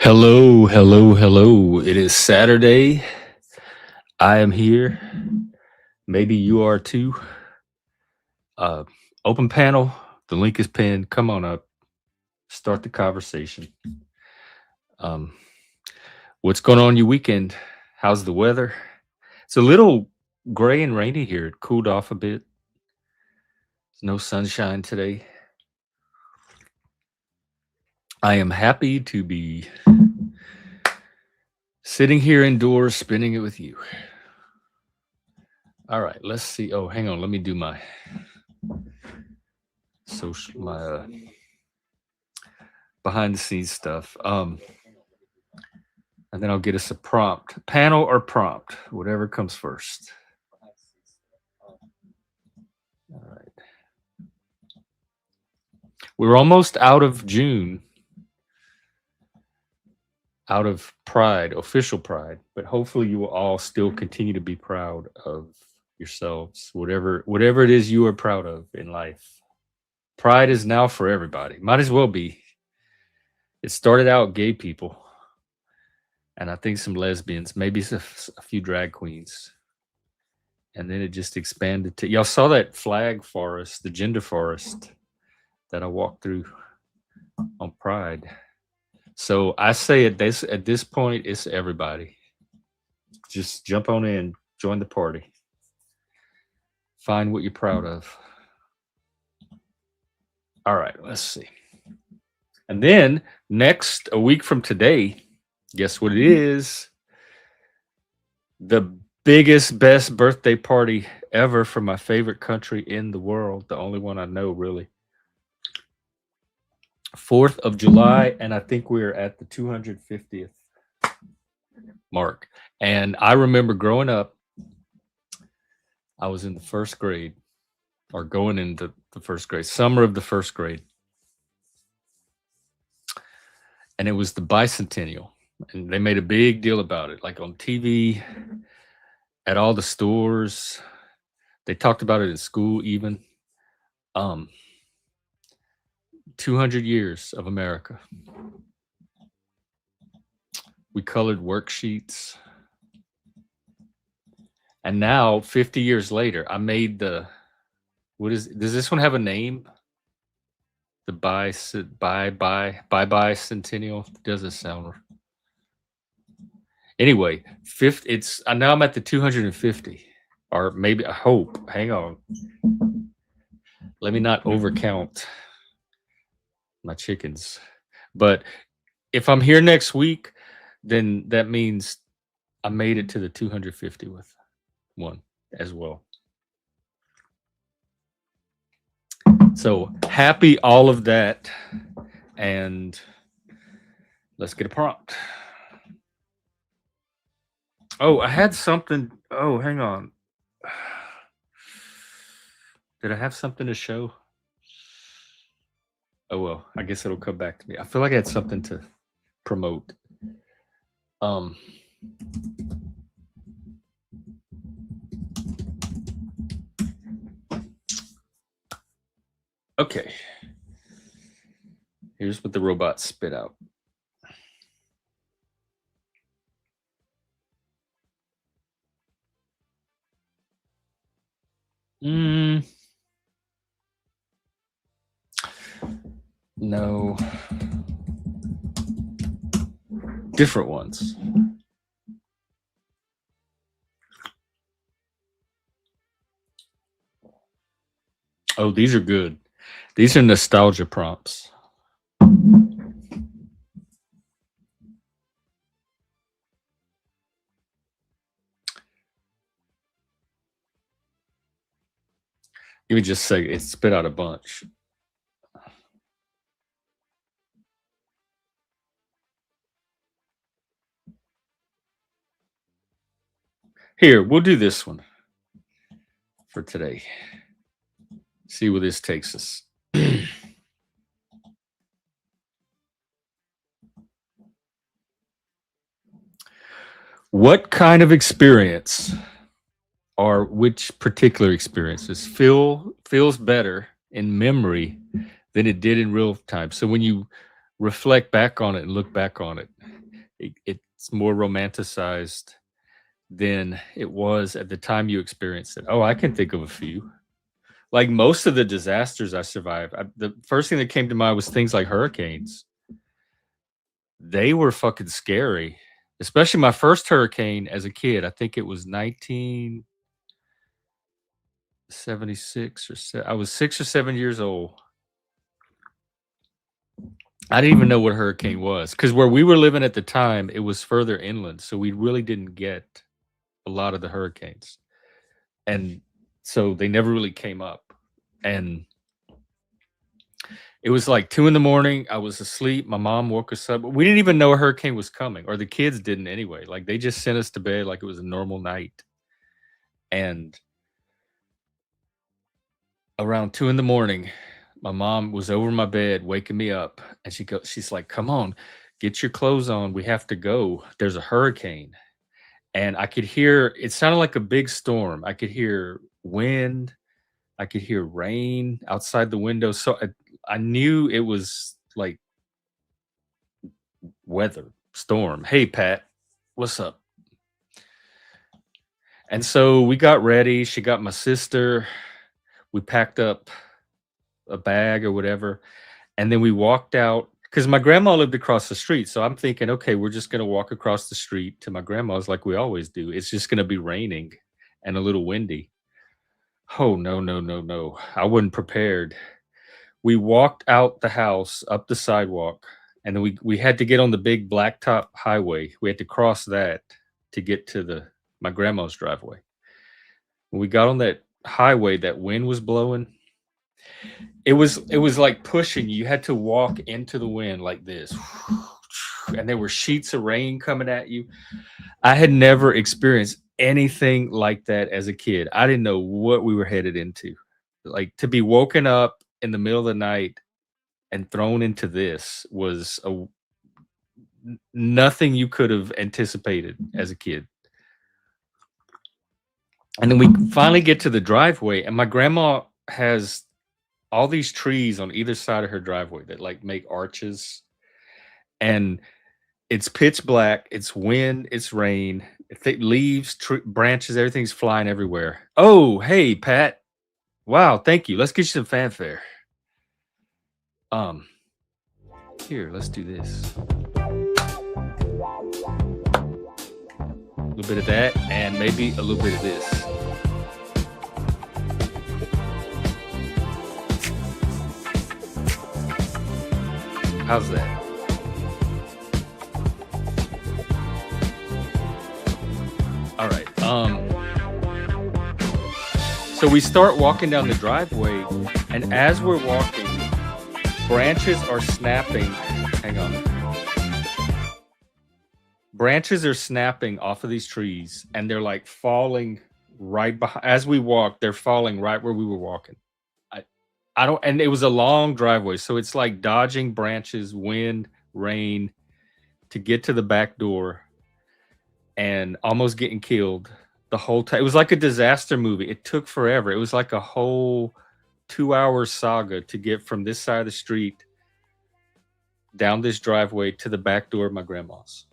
Hello, hello, hello. It is Saturday. I am here. Maybe you are too. Uh, Open panel. The link is pinned. Come on up. Start the conversation. Um, what's going on your weekend? How's the weather? It's a little gray and rainy here. It cooled off a bit. There's no sunshine today. I am happy to be sitting here indoors, spending it with you. All right, let's see. Oh, hang on. Let me do my social, my behind the scenes stuff. And then I'll get us a prompt, panel or prompt, whatever comes first. All right. We're almost out of June, out of Pride, official Pride, but hopefully you will all still continue to be proud of yourselves, whatever it is you are proud of in life. Pride is now for everybody. Might as well be. It started out gay people, and I think some lesbians, maybe a few drag queens. And then it just expanded to y'all saw that flag forest, the gender forest that I walked through on Pride. So I say at this point, it's everybody. Just jump on in, join the party, find what you're proud of. All right, let's see. And then next, a week from today, guess what it is? The biggest, best birthday party ever for my favorite country in the world, the only one I know, really. 4th of July, and I think we're at the 250th mark. And I remember growing up, I was in the first grade, or going into the first grade, summer of the first grade. And it was the bicentennial. And they made a big deal about it, like on TV, at all the stores. They talked about it in school even. 200 years of America. We colored worksheets. And now, 50 years later, I made does this one have a name? The bye centennial? Doesn't sound. Anyway, now I'm at the 250, or maybe I hope. Hang on. Let me not overcount my chickens. But if I'm here next week, then that means I made it to the 250 with one as well. So happy all of that. And let's get a prompt. Oh, I had something. Oh, hang on. Did I have something to show? Oh well, I guess it'll come back to me. I feel like I had something to promote. Okay. Here's what the robot spit out. No. Different ones. Oh, these are good. These are nostalgia prompts. Let me just say it spit out a bunch. Here, we'll do this one for today. See where this takes us. What kind of experience, or which particular experiences feels better in memory than it did in real time? So when you reflect back on it and look back on it, it's more romanticized than it was at the time you experienced it. Oh, I can think of a few. Like most of the disasters I survived, the first thing that came to mind was things like hurricanes. They were fucking scary, especially my first hurricane as a kid. I think it was 1976 I was 6 or 7 years old. I didn't even know what a hurricane was because where we were living at the time, it was further inland, so we really didn't get a lot of the hurricanes, and so they never really came up. And it was like 2 in the morning. I was asleep. My mom woke us up. We didn't even know a hurricane was coming, or the kids didn't anyway. Like they just sent us to bed like it was a normal night. And around 2 in the morning, my mom was over my bed waking me up, and she's like, "Come on, get your clothes on. We have to go. There's a hurricane." And I could hear it sounded like a big storm. I could hear wind, I could hear rain outside the window. So I knew it was like weather, storm. Hey, Pat, what's up? And so we got ready. She got my sister. We packed up a bag or whatever. And then we walked out because my grandma lived across the street. So I'm thinking, okay, we're just going to walk across the street to my grandma's like we always do. It's just going to be raining and a little windy. Oh, no, no, no, no. I wasn't prepared. We walked out the house, up the sidewalk, and then we had to get on the big blacktop highway. We had to cross that to get to my grandma's driveway. When we got on that highway, that wind was blowing. It was like pushing you. You had to walk into the wind like this. And there were sheets of rain coming at you. I had never experienced anything like that as a kid. I didn't know what we were headed into. Like to be woken up in the middle of the night and thrown into this was nothing you could have anticipated as a kid. And then we finally get to the driveway, and my grandma has all these trees on either side of her driveway that like make arches, and it's pitch black, it's wind, it's rain, leaves, branches, everything's flying everywhere. Oh, hey, Pat. Wow, thank you. Let's get you some fanfare. Here, let's do this. A little bit of that, and maybe a little bit of this. How's that? All right. So we start walking down the driveway, and as we're walking, branches are snapping. Hang on. Branches are snapping off of these trees, and they're like falling right behind. As we walk, they're falling right where we were walking. I don't, and it was a long driveway, so it's like dodging branches, wind, rain to get to the back door, and almost getting killed the whole time. It was like a disaster movie. It took forever. It was like a whole 2-hour saga to get from this side of the street down this driveway to the back door of my grandma's.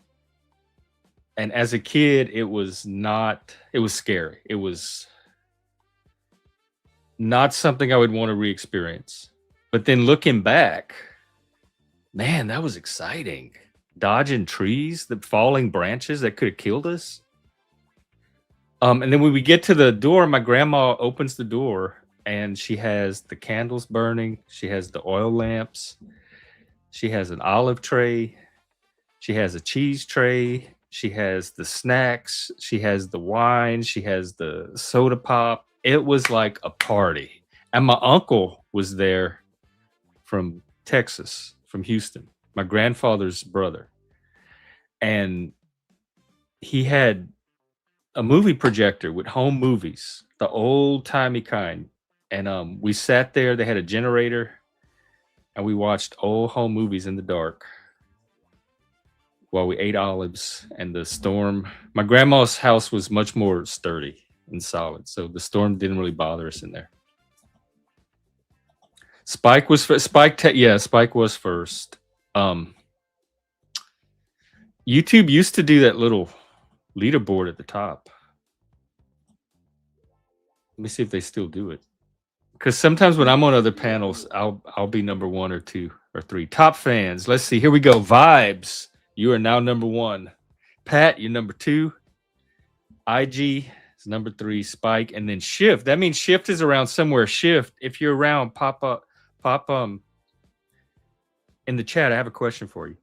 And as a kid, it was scary. It was not something I would want to re-experience. But then looking back, man, that was exciting. Dodging trees, the falling branches that could have killed us. And then when we get to the door, my grandma opens the door, and she has the candles burning. She has the oil lamps. She has an olive tray. She has a cheese tray. She has the snacks. She has the wine. She has the soda pop. It was like a party. And my uncle was there from Texas, from Houston, my grandfather's brother. And he had a movie projector with home movies, the old-timey kind. And we sat there. They had a generator, and we watched old home movies in the dark while we ate olives. And the storm, my grandma's house was much more sturdy and solid, so the storm didn't really bother us in there. Spike was first. Um, YouTube used to do that little leaderboard at the top. Let me see if they still do it. Because sometimes when I'm on other panels, I'll be number 1 or 2 or 3. Top fans. Let's see. Here we go. Vibes. You are now number 1. Pat, you're number 2. IG is number 3. Spike, and then Shift. That means Shift is around somewhere. Shift. If you're around, pop in the chat. I have a question for you.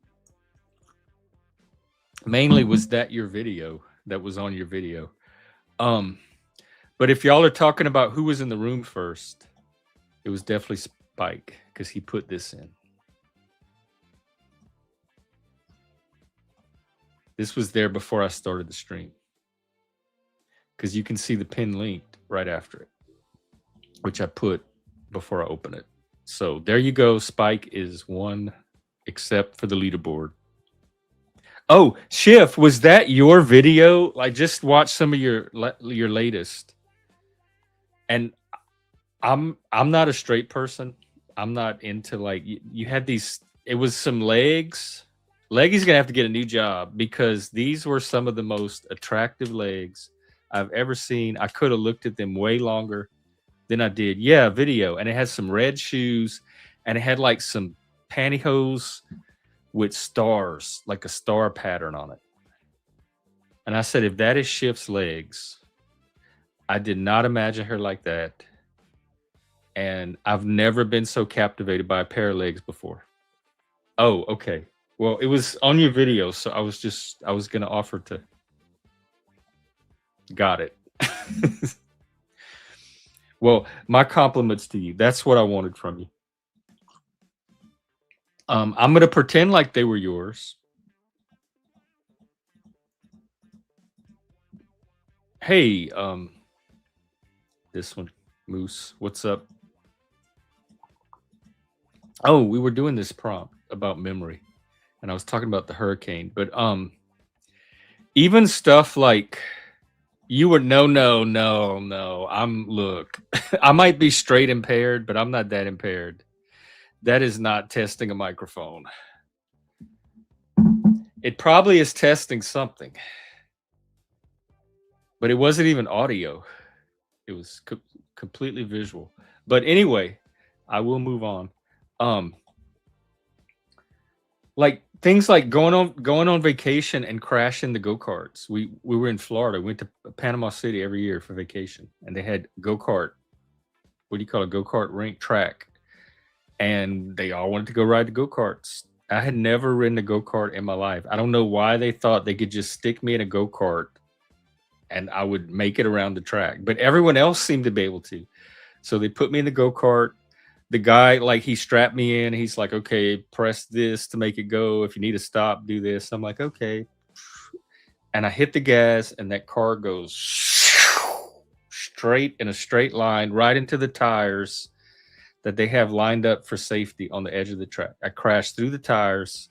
Mainly, was that your video? That was on your video. But if y'all are talking about who was in the room first, it was definitely Spike, because he put this in. This was there before I started the stream, because you can see the pin linked right after it, which I put before I open it. So there you go. Spike is 1, except for the leaderboard. Oh, Shift, was that your video? I just watched some of your latest, and I'm not a straight person. I'm not into, like, you had these. It was some legs. Leggy's gonna have to get a new job, because these were some of the most attractive legs I've ever seen. I could have looked at them way longer than I did. Yeah, video, and it has some red shoes, and it had like some pantyhose with stars, like a star pattern on it. And I said, if that is Shift's legs, I did not imagine her like that. And I've never been so captivated by a pair of legs before. Oh, okay. Well, it was on your video, so I was going to offer to. Got it. Well, my compliments to you. That's what I wanted from you. I'm going to pretend like they were yours. Hey, this one, Moose, what's up? Oh, we were doing this prompt about memory, and I was talking about the hurricane, but even stuff like, you were no. Look, I might be straight impaired, but I'm not that impaired. That is not testing a microphone. It probably is testing something, but it wasn't even audio. It was completely visual. But anyway, I will move on. Like things like going on vacation and crashing the go-karts. We were in Florida. We went to Panama City every year for vacation, and they had go-kart. What do you call it? Go-kart rink track, and they all wanted to go ride the go-karts. I had never ridden a go-kart in my life. I don't know why they thought they could just stick me in a go-kart and I would make it around the track, but everyone else seemed to be able to. So they put me in the go-kart. The guy, like, he strapped me in. He's like, okay, press this to make it go. If you need to stop, do this. I'm like, okay. And I hit the gas, and that car goes straight in a straight line right into the tires that they have lined up for safety on the edge of the track. I crashed through the tires.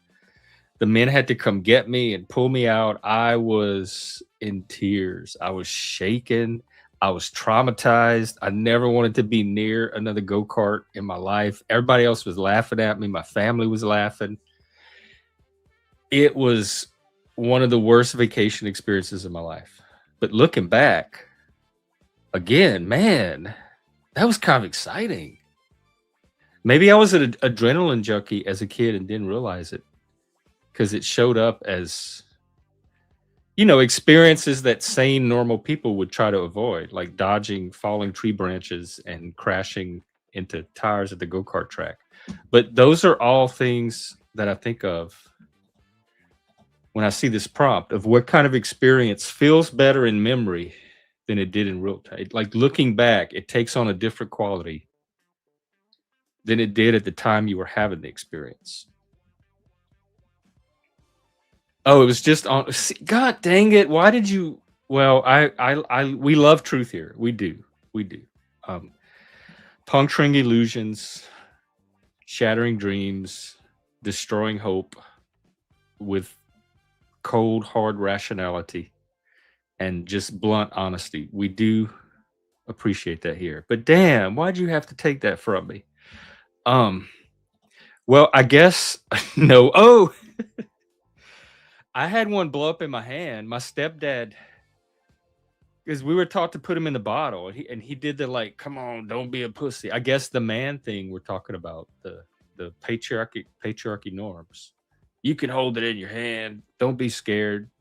The men had to come get me and pull me out. I was in tears. I was shaking. I was traumatized. I never wanted to be near another go-kart in my life. Everybody else was laughing at me. My family was laughing. It was one of the worst vacation experiences of my life. But looking back, again, man, that was kind of exciting. Maybe I was an adrenaline junkie as a kid and didn't realize it, because it showed up as, experiences that sane, normal people would try to avoid, like dodging falling tree branches and crashing into tires at the go-kart track. But those are all things that I think of when I see this prompt of what kind of experience feels better in memory than it did in real time. Like, looking back, it takes on a different quality than it did at the time you were having the experience. Oh, it was just on. God dang it! Why did you? Well, we love truth here. We do. Puncturing illusions, shattering dreams, destroying hope with cold, hard rationality and just blunt honesty. We do appreciate that here. But damn, why'd you have to take that from me? Well, I guess no. Oh, I had one blow up in my hand. My stepdad, because we were taught to put him in the bottle, and he did the like, "Come on, don't be a pussy." I guess the man thing we're talking about, the patriarchy norms. You can hold it in your hand. Don't be scared.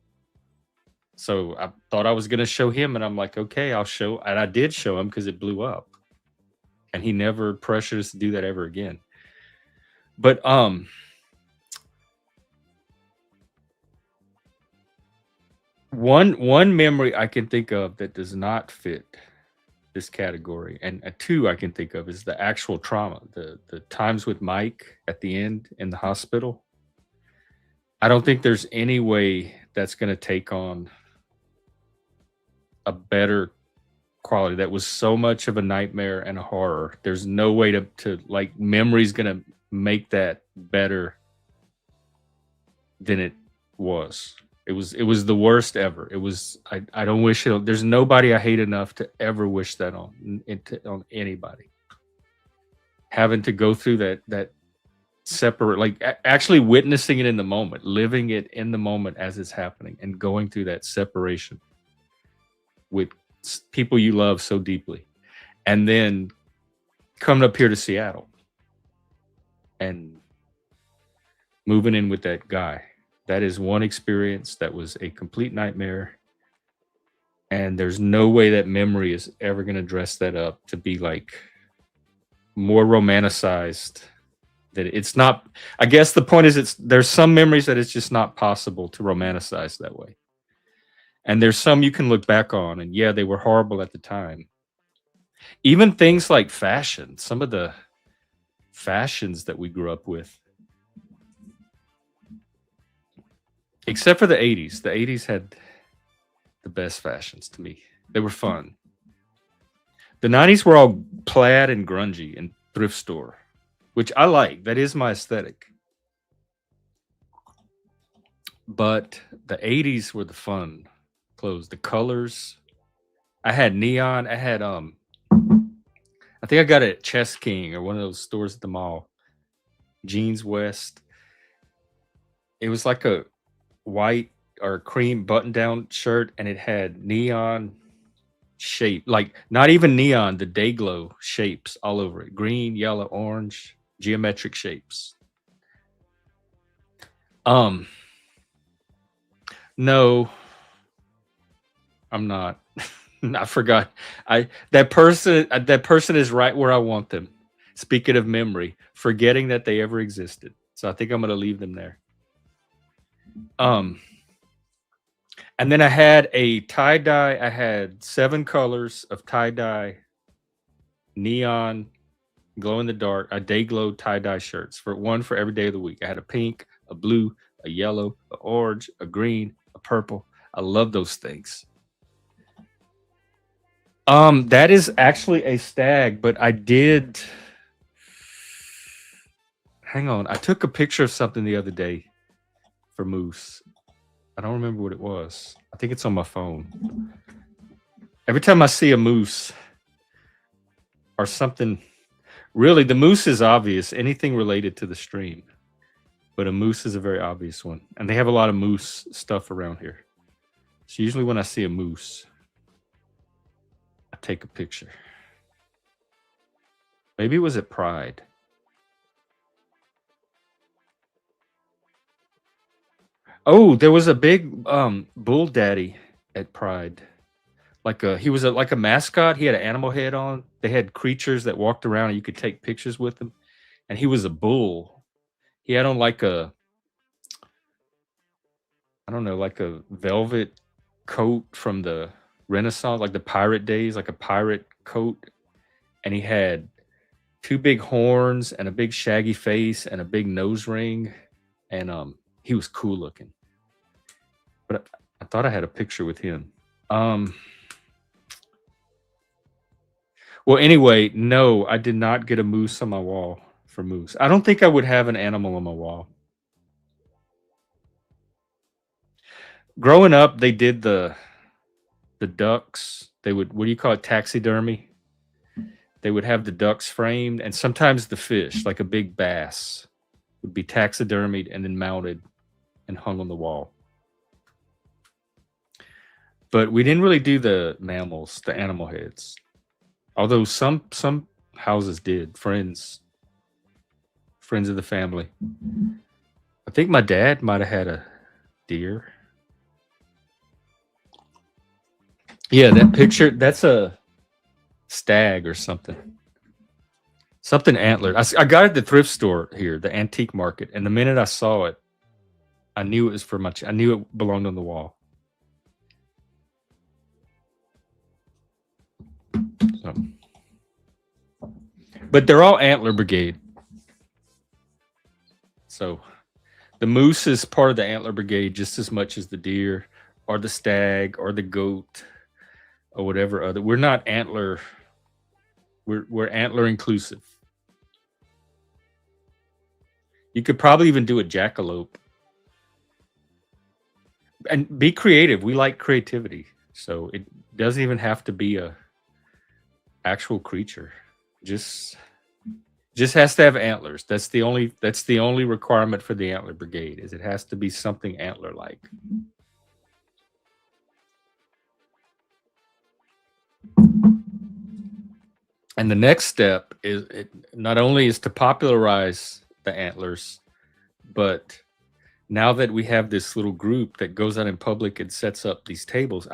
So I thought I was gonna show him, and I'm like, okay, I'll show, and I did show him because it blew up, and he never pressured us to do that ever again. But one memory I can think of that does not fit this category, and two I can think of is the actual trauma, the times with Mike at the end in the hospital. I don't think there's any way that's gonna take on a better quality. That was so much of a nightmare and a horror. There's no way to like memory's gonna make that better than it was. It was the worst ever. It was I don't wish it. There's nobody I hate enough to ever wish that on anybody. Having to go through that separate, like actually witnessing it in the moment, living it in the moment as it's happening, and going through that separation with people you love so deeply, and then coming up here to Seattle and moving in with that guy. That is one experience that was a complete nightmare. And there's no way that memory is ever going to dress that up to be like more romanticized. That it's not, I guess the point is there's some memories that it's just not possible to romanticize that way. And there's some you can look back on, and yeah, they were horrible at the time. Even things like fashion, some of the fashions that we grew up with, except for the 80s. The 80s had the best fashions to me. They were fun. The 90s were all plaid and grungy and thrift store, which I like. That is my aesthetic. But the 80s were the fun clothes, the colors. I had neon. I had I think I got it at Chess King or one of those stores at the mall. Jeans West. It was like a white or cream button down shirt, and it had neon shape, like not even neon, the day glow shapes all over it. Green, yellow, orange, geometric shapes. No, I'm not. I forgot. That person is right where I want them. Speaking of memory, forgetting that they ever existed. So I think I'm gonna leave them there. Um and then I had a tie dye. I had 7 colors of tie dye, neon, glow in the dark, a day glow tie dye shirts, for one for every day of the week. I had a pink, a blue, a yellow, a orange, a green, a purple. I love those things. That is actually a stag, but I did. Hang on, I took a picture of something the other day for moose. I don't remember what it was. I think it's on my phone. Every time I see a moose or something, really, the moose is obvious. Anything related to the stream, but a moose is a very obvious one, and they have a lot of moose stuff around here. So usually when I see a moose, I take a picture. Maybe it was at Pride. Oh, there was a big bull daddy at Pride. He was like a mascot. He had an animal head on. They had creatures that walked around and you could take pictures with them. And he was a bull. He had on like a, I don't know, like a velvet coat from the Renaissance, like the pirate days, like a pirate coat. And he had 2 big horns and a big shaggy face and a big nose ring. And he was cool looking. But I thought I had a picture with him. Well, anyway, no, I did not get a moose on my wall for moose. I don't think I would have an animal on my wall. Growing up, they did the ducks. They would, what do you call it, taxidermy? They would have the ducks framed, and sometimes the fish, like a big bass. would be taxidermied and then mounted and hung on the wall. But we didn't really do the mammals, the animal heads. Although some houses did, friends of the family. I think my dad might have had a deer. Yeah, that picture, that's a stag or something. Something antlered. I got it at the thrift store here, the antique market, and the minute I saw it, I knew it was for my. I knew it belonged on the wall. So, but they're all antler brigade. So, the moose is part of the antler brigade just as much as the deer, or the stag, or the goat, or whatever other. We're not antler. We're antler inclusive. You could probably even do a jackalope. And be creative. We like creativity. So it doesn't even have to be a actual creature. Just has to have antlers. That's the only requirement for the antler brigade, is it has to be something antler like. And the next step is not only is to popularize the antlers, but now that we have this little group that goes out in public and sets up these tables,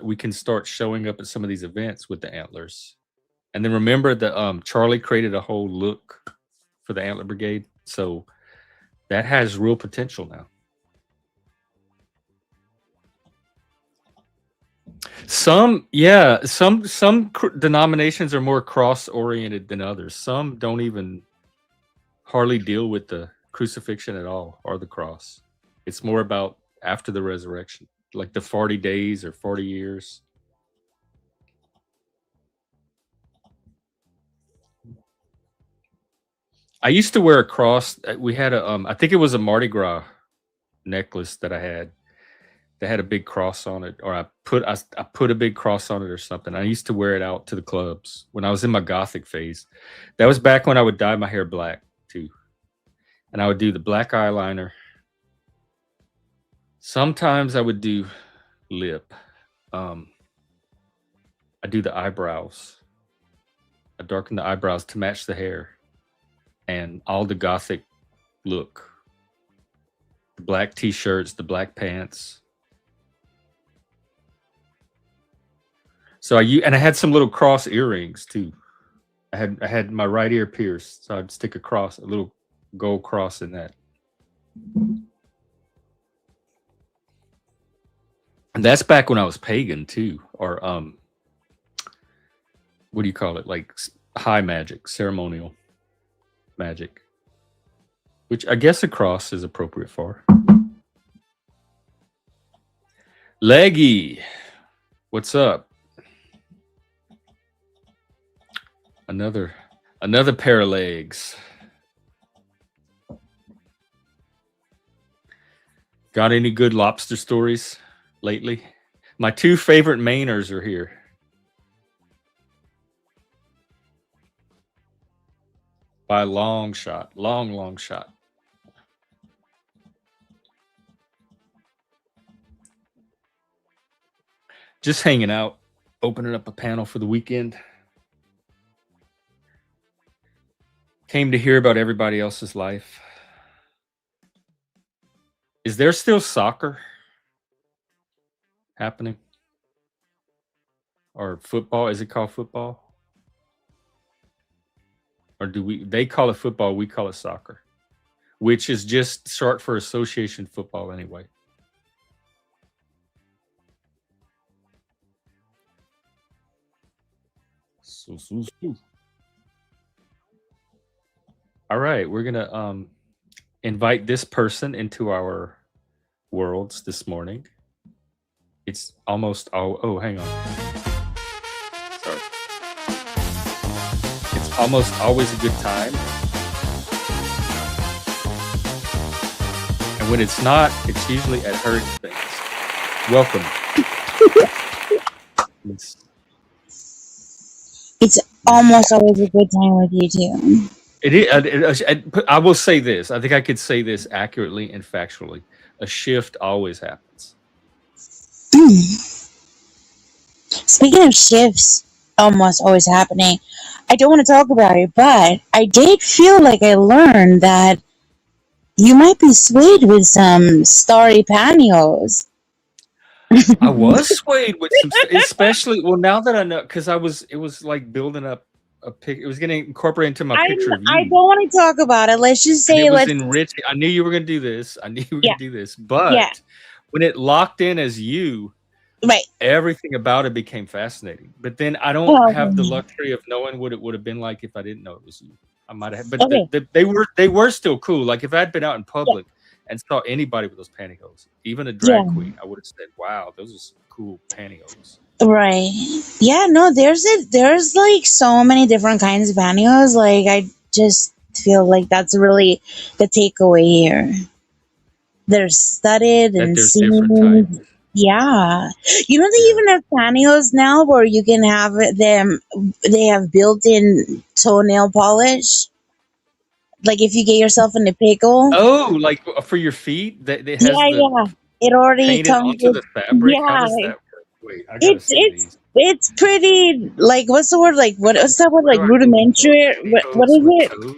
we can start showing up at some of these events with the antlers. And then remember that Charlie created a whole look for the antler brigade, so that has real potential now. Some denominations are more cross-oriented than others. Some don't even hardly deal with the crucifixion at all, or the cross. It's more about after the resurrection, like the 40 days or 40 years. I used to wear a cross. We had I think it was a Mardi Gras necklace that I had that had a big cross on it, or I put a big cross on it or something. I used to wear it out to the clubs when I was in my Gothic phase. That was back when I would dye my hair black too, and I would do the black eyeliner. Sometimes I would do lip. I do the eyebrows. I darken the eyebrows to match the hair, and all the Gothic look. The black t-shirts, the black pants. So I had some little cross earrings too. I had my right ear pierced, so I'd stick a little gold cross in that. And that's back when I was pagan too, or what do you call it? Like high magic, ceremonial magic, which I guess a cross is appropriate for. Leggy, what's up? Another pair of legs. Got any good lobster stories lately? My two favorite Mainers are here. By a long shot. Long shot. Just hanging out, opening up a panel for the weekend. Came to hear about everybody else's life. Is there still soccer happening? Or football? Is it called football? Or they call it football, we call it soccer, which is just short for association football anyway. All right, we're gonna invite this person into our worlds this morning. It's almost hang on. Sorry. It's almost always a good time. And when it's not, it's usually at her expense. Welcome. It's almost always a good time with you too. It is. I will say this. I think I could say this accurately and factually. A shift always happens. Speaking of shifts almost always happening, I don't want to talk about it, but I did feel like I learned that you might be swayed with some starry pantyhose. I was swayed with some, especially well now that I know because it was like building up a pic. It was getting incorporated into my picture of I don't you, want to talk about it. Let's just and it say, was let's, enriching. I knew you were gonna do this. I knew you were yeah, gonna do this. yeah, But when it locked in as you, right. everything about it became fascinating. But then I don't Oh, have the luxury of knowing what it would have been like if I didn't know it was you. I might have, but okay, they were still cool. Like if I'd been out in yeah, public and saw anybody with those pantyhose, even a drag yeah, queen, I would have said, "Wow, those are some cool pantyhose." right. Yeah, no, there's like so many different kinds of pantyhose. Like I just feel like that's really the takeaway here. They're studded That and there's different types. seamed. Yeah. You know, they Yeah. even have pantyhose now where you can have them, they have built in toenail polish. Like if you get yourself in a pickle. Oh, like for your feet, that it has Yeah, the yeah. It already painted comes onto with, the fabric. How yeah. does that work? Wait, I gotta It's, see it's, these. it's pretty, like, what's the word? Like, what's that word? What Like do I look for? rudimentary? What Pantyhose is with it? toes.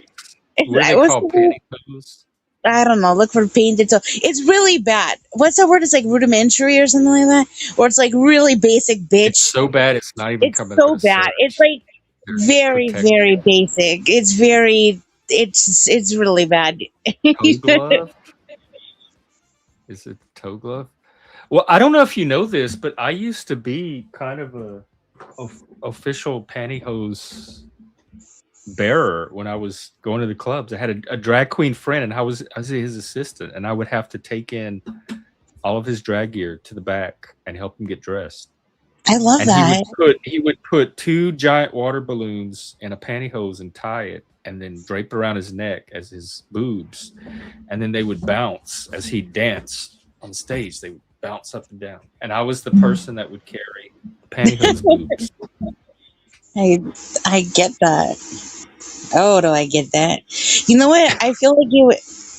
It's, What are they what's the called? word? Pantyhose. I don't know. Look for painted toe. It's really bad. What's that word? It's like rudimentary or something like that, or it's like really basic, It's bitch. so bad it's not even It's coming up in so a bad. It's search. like They're very, protected. very basic. It's very. It's really bad. Toe glove? Is it toe glove? Well, I don't know if you know this, but I used to be kind of a official pantyhose bearer when I was going to the clubs. I had a drag queen friend, and I was his assistant, and I would have to take in all of his drag gear to the back and help him get dressed. I love And that. he would put two giant water balloons in a pantyhose and tie it, and then drape around his neck as his boobs, and then they would bounce as he danced on stage. They would bounce up and down, and I was the person that would carry the pantyhose boobs. I I get that. Oh, do I get that? You know what? I feel like you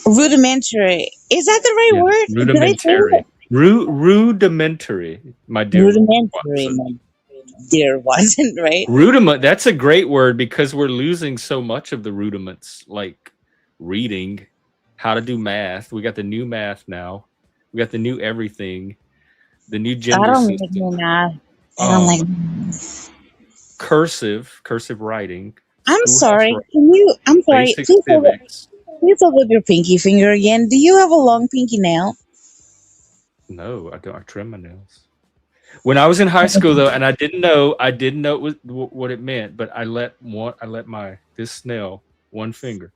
rudimentary. Is that the right Yeah, word? Did I say it? rudimentary, rudimentary, my dear Rudimentary, Watson. my dear wasn't right. Rudiment. That's a great word because we're losing so much of the rudiments, like reading, how to do math. We got the new math now. We got the new everything, the new I gender don't like system. no math. I don't like. Um, cursive writing, I'm schoolhouse sorry. writing, Can you? I'm sorry. basic civics. Please hold up your pinky finger again. Do you have a long pinky nail? No, I don't. I trim my nails. When I was in high school, though, and I didn't know what it meant, but I let my this nail, one finger,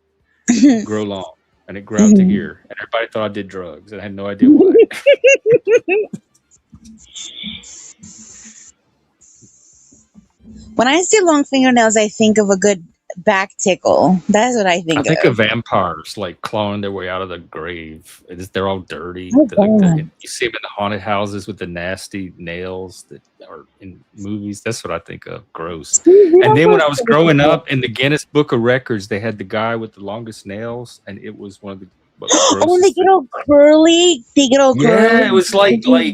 grow long, and it grew out to here, and everybody thought I did drugs, and I had no idea why. When I see long fingernails, I think of a good back tickle. That's what I I think think of of. vampires like clawing their way out of the grave. They're all dirty. Oh, God. You see them in the haunted houses with the nasty nails that are in movies. That's what I think of. Gross. See, we And don't then go when I was growing to up in the Guinness Book of Records, they had the guy with the longest nails, and it was one of the Oh, and they grossest get things. all curly. They get all Yeah, curly. it was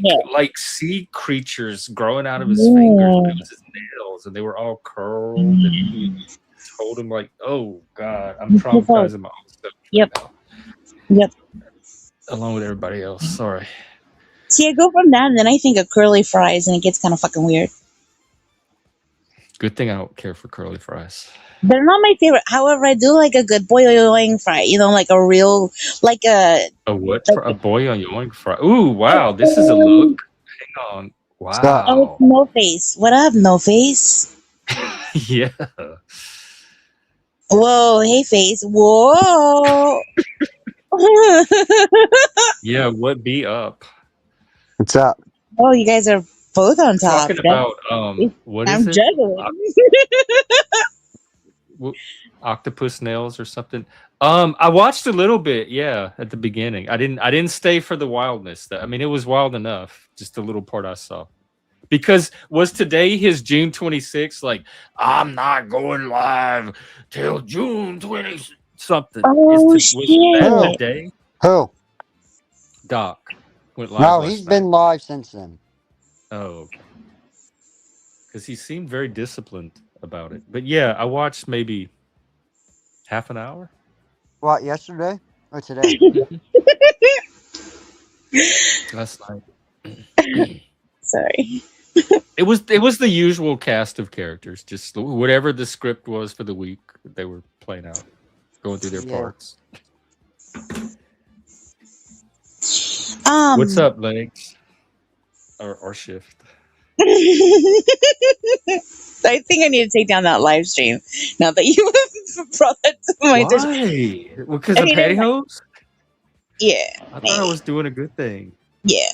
Yeah. like sea creatures growing out of his fingers, but Yeah. it was his nails, and they were all curled, and he told him like, "Oh God, I'm Oh, traumatizing my own stuff right yep. now, Yep. along with everybody else." Sorry. See, I go from that, and then I think of curly fries, and it gets kind of fucking weird. Good thing I don't care for curly fries. They're not my favorite. However, I do like a good boiling fry. You know, like a real, like a, A what like for a boy on yoink fry? Ooh, wow, this is a a, look. Hang on. Stop. oh, it's Wow. no face. What up, no face? Yeah. Whoa, hey face. Whoa. Yeah, what be up? What's up? Oh, you guys are both on top. Talking about what I'm is it? juggling. w- Octopus nails or something. I watched a little bit, yeah, at the beginning. I didn't stay for the wildness. I mean, it was wild enough. Just the little part I saw. Because was today his June 26th? Like, I'm not going live till June 20 something. Oh Was that Who? shit! today? Who? Doc went live No, he's last night. been live since then. Oh, okay. Because he seemed very disciplined about it. But yeah, I watched maybe half an hour. What, yesterday or today? Last night. Sorry. It was the usual cast of characters, just whatever the script was for the week. They were playing out, going through their Yeah. parts. What's up, legs? Or shift? I think I need to take down that live stream now that you brought that to my attention. Why? Because I of mean, pantyhose? yeah, I thought I maybe. was doing a good thing. Yeah.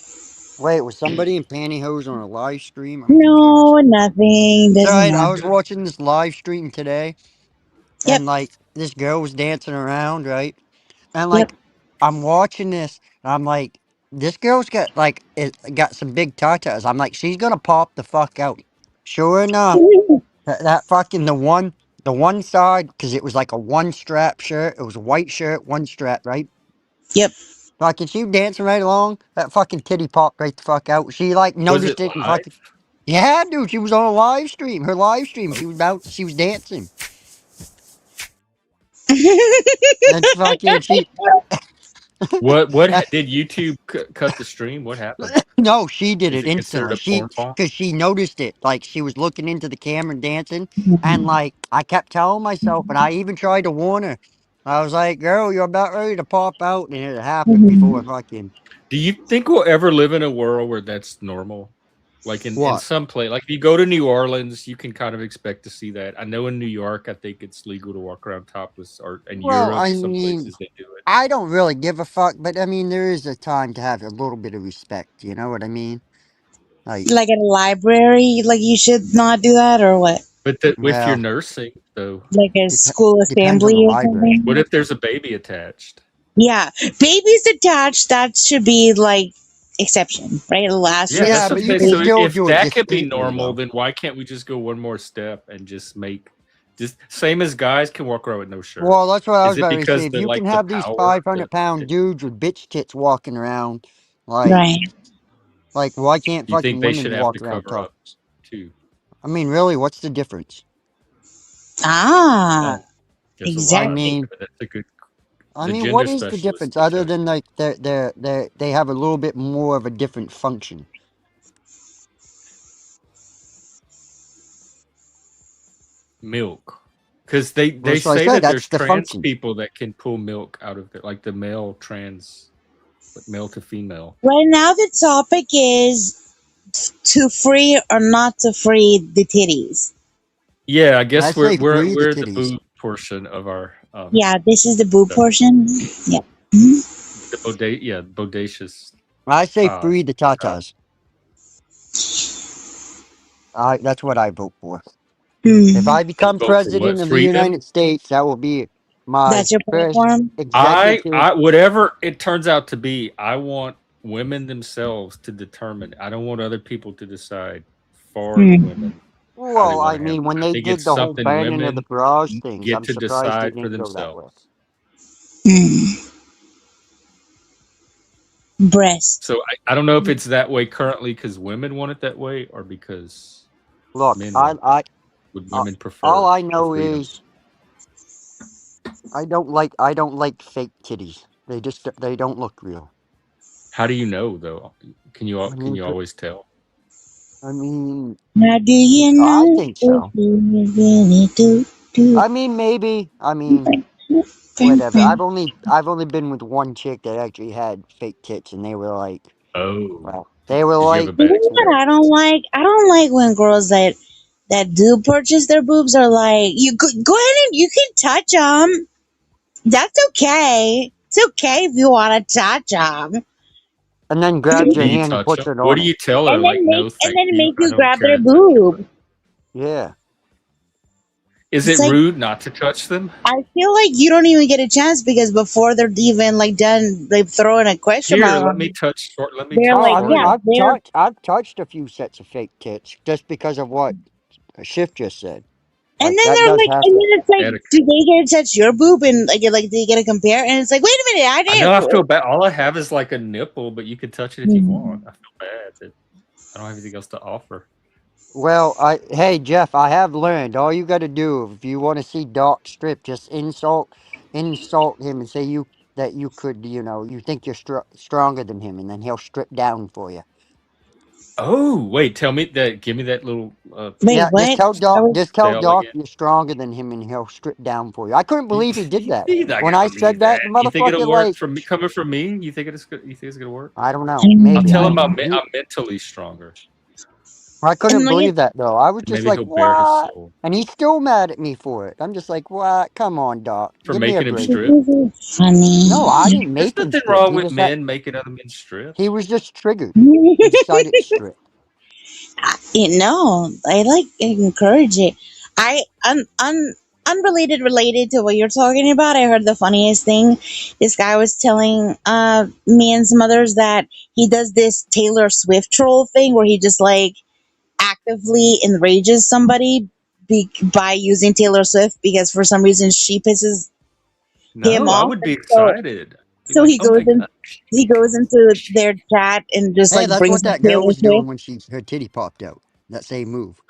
Wait, was somebody in pantyhose on a live stream? I'm No, confused. nothing. It's Doesn't alright, I matter. was watching this live stream today, Yep. and like this girl was dancing around, right? And Yep. like I'm watching this, and I'm like, this girl's got like got some big tatas. I'm like, she's gonna pop the fuck out. Sure enough, that fucking the one side, because it was like a one strap shirt. It was a white shirt, one strap, right? Yep. Fucking she dancing right along. That fucking titty popped right the fuck out. She like Was it noticed it and live? fucking yeah, dude. She was on a live stream. Her live stream. She was dancing. And fucking she. Did YouTube cut the stream? What happened? No, she did Is it it considered instantly. a porn farm? Because she noticed it. Like she was looking into the camera and dancing, and like I kept telling myself, and I even tried to warn her. I was like, "Girl, you're about ready to pop out," and it happened before fucking Do you think we'll ever live in a world where that's normal? Like in what? some place, like if you go to New Orleans, you can kind of expect to see that. I know in New York, I think it's legal to walk around topless, or in Well, Europe, I some mean, places they do it. I don't really give a fuck, but I mean, there is a time to have a little bit of respect. You know what I mean? Like, Like at a library, like you should not do that, or what? But if you're well, nursing, though, Like a dep- school depends on the assembly or library. what something? if there's a baby attached? Yeah, babies attached. That should be like exception, right? Last Yeah, that's Yeah, what but I'm you saying. can So resort. still if do it that could be discreetly, normal, though. then why can't we just go one more step and just make just same as guys can walk around with no shirt? Well, that's what I Is was it about to say. because If the you can like the have these power 500-pound that dudes with bitch tits walking around, like, Right. why can't you think fucking they women should have to walk around cover tough? up too? I mean, really, what's the difference? Ah, Oh, there's a I lot of exactly. mean, but that's a good I the mean, gender what is the specialist difference can other tell you. than like they have a little bit more of a different function? Milk. Because they Well, they that's what I say said. that That's there's the trans function. people that can pull milk out of like the male trans, like male to female. Right now, the topic is to free or not to free the titties. Yeah, I I guess we're say we're free the we're the titties. boob portion of our Yeah, this is the boob stuff. portion. Yeah. Mhm. The bodacious I say ta. free the tatas. That's what I vote for. If Hmm. I become Vote for what? president of the Freedom? United States, that will be my That's your first platform. executive. I whatever it turns out to be, I want women themselves to determine. I don't want other people to decide for the Hmm. women how they Well, want I to handle mean, when it. I they think did it's the whole something banning of the women barrage things, get I'm to surprised they decide for didn't go that way. themselves. Hmm. Breast. So I don't know if it's that way currently because women want it that way or because Look, men want it. Would uh, women all prefer I the know freedom? is I don't like fake titties. They don't look real. How do you know though? I Can mean, you always tell? I mean, How do you I know think if so. you really do? I mean, maybe. I mean, whatever. I've only been with one chick that actually had fake tits, and they were like, Oh, well, they were did you have like, a You bad know what experience? I don't like? I don't like when girls that do purchase their boobs are like, you go ahead and you can touch them. That's okay. It's okay if you want to touch them. and then grabs Do your you hand and touch puts them? it What on do it. you tell her? And Like, then no, make thank you. you I don't grab care their to touch your butt. boob. Yeah. Is It's it like rude not to touch them? I feel like you don't even get a chance because before they're even like done, they throw in a question Here, mark let on me it. touch short. Let me They're touch Oh, like, I mean, yeah, Shorty. I've touched a few sets of fake tits just because of what Shift just said. and Like then that they're does like, and happen. then it's like, Had a- do they get to touch your boob and like they get to compare? And it's like, wait a minute, I I know I feel didn't. bad. All I have is like a nipple, but you can touch it if you want. I feel bad that I don't have anything else to offer. Well, hey Jeff, I have learned all you got to do if you want to see Doc strip, just insult him and say you could, you think you're stronger than him, and then he'll strip down for you. Oh, wait, tell me that. Give me that little Wait, Yeah, what? I was, Just tell tale Doc again. you're stronger than him, and he'll strip down for you. I couldn't believe he did that. You're not When gonna I said believe that. that, the You think it'll motherfucker work like, from me coming from me? You think it's good? You think it's gonna work? I don't know, I'll maybe tell I him don't know. I'm mentally stronger, I and couldn't like, believe that though. I was and just maybe like, he'll bare his what? soul And he's still mad at me for it. I'm just like, what? Come on, Doc, for give me a making him break. strip. this is funny. No, I didn't There's make him nothing strip. wrong with men making other men strip. He was just triggered. He decided to strip. No, I like encourage it. I unrelated related to what you're talking about. I heard the funniest thing. This guy was telling me and some others that he does this Taylor Swift troll thing where he just like actively enrages somebody by using Taylor Swift because for some reason she pisses him No, I off, would be and so excited. Be so like, he oh goes my in. god, He goes into their chat and just Hey, like that's brings what up that girl Taylor was doing Swift. when her titty popped out. That same move.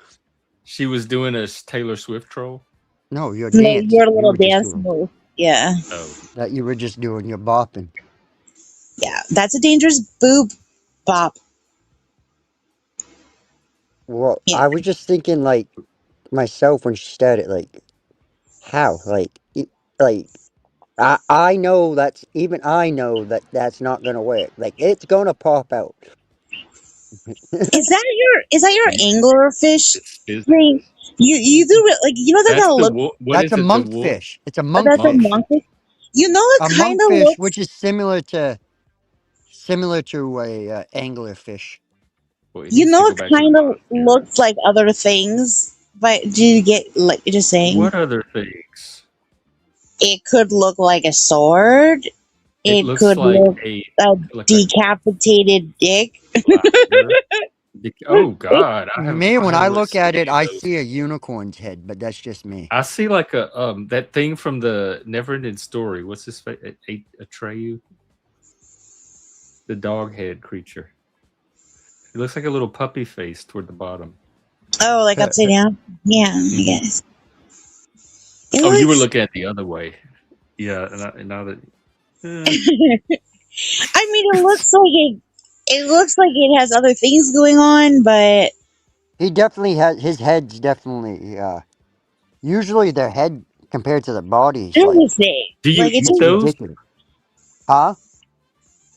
she was doing a Taylor Swift troll. No, your No, dance your that you little were just dance doing. move. Yeah. Oh, That you were just doing. You're bopping. Yeah, that's a dangerous boob bop. Well, Yeah. I was just thinking like myself when she said it. Like how? Like I know I know that that's not gonna work. Like it's gonna pop out. Is that your you, angler fish it's physics. thing? You do like that That's kind of the look. wolf. What That's is a it? The wolf monkfish. It's a That's a monkfish. monkfish. monkfish. It A kind of monkfish, which looks. is similar to a anglerfish. Well, it needs to go It back to the kind of monastery. looks like other things. But do you get like you're just saying? What other things? It could look like a sword. It It looks could like look a a like a decapitated dick. flounder. Oh God, Me, I when I haven't look seen at it, any of I those. see a unicorn's head, but that's just me. I see like a that thing from the Neverending Story. What's his face? Atreyu, the dog head creature. It looks like a little puppy face toward the bottom. Oh, like upside down. Yeah, I Mhm. guess. It Oh, you were looks. looking at the other way. Yeah, and now that I mean, it looks like it. It looks like it has other things going on, but He definitely has his head's definitely. Usually their head compared to the body I is like would say, do you like it's eat just. those? ridiculous. Huh?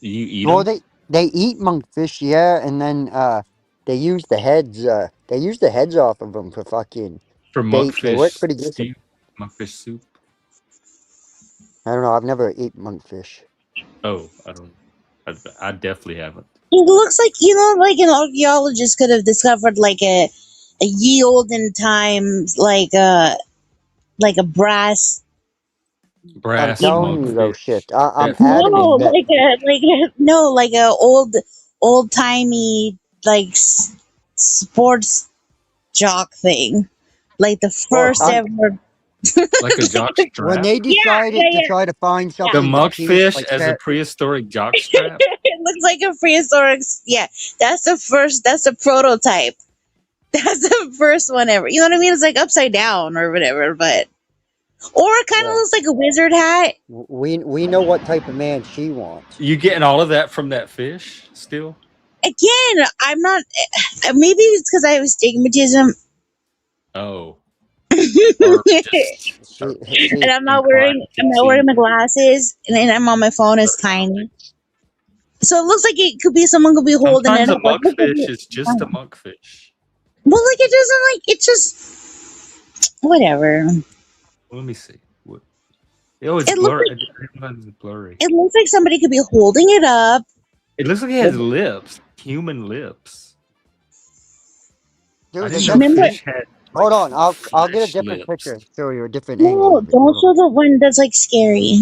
Do you eat Well, them they eat monkfish, yeah, and then they use the heads off of them for fucking. for They work monkfish pretty good. stew, monkfish soup? I don't know. I've never eaten monkfish. Oh, I don't. I definitely haven't. It looks like like an archaeologist could have discovered a ye olden times like a brass. I'm Brass You know, telling you though, monkfish. shit. I'm Definitely. adamant no, that no, like a old timey sports jock thing, like the well, first I'm ever. Like a jock when strap. they Yeah, decided to yeah, try to find yeah. The something to pierce monkfish like as a that. prehistoric jock strap. It looks like a prehistoric. Yeah, that's the first. That's the prototype. That's the first one ever. You know what I mean? It's like upside down or whatever, but or it kind of Yeah, looks like a wizard hat. we know what type of man she wants. You getting all of that from that fish still, Again, I'm not. Maybe it's because I have astigmatism, oh, or just She and she inclined to I'm not see wearing my glasses, and then I'm on my phone. It's certain tiny, objects? so it looks like it could be someone could be holding it Sometimes a up. Like, look at monkfish it. is just a monkfish. Well, like it doesn't like it just whatever. Let me see. What? Oh, it's It looks blurry. like It's blurry. it looks like somebody could be holding it up. It looks like it has lips, human lips. I dude. didn't know Remember, fish had. Hold on, I'll get a Fresh different lips. picture. Show you a different angle No, of it. don't Hold show the one that's like scary.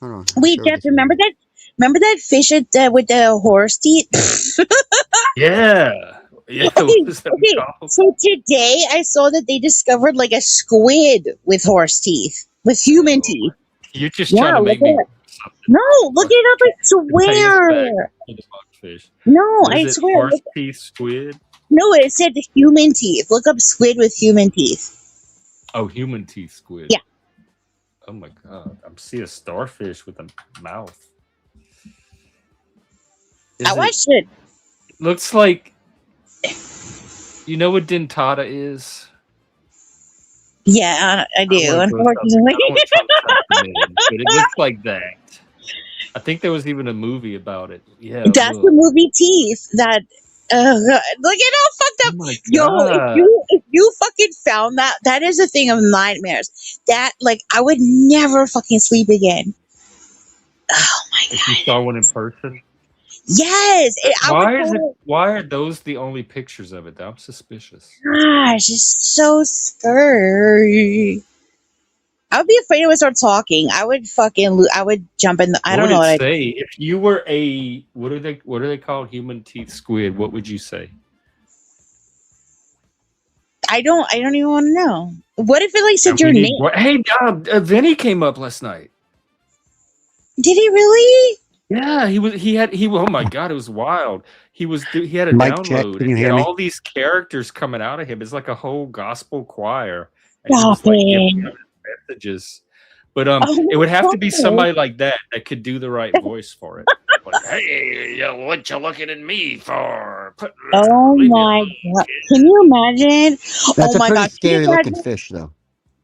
on. I'll Wait, show a Jeff, different angle. remember that fish with the horse teeth? Yeah. Yeah. What Okay, is that okay. called? So today I saw that they discovered like a squid with horse teeth, with human Oh, teeth. you're just Yeah, trying to look make it me up. something. No, look Okay. it up. I Take us back swear. to the fish. No, What is I it? swear. Horse teeth squid? No, it said human teeth. Look up squid with human teeth. Oh, human teeth squid. Yeah, Oh my god. I'm seeing a starfish with a mouth. I Is it watched it. looks like you know what dentata is? Yeah, I I don't do. want to put something Unfortunately, I don't want to put something in, but it looks like that. I think there was even a movie about it. Yeah, that's the look. movie Teeth. That look at how fucked Oh up. my Yo, god. if you fucking found that, that is a thing of nightmares. That like I would never fucking sleep again. Oh my If you god. saw one in person. Yes, I would Why is it go. why are those the only pictures of it? I'm suspicious. Gosh, it's so scary. I would be afraid it would start talking. I would fucking. I would jump in. I What don't would know it what I. say? If you were a what are they called? Human teeth squid, what would you say? I don't. I don't even want to know. What if it like And said we your need name? what hey Vinny came up last night. Did he really? Yeah, he oh my god, it was wild. He had a Mic check. download Can and you he hear had me? all these characters coming out of him. It's like a whole gospel choir and he Stop was like giving it. them messages. But it Oh would have my to be god. somebody like that that could do the right voice for it. Like, hey, yo, what you looking at me for? Oh Leave me my alone, god. Can kid. you imagine? That's Oh a my pretty god. Can you scary looking imagine? fish, though.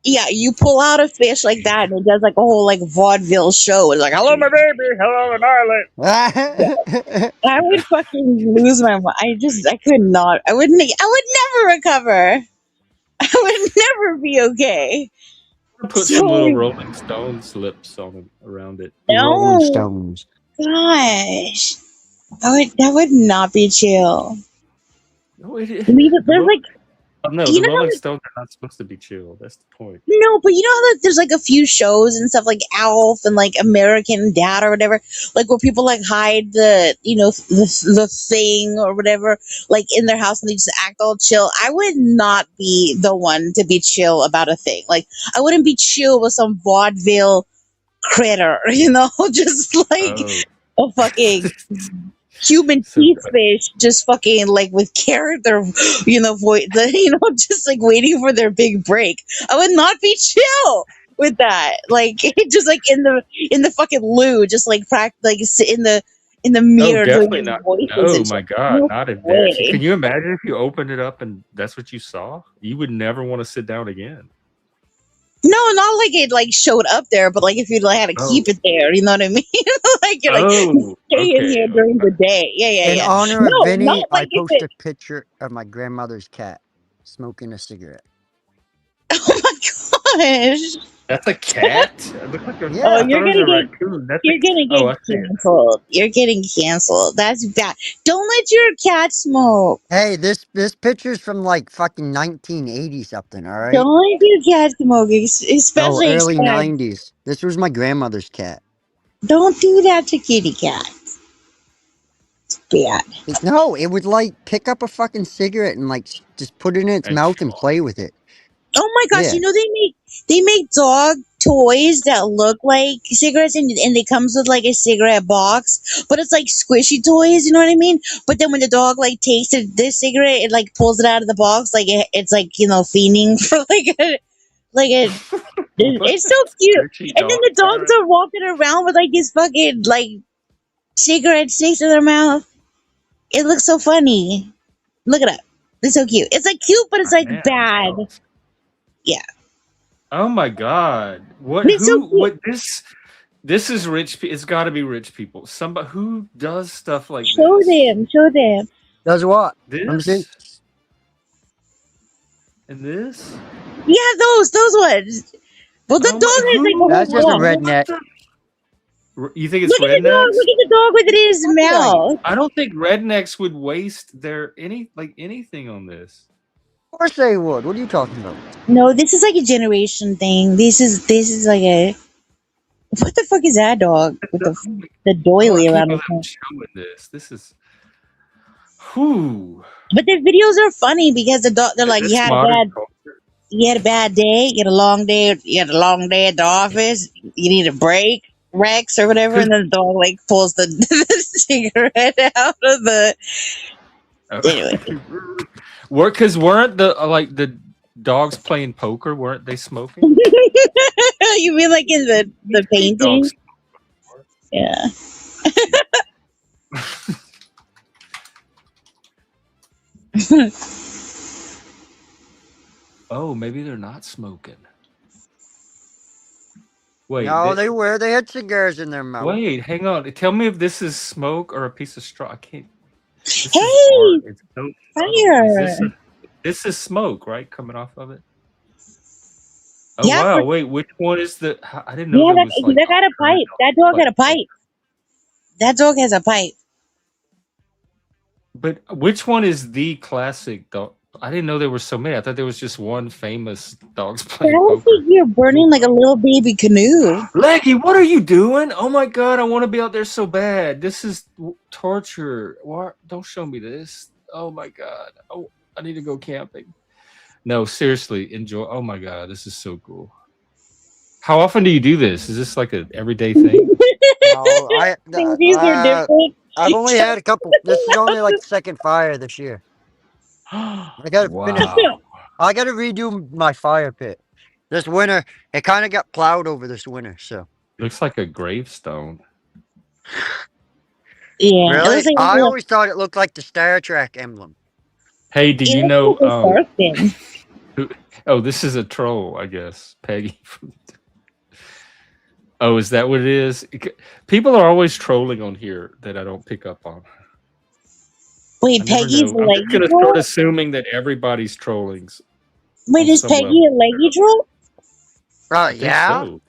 Yeah, you pull out a fish like that and it does like a whole like vaudeville show. It's like, hello, my baby. Hello, an island. I would fucking lose my mind. I could not. I would never recover. I would never be okay. Put So, some little Rolling Stones lips on it around it. Rolling no, Stones. gosh. That would not be chill. No, it, the There's Rolling like, no, you the know Rolling how Stones are not supposed to be chill. That's the point. no, but you know how like, there's like a few shows and stuff like Alf and like American Dad or whatever, like where people like hide the thing or whatever, like in their house and they just act all chill. I would not be the one to be chill about a thing. Like I wouldn't be chill with some vaudeville critter, just like Oh, a fucking human so teeth fish just fucking like with character voice just like waiting for their big break. I would not be chill with that, like just like in the fucking loo, just like sit in the oh, mirror doing definitely his not. voices No, and shit. my God, No not in there. Can way. you imagine if you opened it up and that's what you saw? You would never want to sit down again. No, not like it like showed up there, but like if you like had to Oh, keep it there, you know what I mean? Like you're like oh, stay in okay. here during the day. Yeah, yeah, In yeah. honor of No, not Vinny, I like if post it. a picture of my grandmother's cat smoking a cigarette. Oh my gosh. That's a cat. It looks like a. Oh, I Yeah. thought it was a raccoon. That's a. you're gonna Oh, get I see it. canceled. You're getting canceled. That's bad. Don't let your cat smoke. Hey, this picture's from like fucking 1980 something, all right? Don't let your cat smoke, No, especially early expensive. 90s. This was my grandmother's cat. Don't do that to kitty cat. It's bad. No, it would like pick up a fucking cigarette and like just put it in its And mouth and chew on play with it. Oh my gosh, Yeah. they make dog toys that look like cigarettes and it comes with like a cigarette box, but it's like squishy toys, you know what I mean? But then when the dog like takes this cigarette, it like pulls it out of the box like it's like fiending for it. What? it's so cute. Squishy And then dog the dogs time. are walking around with like these fucking like cigarette sticks in their mouth. It looks so funny. Look it up. It's so cute. It's like cute, but it's Oh, like man, I'm bad. jealous. Yeah. Oh my God! What? But it's so Who? cute. What? This is rich. It's got to be rich people. Somebody who does stuff like Show this. them. Show them. Does what? Let me see. This and this. Yeah, those ones. Well, the Oh my! dog has like a Who? That's whole just a What? mouth. What redneck. the? You think it's Look at the dog. rednecks? Look at the dog with it in his Copyrighted. mouth. I don't think rednecks would waste their anything on this. course they would. What are you talking about? No, this is like a generation thing. This is like a what the fuck is that dog with the Oh, I doily can't around his believe I'm neck? showing this. This is whoo. But their videos are funny because the dog they're Is like this modern culture? you had a bad day, you had a long day, you had a long day at the office, you need a break, Rex or whatever, and then the dog like pulls the, the cigarette out of the anyway. Because weren't the like the dogs playing poker? Weren't they smoking? You mean like in We've the seen dogs painting? smoke Yeah. before. Oh, maybe they're not smoking. Wait, No, they were. They had cigars in their mouth. wait, hang on. Tell me if this is smoke or a piece of straw. I can't. This is art. Hey, It's so subtle. fire! This is smoke, right? Coming off of it. Oh Yeah, wow! for, Wait, which one is the? I didn't know yeah, there was like that got a alternate pipe. That dog like had a pipe. That dog has a pipe. But which one is the classic dog? I didn't know there were so many. I thought there was just one famous dogs I playing don't poker. think you're burning like a little baby canoe. Leggy, what are you doing? Oh my god, I want to be out there so bad. This is torture. What? Don't show me this. Oh my god. Oh, I need to go camping. No, seriously, enjoy. Oh my god, this is so cool. How often do you do this? Is this like an everyday thing? No, These are different. I've only had a couple. This is only like the second fire this year. I gotta finish. Wow. I gotta redo my fire pit. This winter, it kind of got plowed over this winter. So Looks like a gravestone. Yeah, it really, looks like I always thought it looked like the Star Trek emblem. Hey, do it you looks know like a shark fin. oh, this is a troll, I guess. Peggy. Oh, is that what it is? People are always trolling on here that I don't pick up on. I Wait, never Peggy's know. a I'm just leggy gonna start troll? assuming that everybody's trolling Wait, on is some Peggy level. a leggy troll? I think Yeah, so.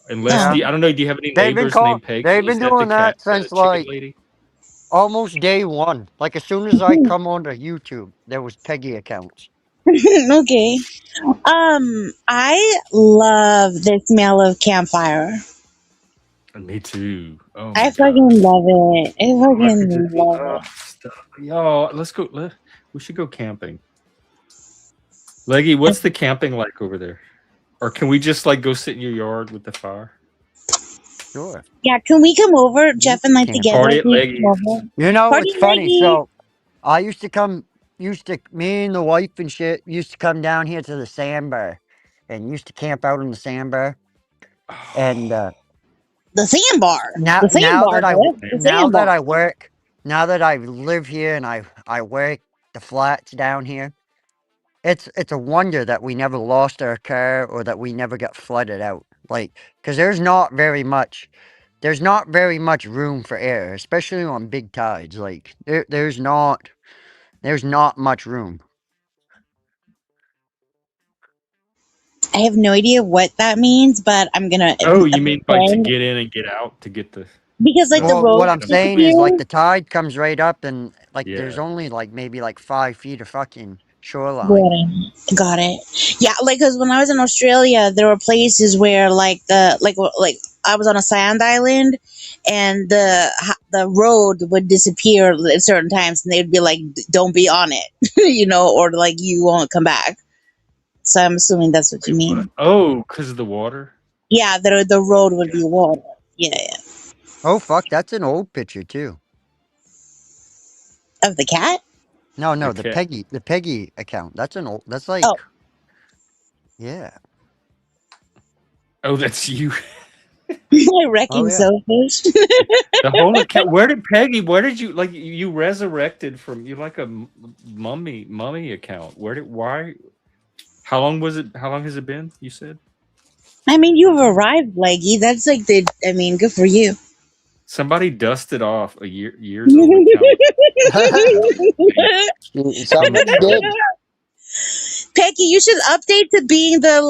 Unless yeah. Oh. I don't know. Do you have any They've been neighbors named They've Peggy? been Is that the doing cat, that the since chicken like lady? almost day one. Like as soon as I come onto YouTube, there was Peggy accounts. Okay. I love the smell of campfire. Me too. Oh I my fucking gosh. love it. I I could fucking just love it. stuff. Y'all, let's go. We should go camping. Leggy, what's the camping like over there? Or can we just like go sit in your yard with the fire? Sure. Yeah, can we come over, You Jeff and I can't. together? Party Can at we come Leggy's. over? You know, Party it's funny. leggy. So I me and the wife and shit used to come down here to the sandbar and used to camp out on the sandbar. And The sandbar. now, The sandbar, Jeff. The now that sandbar. I work, now that I live here and I work the flats down here, it's a wonder that we never lost our car or that we never got flooded out. Like, because there's not very much room for air, especially on big tides. Like, there's not much room. I have no idea what that means, but I'm gonna Oh, you mean like to pretend get in and get out to get the because like the stuff? Well, road what I'm saying is like disappears. the tide comes right up and like there's Yeah. only like maybe like 5 feet of fucking shoreline. Got it. Got it. Yeah, like because when I was in Australia, there were places where like I was on a sand island, and the road would disappear at certain times, and they'd be like, "Don't be on it," or like you won't come back. So I'm assuming that's what you Wait, what? mean. Oh, because of the water? Yeah, the road would be water. Yeah, yeah. Oh fuck, that's an old picture too. Of the cat. No, The no, cat. The Peggy account. That's an old. That's like, Oh, yeah. Oh, that's you. Oh wrecking yeah. selfish. The whole account. Where did Peggy? Where did you like? You resurrected from you like a mummy account. Where did why? How long was it? How long has it been? You said I mean, you've arrived, Leggy. That's like the. I mean, good for you. somebody dusted off a years old account. Somebody did. Peggy, you should update to being the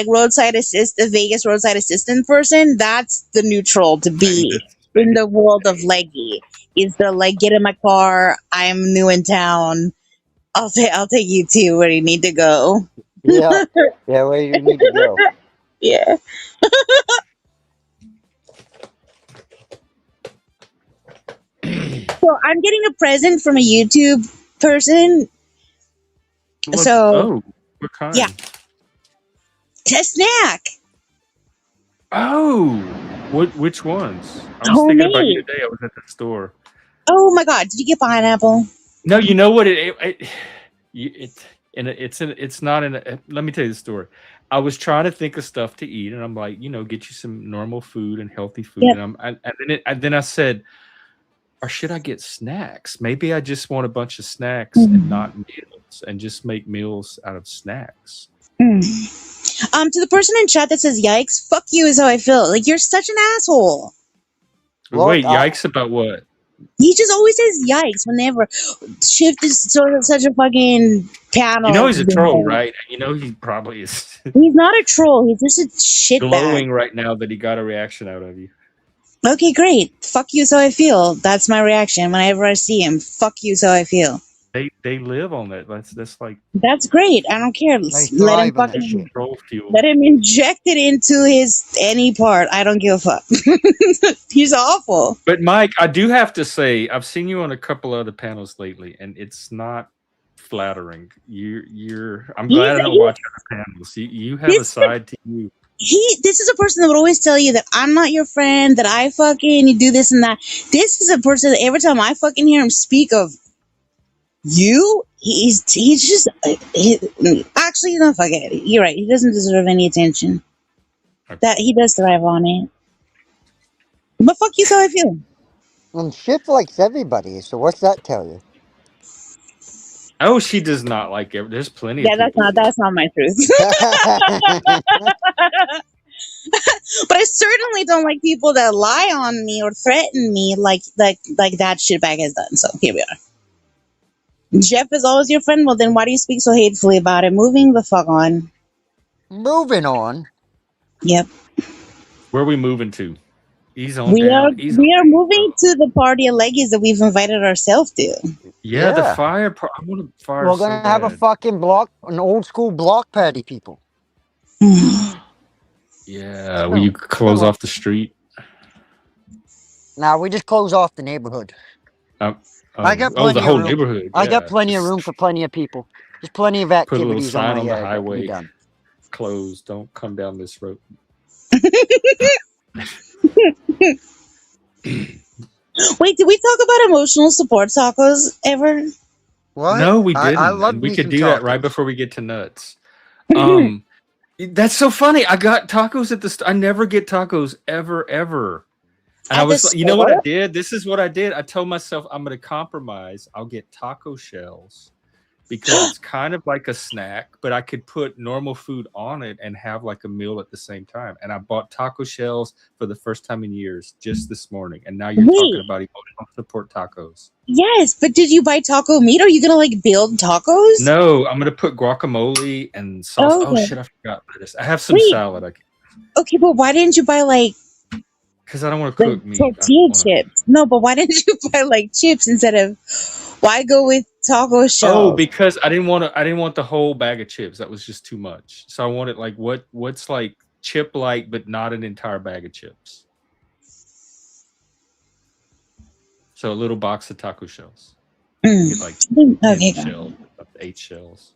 roadside assist, the Vegas roadside assistant person. That's the neutral to be in the world of Leggy. Is the like get in my car? I'm new in town. I'll take you to where you need to go. Yeah. Yeah, where you need to go. Yeah. So I'm getting a present from a YouTube person. So What yeah, kind? a snack, Oh, which ones? I was thinking about you homemade. today. I was at the store. Oh my god, did you get pineapple? No, you know what it and it's not in a, let me tell you the story. I was trying to think of stuff to eat, and I'm like, get you some normal food and healthy food, Yep. and then I said, or should I get snacks? Maybe I just want a bunch of snacks and Mm. not meals, and just make meals out of snacks. To the person in chat that says "yikes," fuck you is how I feel. Like you're such an asshole. Look, Wait, yikes about what? He just always says "yikes" whenever shift is sort of such a fucking You know panel. he's a troll, right? You know he probably is He's not a troll. He's just a shitbag. glowing right now that he got a reaction out of you. Okay, great. Fuck you is how I feel. That's my reaction whenever I see him. Fuck you is how I feel. They live on that. That's like That's great. I don't care. they Let him thrive on that shit. fucking troll fuel. let him inject it into his any part. I don't give a fuck. He's awful. But Mike, I do have to say, I've seen you on a couple other panels lately, and it's not flattering. I'm He's glad I don't watch other panels. You have a this side to you. this is a person that would always tell you that I'm not your friend, that I fucking you do this and that. This is a person that every time I fucking hear him speak of you, he's just actually no fuck it. You're right. He doesn't deserve any attention. That he does thrive on it. But fuck you, so I feel. And Shift likes everybody, so what's that tell you? Oh, she does not like it. There's plenty of Yeah, people. that's not my truth. But I certainly don't like people that lie on me or threaten me like that shitbag has done. So here we are. Jeff is always your friend. Well, then why do you speak so hatefully about it? Moving the fuck on. Moving on. Yep. Where are we moving to? Ease on We are down. Ease on we are down, moving bro. to the party of leggies that we've invited ourselves to. Yeah, the Yeah. fire part. I want to fire We're so gonna have a bad. fucking an old school block party, people. Yeah, will you close off the street? Now we just close off the neighborhood. I got The plenty whole of room. neighborhood. I got Yeah, plenty of just room for plenty of people. There's plenty of put a little activities on sign my on the yard that can be highway. done. Closed. Don't come down this road. Wait, did we talk about emotional support tacos ever? What? No, we I didn't, love and we me could some do that right tacos. before we get to nuts. Um, that's so funny. I got tacos at the. I never get tacos ever. And I At the was, you know what I store? did? This is what I did. I told myself I'm going to compromise. I'll get taco shells because it's kind of like a snack, but I could put normal food on it and have like a meal at the same time. And I bought taco shells for the first time in years just this morning. And now you're talking Wait, about emotional support tacos. yes, but did you buy taco meat? Are you gonna like build tacos? No, I'm going to put guacamole and sauce. Oh Okay. shit, I forgot lettuce. I have some Wait, salad. okay, but why didn't you buy like Because I don't want to cook meat. I tortilla want to. chips? No, but why didn't you buy like chips instead of why go with taco Oh, shells? because I didn't want to. I didn't want the whole bag of chips. That was just too much. So I wanted like what's like chip like, but not an entire bag of chips. So a little box of taco shells. Get like Okay, 10 shells, up to 8 shells.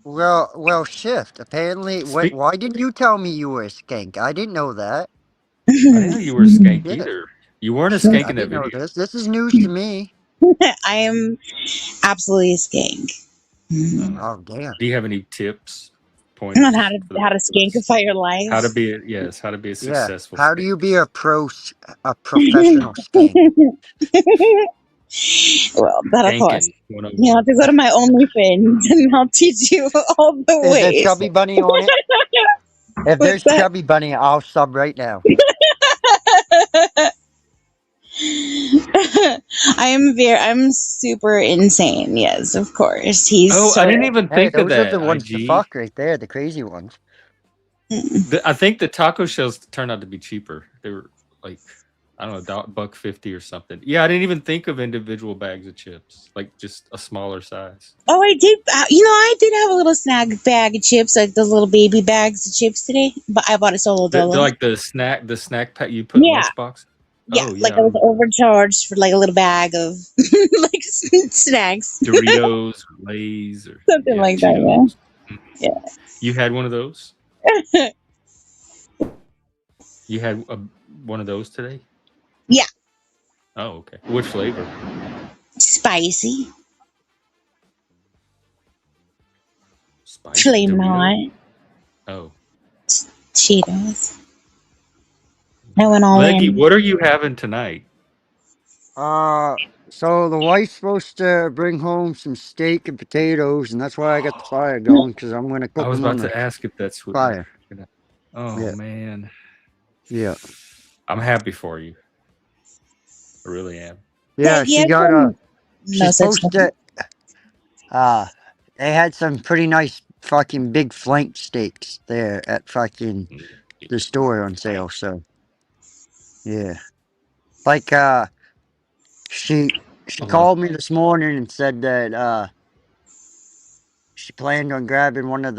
Well, Shift. Apparently, Speak. why didn't you tell me you were a skank? I didn't know that. I didn't know you were a skank Yeah, either. You weren't a shit, skank I in that didn't know video. this. This is news to me. I am absolutely a skank. Oh, damn. Do you have any tips, On pointers for the how to viewers? skankify your life. How to be how to be a Yeah. successful How do skank? you be a professional skank? Well, that of course. Skanking 101. You have to go to my OnlyFans and I'll teach you all the Is there ways. Chubby Bunny on it? If What's there's that? Chubby Bunny, I'll sub right now. I'm super insane. Yes, of course. He's Oh, so. I didn't even Hey, think of those are that, the ones to IG. fuck right there, the crazy ones. Mm. I think the taco shells turned out to be cheaper. They were like I don't know, $1.50 or something. Yeah, I didn't even think of individual bags of chips, like just a smaller size. Oh, I did. I did have a little snack bag of chips, like those little baby bags of chips today. But I bought a solo They're dolo. like the snack pack you put in Yeah, lunchbox. yeah. Oh Like yeah, I I was remember that. overcharged for like a little bag of like snacks, Doritos or Lay's or something yeah, like that. Cheetos. Mhm. Yeah, You had one of those? yeah, You had one of those today? yeah. Oh, okay. What flavor? Spicy, Spicy flame Dorito? hot Oh. Cheetos. I went all Leggy, in. what are you having tonight? Uh, so the wife's supposed to bring home some steak and potatoes, and that's why I got the fire going because I'm gonna I cook was them on about the to ask if that's what you're fire. gonna. Oh Yeah, man, yeah, I'm happy for you. I really am. yeah. Peggy, She I've got done no She's such supposed thing. to. Uh, they had some pretty nice fucking big flank steaks there at fucking the store on sale. So yeah, like she she Uh-huh. called me this morning and said that she planned on grabbing one of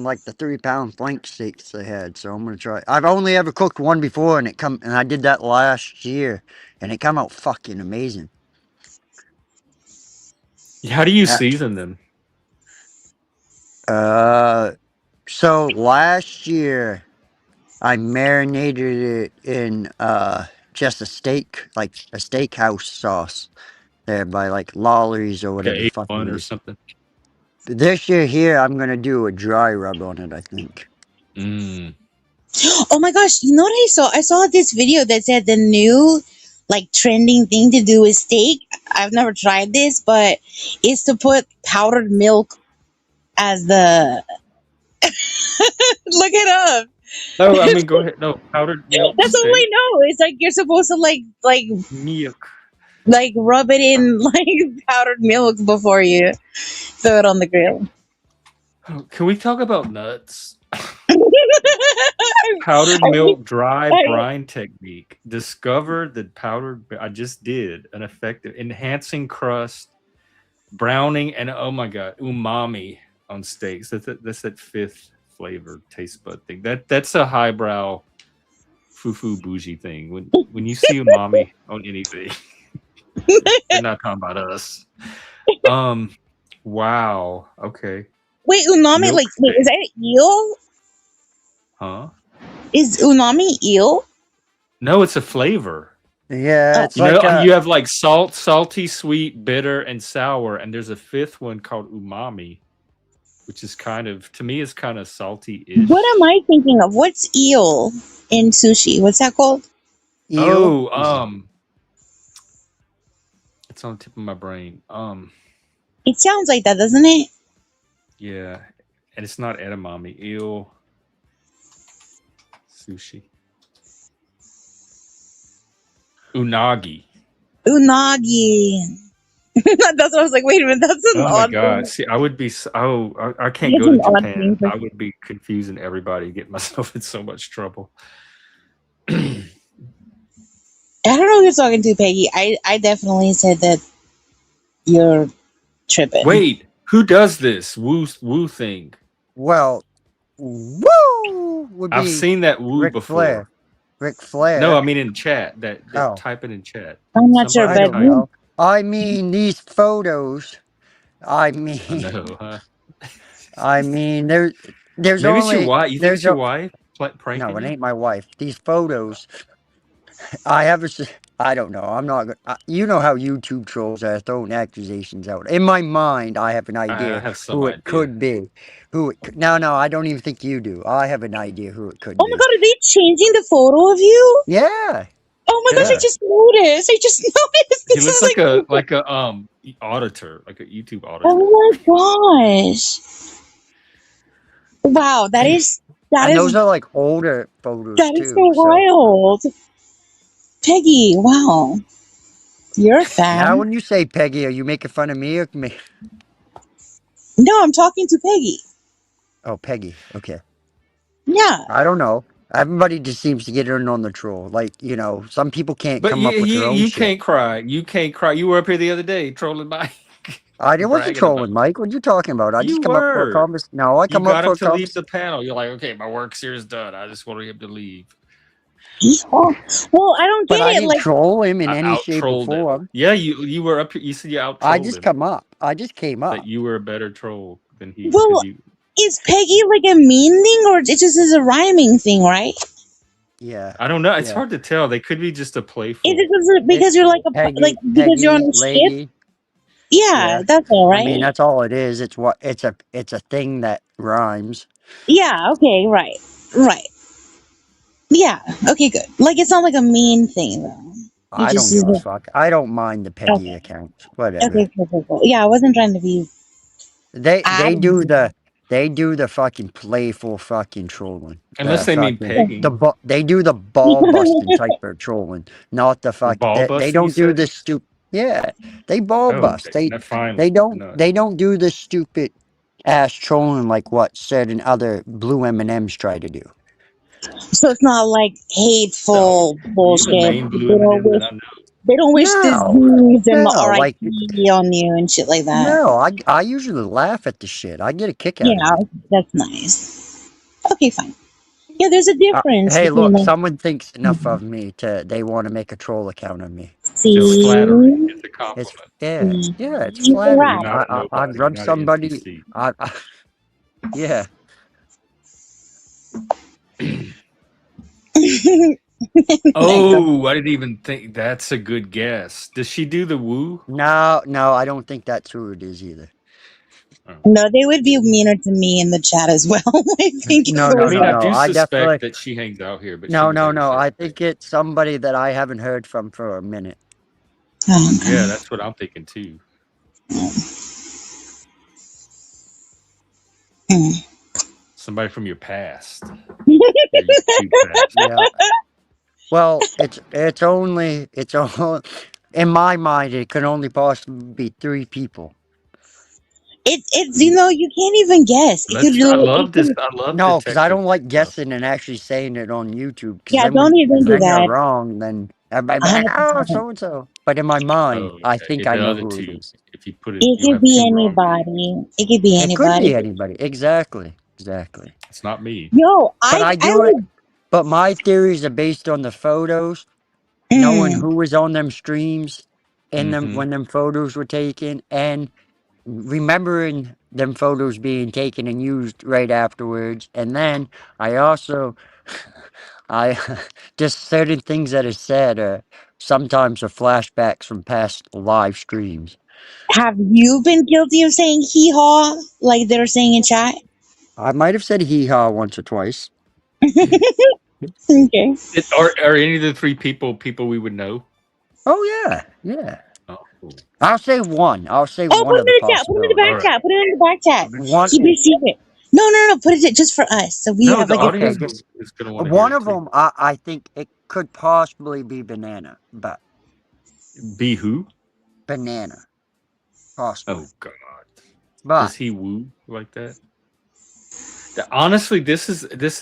like the 3 pound flank steaks they had. So I'm gonna try. I've only ever cooked one before, and I did that last year, and it come out fucking amazing. How do you Uh, season them? uh, so last year I marinated it in just a steak, like a steakhouse sauce there by like Lolly's or Like whatever a the fuck it A1 or is. something? This year here, I'm gonna do a dry rub on it. I think. Mm. Oh my gosh, you know what I saw? I saw this video that said the new like trending thing to do with steak. I've never tried this, but it's to put powdered milk as the look it up. No, I mean go ahead. No, powdered milk That's all I steak, know. It's like you're supposed to milk. like rub it in like powdered milk before you throw it on the grill. Oh, can we talk about nuts? I, Powdered milk dry I, brine technique. Discovered that I just did an effective enhancing crust, browning, and oh my god, umami on steaks. That's that fifth flavor taste bud thing. That's a highbrow foo bougie thing. When you see umami on anything, they're not talking about us. Um, wow. Okay, wait, unami milk like wait, is steak, that eel? huh? Is unami eel? No, it's a flavor. Yeah, Oh, it's You know, like you have like salty, sweet, bitter, and sour, and there's a fifth one called umami, which is kind of to me is kind of what am salty-ish. I thinking of? What's eel in sushi? What's that called? eel. Oh, it's on the tip of my brain. It sounds like that, doesn't it? Yeah, and it's not edamame. Eel sushi. Unagi. Unagi. That's what I was like. Wait a minute, that's an Oh my odd god. thing. See, I would be I can't It's go to an odd Japan. thing. I would be confusing everybody, get myself in so much trouble. I don't know who you're talking to, Peggy. I definitely said that you're tripping. Wait, who does this woo thing? Well, woo would I've be seen that woo Ric Flair. before. Ric No, I Flair. mean in chat. That Oh, type it in chat. I'm not sure, I Somebody but don't type. know. I mean, these photos. I Oh mean, no, huh? I mean, there's Maybe it's your only wife. You think there's it's your a wife no, pranking it you? ain't my wife. These photos, I have I don't know. I'm not. You know how YouTube trolls are throwing accusations out. In my mind, I have an I idea have some who it idea. could be. No, I don't even think you do. I have an idea who it could oh my be. god, are they changing the photo of you? Yeah, Oh my gosh, I Yeah, just noticed. I just noticed. he This looks is like, like a auditor, like a YouTube auditor. oh my gosh. Wow, that and is those are like older photos that is so too. So wild. Peggy, wow. You're a now, fan. when you say Peggy, are you making fun of me or me? No, I'm talking to Peggy. Oh, Peggy. Okay. Yeah. I don't know. Everybody just seems to get in on the troll. Like, some people can't But come you up with you their own you shit. can't cry. You can't cry. You were up here the other day trolling Mike, I wasn't bragging about trolling, it. Mike. What you talking about? I You just come up for a were. convers. No, I You come up got for him a to leave convers. the panel. You're like, okay, my work's here is done. I just want him to leave. Yeehaw. Well, I don't But get I it. didn't Like, troll him in I any out shape or trolled him. form. Yeah, you were up here. You said you out I trolled just him. come up. I just came That up. you were a better troll than he because well, you. is Peggy like a mean thing or it just is a rhyming thing, right? Yeah, I don't know. It's yeah. hard to tell. They could be just a Is playful. it It, because you're like like because you're on Peggy, a ship? lady. Yeah, Yeah. that's all I mean, right. that's all it is. It's a thing that rhymes. Yeah, okay, right. Right. Yeah, okay, good. Like it's not like a mean thing though. It I just don't is give a fuck. I don't mind the Peggy okay. accounts. Whatever. Okay, cool, cool, cool. Yeah, I wasn't trying to be They do adamant. the fucking playful fucking trolling. Unless they mean pegging. They do the ball busting type of trolling, not the fuck. Ball They busting, you don't do said? the stupid. Yeah, they ball Oh, bust. okay. That finally. No. They don't do the stupid ass trolling like what certain other blue M&Ms try to do. So it's not like No. hateful You the bullshit. main blue M&M that I know. They don't wish No, disease and no, like RIP on you and shit like that. no. I usually laugh at the shit. I get a kick out of Yeah, it. that's nice. Okay, fine. Yeah, there's a difference Hey, between look, like someone thinks enough of me to they want to make a troll account of me. It's So flattering. see, It's a it's compliment. see, yeah, it's you're You're flattering. right. not a I nobody. You're rub not an somebody. NPC. Yeah. Like, Oh, I didn't even think that's a good guess. Does she do the woo? No, no, I don't think that's who it is either. Oh. no, they would be meaner to me in the chat as well. I think if No, it I no, was mean, no, I like, no. do I suspect definitely that she hangs out here, but she no, would no, never no. say I it. Right? think it's somebody that I haven't heard from for a minute. oh, Yeah, okay. that's what I'm thinking too. Hmm. Somebody from your past, your YouTube past. Yeah. Well, it's only in my mind it can only possibly be three people. It's you can't even guess. It could Let's. I do love it this. could, I love No, because I detective don't like stuff. guessing and actually saying it on YouTube. Because yeah, then don't even do you're that. wrong, then everybody be like, oh, 100%. so and so. But in my mind, Oh, I okay. think Yeah, I the know other who it two, is. if you put it, It you'll could have be two wrong names. anybody. It could be It could be anybody. anybody. Exactly. Exactly. It's not me. Yo, But I I do it. would. But my theories are based on the photos, knowing Mm, who was on them streams, in them Mm-hmm. when them photos were taken, and remembering them photos being taken and used right afterwards. And then I also, I just certain things that are said sometimes are flashbacks from past live streams. have you been guilty of saying hee haw like they're saying in chat? I might have said hee haw once or twice. Okay. Are any of the three people we would know? Oh yeah, yeah. Oh, cool. I'll say one. I'll say Oh, one put of him the in the chat. Put him in the possibilities. back All right. chat. Put him in the back chat. One. Keep it secret. No. Put it just for us, so we No, have the like a Okay, audience thing. is going to want to hear one it of too. them. I think it could possibly be banana, but Be who? banana possibly. Oh God, But does he woo like that? Honestly, this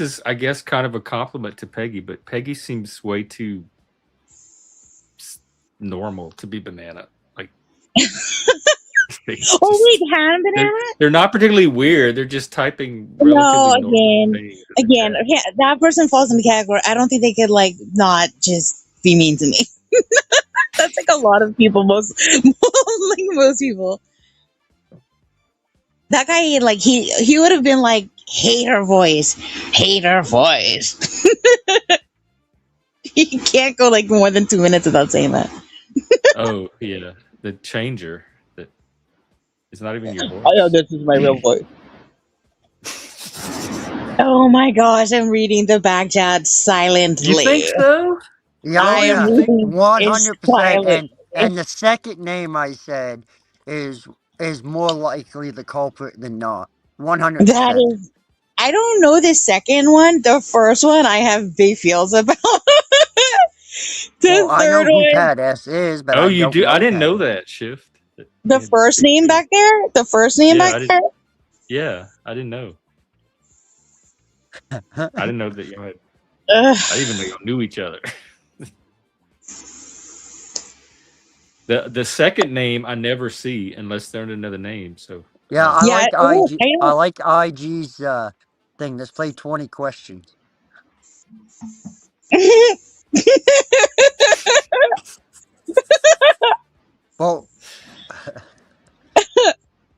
is I guess kind of a compliment to Peggy, but Peggy seems way too normal to be banana. Like it's Oh wait, just hand they're banana? they're not particularly weird. They're just typing No, relatively normal again, things in the chat. okay, that person falls in the category. I don't think they could like not just be mean to me. That's like a lot of people, most like most people. That guy, like he would have been like, hate her voice. He can't go like more than 2 minutes without saying that. Oh yeah, the changer that is not even your Oh yeah, voice. this is my real voice. Oh my gosh, I'm reading the back chat You think silently. so? yeah, I oh I don't am yeah, even think. reading one it hundred percent. silently. And the second name I said is is more likely the culprit than not. 100%. That is, I don't know the second one. The first one I have big feels about. Well, The I know third who one, Pat S is, but Oh, I you don't do? I know didn't Pat know S. that shift. That the he had first big name feet. back there, the first name Yeah, back I did. there. Yeah, I didn't know. I didn't know that you had. Ugh. I didn't even know y'all knew each other. The second name I never see unless they're in another name. So Yeah, I Yeah, like oh, IG. I I don't. like IG's thing. Let's play 20 questions. Well,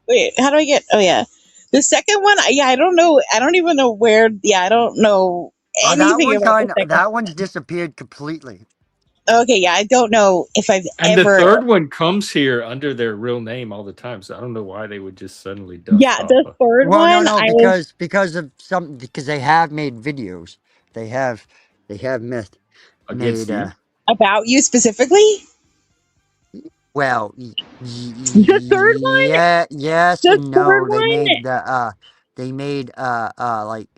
Wait, how do I get? Oh yeah, the second one. Yeah, I don't know. I don't even know where. Yeah, I don't know anything about the second. that one's disappeared completely. Okay, yeah, I don't know if I've and the ever. third one comes here under their real name all the time. So I don't know why they would just suddenly dust Yeah, off. the third Well, no, one. no, because they have made videos. They have they have Against made you. About you specifically. well The third one. yeah, yes The and third no. one. They made like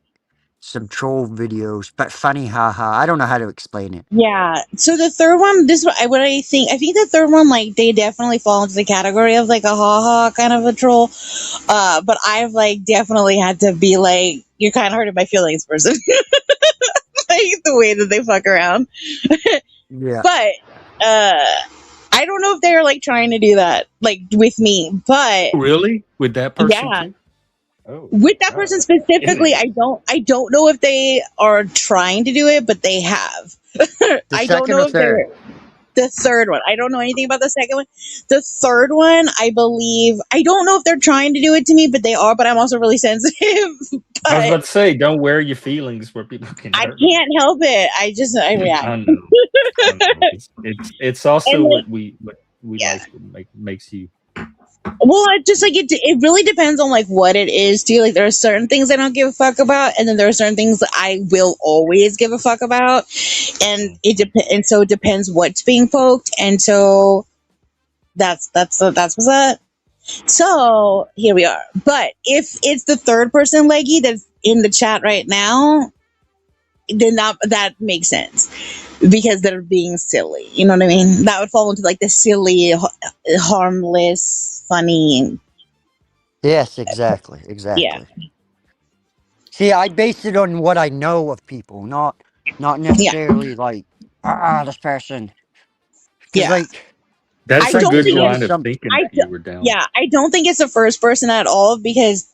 some troll videos, but funny, haha. I don't know how to explain it. Yeah. So the third one, this what I think. I think the third one, like they definitely fall into the category of like a ha kind of a troll. But I've like definitely had to be like, you're kind of hurting my feelings, person. Like the way that they fuck around. Yeah. But I don't know if they're like trying to do that like with me. But Really? With that person yeah, too? Oh with that God. person specifically, Indeed. I don't know if they are trying to do it, but they have. The I don't second know or if they're third? the third one. I don't know anything about the second one. The third one, I believe, I don't know if they're trying to do it to me, but they are. But I'm also really sensitive. I was But about to say, don't wear your feelings where people can I hurt them. can't help it. I react. I know. I know. It's also And like, what we yeah. like that makes you Well, I just like it really depends on like what it is too. Like there are certain things I don't give a fuck about, and then there are certain things that I will always give a fuck about, and and so it depends what's being poked, and so that's what's up. So here we are. But if it's the third person leggy that's in the chat right now, then that makes sense because they're being silly. You know what I mean? That would fall into like the silly, harmless, funny. Yes, exactly, Yeah, exactly. See, I base it on what I know of people, not yeah, necessarily like this person, because yeah. like I that's it's a like don't good think doing line it's. of some. thinking that you were down. Yeah, I don't think it's the first person at all because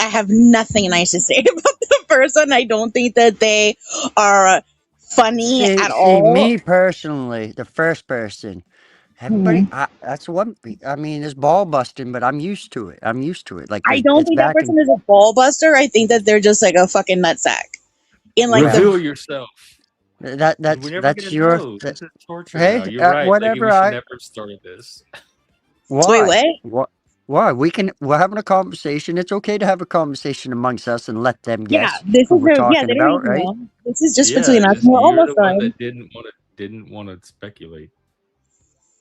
I have nothing nice to say about the person. I don't think that they are funny at See, all. me personally, the first person. Everybody, Mhm. that's one. I mean, it's ball busting, but I'm used to it. I'm used to it. Like, I cause don't it's think that back in. person is a ball buster. I think that they're just like a fucking nutsack. In like Well, the Reveal yourself. We're never that's gonna your. know. This is torture now. Hey, You're right. Like whatever. we should never have started this. wait, Why? what? What? Why? We're having a conversation. It's okay to have a conversation amongst us and let them Yeah, guess this who is we're yeah. talking They don't about, need to right? know. This is just Yeah, between us. just We're you're almost the one done. that didn't want to speculate.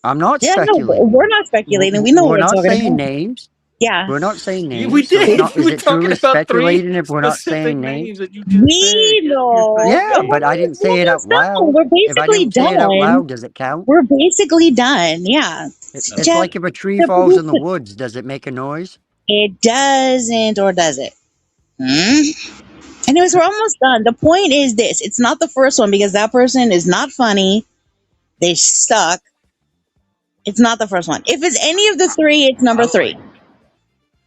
I'm not Yeah, no, speculating. we're not speculating. We know what We're we're not talking saying about. names. Yeah, We're not saying Yeah, we names. So it's did. not. You Is were it talking truly about three speculating if we're not specific saying names? names that you just said. we You're know. saying Yeah, We're but I names. didn't say it out almost done. loud. We're If I basically don't say it out done. loud, does it count? We're basically done. Yeah, It's Jeff, like if a tree the falls in the producer. woods, does it make a noise? It doesn't, or does it? Hmm? Anyways, we're almost done. The point is this: it's not the first one because that person is not funny. They suck. It's not the first one. If it's any of the three, it's I number like three.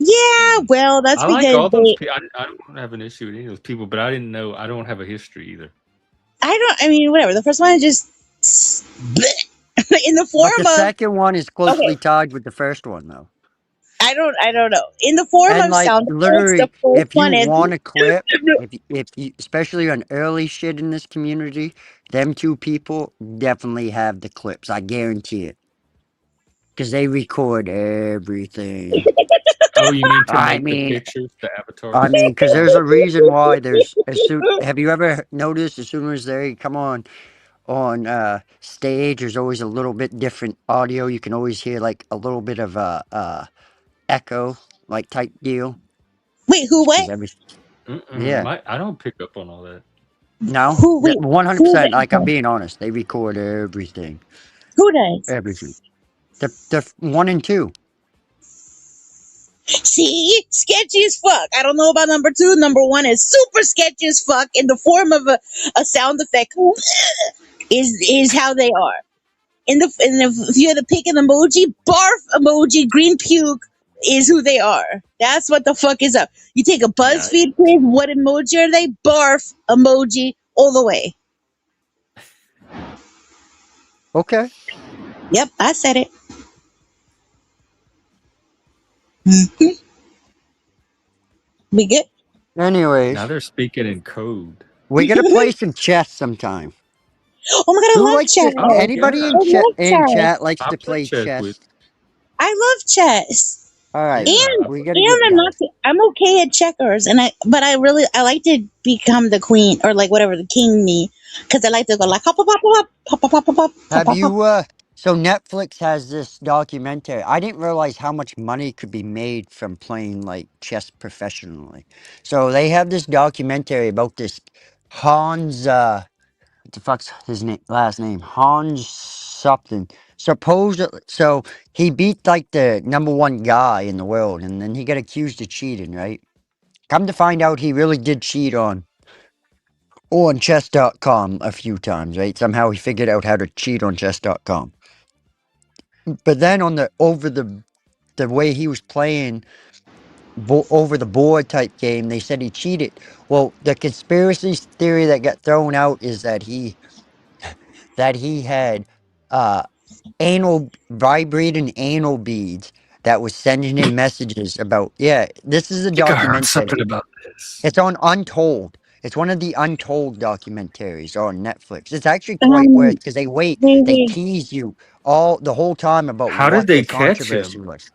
Yeah, well, that's I like because all those they. people. I don't have an issue with any of those people, but I didn't know. I don't have a history either. I don't. I mean, whatever. The first one is just in the But the form of. second one is closely Okay, tied with the first one, though. I don't. I don't know. In the form And of like sound effects, the literally, first if you one is. want a clip, if you, especially on early shit in this community, them two people definitely have the clips. I guarantee it, because they record everything. Oh, you mean to I make the mean, pictures, the I avatars? mean, because there's a reason why there's as soon. Have you ever noticed as soon as they come on stage, there's always a little bit different audio. You can always hear like a little bit of echo, like type deal. Wait, who? Because What? every Mm-mm. yeah. I don't pick up on all that. No, Who? Wait, who? 100%. Like I'm being honest, they record everything, Who does? everything. The one and two. See, sketchy as fuck. I don't know about number two. Number one is super sketchy as fuck in the form of a sound effect. Is how they are. If you had to pick an emoji, barf emoji, green puke is who they are. That's what the fuck is up. You take a Yeah. BuzzFeed quiz, what emoji are they? Barf emoji all the way. Okay. Yep, I said it. Mhm. We good? Anyways, Now they're speaking in code. we gotta play some chess sometime. Oh my god, I Who love likes to? chess. Oh Anybody yeah, I love in chess. chat likes I'll to play play chess with. chess? I love chess. All right, Yeah. we gotta And get I'm down. not. I'm okay at checkers, but I like to become the queen or like whatever the king me, because I like to go like hop hop hop hop hop hop hop hop hop hop Have hop hop. you? So Netflix has this documentary. I didn't realize how much money could be made from playing like chess professionally. So they have this documentary about this Hans. What the fuck's his name? Last name Hans something. Supposedly, so he beat like the number one guy in the world, and then he got accused of cheating. Right? Come to find out, he really did cheat on chess.com a few times. Right? Somehow he figured out how to cheat on chess.com. But then on the way he was playing over the board type game, they said he cheated. Well, the conspiracy theory that got thrown out is that he had uh anal vibrating anal beads that was sending him messages about, yeah, this is a I think I heard documentary. something about this. It's on Untold. It's one of the Untold documentaries on Netflix. It's actually quite worth Um, because wait, they wait, tease you all the whole time about How did what they the catch controversy him? was.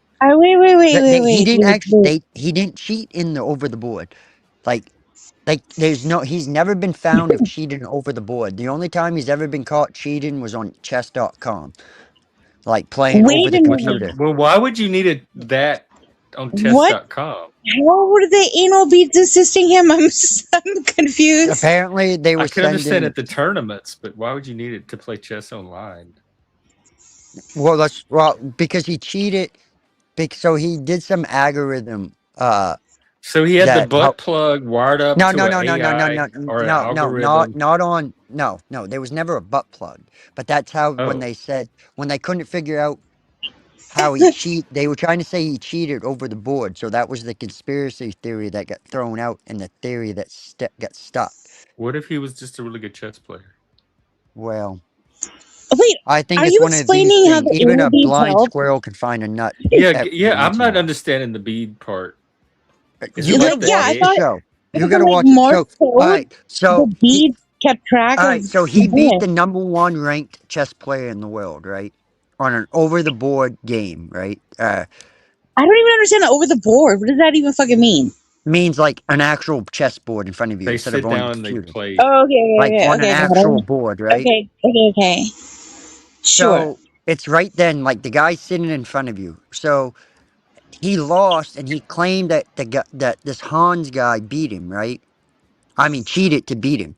He didn't wait, actually wait. he didn't cheat in the over the board. Like there's no he's never been found of cheating over the board. The only time he's ever been caught cheating was on chess.com, like playing over Wait the a What the? minute. computer. Well, why would you need that on What? chess.com? How were the anal beads assisting him? I'm confused. Apparently they I were can understand sending at the tournaments, but why would you need it to play chess online? because he cheated so he did some algorithm So he had the that butt plug wired up no, to no, an no, no, no, no, AI no, or an no, not algorithm. not on no. There was never a butt plug. But that's how Oh, when they couldn't figure out how he cheat, they were trying to say he cheated over the board. So that was the conspiracy theory that got thrown out, and the theory that got stuck. what if he was just a really good chess player? Well, Wait, I think are it's you one of these explaining how things. the Even anal a beads blind help? squirrel can find a nut Yeah, every yeah. I'm once in a not while. understanding the bead part. Is it You got to like Like, the yeah, I watch the thought egg? show. I You thought got that to like watch it. Morse So, all code, right. So the he beads kept track All of right, so the he beat boy. the number one ranked chess player in the world, right? On an over the board game, right? I don't even understand the over the board. What does that even fucking mean? Means like an actual chessboard in front of you They instead of sit on the down and they computer. play. Oh, okay, Like okay, on an okay, okay, got actual it. board, right? Okay. Sure. So it's right then, like the guy's sitting in front of you. So he lost and he claimed that that this Hans guy beat him, right? I mean cheated to beat him.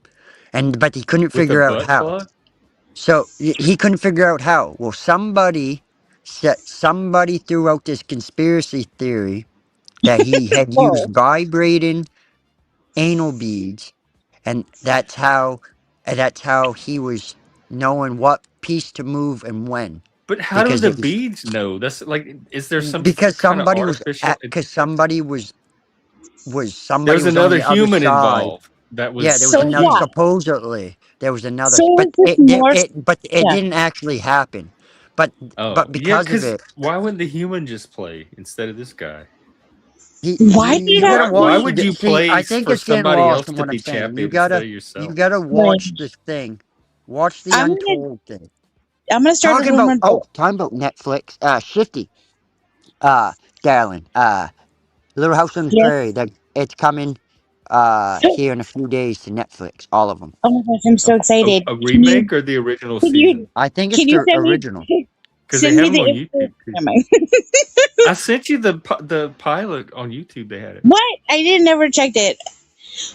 But he couldn't With a figure out butt how. plug? So he couldn't figure out how. Well, somebody threw out this conspiracy theory that he had used Whoa. vibrating anal beads, and that's how he was knowing what piece to move and when, But how do because the it was beads know? That's like, is there some because kind of somebody was artificial? There somebody was was on another the other human side. involved that Yeah, there was was So another. yeah. cheating. Supposedly, there was another, So but is this Morse? it Yeah. didn't actually happen. But Oh, yeah, because of because it, why wouldn't the human just play instead of this guy? Why did it you have gotta to Why watch. be? would you See, I play think for it's getting somebody lost else in to what I'm be saying. champion instead of You yourself? gotta Right. watch this thing. Watch the I'm gonna Untold thing. I'm gonna start a Talking rumor about that talking about Netflix. Shifty. Darling. Little House on the yes. Prairie. That it's coming. Here in a few days to Netflix. All of them. Oh my gosh, I'm so excited. A remake or the original Can you season? I think it's can you the send me original. Because they send have me them the on info? YouTube too. Never mind. I sent you the pilot on YouTube. They had it. What? I didn't never checked it.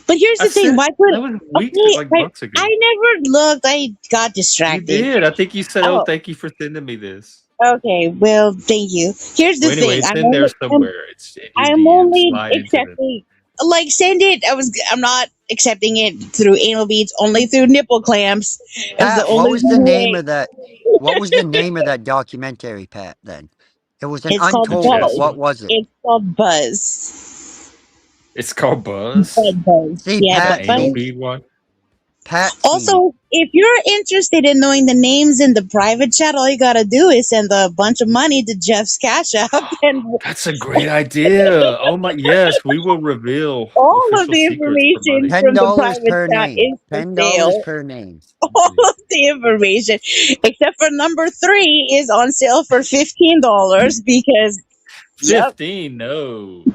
But here's I the thing. sent Why could that was weeks, okay? like months I ago. never looked. I got You distracted. did. I think you said, "Oh, Oh, thank you for sending me this." Okay, well, thank you. Here's the Well, anyway, thing. it's in there somewhere. It's in your I'm DM. only Slide into them. accepting, like, send it. I'm not accepting it through anal beads, only through nipple clamps. Is the Pat, what only was the name way. of that? What was the name of that documentary, Pat? Then it was an It's called The Untold, but chest Buzz. what one. was it? It's called Buzz. It's called Buzz. Buzz. See, Yeah, The but Pat anal seen Buzz. bead one. Pat seen it. Also, if you're interested in knowing the names in the private chat, all you gotta do is send a bunch of money to Jeff's Cash App, and That's a great idea. Oh my, yes, we will reveal all of official the secrets for information money. $10 from the private per chat name. is for $10 sale. per name. All of the information, except for number 3, is on sale for $15 because, yep, 15, no.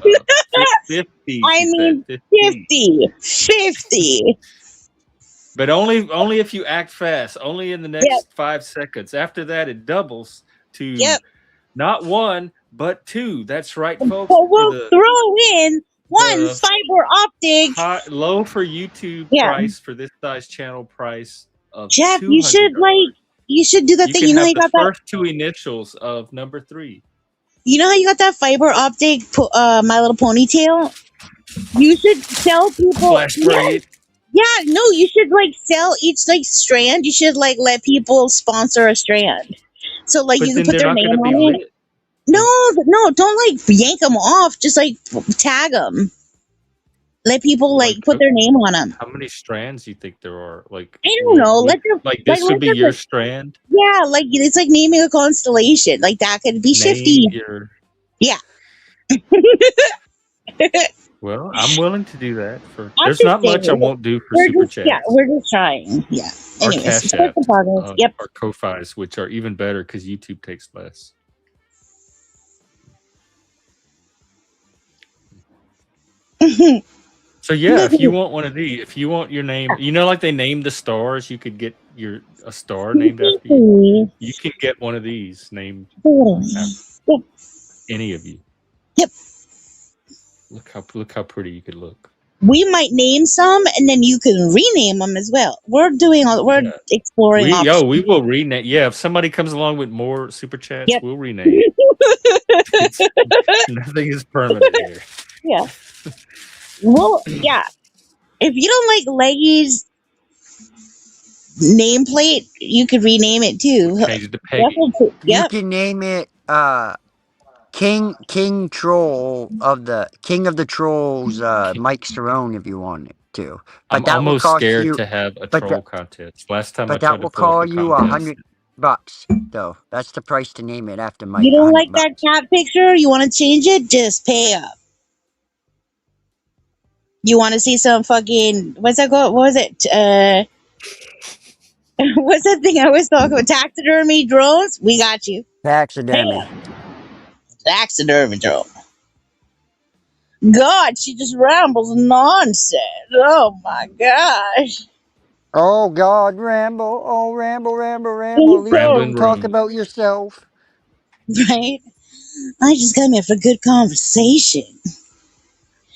50, I she said. mean 50. 50. But only if you act fast. Only in the Yep, next 5 seconds. After that, it doubles to yep. not one, but two. That's right, But folks. For we'll throw in one the fiber optic. low for YouTube Yeah, price for this size channel price of Jeff, $200. you should do that You thing. can You know how have you the got that. first two initials of number 3. You know how you got that fiber optic, My Little Ponytail. You should sell people. Flash Yeah, braid. yeah. No, you should like sell each like strand. You should like let people sponsor a strand. So like But you can then put they're their not going name to be on it. lit. No, no, don't like yank them off. Just like tag them. Let people like Like, put their name on them. how many strands do you think there are? Like, I don't know. Let them like like this would let be them your like, strand. yeah, like it's like naming a constellation. Like that could be Name shifty. your. Yeah. Well, I'm willing to do that. For I'm there's just not much I saying. won't do for super chats We're just trying. Yeah. or Anyways, cash start the apps progress. Yep. or Ko-Fis, which are even better because YouTube takes less. So yeah, if you want one of these, if you want your name, like they named the stars, you could get a star named after you. You can get one of these named after Yep. any of you. Yep. Look how pretty you could look. We might name some, and then you can rename them as well. We're exploring options. We will rename. Yeah, if somebody comes along with more super chats, Yep. we'll rename. Nothing is permanent here. Yeah. Well, yeah. If you don't like Leggy's nameplate, you could rename it too. Change it to Peggy. You Yep. can name it King Troll of the King of the Trolls, Mike Cerrone, if you want it to. But I'm that will almost cost scared you. to have a But troll contest. Last time I but that tried to will pull up call a you contest, $100 though. That's the price to name it after You Mike. don't like that $100. cat picture? You want to change it? Just pay up. You want to see some fucking what's that called? What was it? What's that thing I always talk about? Taxidermy drones? We got you. Taxidermy. Taxidermy drone. God, she just rambles nonsense. Oh my gosh. Oh God, ramble! Oh ramble, ramble, ramble! At least you Rambling don't talk Rose. about yourself. Right? I just come here for good conversation.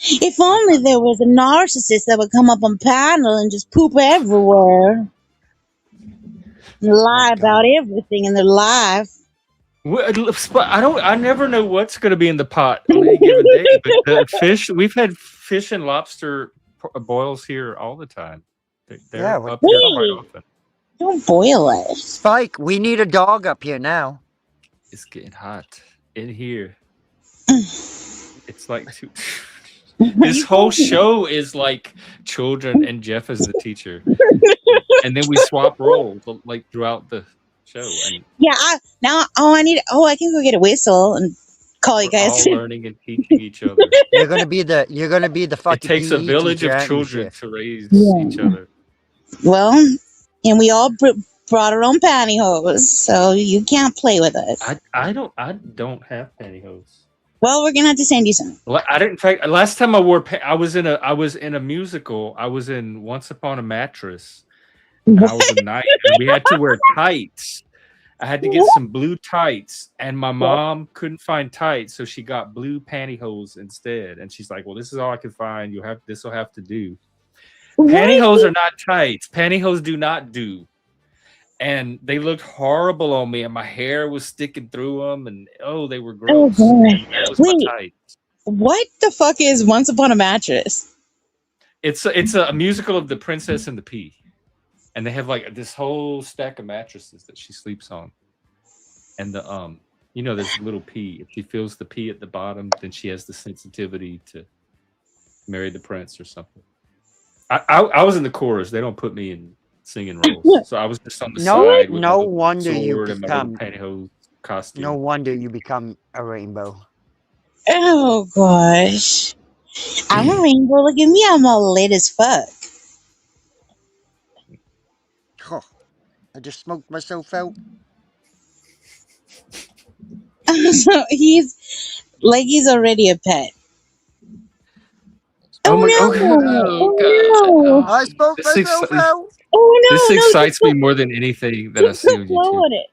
If only there was a narcissist that would come up on panel and just poop everywhere. Lie about everything in their life. I never know what's going to be in the pot on any given day. But the fish, we've had fish and lobster boils here all the time. Yeah, They're what up here the quite Hey, often. don't boil it. Spike? We need a dog up here now. It's getting hot in here. It's like this whole show is like children and Jeff as the teacher, and then we swap roles like throughout the show, and Yeah, I can go get a whistle and call you we're guys. all learning and teaching each other. You're gonna be the It fucking takes a PE village teacher, of aren't you, children Shift? to raise each Yeah. other. Well, and we all brought our own pantyhose, so you can't play with us. I don't have pantyhose. Well, we're gonna have to send you some. I didn't. In fact, last time I wore, I was in a musical. I was in Once Upon a Mattress, and I was a knight, and we had to wear tights. I had to get some blue tights, and my mom couldn't find tights, so she got blue pantyhose instead. And she's like, "Well, this is all I can find. This will have to do." Why? Pantyhose are not tights. Pantyhose do not do. and they looked horrible on me, and my hair was sticking through them, and oh, they were Oh gross. god. And that was my Wait, type. what the fuck is Once Upon a Mattress? It's a musical of the Princess and the Pea, and they have like this whole stack of mattresses that she sleeps on, and there's a little pea. If she feels the pea at the bottom, then she has the sensitivity to marry the prince or something. I was in the chorus. They don't put me in singing roles, so I was just on the No, side with my no little wonder you sword and my little become. pantyhose No costume. wonder you become a rainbow. Oh gosh. I'm a rainbow. Look at me. I'm all lit as fuck. Oh, I just smoked myself out. So he's already a pet. Oh Oh my! Oh, no! oh God! Oh no! I Oh, smoked myself out. this Oh no! No! excites me more than anything that I Just see go on slow YouTube. on it.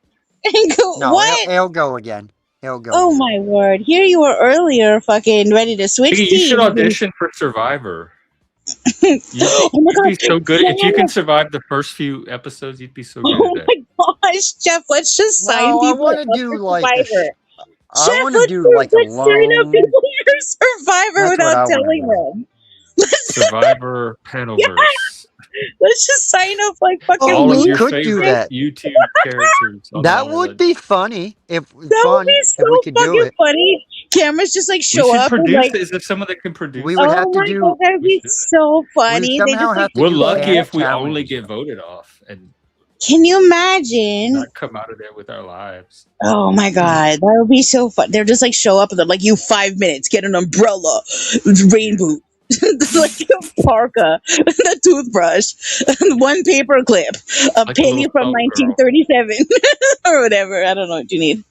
And go No, it'll, what? it'll go again. It'll go Oh again. my word! Here you were earlier, fucking ready to switch Piggy, you should teams. audition for Survivor. You'd be Oh my you'd god! be so good if you can Yes! survive the first few episodes. You'd be so good at Oh that. my gosh, Jeff! Let's just sign No, I people want to up do for like Survivor. I Jeff, want to do like a let's sign up long. people for Survivor That's what without I want to telling do. them. Let's Survivor yeah, Panelverse. let's just sign up like fucking Oh, All of we your losers. could do favorite that. YouTube characters on the That would island. be funny That would be if we so could do fucking it. funny. Cameras just like We show should up and produce like, it. Is there someone that can We produce would it? have oh to my god, do. that'd We be should. so We funny. They somehow just like have to We're do show lucky dance up. if we only challenge get stuff. voted off and Can you imagine? not come out of there with our lives. Oh my god, that would be so fun. They're just like show up and they're like, you 5 minutes, get an umbrella, rain Yeah. boot, like a parka, a toothbrush, one paper clip, a Like a penny little from salt girl. 1937, or whatever. I don't know what you need.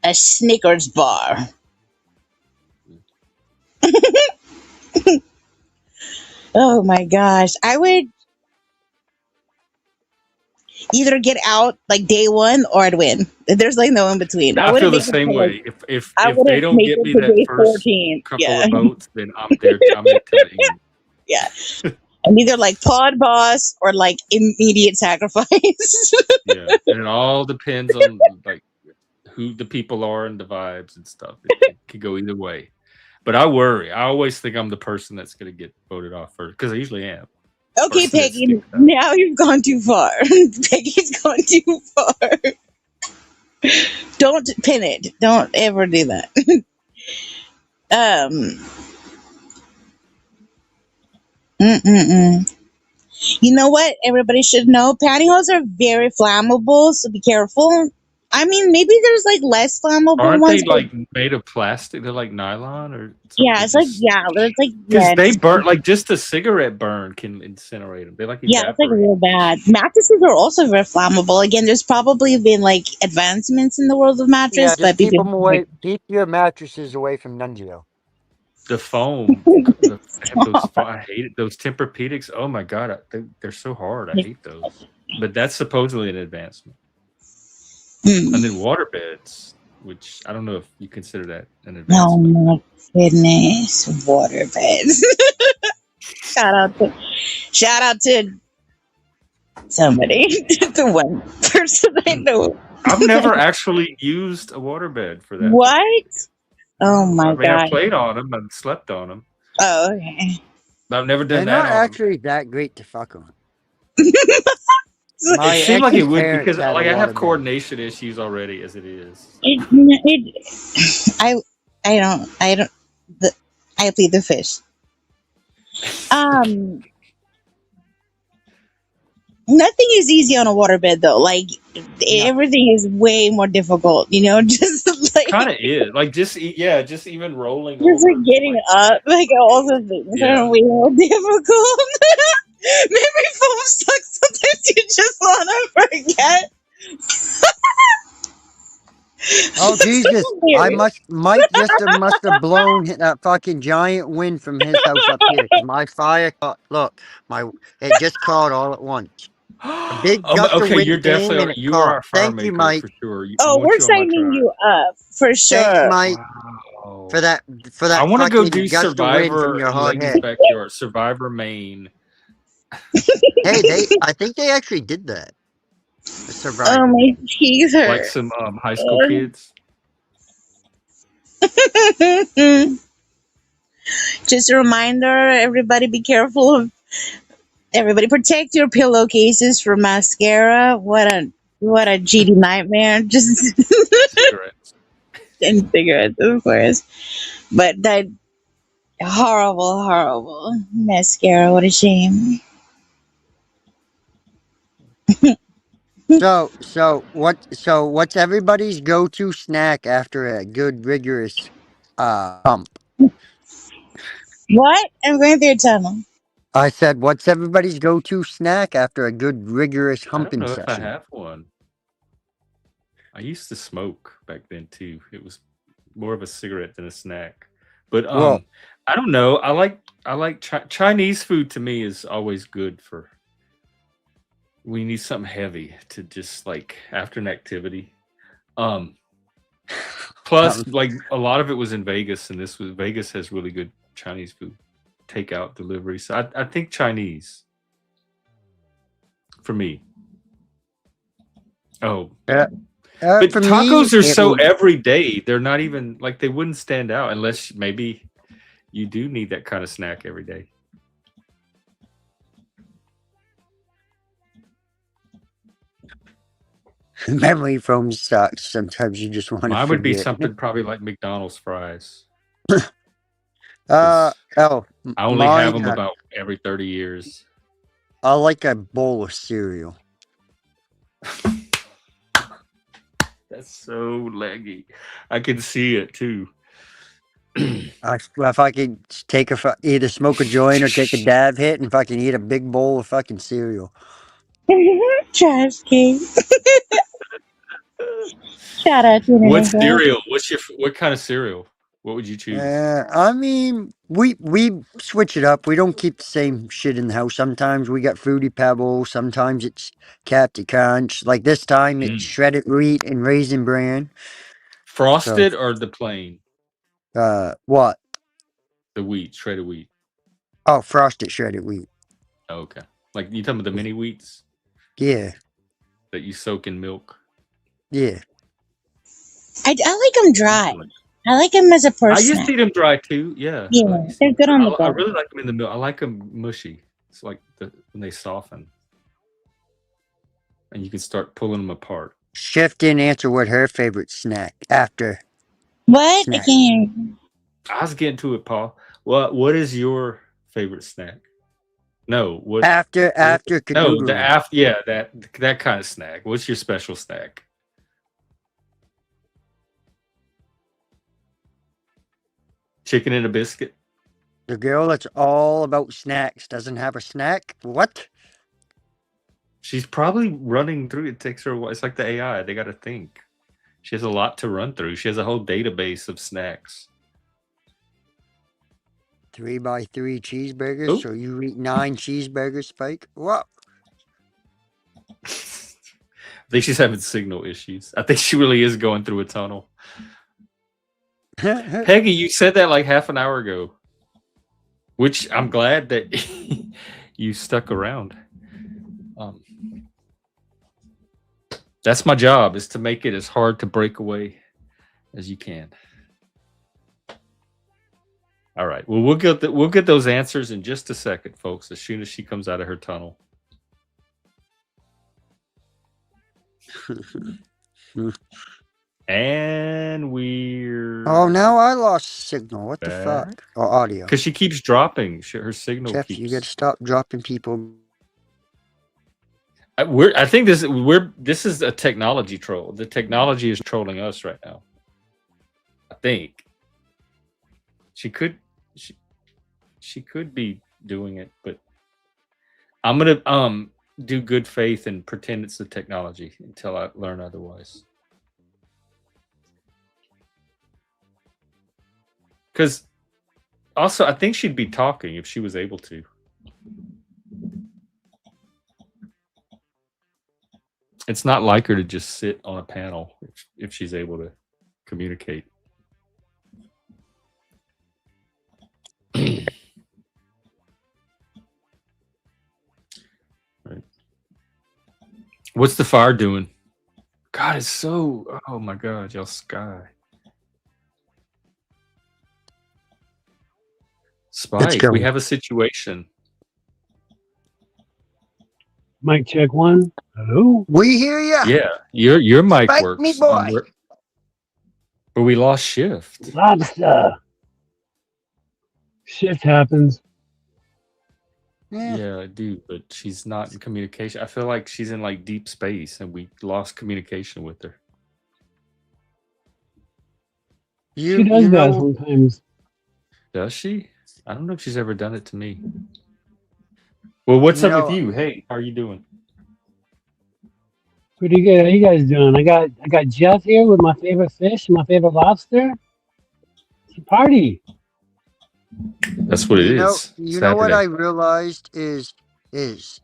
A Snickers bar. Oh my gosh, I would either get out like day one or I'd win. There's like no in between. I I feel wouldn't the make it same to like way. If I if they wouldn't don't make get it me to that day first 14. couple Yeah, of votes, then I'm there till the end. yeah. I'm either like pod boss or like immediate sacrifice. Yeah. And it all depends on like who the people are and the vibes and stuff. It could go either way. But I worry. I always think I'm the person that's gonna get voted off first. Because I usually am. Okay, Person that Peggy, sticks out. now you've gone too far. Peggy's gone too far. Don't pin it. Don't ever do that. Um, mm-mm-mm. You know what? Everybody should know pantyhose are very flammable, so be careful. I mean, maybe there's like less flammable Aren't they ones, but like made of plastic? They're like nylon or something. yeah, They it's like just yeah, it's like because yeah, they burn like just a cigarette burn can incinerate them. They like yeah, it's like evaporate. real bad. Mattresses are also very flammable. Again, there's probably been like advancements in the world of Yeah, mattress, just but keep people them away. Keep your mattresses away from Nunzio. The foam, they have those. I hate it. Those Tempur-Pedics. Oh my god, they're so hard. I hate those. But that's supposedly an advancement. And Mm. then water beds, which I don't know if you consider that an Oh advancement. my goodness, water beds. Shout out to somebody, the one person I know. I've never actually used a water bed for that purpose. What? Oh No, my I mean I god. played on them and slept on them. Oh, okay. But I've never They're done that not on them. actually that great to fuck on. It My seemed like it ex's would parents because had a like I have water bed. coordination issues already as it is. I don't. I plead the fish. Um, Nothing is easy on a waterbed though. Like No. everything is way more difficult. You know, just like Kind of is like just even rolling just over. like getting Like, up, like all the things yeah, are way more difficult. Memory foam sucks. Sometimes you just wanna forget. Oh That's Jesus! so hilarious. Mike just must have blown that fucking giant wind from his house up here. 'Cause my fire caught. Look, it just caught all at once. A big gust of okay, you're wind came and definitely it you are caught. our fire Thank you, maker for Mike. sure. I Oh, want we're you on my signing tribe. you up for Thanks, sure. Mike, for Wow. that I want to go do fucking gust of wind from Survivor your in hard Lady's head. backyard, Survivor Maine. Hey, I think they actually did that. The Oh, survivor. my cheeks Like hurt. some high school kids. Just a reminder, everybody be careful of everybody protect your pillowcases from mascara. What a GD nightmare. Just Cigarettes. and cigarettes, of course. But that horrible, horrible mascara. What a shame. What's everybody's go-to snack after a good rigorous hump? What? I'm going through a tunnel. I said, what's everybody's go-to snack after a good rigorous I don't humping know if I session? have one. I used to smoke back then too. It was more of a cigarette than a snack. But Well, I don't know. I like Chinese food. To me is always good for we need something heavy to just like after an activity. Um Plus, something. like a lot of it was in Vegas, and this was Vegas has really good Chinese food, takeout delivery. So I think Chinese for me. Oh, Uh, but for me, tacos are it so would every day. They're not even like they wouldn't stand out unless maybe you do need that kind of snack every day. memory foam sucks. Sometimes you just want to Mine would be forget. something probably like McDonald's fries because Oh, I only have mine. them about every 30 years. I like a bowl of cereal. That's so leggy. I can see it too. If I could take either smoke a joint or take a dab hit and fucking eat a big bowl of fucking cereal. Trash can. Shout out to What the cereal? What kind of cereal? What would you choose? I mean, we switch it up. We don't keep the same shit in the house. Sometimes we got Fruity Pebbles. Sometimes it's Captain Crunch. Like this time, it's Mm. shredded wheat and raisin bran. So, Frosted or the plain? what? The wheat, shredded wheat. Oh, frosted shredded wheat. Oh, okay. Like you talking about the mini wheats Yeah, that you soak in milk? yeah. I like them dry. Really? I like them as a I first used snack. to eat them dry too. Yeah, I Yeah, used to they're eat good on the I go. really like them in the milk. I like them mushy. It's like when they soften and you can start pulling them apart. Chef didn't answer what her favorite snack after What? I snack. can't. I was getting to it, Paul. What is your favorite snack? No, what After no, the canoodling. after yeah, that kind of snack. What's your special snack? Chicken and a biscuit? The girl that's all about snacks doesn't have a snack? What? She's probably running through it takes her a while. It's like the AI, they gotta think. She has a lot to run through. She has a whole database of snacks. 3x3 cheeseburgers, Oh. so you eat 9 cheeseburgers, Spike? What? I think she's having signal issues. I think she really is going through a tunnel. Peggy, you said that like half an hour ago. Which I'm glad that you stuck around. Um, that's my job is to make it as hard to break away as you can. All right. Well, we'll get those answers in just a second, folks. As soon as she comes out of her tunnel. And we're Oh, now I lost signal. What the back fuck? Or audio. because she keeps dropping. Her signal Chef, you gotta keeps. stop dropping people. I think this is a technology troll. The technology is trolling us right now. I think she could she could be doing it, but I'm gonna do good faith and pretend it's the technology until I learn otherwise. Because also, I think she'd be talking if she was able to. It's not like her to just sit on a panel if she's able to communicate. Right. What's the fire doing? God, it's so. Oh my God, y'all sky. It's Spike, we going. have a situation. Mic check one. Hello. We hear ya. Yeah, your mic Spike me, works. boy. But we lost shift. Lobster. Shift happens. Yeah. Yeah, I do, but she's not in communication. I feel like she's in like deep space, and we lost communication with her. She does that sometimes. Does she? I don't know if she's ever done it to me. Well, what's up with you? Hey, how are you doing? Pretty good. How you guys doing? I got Jeff here with my favorite fish, my favorite lobster. It's a party. That's what it is. You know what I realized is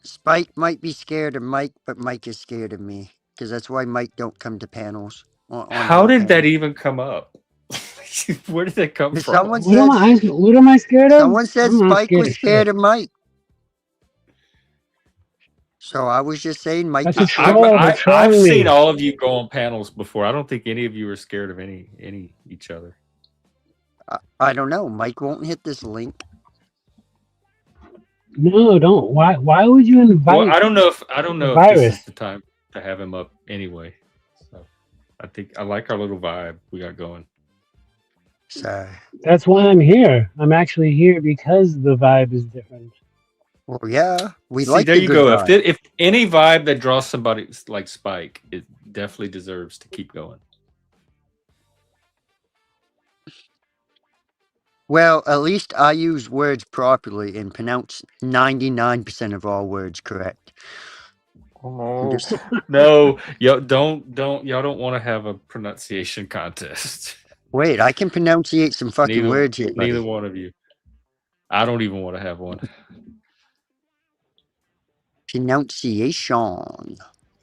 Spike might be scared of Mike, but Mike is scared of me because that's why Mike don't come to panels. How did that even come up? Where did that come from? What am I scared of? Someone said I'm not Spike was of scared shit. of Mike. So I was just saying, Mike. That's a troll. I've seen all of you go on panels before. I don't think any of you are scared of any each other. I don't know. Mike won't hit this link. No, don't. Why would you invite? Well, I don't know if this is the time to have him up anyway. So I think I like our little vibe we got going. So that's why I'm here. I'm actually here because the vibe is different. Well, yeah, we See, like. There you go. If any vibe that draws somebody like Spike, it definitely deserves to keep going. Well, at least I use words properly and pronounce 99% of all words correct. Oh, no, y'all don't want to have a pronunciation contest. Wait, I can pronunciate some fucking words here, buddy. Neither one of you. I don't even want to have one.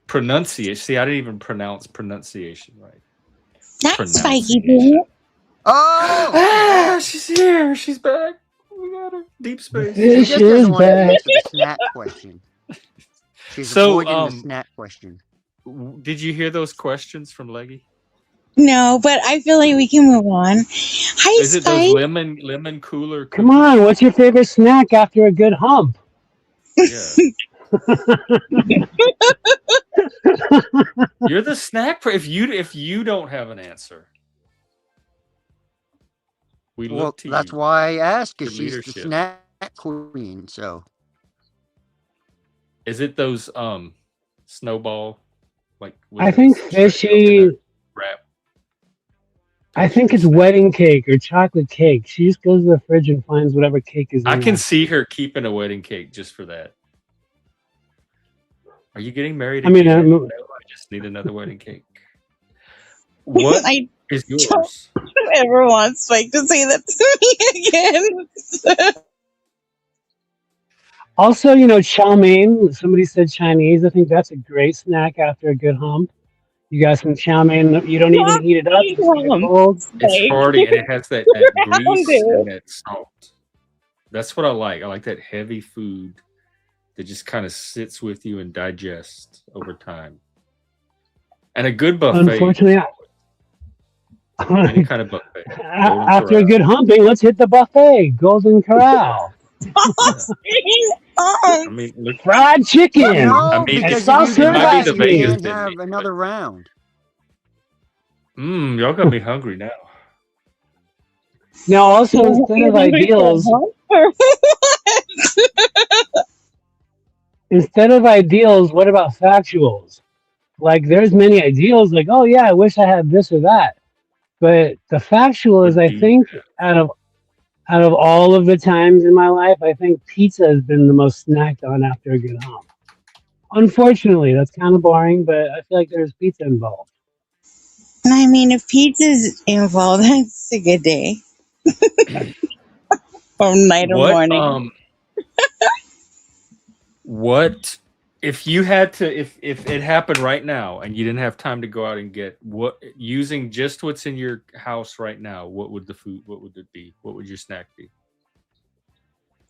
Pronunciation. See, I didn't even pronounce pronunciation right. That's spiky. Oh! She's here. She's back. We got her. Deep space. She just doesn't want to answer the snack question. She's avoiding the snack question. Did you hear those questions from Leggy? No, but I feel like we can move on. Hi, Is it those lemon cooler? Come on, what's your favorite snack after a good hump? Yeah. You're the snack. If you don't have an answer, we look to you. That's why I asked, because she's the snack queen. So, is it those snowball? Like I think fishy. Wrap. I think it's wedding cake or chocolate cake. She just goes to the fridge and finds whatever cake is. I can see her keeping a wedding cake just for that. Are you getting married? I just need another wedding cake. What is yours? I don't ever want Spike to say that to me again. Also, chow mein. Somebody said Chinese. I think that's a great snack after a good hump. You got some chow mein. You don't even heat it up. It's hearty and it has that grease and that salt. That's what I like. I like that heavy food that just kind of sits with you and digests over time. And a good buffet. Unfortunately, any kind of buffet. After a good humping, let's hit the buffet. Golden Corral. I mean, look, fried chicken. No, because it might be the Vegas. You have another round. Y'all got me hungry now. Now, also instead of ideals, what about factuals? Like, there's many ideals. Like, oh yeah, I wish I had this or that. But the factual is, I think, out of all of the times in my life, I think pizza has been the most snacked on after a good hump. Unfortunately, that's kind of boring, but I feel like there's pizza involved. I mean, if pizza's involved, that's a good day. Or night or morning. What if you had to? If it happened right now and you didn't have time to go out and get using just what's in your house right now, what would the food? What would it be? What would your snack be?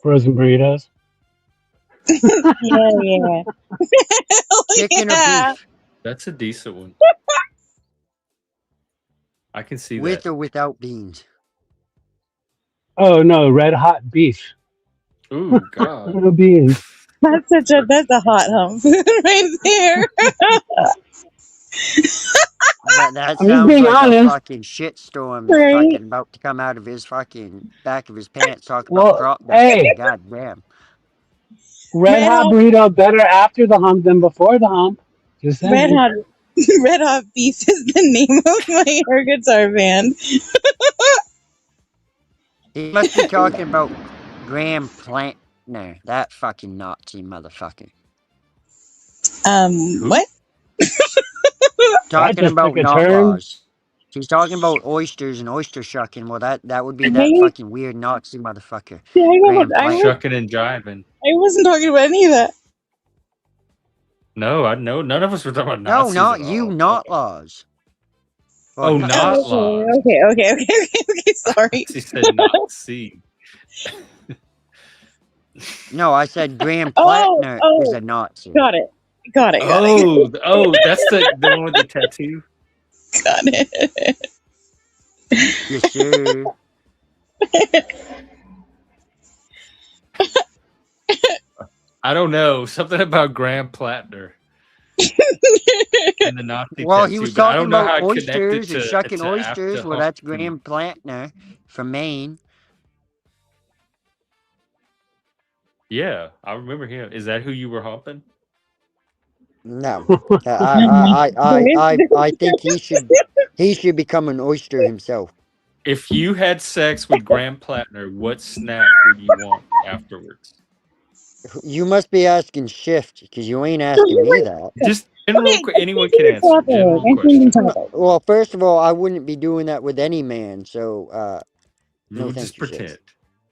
Frozen burritos. Yeah. Chicken or Yeah. beef? That's a decent one. I can see With that. or without beans? Oh no, red hot beef. Ooh, God. No beans. That's a hot hump right there. That I'm just sounds being like a honest. fucking shitstorm Right. fucking about to come out of his fucking back of his pants talking about Well, crop dusting. hey, God damn. red Red hot hot, burrito better after the hump than before the hump. Just red saying. hot, red hot beef is the name of my air guitar band. He must be talking about Graham Plantner, that fucking Nazi motherfucker. Who? What? That Talking just took about a knot turn. laws. He's talking about oysters and oyster shucking. Well, that would be that I, fucking weird Nazi motherfucker, I, Graham I, Plantner. Shucking and jiving. I wasn't talking about any of that. No, I know none of us were talking about No, Nazis not at you, all. knot laws. Well, Oh, not, not Oh, laws. okay. Sorry. She said Nazi. no, I said Graham Oh, Plantner is oh, a Nazi. got it. Got it. Oh, that's the one with the tattoo. Got it. Yes, sir. I don't know. Something about Graham Plattner and the Nazi Well, he tattoo, was but I talking don't know about how it connected oysters and shucking to after oysters. Well, Hump that's Beef. Graham Plantner from Maine. Yeah, I remember him. Is that who you were humping? No, I think he should become an oyster himself. If you had sex with Graham Plattner, what snack would you want afterwards? You must be asking Shift because you ain't So asking me that. Just general. okay, Anyone can changing the answer. General topic. Changing question. topic. Well, first of all, I wouldn't be doing that with any man. So, no, We'll thank just you, Shift. pretend.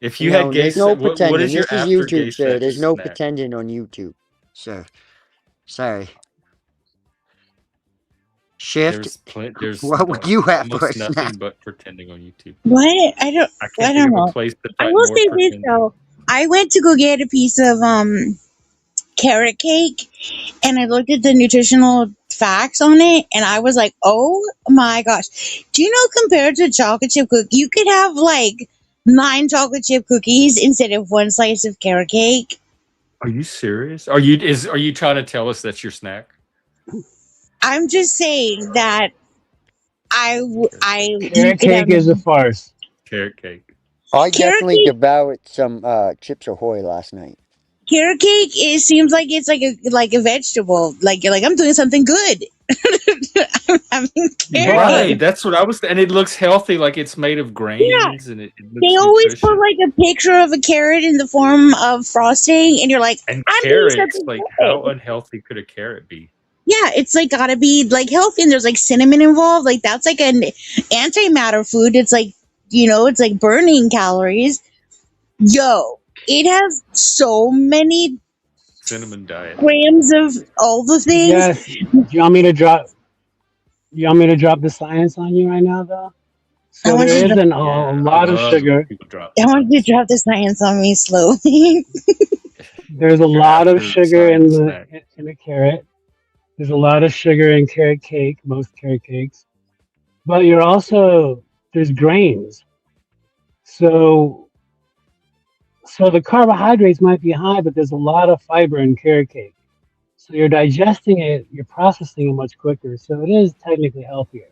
If you had No, gay there's no sex, what pretending. is your This is after gay YouTube, sir. sex There's no snack? pretending on YouTube, sir. Sorry. Shift. There's plenty. There's What would you have for a almost snack? nothing but pretending on YouTube. What? I I can't think don't of a know. place to I type will more say this pretending. though. I went to go get a piece of carrot cake, and I looked at the nutritional facts on it, and I was like, "Oh my gosh!" Do you know, compared to chocolate chip cookie, you could have like 9 chocolate chip cookies instead of 1 slice of carrot cake. Are you serious? Are you trying to tell us that's your snack? I'm just saying that you Carrot could have cake is a farce. Carrot cake. I carrot definitely cake. devoured some Chips Ahoy last night. Carrot cake. It seems like it's like a vegetable. Like you're like, I'm doing something good. I'm having carrot But Right. cake. That's what I was. And it looks healthy, like it's made of Yeah, grains, and it they looks always put nutritious. like a picture of a carrot in the form of frosting, and you're like, And I'm doing carrots, something like how good. unhealthy could a carrot be? Yeah, it's like gotta be like healthy, and there's like cinnamon involved. Like that's like an antimatter food. It's like it's like burning calories. Yo, it has so many Cinnamon diet. grams of all the things. yes, do you want me to drop? You want me to drop the science on you right now, though? I So want you there to is drop, a Yeah, I lot of love it when sugar. people drop I want you to science. drop the science on me slowly. There's a Your lot of after sugar in science the snack. in a carrot. There's a lot of sugar in carrot cake, most carrot cakes. But you're also there's grains. So so the carbohydrates might be high, but there's a lot of fiber in carrot cake. So you're digesting it, you're processing it much quicker. So it is technically healthier.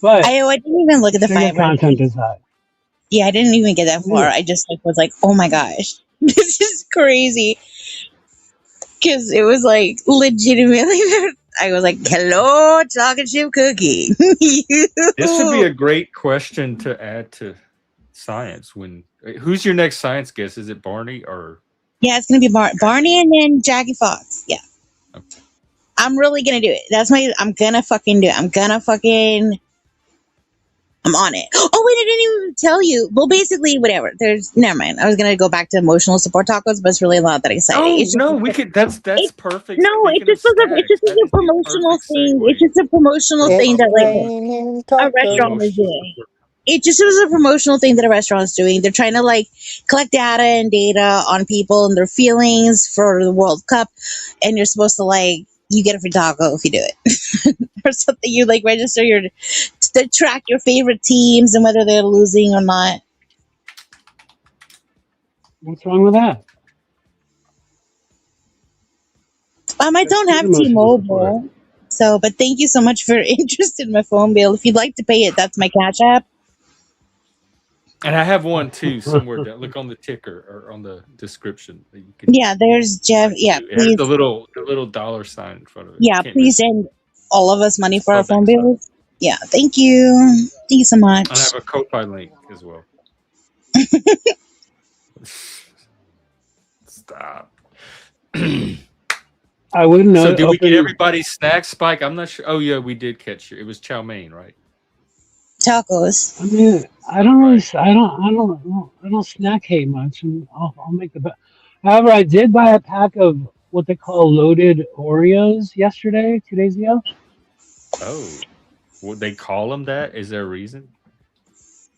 But I didn't even look at the sugar fiber. content is high. Yeah, I didn't even get that It far. is. I just like was like, oh my gosh, this is crazy. Because it was like legitimately, I was like, hello, chocolate chip cookie. This would be a great question to add to science. Who's your next science guest? Is it Barney or Yeah, it's gonna be Barney and then Jackie Fox. Yeah, okay. I'm really gonna do it. I'm gonna fucking do it. I'm on it. Oh wait, I didn't even tell you. Well, basically, whatever. Never mind. I was gonna go back to emotional support tacos, but it's really not that exciting. Oh It's just no, we could. That's it, perfect. no, Speaking of it's just snacks, like that a is a promotional perfect thing. It's segue. just a promotional thing It's that like raining a restaurant is tacos. doing. It just was a promotional thing that a restaurant's doing. They're trying to like collect data and data on people and their feelings for the World Cup, and you're supposed to like you get a free taco if you do it, or something. You like register your to track your favorite teams and whether they're losing or not. What's wrong with that? I That's don't good have emotional support. T-Mobile, so but thank you so much for interest in my phone bill. If you'd like to pay it, that's my cash app. And I have one too somewhere down. Look on the ticker or on the description that you can Yeah, there's Jeff. donate Yeah, to. It has please. the little dollar sign in front of it. You Yeah, can't please miss it. send all of us money It's for our Club phone Exile. bills. Yeah, thank you. Thank you so much. And I have a Ko-Fi link as well. Stop. I wouldn't know. So did we get everybody's snack spike? I'm not sure. Oh yeah, we did catch you. It was chow mein, right? Tacos. I mean, I don't really. I don't snack hate much, and I'll make the best. However, I did buy a pack of what they call loaded Oreos yesterday, 2 days ago. Oh, would they call them that? Is there a reason?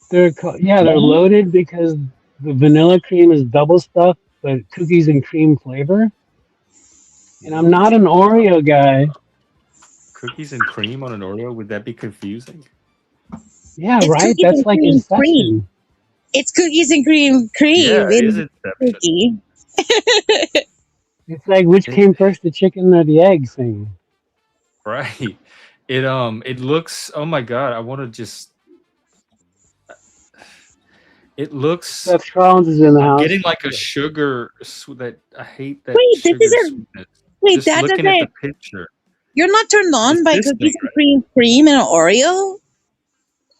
They're loaded because the vanilla cream is double stuffed, but cookies and cream flavor. And I'm not an Oreo guy. Cookies and cream on an Oreo, would that be confusing? Yeah, It's right. cookies That's and like cream cream. Inception. It's cookies and cream Yeah, it is in Inception. cookie. It's like which came first, the chicken or the egg thing. Right. It looks, oh my god, I want to just it looks Seth Collins is in the I'm house. getting like a sugar that I hate that Wait, this sugar is a sweetness. wait. Just That looking at the doesn't. picture. You're not turned It's on by this thing, cookies and right? cream and an Oreo.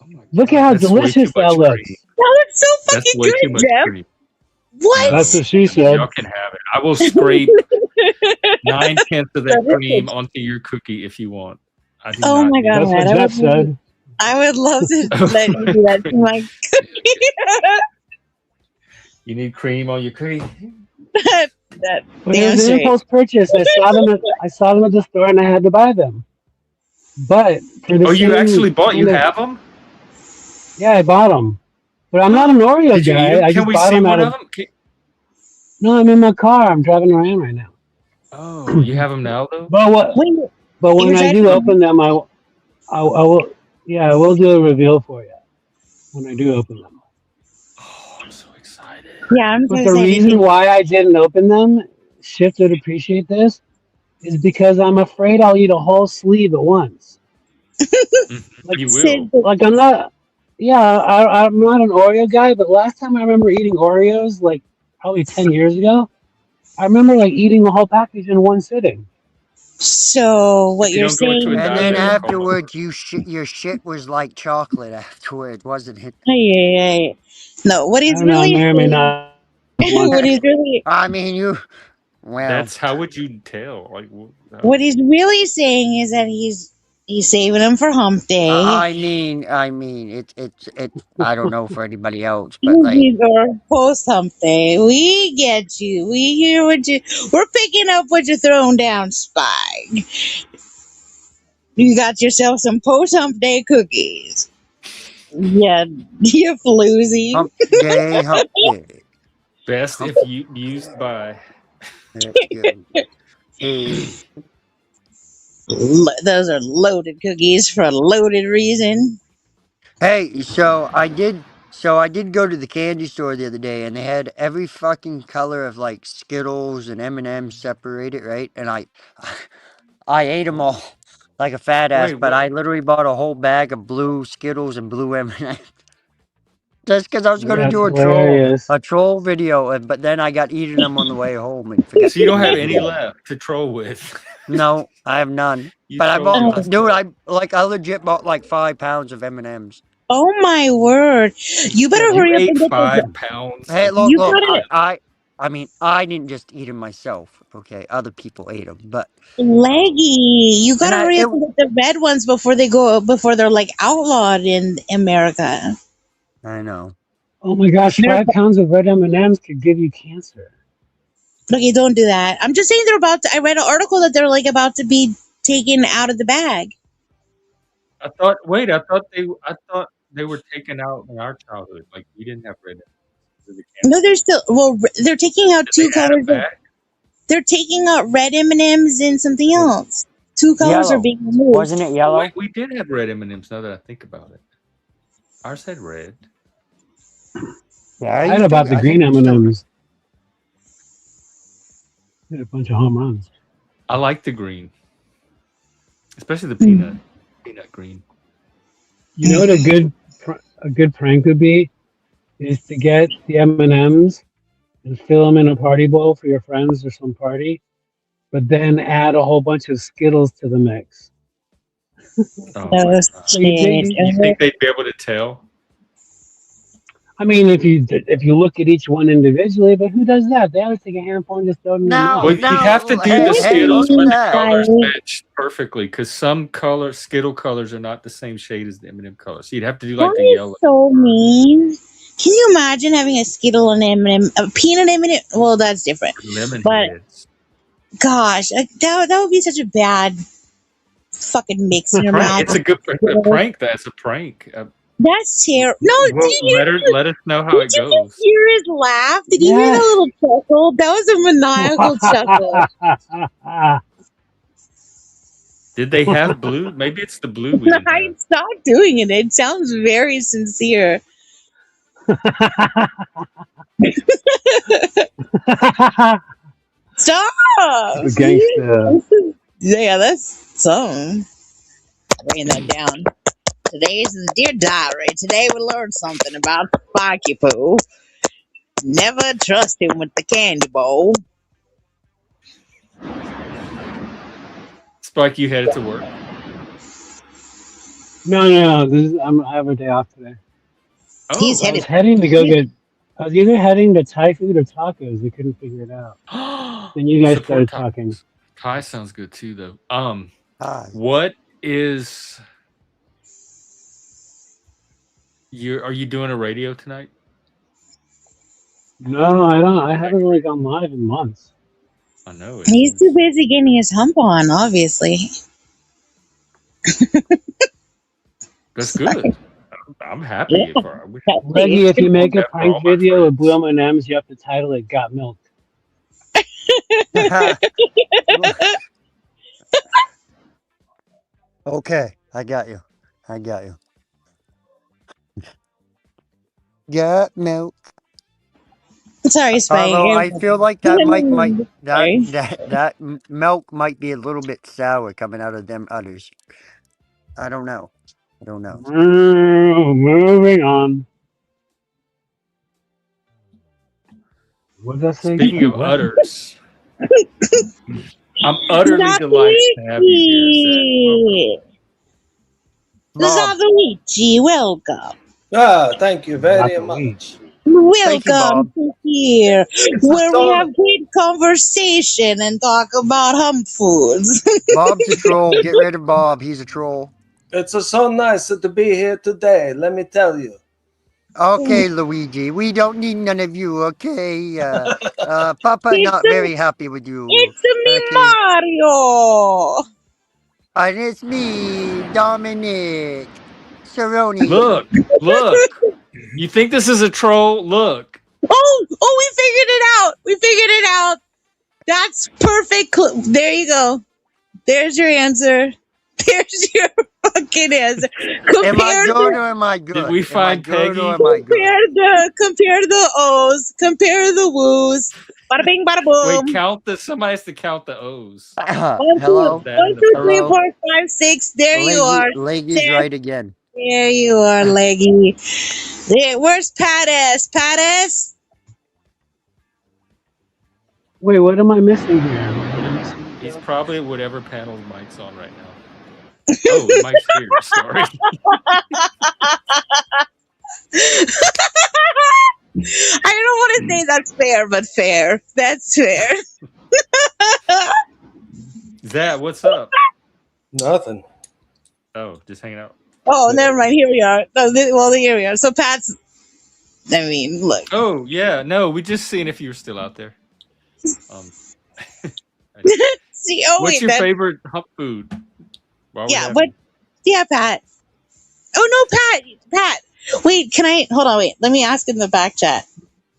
Oh my Look at god, how that's way too delicious that much cream. looks. That looks so That's fucking way too good, much Jeff. cream. What? That's No, what she said. y'all can have it. I will scrape 9/10 of that cream onto your cookie if you want. I do Oh not my need god, That's what Jeff said. I would love to let you do that to my cookie. You need cream on your cookie? that But it damn was an straight. impulse purchase. I saw them at the store and I had to buy them. But for the Oh, you actually bought? You kind of- have them? Yeah, I bought them. But I'm not an Oreo Did you eat guy. them? I Can just we bought see them one out of them? No, I'm in my car. I'm driving around right now. Oh, you have them now though? But when I do open them, I will. Yeah, I will do a reveal for you when I do open them. Oh, I'm so excited. Yeah, I'm so But the excited. reason why I didn't open them, Shift would appreciate this, is because I'm afraid I'll eat a whole sleeve at once. Like you will. Like I'm not. Yeah, I'm not an Oreo guy. But last time I remember eating Oreos, like probably 10 years ago, I remember like eating the whole package in one sitting. So what you're saying? And then afterwards, your shit was like chocolate. Afterwards, wasn't it? Hey. No, what he's really saying. What he's really. I mean, you. Well, that's how would you tell? Like what he's really saying is that he's saving them for Hump Day. I mean, it's. I don't know for anybody else, but like. Or post Hump Day. We get you. We hear what you. We're picking up what you're throwing down, Spike. You got yourself some post Hump Day cookies. Yeah, you floozy. Hump Day, Hump Day. Best if you used by. That's good. Hey. Those are loaded cookies for a loaded reason. Hey, so I did go to the candy store the other day, and they had every fucking color of like Skittles and M&M's separated, right? And I ate them all like a fat ass, but I literally bought a whole bag of blue Skittles and blue M&M's. Just because I was going to do a troll video, but then I got eating them on the way home and forget. So you don't have any left to troll with? No, I have none. But I legit bought like 5 pounds of M&Ms. Oh my word! You better hurry up and get 5 pounds. Hey, look! I mean, I didn't just eat them myself. Okay, other people ate them, but Leggy, you gotta hurry up and get the red ones before they're like outlawed in America. I know. Oh my gosh, 5 pounds of red M&Ms could give you cancer. Okay, don't do that. I'm just saying I read an article that they're like about to be taken out of the bag. I thought they were taken out in our childhood. Like we didn't have red. No, they're taking out 2 colors. They're taking out red M&Ms and something else. Two colors are Yellow. being removed. Wasn't it yellow? Wait, we did have red M&Ms. Now that I think about it, ours had red. Yeah, I had about the green M&Ms. Hit a bunch of home runs. I like the green, especially the peanut green. You know what a good prank would be is to get the M&Ms and fill them in a party bowl for your friends or some party, but then add a whole bunch of Skittles to the mix. Oh That my was God. So you You think they'd be able to tell? I mean, if you look at each one individually, but who does that? They always take a handful and just throw it in their No, mouth. Well, you have to no. do the Hey, Skittles what's where the that? colors Right. match perfectly, because some Skittle colors are not the same shade as the M&M colors. So you'd have to do That like the is yellow. so mean. Can you imagine having a Skittle and M&M, a peanut M&M? Well, that's different. Lemon But heads. gosh, that would be such a bad fucking mix in your Prank. mouth. It's a good prank. That's a prank. That's terrible. No, Well, let us know how it did you just goes. hear his laugh? Did you hear Yes. that little chuckle? That was a maniacal chuckle. Did they have blue? Maybe it's the blue we didn't have. Stop doing it. It sounds very sincere. Stop. The gangster. Yeah, that's something. Writing that down. Today's Dear Diary. Today we learned something about Spiky Poo. Never trust him with the candy bowl. Spike, you headed to work. No. I have a day off today. Oh, He's I headed. was heading to go get. I was either heading to Thai food or tacos. We couldn't figure it out. Then you guys Support started talking. Thai sounds good too, though. Hi. What is are you doing a radio tonight? No, I don't. I haven't really gone live in months. I know. He's too busy getting his hump on, obviously. That's good. I'm happy for her. Leggy, if you make a that for prank all my video with friends. blue M&Ms, you have to title it "Got Milk." Okay, I got you. Got milk. Sorry, Spike. Although I feel like that mic might Sorry. that milk might be a little bit sour coming out of them udders. I don't know. Moving on. What did I say? Speaking of What? udders, I'm utterly delighted to have you here, Bob, Luigi, welcome. Thank you very Not the much. thank you, Welcome Bob. to here, where we so- have great conversation and talk about hump foods. Bob's a troll. Get rid of Bob. He's a troll. It's so nice to be here today, let me tell you. Okay, Luigi. We don't need none of you. Okay. Papa It's not very happy with you. It's me, Okay. Mario. And it's me, Dominic Cerrone. Look. You think this is a troll? Look. Oh, we figured it out. That's perfect. There you go. There's your answer. There's your fucking answer. Am I good or am I good? Did we find Peggy? Or am I good? Compare the O's. Compare the woos. Bada bing, bada boom. Wait, somebody has to count the O's. Hello? 1, 2, 3, 4, 5, 6. There you are. Leggy's right again. There you are, Leggy. There, where's Pat S? Pat S? Wait, what am I missing here? He's probably whatever panel Mike's on right now. Oh, Mike's here. Sorry. I don't want to say that's fair, but fair. That's fair. Zach, what's up? Nothing. Oh, just hanging out. Oh, never mind. Here we are. Here we are. So Pat's. I mean, look. Oh yeah, no, we just seeing if you were still out there. See, what's your favorite hump food? Yeah, what? Yeah, Pat. Oh no, Pat. Wait, can I hold on? Wait, let me ask in the back chat.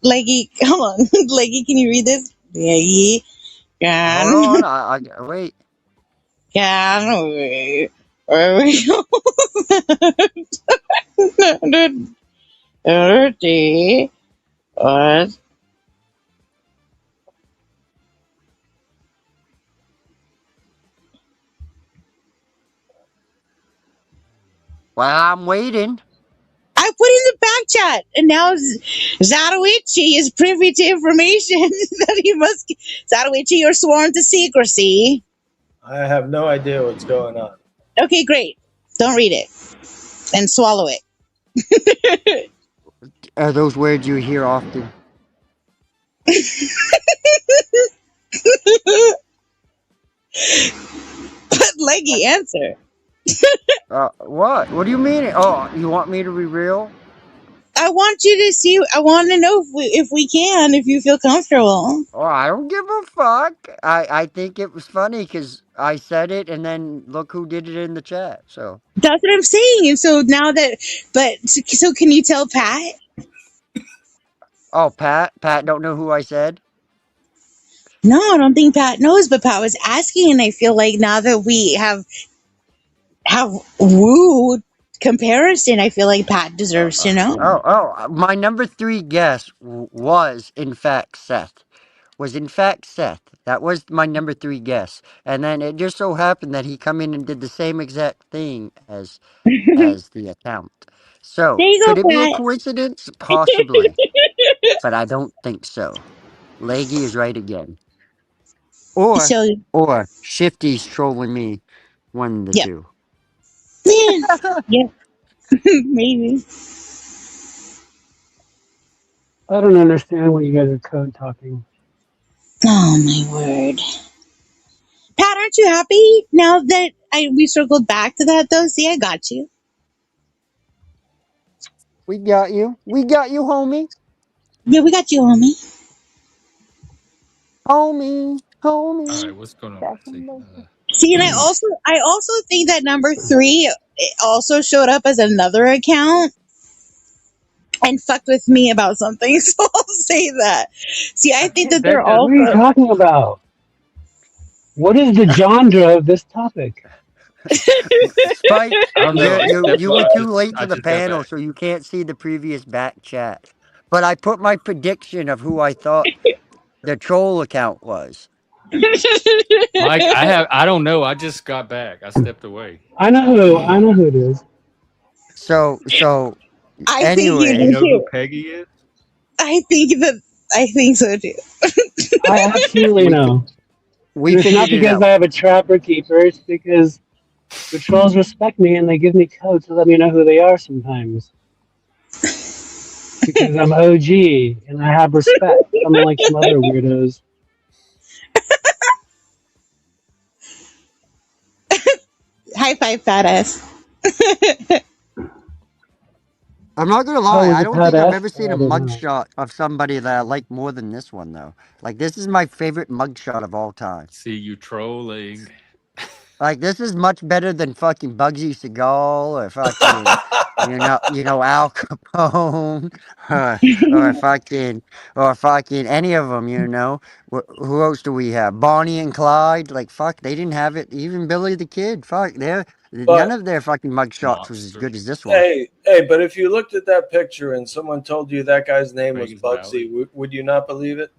Leggy, hold on. Leggy, can you read this? Leggy, Yeah. Hold on. I wait. Yeah. Where we go? Dirty. What? Well, I'm waiting. I put in the back chat, and now Zatoichi is privy to information that he must. Zatoichi, you're sworn to secrecy. I have no idea what's going on. Okay, great. Don't read it and swallow it. Are those words you hear often? But Leggy, answer. What? What do you mean? Oh, you want me to be real? I want you to see. I want to know if we can, if you feel comfortable. Oh, I don't give a fuck. I think it was funny because I said it, and then look who did it in the chat. So, That's what I'm saying. And so now that, so can you tell Pat? oh, Pat don't know who I said. No, I don't think Pat knows, but Pat was asking, and I feel like now that we have woo comparison, I feel like Pat deserves to know. My number 3 guess was in fact Seth. That was my number 3 guess, and then it just so happened that he come in and did the same exact thing as the account. So, There you could go, it be a Pat. coincidence? Possibly, but I don't think so. Leggy is right again. Or So, Shifty's trolling me. One of the yep. two. Yeah. Yep. Maybe. I don't understand what you guys are code talking. Oh my word. Pat, aren't you happy now that we circled back to that though? See, I got you. We got you. We got you, homie. Yeah, we got you, homie. Homie. All Homie. right, what's going on? Back Let's see. in the See, and I also think that number 3 also showed up as another account and fucked with me about something. So I'll say that. See, I I think can't. that they're What are you also. talking about? What is the genre of this topic? Spike, I don't know. I stepped you were away. too late I to the just got panel, back. so you can't see the previous back chat. But I put my prediction of who I thought the troll account was. Mike, I don't know. I just got back. I stepped away. I know who. I know who it is. So I think you You anyway, do know who too. Peggy is? I think so too. I absolutely we fi- know. we And it's not figured it because out. I have a trapper keeper. It's because the trolls respect me and they give me code to let me know who they are sometimes. Because I'm OG and I have respect, unlike some other weirdos. High five, fat ass. I'm not gonna Oh, lie, was I it don't think I've Pat? ever seen Oh, a I don't know. mugshot of somebody that I like more than this one though. Like this is my favorite mugshot of all time. See you trolling. Like this is much better than fucking Bugsy Seagal or fucking Al Capone or fucking any of them. Who else do we have? Bonnie and Clyde. Like fuck, they didn't have it. Even Billy the Kid. Fuck, none But of their fucking mugshots was as Monster. good as this one. hey, but if you looked at that picture and someone told you that guy's name was Reagan's valid. Bugsy, would you not believe it?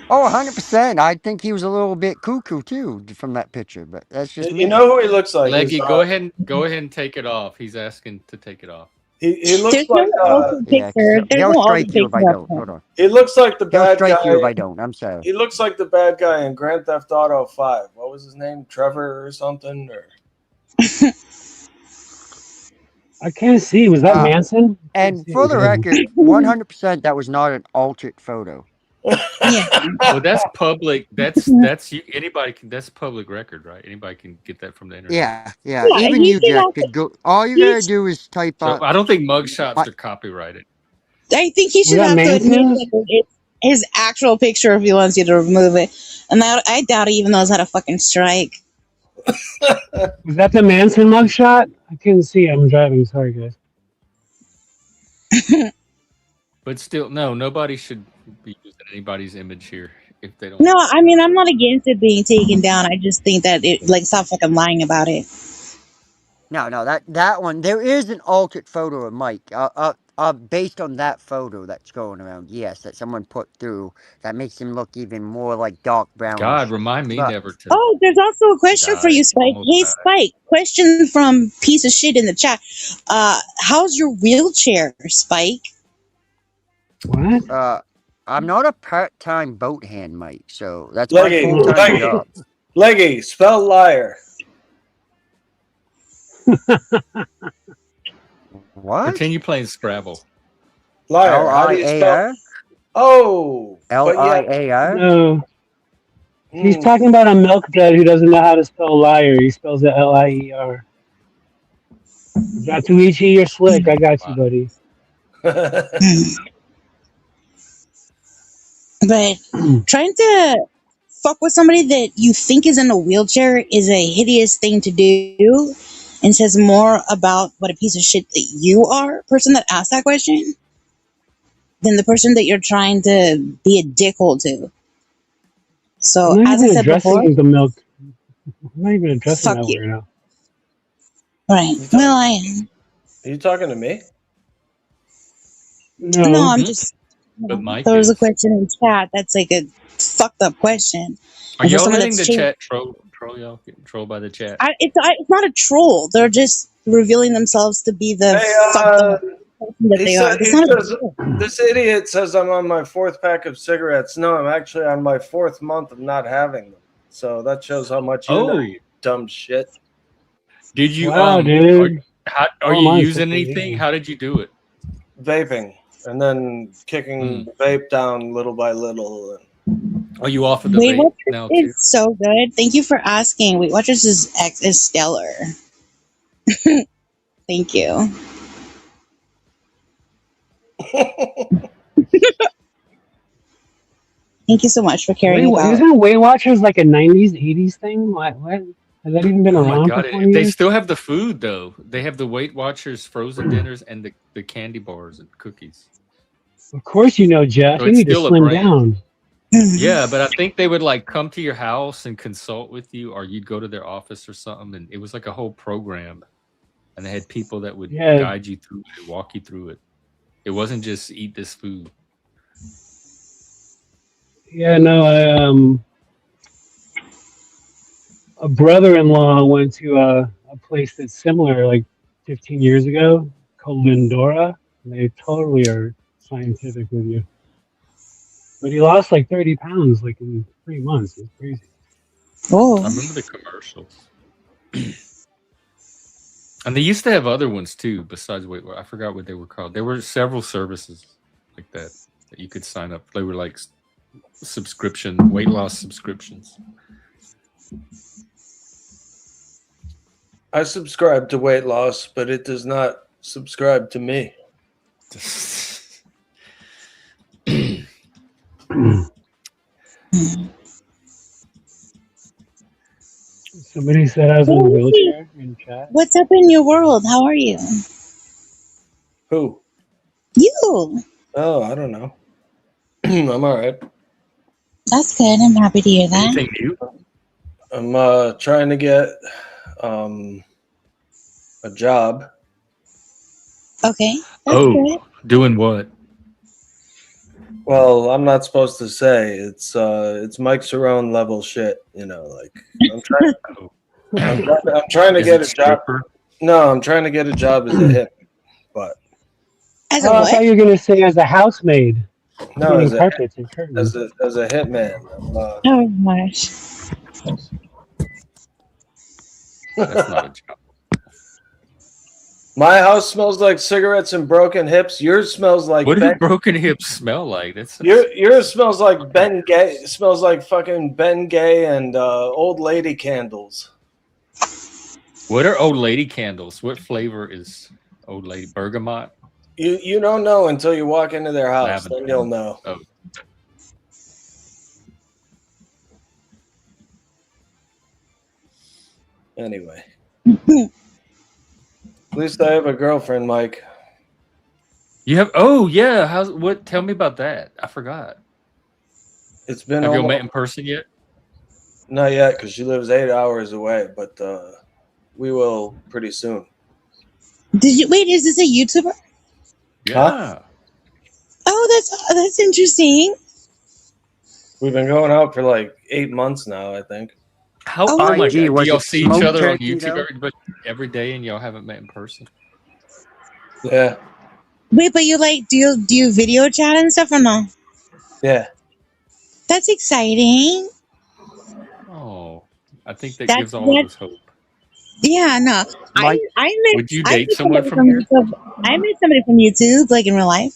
Oh, 100%. I think he was a little bit cuckoo too from that picture, but that's just You me. know who he looks like? Is Leggy, go ahead and take it off. He's asking to take it off. he looks There's like no alter Yeah, because picture. There's he'll no alter strike you if I picture of don't. Hold him. on. he looks like the He'll bad strike you if I guy. don't. I'm sorry. He looks like the bad guy in Grand Theft Auto 5. What was his name? Trevor or something? Or I can't see. Was that Uh, Manson? I can't and see. for I'm the driving. record, 100% that was not an altered photo. Yeah. Well, that's public. That's you. Anybody can. That's public record, right? Anybody can get that from the internet. Yeah. Yeah, Even he you, should Jack, have. could go. All you He, gotta do is type So up. I don't think mugshots My, are copyrighted. I think he Was should that have to admit Manson's? that it's his actual picture if he wants you to remove it. And I doubt he even knows how to fucking strike. Was that the Manson mugshot? I couldn't see. I'm driving. Sorry, guys. But still, no. Nobody should be using anybody's image here. if they don't. No, I mean I'm not against it being taken down. I just think that it like stop fucking lying about it. No, that one. There is an altered photo of Mike. Based on that photo that's going around. Yes, that someone put through that makes him look even more like dark God, brownish. remind me But never to Oh, there's also a question for die. you, Spike. Almost Hey, died. Spike. Question from piece of shit in the chat. How's your wheelchair, Spike? What? I'm not a part-time boat hand, Mike. So that's my Leggy, full-time Leggy, job. Leggy, spell liar. What? Continue playing Scrabble. Liar. How do you spell? Liar? Oh, but yeah. Liar? No. He's Hmm. talking about a milk dud who doesn't know how to spell liar. He spells it Lier. Zatuichi, you're slick. I got you, Wow. buddy. But trying to fuck with somebody that you think is in a wheelchair is a hideous thing to do and says more about what a piece of shit that you are, person that asked that question, than the person that you're trying to be a dickhole to. I'm So, not as I even said before, addressing the milk. I'm not even addressing fuck that you. weirdo. Right. You Well, I am. Are you talking to me? No, No. I'm Hmm? just. But Mike There was a is. question in chat that's like a fucked up question. Are And for y'all someone letting that's the changed, chat troll y'all? Getting trolled by the chat? it's not a troll. They're just revealing themselves to be the Hey, fucked up person that they are. That's he not a says troll. this idiot says I'm on my fourth pack of cigarettes. No, I'm actually on my fourth month of not having them. So that shows how much you know, Oh, you dumb shit. did you Wow, dude. are Oh you my, using something. anything? How did you do it? Vaping and then kicking the vape down little by little. Are you off of the Weight vape Watchers now too? is so good. Thank you for asking. Weight Watchers is stellar. Thank you. Thank you so much for caring about. Isn't Weight Watchers like a 90s, 80s thing? What? Has that even been Oh my around for god, 20 they years? still have the food though. They have the Weight Watchers frozen dinners and the candy bars and cookies. Of course you know, Jeff. So You it's need to still a slim brand. down. Yeah, but I think they would like come to your house and consult with you, or you'd go to their office or something, and it was like a whole program. And they had people that would Yeah, guide you through it, walk you through it. It wasn't just eat this food. yeah, no, a brother-in-law went to a place that's similar like 15 years ago called Lindora. And they totally are scientific with you. But he lost like 30 pounds like in 3 months. It's crazy. Oh, I remember the commercials. And they used to have other ones too, besides Weight Watchers. I forgot what they were called. There were several services like that that you could sign up. They were like subscription, weight loss subscriptions. I subscribe to weight loss, but it does not subscribe to me. Somebody said I was in a wheelchair in chat. what's up in your world? How are you? Who? You. Oh, I don't know. I'm all right. That's good. I'm happy to hear that. Anything new? I'm trying to get a job. Okay, that's good. Doing what? Well, I'm not supposed to say. It's Mike Cerrone level shit. You know, like I'm trying. I'm trying to Is get it a job. stripper? No, I'm trying to get a job as a hip. But As a Oh, I what? thought you were gonna say as a housemaid, no, cleaning carpets and curtains. as a hitman. Oh my gosh. That's not a job. My house smells like cigarettes and broken hips. Yours smells like What do Ben. broken hips smell like? That's Yours smells like Ben Gay. It smells like fucking Ben Gay and old lady candles. What are old lady candles? What flavor is old lady? Bergamot? You don't know until you walk into their house. Lavender. Then you'll know. Oh. Anyway. At least I have a girlfriend, Mike. You have? Oh yeah. How's what? Tell me about that. I forgot. It's been Have you almost met in person yet? not yet because she lives 8 hours away, but we will pretty soon. Did you wait? Is this a YouTuber? Yeah. Oh, that's interesting. We've been going out for like 8 months now, I think. How? Oh, Oh my gee, god! Do was y'all it see each smoked other on turkey, YouTube though? every day, and y'all haven't met in person? Yeah, wait, but you like do you video chat and stuff or no? yeah. That's exciting. Oh, I think that That's gives all of that. us hope. Yeah, no. I Mike, I met Would you I date met someone somebody from from here? YouTube. I met somebody from YouTube, like in real life.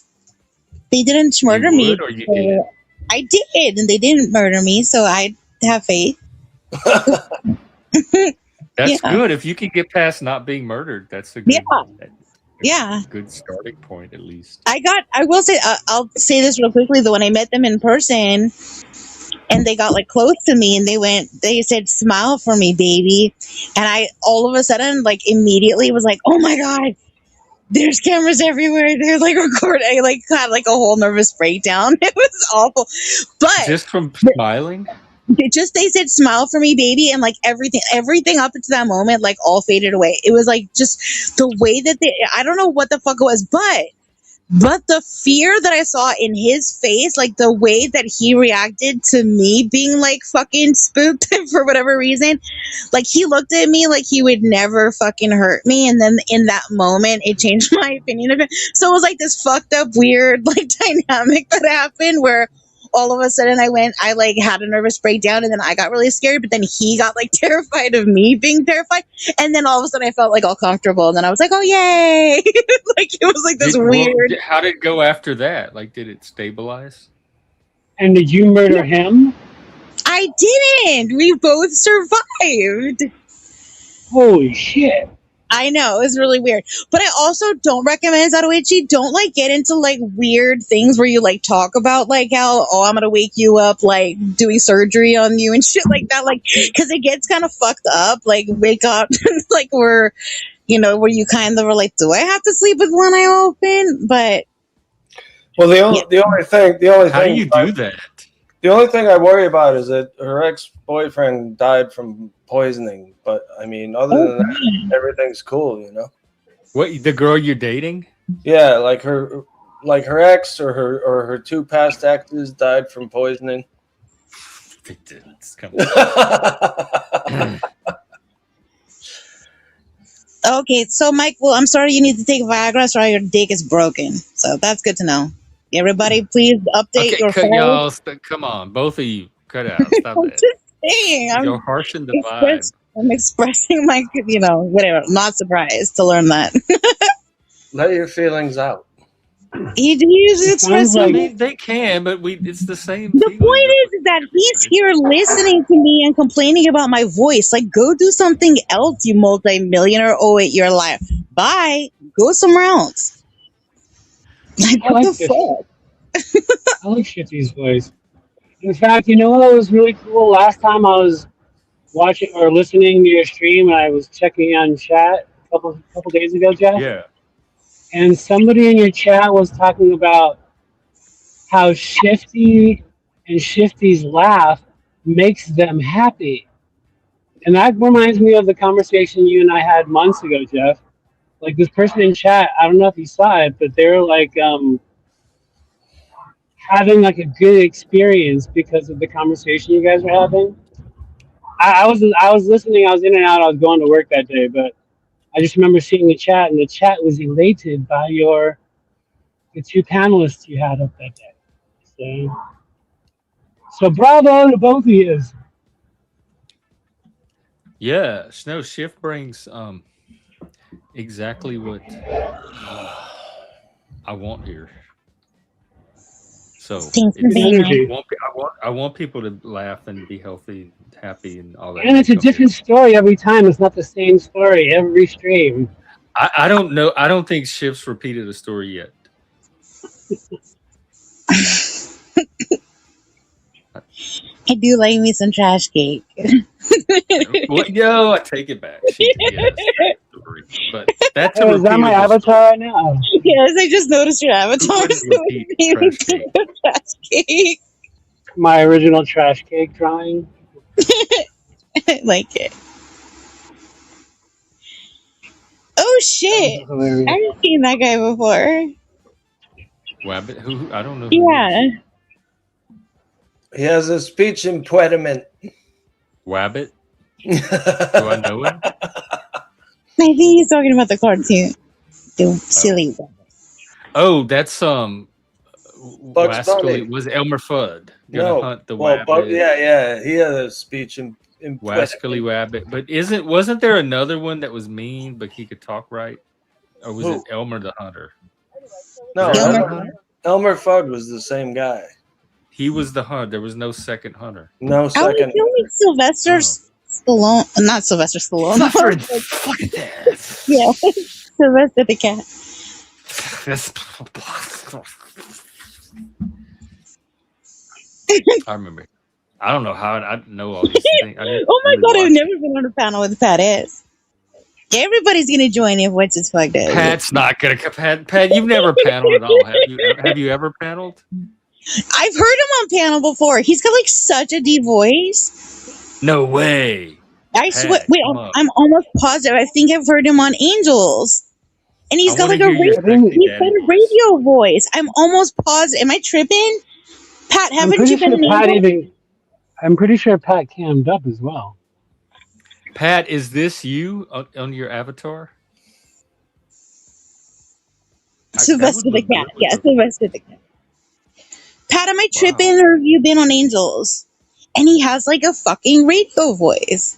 They didn't You murder would, me. or you did? So I did, and they didn't murder me, so I have faith. That's Yeah, good. If you can get past not being murdered, that's a yeah, yeah. good starting point, at least. I will say. I'll say this real quickly. Though, when I met them in person, and they got like close to me, and they said, "Smile for me, baby," and I all of a sudden, like immediately, was like, "Oh my god." There's cameras everywhere. They're like recording. I like had like a whole nervous breakdown. It was awful, but Just from smiling? they said smile for me, baby, and like everything up to that moment like all faded away. It was like just the way that I don't know what the fuck it was, but the fear that I saw in his face, like the way that he reacted to me being like fucking spooked for whatever reason, like he looked at me like he would never fucking hurt me, and then in that moment it changed my opinion of him. So it was like this fucked up weird like dynamic that happened where all of a sudden I like had a nervous breakdown, and then I got really scared, but then he got like terrified of me being terrified, and then all of a sudden I felt like all comfortable, and then I was like, oh yay. Like it was like this weird. How did it go after that? Like, did it stabilize? And did you murder him? I didn't. We both survived. Holy shit. I know, it was really weird. But I also don't recommend Zatoichi. Don't like get into like weird things where you like talk about like how, oh, I'm gonna wake you up like doing surgery on you and shit like that. Like, cause it gets kind of fucked up. Like wake up like where you kind of are like, do I have to sleep with one eye open? But Well, the yeah. only thing How do you do that? the only thing I worry about is that her ex-boyfriend died from poisoning. But I mean, other than that, everything's cool, you know. What, the girl you're dating? Yeah, like her ex or her two past exes died from poisoning. It's kind of Okay, so Mike, well, I'm sorry you need to take Viagra, so your dick is broken. So that's good to know. Everybody, please update okay. your Cut, phone. y'all. Come on, both of you, cut out. Stop I'm that. just saying. You're harshing the vibe. I'm expressing my, whatever. Not surprised to learn that. Let your feelings out. He's It sounds expressing. I like mean, they can, but it's the same The feeling. point is that he's here listening to me and complaining about my voice. Like, go do something else, you multi-millionaire. Oh, wait, your life. Bye. Go somewhere else. Like, I what the like this. fuck? I like Shifty's voice. In fact, you know what was really cool? Last time I was watching or listening to your stream, and I was checking on chat a couple days ago, Jeff, Yeah. and somebody in your chat was talking about how Shifty and Shifty's laugh makes them happy. And that reminds me of the conversation you and I had months ago, Jeff. Like this person in chat, I don't know if you saw it, but they're like having like a good experience because of the conversation you guys are having. I was listening, I was in and out, I was going to work that day, but I just remember seeing the chat, and the chat was elated by the two panelists you had up that day. So bravo to both of you. Yeah. No, shift brings exactly what I want here. So Thanks for being energy. nice. I want people to laugh and be healthy, happy, and all that. And it's a different story every time. It's not the same story every stream. I don't know. I don't think Shift's repeated a story yet. I do like me some trash cake. Well, yo, I take it back. She did, yes, story. But that's a Oh, is that my repeatable avatar right now? Yes, I just noticed your avatar. Who wouldn't repeat trash cake? Trash cake. My original trash cake drawing. I like it. Oh That was shit! hilarious. I've seen that guy before. Wabbit? Who? I don't know who he Yeah. is. He has a speech impediment. Wabbit? Do I know him? I think he's talking about the cartoon. The silly one. Oh, that's Bugs Wascally. Bunny. Was Elmer Fudd gonna No. hunt the Well, wabbit? yeah. He had a speech impediment. Wascally Wabbit. But wasn't there another one that was mean but he could talk right? Or was Who? it Elmer the Hunter? No, Was it Elmer Elmer Fudd? Hunter? Elmer Fudd was the same guy. He was the hunt. There was no second hunter. No I second. feel like Sylvester Stallone, not Sylvester Stallone. Fuck that. Yeah, Sylvester the cat. I remember. I don't know how I know all these things. Oh my god, I've never been on a panel with Pat S. Everybody's gonna join if what's his fuck does. Pat's not gonna. Pat, you've never paneled at all, have you? Have you ever paneled? I've heard him on panel before. He's got like such a deep voice. No way. I swear. Pat, Wait, come on. I'm almost positive. I think I've heard him on Angels, and he's I got like wanna a hear your radio, sexy he's daddy got a voice. radio voice. I'm almost positive. Am I tripping? Pat, I'm haven't pretty you been sure in Pat Angels? I'm pretty sure Pat cammed up as well. Pat, is this you on your avatar? Sylvester the cat. Yeah, Sylvester the cat. Pat, am I tripping or have you been on Angels? And he has like a fucking radio voice.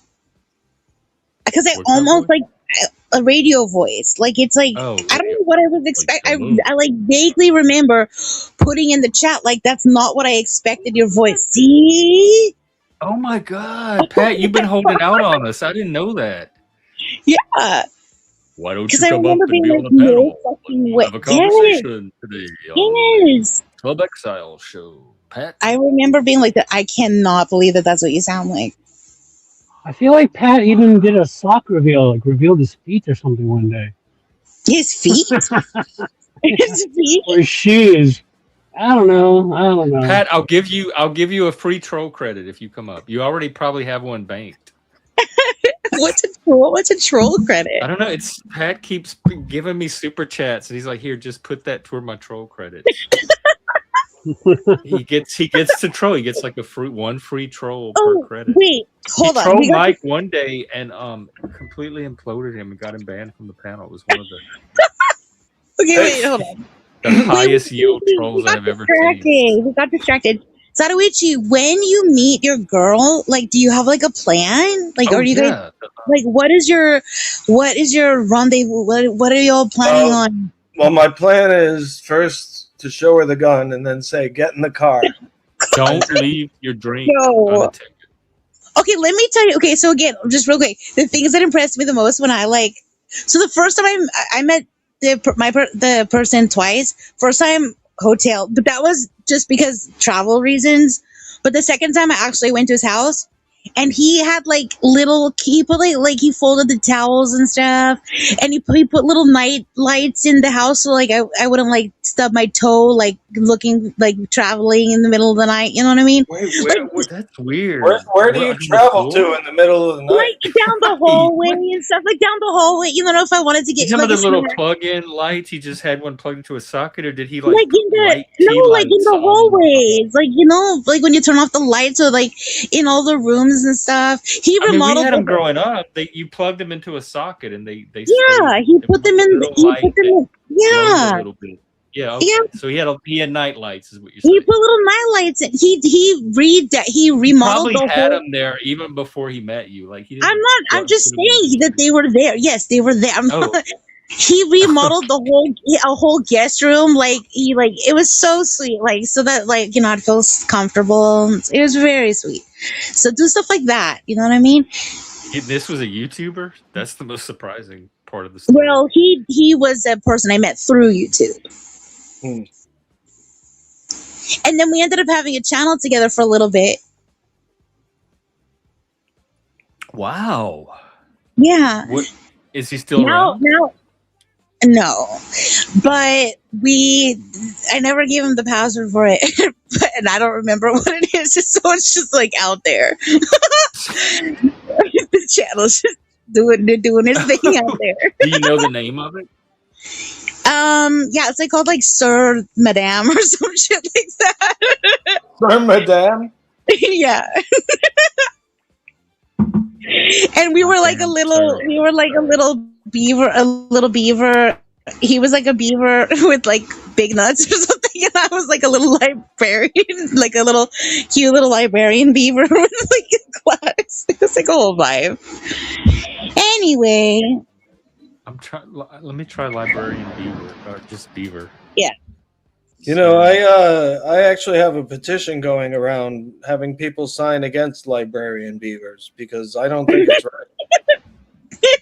Because I What kind of almost voice? like a radio voice. Like it's like Oh, I don't know what I was expecting. Salute. I like vaguely remember putting in the chat like that's not what I expected your voice. See? Oh my God, Pat, you've been holding out on us. I didn't know that. Yeah. Why don't you Because I come up remember and being be like, on the no panel? fucking We'll way. have a Yes. conversation today on Yes. the Club Exile show. Pat, I remember being like that. I cannot believe that that's what you sound like. I feel like Pat even did a sock reveal, like revealed his feet or something one day. His feet? His feet? Or shoes. I don't know. Pat, I'll give you a free troll credit if you come up. You already probably have one banked. What's a troll? What's a troll credit? I don't know. It's Pat keeps giving me super chats, and he's like, "Here, just put that toward my troll credits." he gets to troll. He gets like one free troll per credit. Wait, hold he on. trolled Mike one day and completely imploded him and got him banned from the panel. It was one of the Okay, wait, hold on. the highest yield trolls I've ever seen. We got distracted. Sadawichi, when you meet your girl, like, do you have like a plan? Like, are you guys like, what is your rendezvous? What are y'all planning on? Well, my plan is first to show her the gun and then say, "Get in the car." Don't leave your drink No. unattended. Okay, let me tell you. Okay, so again, just real quick, the things that impressed me the most when so the first time I met the person twice. First time hotel, but that was just because travel reasons. But the second time I actually went to his house, and he had like he put like he folded the towels and stuff, and he put little night lights in the house so like I wouldn't like stub my toe like looking like traveling in the middle of the night. You know what I mean? Wait, that's weird. Where do you travel to in the middle of the night? Like down the hallway and stuff, like down the hallway. You don't know if I wanted to get some like of the little plug-in lights. He just had one plugged into a socket, or did he like in the hallways, like like when you turn off the lights, or like in all the rooms and stuff. He remodeled. We had them growing up. You plugged them into a socket, and they yeah. He put them in. Yeah. A little bit. Yeah, okay. Yeah. So he had night lights, is what you're saying. He put little night lights in. He remodeled. Probably had them there even before he met you. Like I'm just saying that they were there. Yes, they were there. He remodeled a whole guest room. Like it was so sweet. Like so that it feels comfortable. It was very sweet. So do stuff like that. You know what I mean? This was a YouTuber. That's the most surprising part of the story. Well, he was a person I met through YouTube. And then we ended up having a channel together for a little bit. Wow. Yeah. What is he still around? No. No, but I never gave him the password for it, and I don't remember what it is. So it's just like out there. The channel's just doing his thing out there. Do you know the name of it? Yeah, it's like called like Sir Madame or some shit like that. Sir, madame. Yeah. And we were like a little beaver. He was like a beaver with like big nuts or something, and I was like a little librarian, like a little cute little librarian beaver with like a glass. It was like a whole vibe. Anyway, I'm trying. Let me try librarian beaver or just beaver. yeah. You know, I actually have a petition going around having people sign against librarian beavers because I don't think it's right.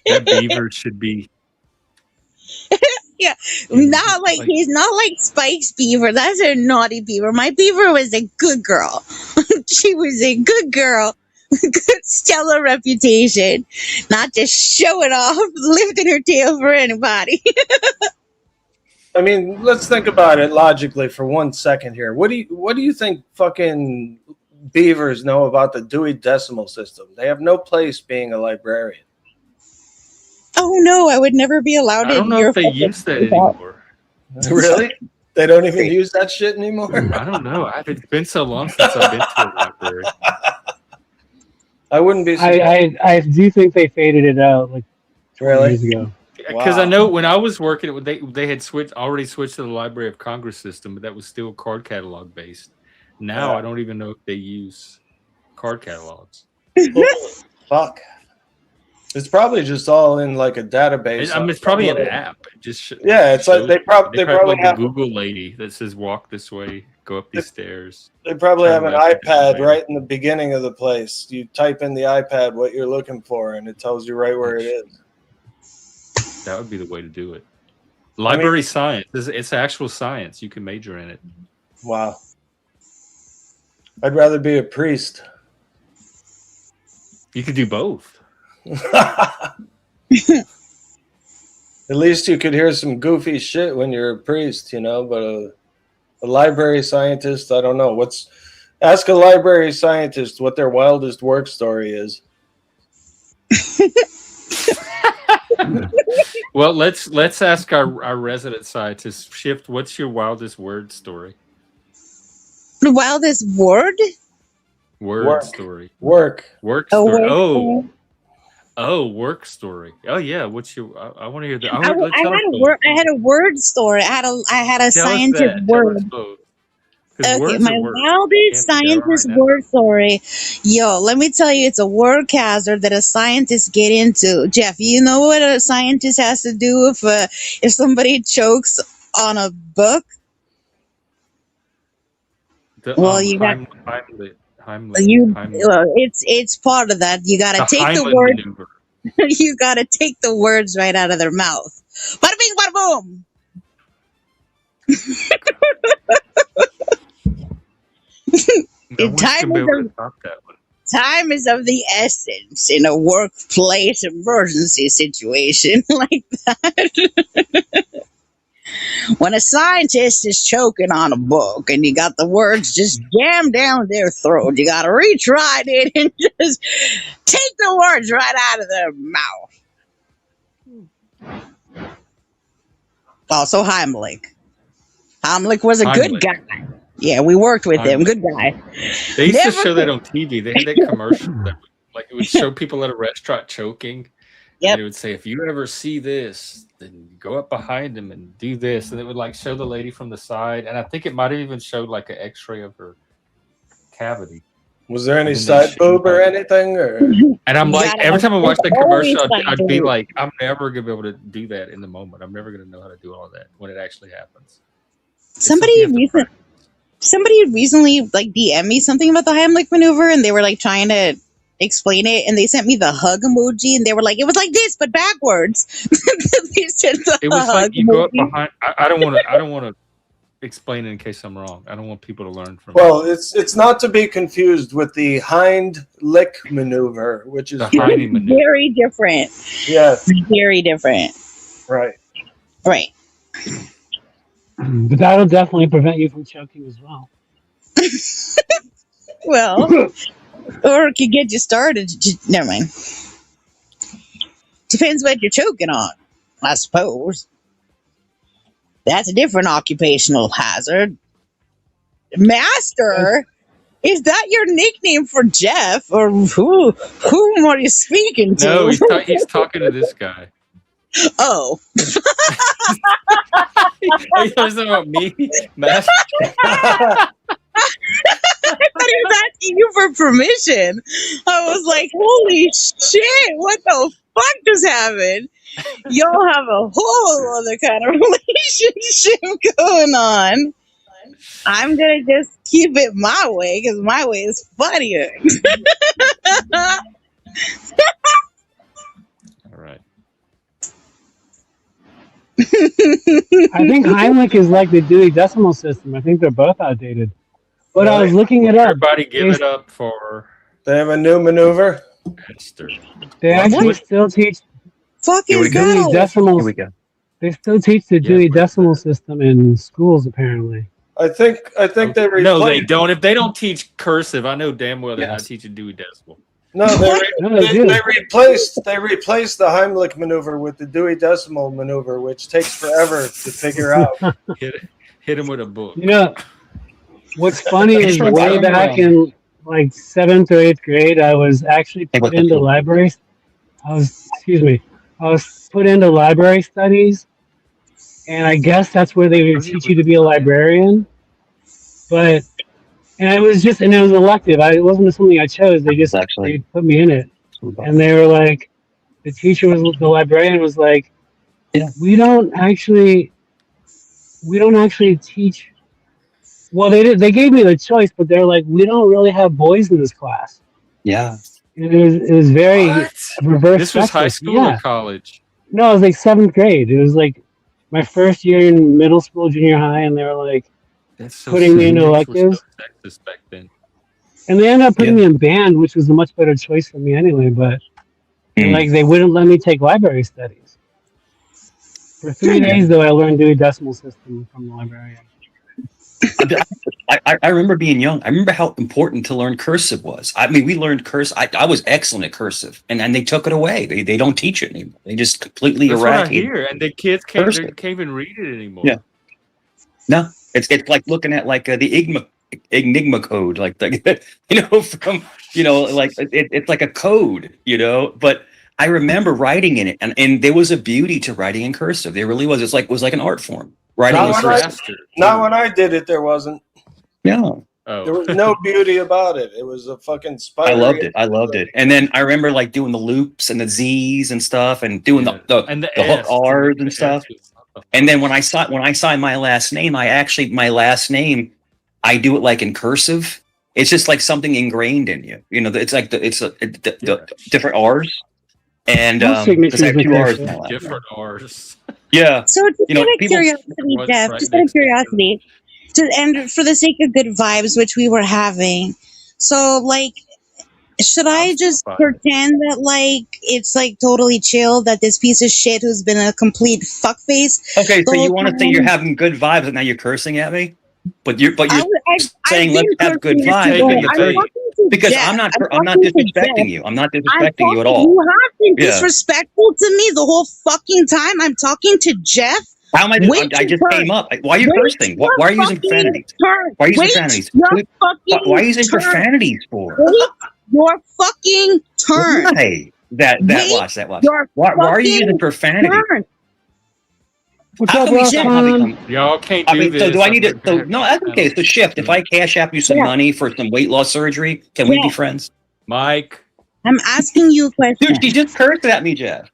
That beaver should be. Yeah, not like he's not like Spike's beaver. That's a naughty beaver. My beaver was a good girl. She was a good girl, good stellar reputation, not just showing off, lifting her tail for anybody. I mean, let's think about it logically for 1 second here. What do you think fucking beavers know about the Dewey Decimal System? They have no place being a librarian. Oh no, I would never be allowed I don't know if they use that anymore. Really? They don't even use that shit anymore? I don't know. It's been so long since I've been to a library. I wouldn't be surprised. I do think they faded it out like 20 years ago. Because I know when I was working, they had already switched to the Library of Congress system, but that was still card catalog based. Now I don't even know if they use card catalogs. Fuck. It's probably just all in like a database. I mean, it's probably an app. It's like they probably like have a Google lady that says "walk this way, go up these stairs." They probably have an iPad right in the beginning of the place. You type in the iPad what you're looking for, and it tells you right where it is. That would be the way to do it. Library science. It's actual science. You can major in it. Wow. I'd rather be a priest. You could do both. At least you could hear some goofy shit when you're a priest, you know, but a library scientist, I don't know. Ask a library scientist what their wildest work story is. Well, let's ask our resident scientist, Shift, what's your wildest word story? The wildest word? Story. Work story. Work story. Oh yeah, what's your? I want to hear that. I had a word story. I had a scientist word. Okay, my wildest scientist word story. Yo, let me tell you, it's a word hazard that a scientist get into. Jeff, you know what a scientist has to do if somebody chokes on a book? It's part of that. You gotta take the word. You gotta take the words right out of their mouth. Bada bing, bada boom. Time is of the essence in a workplace emergency situation like that. When a scientist is choking on a book and you got the words just jammed down their throat, you gotta reach right in and just take the words right out of their mouth. Also, Heimlich. Heimlich was a good guy. Yeah, we worked with him. Good guy. They used to show that on TV. They had that commercial that it would show people at a restaurant choking. Yep. And it would say, if you ever see this, then go up behind him and do this. And it would show the lady from the side. And I think it might have even showed an x-ray of her cavity. Was there any side boob or anything? And I'm like, every time I watch that commercial, I'd be like, I'm never going to be able to do that in the moment. I'm never going to know how to do all that when it actually happens. Somebody recently DM me something about the Heimlich maneuver, and they were trying to explain it, and they sent me the hug emoji, and they were like, it was like this but backwards. They said it was like you emoji. Go up behind. I don't want to explain it in case I'm wrong. I don't want people to learn from it. It's not to be confused with the hind lick maneuver, which is very different. Yes, very different. Right. Right. But that'll definitely prevent you from choking as well. Well, or it could get you started. Never mind. Depends what you're choking on, I suppose. That's a different occupational hazard. Master? Is that your nickname for Jeff? Or whom are you speaking to? No, he's talking to this guy. Oh. Are you talking about me, Master? I thought he was asking you for permission. I was like, holy shit, what the fuck just happened? Y'all have a whole other kind of relationship going on. I'm gonna just keep it my way because my way is funnier. All right. I think Heimlich is like the Dewey Decimal System. I think they're both outdated. But I was looking it up. Everybody give it up for... They have a new maneuver. Master. They actually still teach Fuck is Dewey that? Decimal. Here we go. They still teach the Dewey Decimal System in schools, apparently. I think they replaced. No, they don't. If they don't teach cursive, I know damn well they're not teaching Dewey Decimal. No, they do. they replaced the Heimlich maneuver with the Dewey Decimal maneuver, which takes forever to figure out. Hit him with a book. You know, what's funny is way back in like 7th or 8th grade, I was actually put into libraries. I was put into library studies, and I guess that's where they would teach you to be a librarian. And it was an elective. It wasn't something I chose. They put me in it, and they were like, the librarian was like, we don't actually teach. Well, they gave me the choice, but they're like, we don't really have boys in this class. Yeah. It was very reverse. This was high school or college? No, it was like 7th grade. It was like my first year in middle school, junior high, and they were like putting me into electives. So back then. And they ended up putting me in band, which was a much better choice for me anyway. But like they wouldn't let me take library studies. For 3 days, though, I learned Dewey Decimal System from the librarian. I remember being young. I remember how important to learn cursive was. I mean, we learned cursive. I was excellent at cursive, and they took it away. They don't teach it anymore. They just completely eradicated. That's what I hear, and the kids can't even read it anymore. Yeah. No, it's like looking at like the Enigma code, like from like it's like a code, But I remember writing in it, and there was a beauty to writing in cursive. There really was. It was like an art form. Writing in cursive. Not when I did it, there wasn't. Yeah. There was no beauty about it. It was a fucking spider. I loved it. And then I remember like doing the loops and the Z's and stuff, and doing the hook R's and stuff. And then when I signed my last name, my last name, I do it like in cursive. It's just like something ingrained in you. It's like the different R's. And because I have 2 R's now. Different R's. Yeah. So just out of curiosity, Jeff, just out of curiosity, and for the sake of good vibes, which we were having, so like, should I just pretend that like it's like totally chill that this piece of shit who's been a complete fuckface? Okay, so you want to say you're having good vibes, and now you're cursing at me? But you're saying let's have good vibes. Because I'm not disrespecting you. I'm not disrespecting you at all. You have been disrespectful to me the whole fucking time. I'm talking to Jeff. How am I? I just came up. Why are you cursing? Why are you using profanities? Why are you using profanities? Why are you using profanities for? Wait your fucking turn. Why? Watch. Why are you using profanity? Y'all can't do this. So do I need to? So no, that's okay. So shift. If I cash app you some money for some weight loss surgery, can we be friends? Mike, I'm asking you a question. Dude, she just cursed at me, Jeff.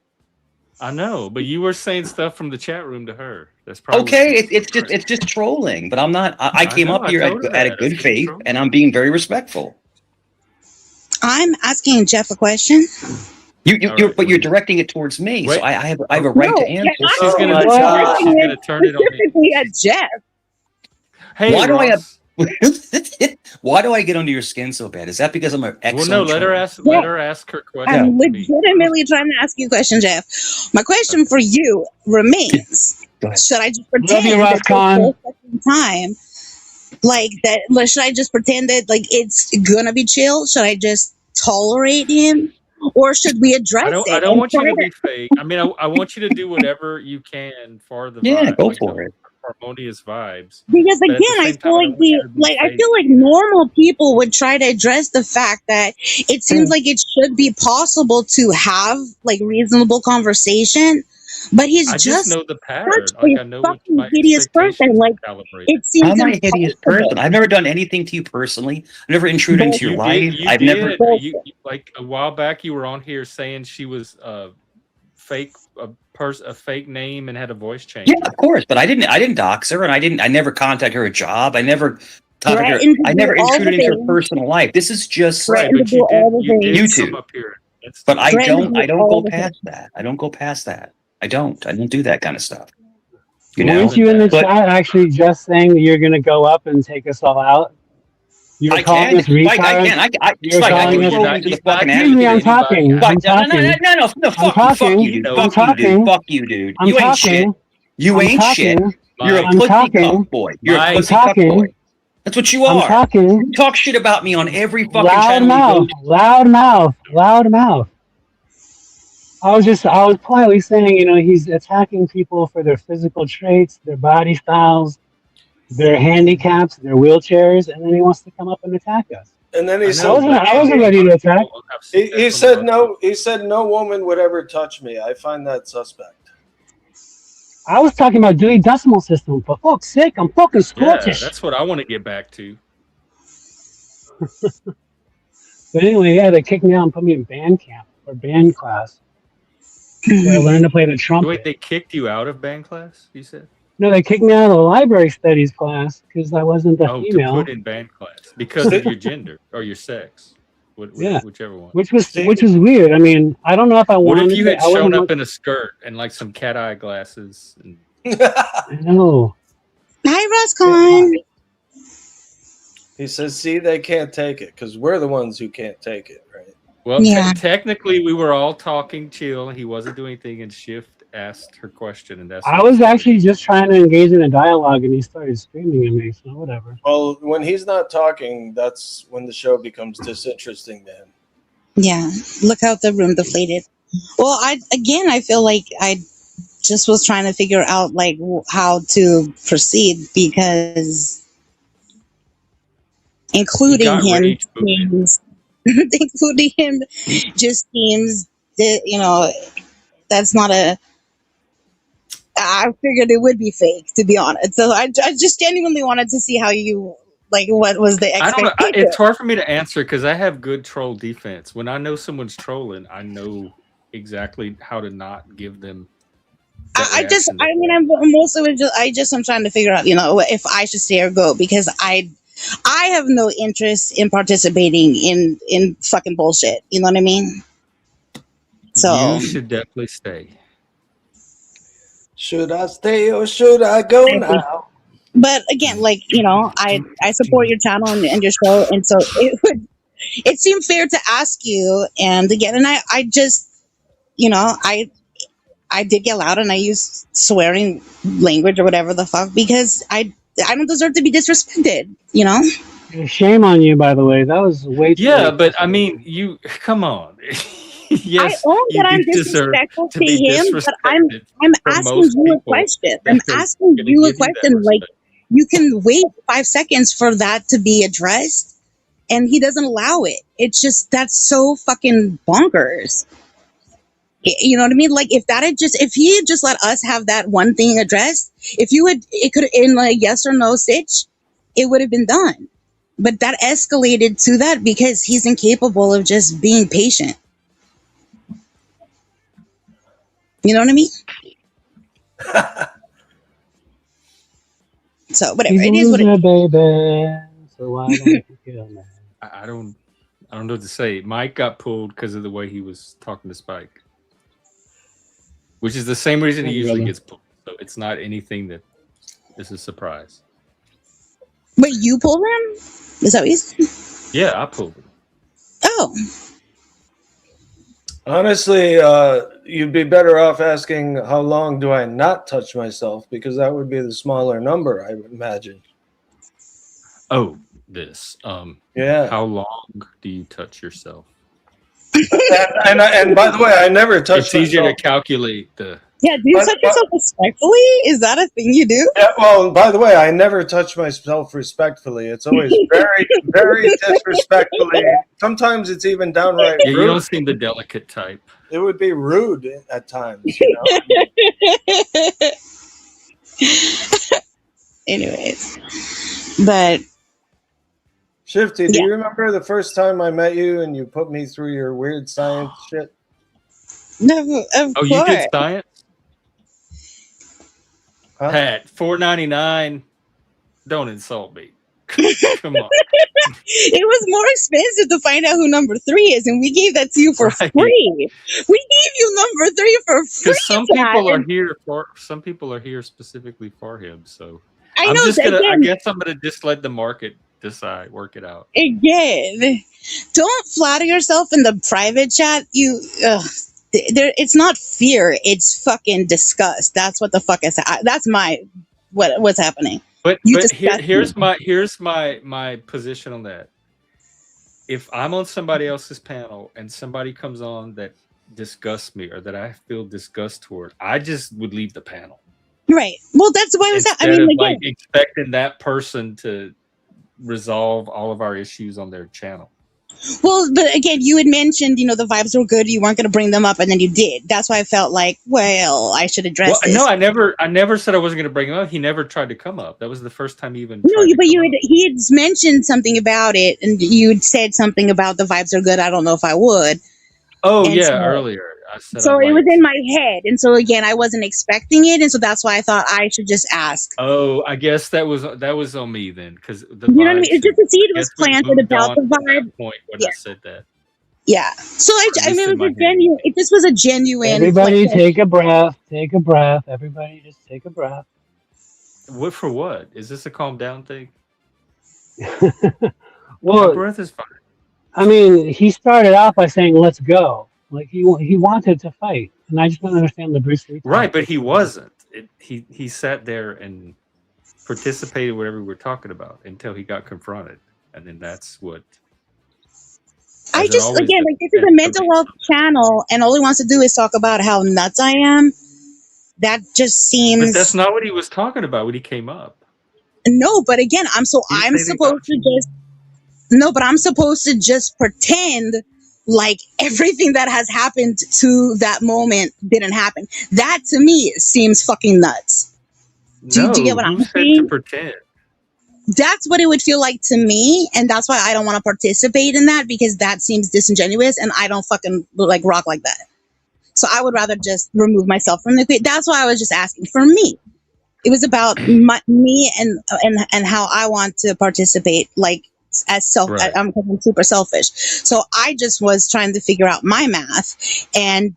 I know, but you were saying stuff from the chat room to her. That's probably okay. It's just trolling. But I'm not. I came up here at a good faith, and I'm being very respectful. I'm asking Jeff a question. You're directing it towards me, so I have a right to answer. She's gonna turn it on specifically at Jeff. Hey, why do I get under your skin so bad? Is that because I'm an excellent? Well, no. Let her ask her question. I'm legitimately trying to ask you a question, Jeff. My question for you remains: should I just Love you, pretend that this Roscon. whole fucking time, like that? Should I just pretend that like it's gonna be chill? Should I just tolerate him, or should we address I it don't and want try you to to? be fake. I mean, I want you to do whatever you can for the Yeah, vibe, go like for the it. harmonious vibes. Because But at the again, I same time, feel I like don't want you to be I fake. feel like normal people would try to address the fact that it seems like it should be possible to have like reasonable conversation, but he's I just just know the such pattern. Like a I know what my fucking hideous person. expectations Like are calibrated. it seems I'm a hideous person. impossible. I've never done anything to you personally. I've never intruded into your Bullshit. You did. life. You I've never. did. Bullshit. Like a while back, you were on here saying she was fake, a fake name and had a voice Yeah, changer. of course, but I didn't dox her, and I never contacted her a job. I never contacted her. Threatened to I do never all the intruded into her things. personal life. This is just Right, Threatened to but do all the you did things. come YouTube. up here. That's But I Threatened to don't. do I don't all go the things. past that. I don't go past that. I don't do that kind of stuff. You Well, know. Weren't you in the But chat actually just saying that you're going to go up and take us all out? You were I calling can. us Spike, I retards. can. You were Spike, I calling can us. throw you to the fucking Excuse me, I'm atmosphere. talking. I'm Spike, no, talking. no, I'm fuck talking. you, dude. I'm Fuck you, dude. talking. Fuck you, dude. I'm You ain't shit. talking. You I'm ain't shit. talking. You're a I'm pussy cuck talking. boy. You're a Mike. I'm pussy cuck talking. boy. That's what you I'm are. talking. You talk shit about me on every fucking Loud channel you go mouth. to. Loud mouth. Loud mouth. I was politely saying, he's attacking people for their physical traits, their body styles, their handicaps, their wheelchairs, and then he wants to come up and attack us. And then he I said, know, but I wasn't ready to attack. he said no. He said no woman would ever touch me. I find that suspect. I was talking about Dewey Decimal System. For fuck's sake, I'm fucking Yeah, Scottish. that's what I want to get back to. But anyway, yeah, they kicked me out and put me in band camp or band class. Where I learned to play the trumpet. Wait, they kicked you out of band class? You said? No, they kicked me out of the library studies class because I wasn't a female. To put in band class because of your gender or your sex, whichever one. Which was weird. I mean, I don't know if I wanted. What if you had shown up in a skirt and like some cat eye glasses? And... I know. Hi, Roscon. He says, "See, they can't take it because we're the ones who can't take it, right?" Well, technically, we were all talking chill. He wasn't doing anything, and Shift asked her question, and that's. I was actually just trying to engage in a dialogue, and he started screaming at me. So whatever. Well, when he's not talking, that's when the show becomes disinteresting to him. Yeah, look how the room deflated. Well, I feel like I just was trying to figure out like how to proceed because including him just seems that that's not a. I figured it would be fake, to be honest. So I just genuinely wanted to see how you what was the expectation. I don't know. It's hard for me to answer because I have good troll defense. When I know someone's trolling, I know exactly how to not give them. I'm trying to figure out, if I should stay or go because I have no interest in participating in fucking bullshit. You know what I mean? So you should definitely stay. Should I stay or should I go now? But again, I support your channel and your show, and so it seemed fair to ask you. And again, and I just, I did get loud and I used swearing language or whatever the fuck because I don't deserve to be disrespected. Shame on you, by the way. That was way too. Yeah, but I mean, you come on. Yes, I own that I'm disrespectful to him, but I'm asking you a question. I'm asking you a question. Like, you can wait 5 seconds for that to be addressed, and he doesn't allow it. It's just that's so fucking bonkers. You know what I mean? Like, if he had just let us have that one thing addressed, it could in a yes or no stitch, it would have been done. But that escalated to that because he's incapable of just being patient. You know what I mean? So whatever. It is what it is. Baby. So why don't you kill me? I don't know what to say. Mike got pulled because of the way he was talking to Spike, which is the same reason he usually gets pulled. So it's not anything that is a surprise. Wait, you pulled him? Is that what you said? Yeah, I pulled him. Oh. Honestly, you'd be better off asking how long do I not touch myself, because that would be the smaller number, I would imagine. Oh, this. Yeah. How long do you touch yourself? And by the way, I never touch It's easier myself. to calculate the. Yeah, do you touch yourself respectfully? Is that a thing you do? Yeah, well, by the way, I never touch myself respectfully. It's always very, very disrespectfully. Sometimes it's even downright Yeah, rude. you don't seem the delicate type. It would be rude at times, you know. Anyways, but Shifty, do you remember the first time I met you and you put me through your weird science shit? No, of course. You did science? Huh? Pat, $4.99. Don't insult me. Come on. It was more expensive to find out who number 3 is, and we gave that to you for free. We gave you number 3 for free. Because some people are here specifically for him. So I know. I guess I'm gonna just let the market decide, work it out. Again, don't flatter yourself in the private chat. It's not fear. It's fucking disgust. That's what the fuck is. That's what's happening. But here's my position on that. If I'm on somebody else's panel and somebody comes on that disgusts me or that I feel disgust toward, I just would leave the panel. Right. Well, that's why I was. I mean, like expecting that person to resolve all of our issues on their channel. Well, but again, you had mentioned, the vibes were good. You weren't going to bring them up, and then you did. That's why I felt like, well, I should address this. No, I never said I wasn't going to bring him up. He never tried to come up. That was the first time he even. No, but he had mentioned something about it, and you had said something about the vibes are good. I don't know if I would. Oh, and earlier. I said so it was in my head, and so again, I wasn't expecting it, and so that's why I thought I should just ask. Oh, I guess that was on me then, because you know what I mean. It's just the seed was planted about the vibe. Point when I said that. Yeah. So I mean, it was a genuine. It just was a genuine. Everybody, take a breath. Take a breath. Everybody, just take a breath. What for? What is this a calm down thing? Well, my breath is fine. I mean, he started off by saying, "Let's go." Like he wanted to fight, and I just don't understand the Bruce Lee. Right, but he wasn't. He sat there and participated whatever we were talking about until he got confronted, and then that's what. I just again like this is a mental health channel, and all he wants to do is talk about how nuts I am. That just seems. But that's not what he was talking about when he came up. No, but again, I'm supposed to just pretend like everything that has happened to that moment didn't happen. That to me seems fucking nuts. Do you get what I'm saying? To pretend? That's what it would feel like to me, and that's why I don't want to participate in that, because that seems disingenuous, and I don't fucking like rock like that. So I would rather just remove myself from the. That's why I was just asking for me. It was about me and how I want to participate, like as self. Right. I'm super selfish, so I just was trying to figure out my math, and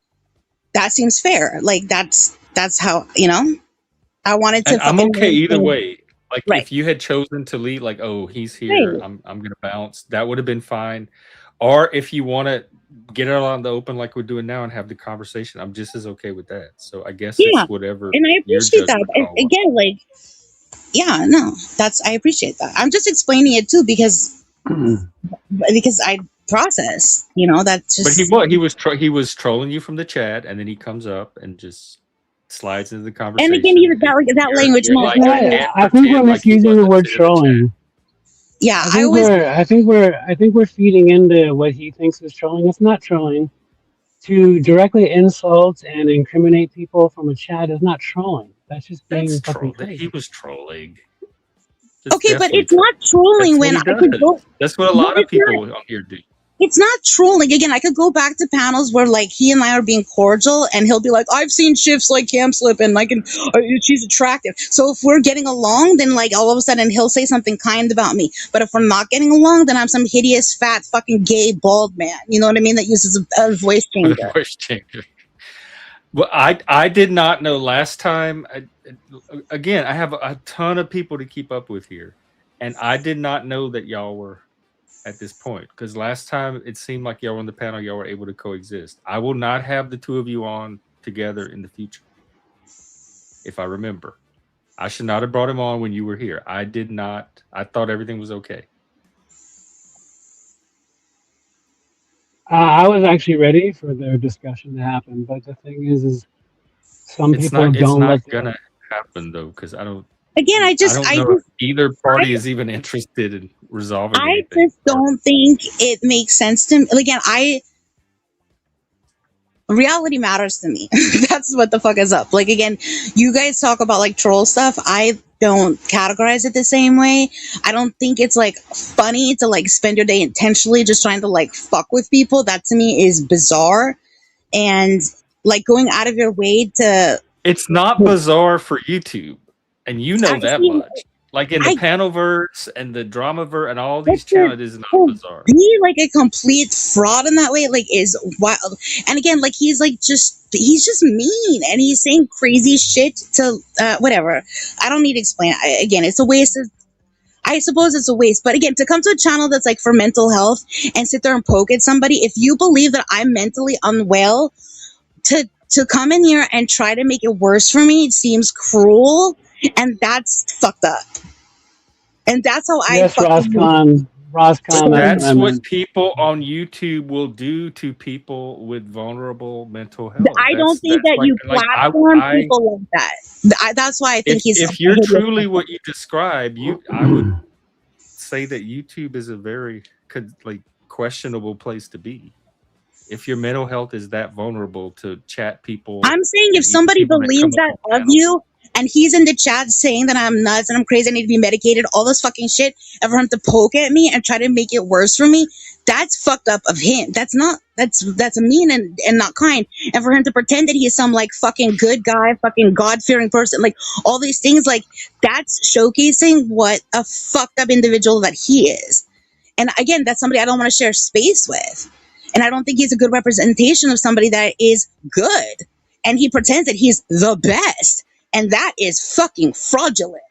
that seems fair. Like that's how I wanted to. And I'm okay either way. Like if you had chosen to lead, like, oh, he's here, I'm gonna bounce. That would have been fine. Or if you want to get it all out in the open like we're doing now and have the conversation, I'm just as okay with that. So I guess it's whatever. And I appreciate that. And again, like, I appreciate that. I'm just explaining it too because I process. That's just. But he was trolling you from the chat, and then he comes up and just slides into the conversation. And again, even that language. I think we're misusing the word trolling. Yeah, I think we're feeding into what he thinks is trolling. It's not trolling. To directly insult and incriminate people from a chat is not trolling. That's just being fucking crazy. He was trolling. Okay, but it's not trolling when I could go. That's what a lot of people on here do. It's not trolling. Again, I could go back to panels where like he and I are being cordial, and he'll be like, "I've seen shifts like Camp Slip, and she's attractive." So if we're getting along, then like all of a sudden he'll say something kind about me. But if we're not getting along, then I'm some hideous, fat, fucking gay, bald man. You know what I mean? That uses a voice changer. Voice changer. Well, I did not know last time. Again, I have a ton of people to keep up with here, and I did not know that y'all were at this point, because last time it seemed like y'all were on the panel, y'all were able to coexist. I will not have the two of you on together in the future. If I remember, I should not have brought him on when you were here. I did not. I thought everything was okay. I was actually ready for their discussion to happen, but the thing is some people don't not let gonna happen though, because I don't I know if either party is even interested in resolving anything. I just don't think it makes sense to me. Again, reality matters to me. That's what the fuck is up. Like, again, you guys talk about like troll stuff. I don't categorize it the same way. I don't think it's like funny to like spend your day intentionally just trying to like fuck with people. That to me is bizarre. And like going out of your way to. It's not bizarre for YouTube, and you know that much. Like in the Panelverse and the Dramaverse and all these channels, it is not bizarre. Be like a complete fraud in that way, like, is wild. And again, like, he's just mean, and he's saying crazy shit to whatever. I don't need to explain. Again, it's a waste of. I suppose it's a waste, but again, to come to a channel that's like for mental health and sit there and poke at somebody, if you believe that I'm mentally unwell, to come in here and try to make it worse for me, it seems cruel, and that's fucked up. And that's how yes, Roscon, that's what people on YouTube will do to people with vulnerable mental health. I don't think that you platform people like that. That's why I think if you're truly what you describe, I would say that YouTube is a very questionable place to be. If your mental health is that vulnerable to chat people, I'm saying if somebody believes that of you, and he's in the chat saying that I'm nuts and I'm crazy, I need to be medicated, all this fucking shit, and for him to poke at me and try to make it worse for me, that's fucked up of him. That's mean and not kind. And for him to pretend that he is some like fucking good guy, fucking God-fearing person, like all these things, like that's showcasing what a fucked up individual that he is. And again, that's somebody I don't want to share space with. And I don't think he's a good representation of somebody that is good. And he pretends that he's the best. And that is fucking fraudulent.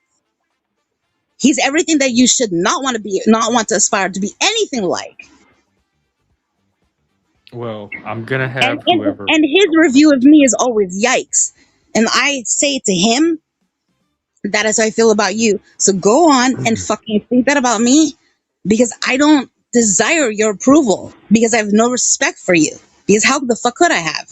He's everything that you should not want to be, not want to aspire to be anything like. Well, I'm going to have whoever. And his review of me is always yikes. And I say to him, that is how I feel about you. So go on and fucking think that about me, because I don't desire your approval, because I have no respect for you. Because how the fuck could I have?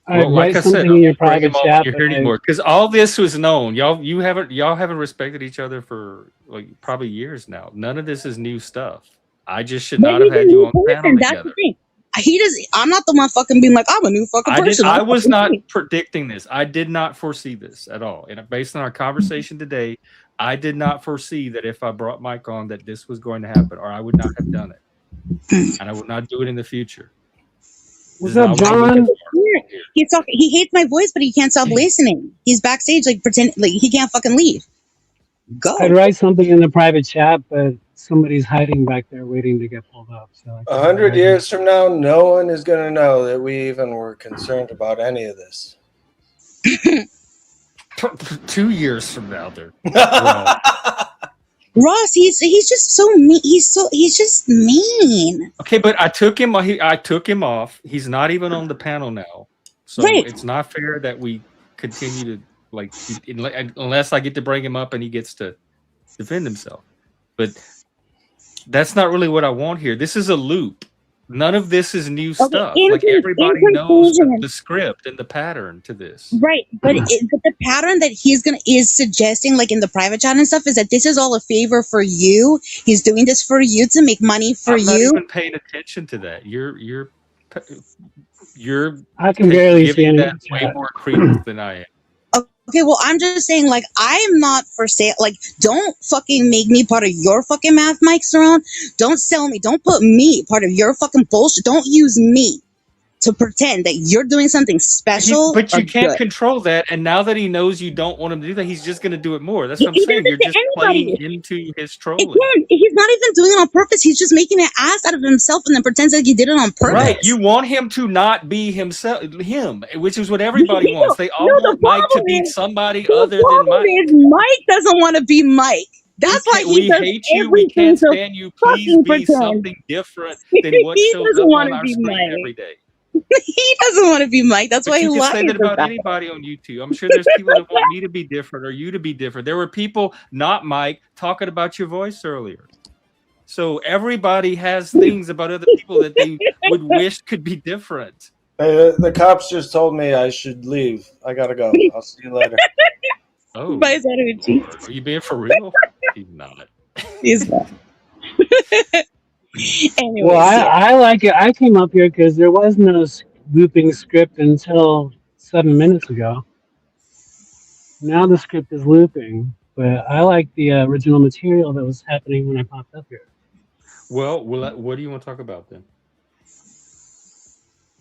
Well, like I said, in your private chat, you're hearing more, because all this was known. Y'all haven't respected each other for like probably years now. None of this is new stuff. I just should not have had you on the panel together. The thing. I'm not the one fucking being like, I'm a new fucking person. I was not predicting this. I did not foresee this at all. And based on our conversation today, I did not foresee that if I brought Mike on that this was going to happen, or I would not have done it. And I will not do it in the future. What's up, John? He hates my voice, but he can't stop listening. He's backstage, like pretend like he can't fucking leave. Go. I'd write something in the private chat, but somebody's hiding back there waiting to get pulled up. So 100 years from now, no one is going to know that we even were concerned about any of this. 2 years from now, they're Ross, he's just so mean. He's just mean. Okay, but I took him off. He's not even on the panel now, so it's not fair that we continue to unless I get to bring him up and he gets to defend himself. But that's not really what I want here. This is a loop. None of this is new stuff. Like everybody knows the script and the pattern to this. Right. But the pattern that is suggesting, like in the private chat and stuff, is that this is all a favor for you. He's doing this for you to make money for you. I'm not even paying attention to that. You're I can barely see that way more credence than I am. Okay, well, I'm just saying, like, I'm not for sale. Like, don't fucking make me part of your fucking math, Mike Cerrone. Don't sell me. Don't put me part of your fucking bullshit. Don't use me to pretend that you're doing something special. But you can't control that. And now that he knows you don't want him to do that, he's just going to do it more. That's what I'm saying. You're just playing into his trolling. He's not even doing it on purpose. He's just making an ass out of himself and then pretends like he did it on purpose. Right. You want him to not be him, which is what everybody wants. They all want Mike to be somebody other than Mike. Mike doesn't want to be Mike. That's why we hate you. We can't stand you. Please be something different than what shows up on our screen every day. He doesn't want to be Mike. That's why he lies. You can say that about anybody on YouTube. I'm sure there's people that want me to be different or you to be different. There were people, not Mike, talking about your voice earlier. So everybody has things about other people that they would wish could be different. The cops just told me I should leave. I gotta go. I'll see you later. Oh, are you being for real? He's not. He's not. Anyways, well, I like it. I came up here because there was no looping script until 7 minutes ago. Now the script is looping, but I like the original material that was happening when I popped up here. Well, what do you want to talk about then?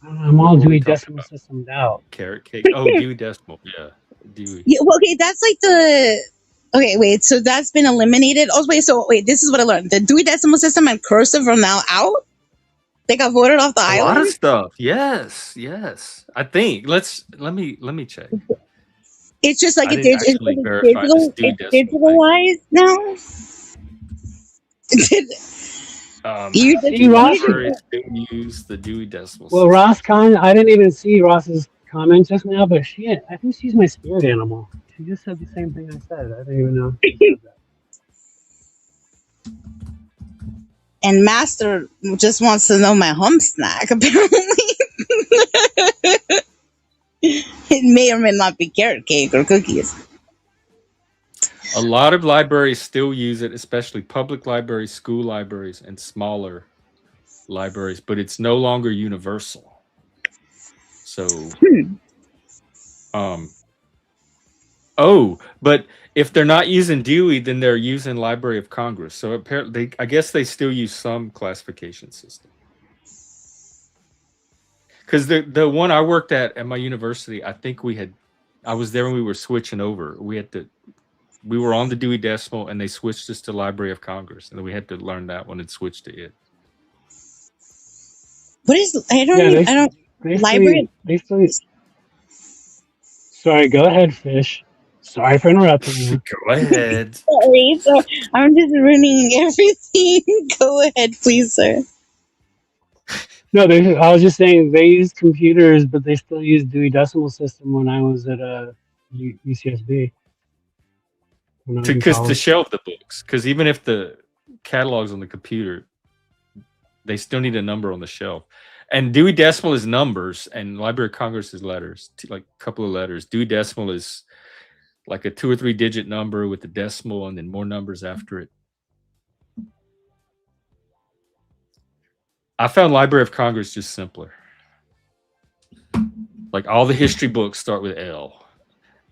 I'm all Dewey Decimal Systemed out. Carrot cake. Oh, Dewey Decimal. Yeah. Dewey. Yeah, well, okay, that's like the... Okay, wait, so that's been eliminated. Oh, wait, this is what I learned. The Dewey Decimal System and cursive are now out? They got voted off the island? A lot of stuff. Yes. I think. Let me check. It's just like it's digitalized now? You still use the Dewey Decimal System. Well, Ross Khan, I didn't even see Ross's comment just now, but I think she's my spirit animal. She just said the same thing I said. I didn't even know she said that. And Master just wants to know my hump snack, apparently. It may or may not be carrot cake or cookies. A lot of libraries still use it, especially public libraries, school libraries, and smaller libraries, but it's no longer universal. So, but if they're not using Dewey, then they're using Library of Congress. So apparently, I guess they still use some classification system. Because the one I worked at my university, I think I was there when we were switching over. We were on the Dewey Decimal, and they switched us to Library of Congress, and then we had to learn that one and switch to it. What is? I don't. Library. Sorry, go ahead, Fish. Sorry for interrupting you. Go ahead. Sorry, so I'm just ruining everything. Go ahead, please, sir. No, I was just saying they use computers, but they still use Dewey Decimal System when I was at UCSB. Because to shelve the books, because even if the catalog's on the computer, they still need a number on the shelf. And Dewey Decimal is numbers, and Library of Congress is letters, like a couple of letters. Dewey Decimal is like a 2 or 3 digit number with the decimal and then more numbers after it. I found Library of Congress just simpler. Like all the history books start with L.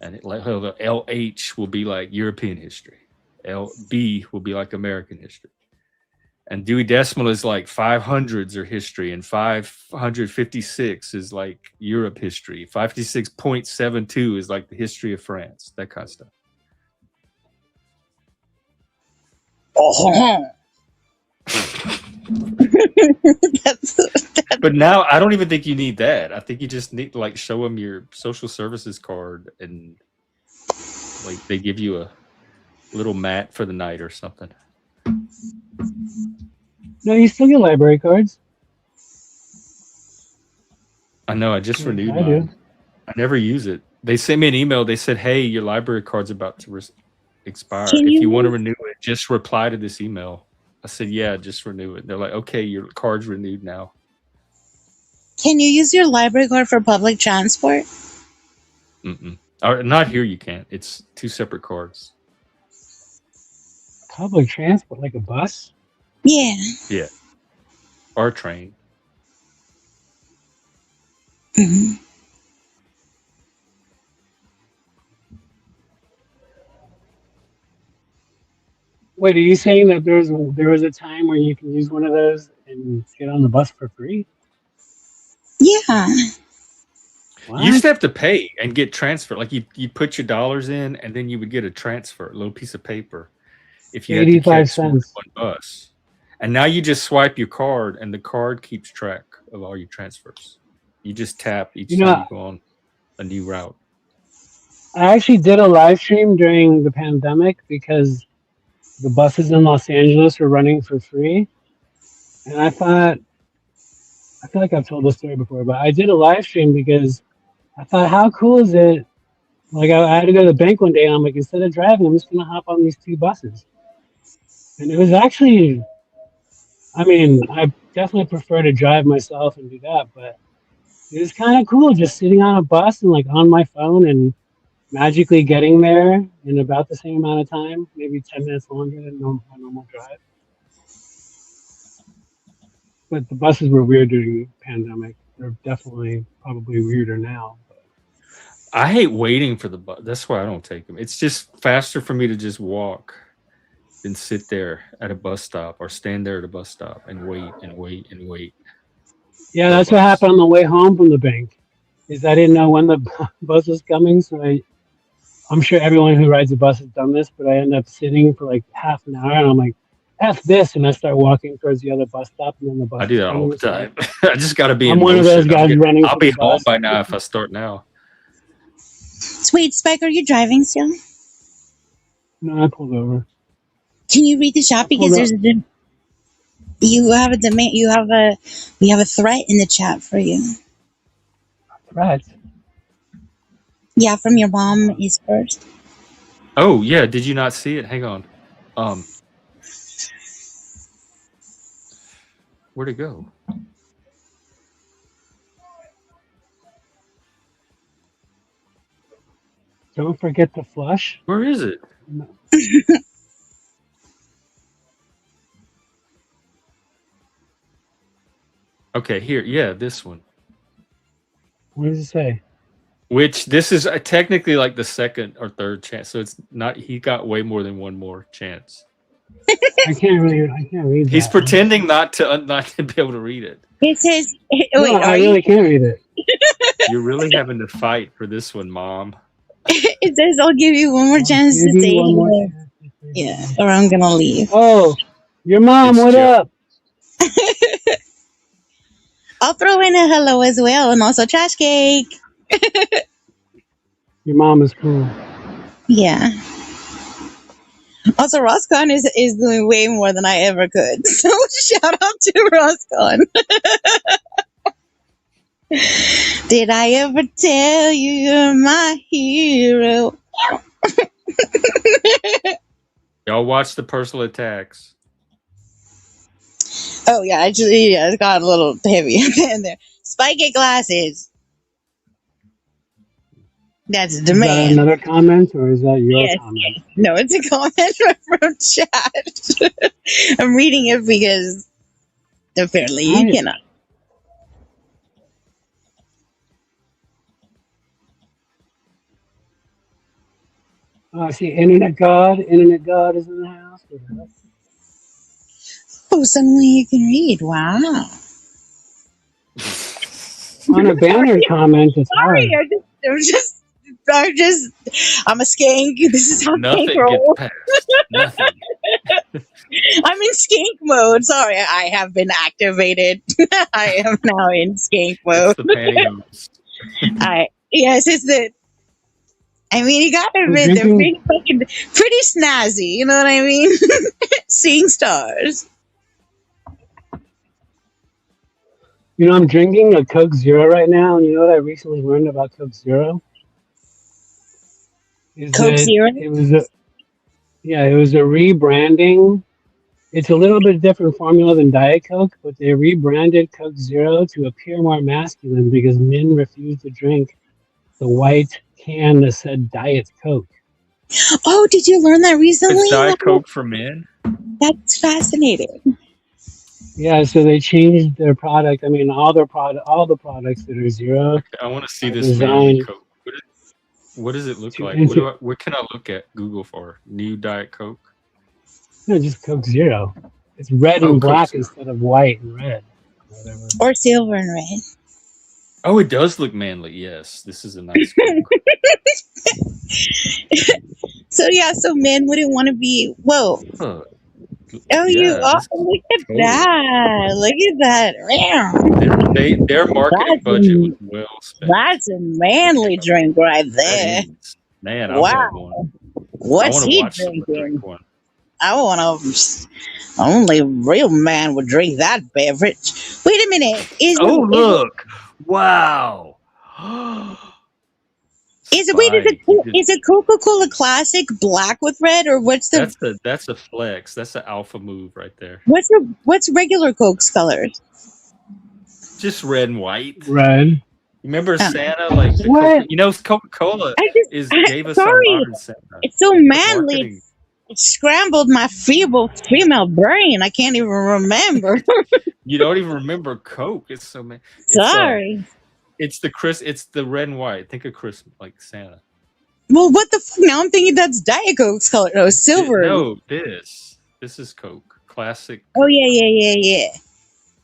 And the LH will be like European history. LB will be like American history. And Dewey Decimal is like 500s are history, and 556 is like Europe history. 556.72 is like the history of France, that kind of stuff. But now I don't even think you need that. I think you just need to like show them your social services card, and like they give you a little mat for the night or something. No, you still get library cards. I know. I just renewed mine. I never use it. They sent me an email. They said, "Hey, your library card's about to expire. If you want to renew it, just reply to this email." I said, "Yeah, just renew it." They're like, "Okay, your card's renewed now." Can you use your library card for public transport? Or, not here. You can't. It's 2 separate cards. Public transport, like a bus? Yeah. Yeah. Or a train. Mm-hmm. Wait, are you saying that there was a time where you can use one of those and get on the bus for free? Yeah. What? You used to have to pay and get transferred. Like you put your dollars in, and then you would get a transfer, a little piece of paper, if you had to catch one bus. And now you just swipe your card, and the card keeps track of all your transfers. You just tap each time you go on a new route. I actually did a live stream during the pandemic because the buses in Los Angeles were running for free. And I feel like I've told this story before, but I did a live stream because I thought, how cool is it? Like, I had to go to the bank one day, and I'm like, instead of driving, I'm just going to hop on these 2 buses. And it was actually, I mean, I definitely prefer to drive myself and do that, but it was kind of cool just sitting on a bus and like on my phone and magically getting there in about the same amount of time, maybe 10 minutes longer than a normal drive. But the buses were weird during the pandemic. They're definitely probably weirder now. But. I hate waiting for the bus. That's why I don't take them. It's just faster for me to just walk than sit there at a bus stop or stand there at a bus stop and wait and wait and wait. Yeah, that's what happened on the way home from the bank. Is I didn't know when the bus was coming, so I'm sure everyone who rides a bus has done this, but I end up sitting for like half an hour, and I'm like, F this, and I start walking towards the other bus stop, and then the bus. I do that all the time. I just got to be. I'm one of those guys running. I'll be home by now if I start now. Sweet Spike, are you driving still? No, I pulled over. Can you read the chat because there's you have a demand. We have a threat in the chat for you. Threat? Yeah, from your mom is first. Oh yeah, did you not see it? Hang on. Where'd it go? Don't forget to flush. Where is it? No. Okay, here. Yeah, this one. What does it say? Which this is technically like the second or third chance, so it's not. He got way more than one more chance. I can't read. He's pretending not to be able to read it. It says, I really can't read it. You're really having to fight for this one, Mom. It says, I'll give you one more chance to say hello. Yeah, or I'm gonna leave. Oh, your mom, what up? I'll throw in a hello as well, and also trash cake. Your mom is cool. Yeah. Also, Roscon is doing way more than I ever could. So shout out to Roscon. Did I ever tell you you're my hero? Y'all watch the personal attacks. Oh yeah, actually, yeah, it's got a little heavy in there. Spiky glasses. That's a demand. Is that another comment, or is that your comment? Yes. No, it's a comment from chat. I'm reading it because apparently you cannot. Oh, I see Internet God. Internet God is in the house. Oh, suddenly you can read. Wow. On a banner comment, it's hard. I'm a skank. This is how nothing skank rolls. Gets past. Nothing. I'm in skank mode. Sorry, I have been activated. I am now in skank mode. It's the pantyhose. Yes, it's the. I mean, you gotta admit they're pretty snazzy. You know what I mean? Seeing stars. You know, I'm drinking a Coke Zero right now, and you know what I recently learned about Coke Zero? Coke Zero? It was a rebranding. It's a little bit different formula than Diet Coke, but they rebranded Coke Zero to appear more masculine because men refused to drink the white can that said Diet Coke. Oh, did you learn that recently? It's Diet Coke for men? That's fascinating. Yeah, so they changed their product. I mean, all the products that are zero. I want to see this Diet Coke. What does it look like? What can I look at Google for? New Diet Coke? No, just Coke Zero. It's red and black instead of white and red. Or silver and red. Oh, it does look manly. Yes, this is a nice Coke. So yeah, so men wouldn't want to be. Whoa. Huh. Oh, Yeah, this look at totally. that. Look at that. Their marketing budget was well spent. That's a manly drink right there. Man, Wow. I want one. What's he drinking? I want to. Only a real man would drink that beverage. Wait a minute. Look! Wow. Is it Coca-Cola Classic black with red, or what's the? That's a flex. That's an alpha move right there. What's regular Coke's colors? Just red and white. Red. Remember Santa, like Coca-Cola gave us our modern Santa. It's so manly. It scrambled my feeble female brain. I can't even remember. You don't even remember Coke. It's so man. Sorry. It's the red and white. Think of Christmas, like Santa. Well, what the fuck? Now I'm thinking that's Diet Coke's color. No, silver. No, this is Coke. Classic. Oh, yeah.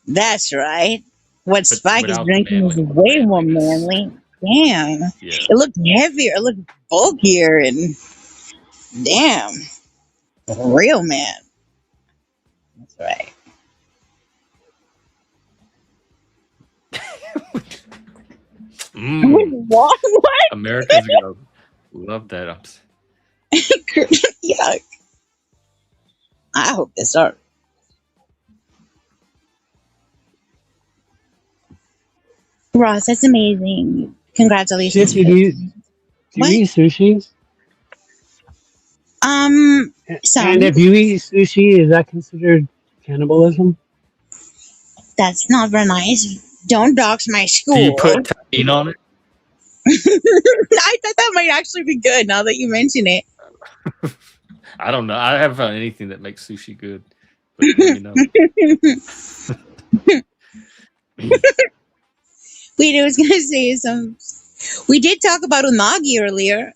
That's right. What Spike is drinking is way more manly. Damn. Yeah. It looked heavier. It looked bulkier. And damn. Real man. That's right. What? Americans gonna love that. Yuck. I hope they start. Ross, that's amazing. Congratulations. Do you eat sushi? Some. And if you eat sushi, is that considered cannibalism? That's not very nice. Don't dox my school. Do you put tahini on it? I thought that might actually be good now that you mention it. I don't know. I haven't found anything that makes sushi good. But you know. Wait, I was going to say something. We did talk about unagi earlier.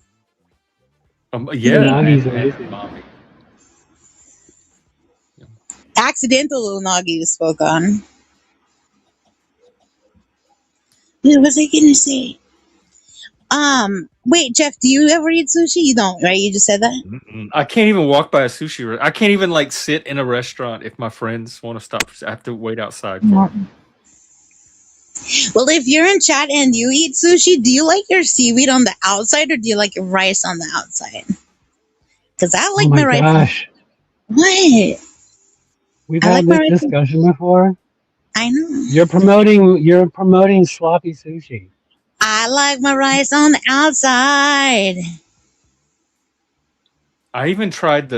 Unagi. Accidental unagi you spoke on. What was I going to say? Wait, Jeff, do you ever eat sushi? You don't, right? You just said that? I can't even walk by a sushi restaurant. I can't even like sit in a restaurant if my friends want to stop. I have to wait outside for them. Well, if you're in chat and you eat sushi, do you like your seaweed on the outside or do you like your rice on the outside? Because I like my rice. Gosh. What? We've had this discussion before. I know. You're promoting sloppy sushi. I like my rice on the outside. I even tried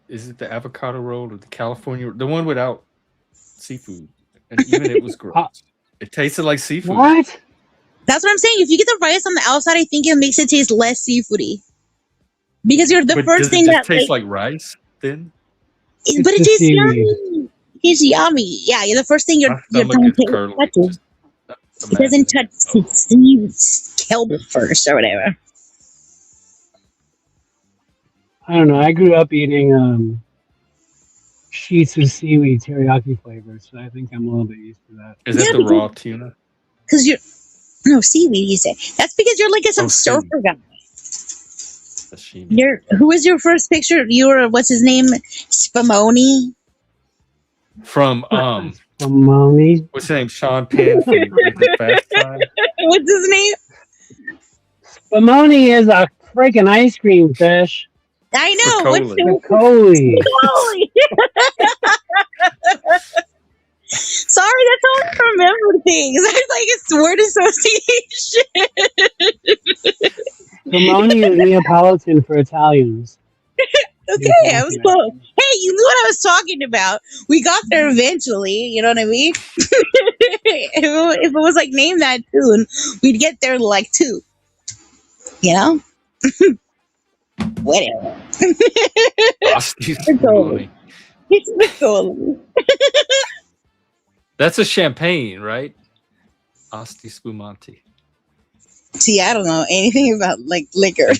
is it the avocado roll or the California, the one without seafood, and even it was gross. It tasted like seafood. What? That's what I'm saying. If you get the rice on the outside, I think it makes it taste less seafoody. Because you're the first thing that tastes like rice then. But it tastes yummy. It's yummy. Yeah, you're the first thing your tongue touches. It doesn't touch Steve's kelp first or whatever. I don't know. I grew up eating sheets of seaweed teriyaki flavors, so I think I'm a little bit used to that. Is that the raw tuna? Because seaweed. You say that's because you're like some surfer guy. Who was your first picture? You were what's his name? Spumoni. From Spumoni. What's his name? Sean Penn from Fast Time. What's his name? Spumoni is a freaking ice cream fish. I know. What's Spicoli? Sorry, that's how I remember things. I was like, it's word association. Spumoni is Neapolitan for Italians. Okay, I was close. Hey, you knew what I was talking about. We got there eventually. You know what I mean? If it was like name that tune, we'd get there like 2. You know? Whatever. That's a champagne, right? Asti Spumante. See, I don't know anything about like liquor.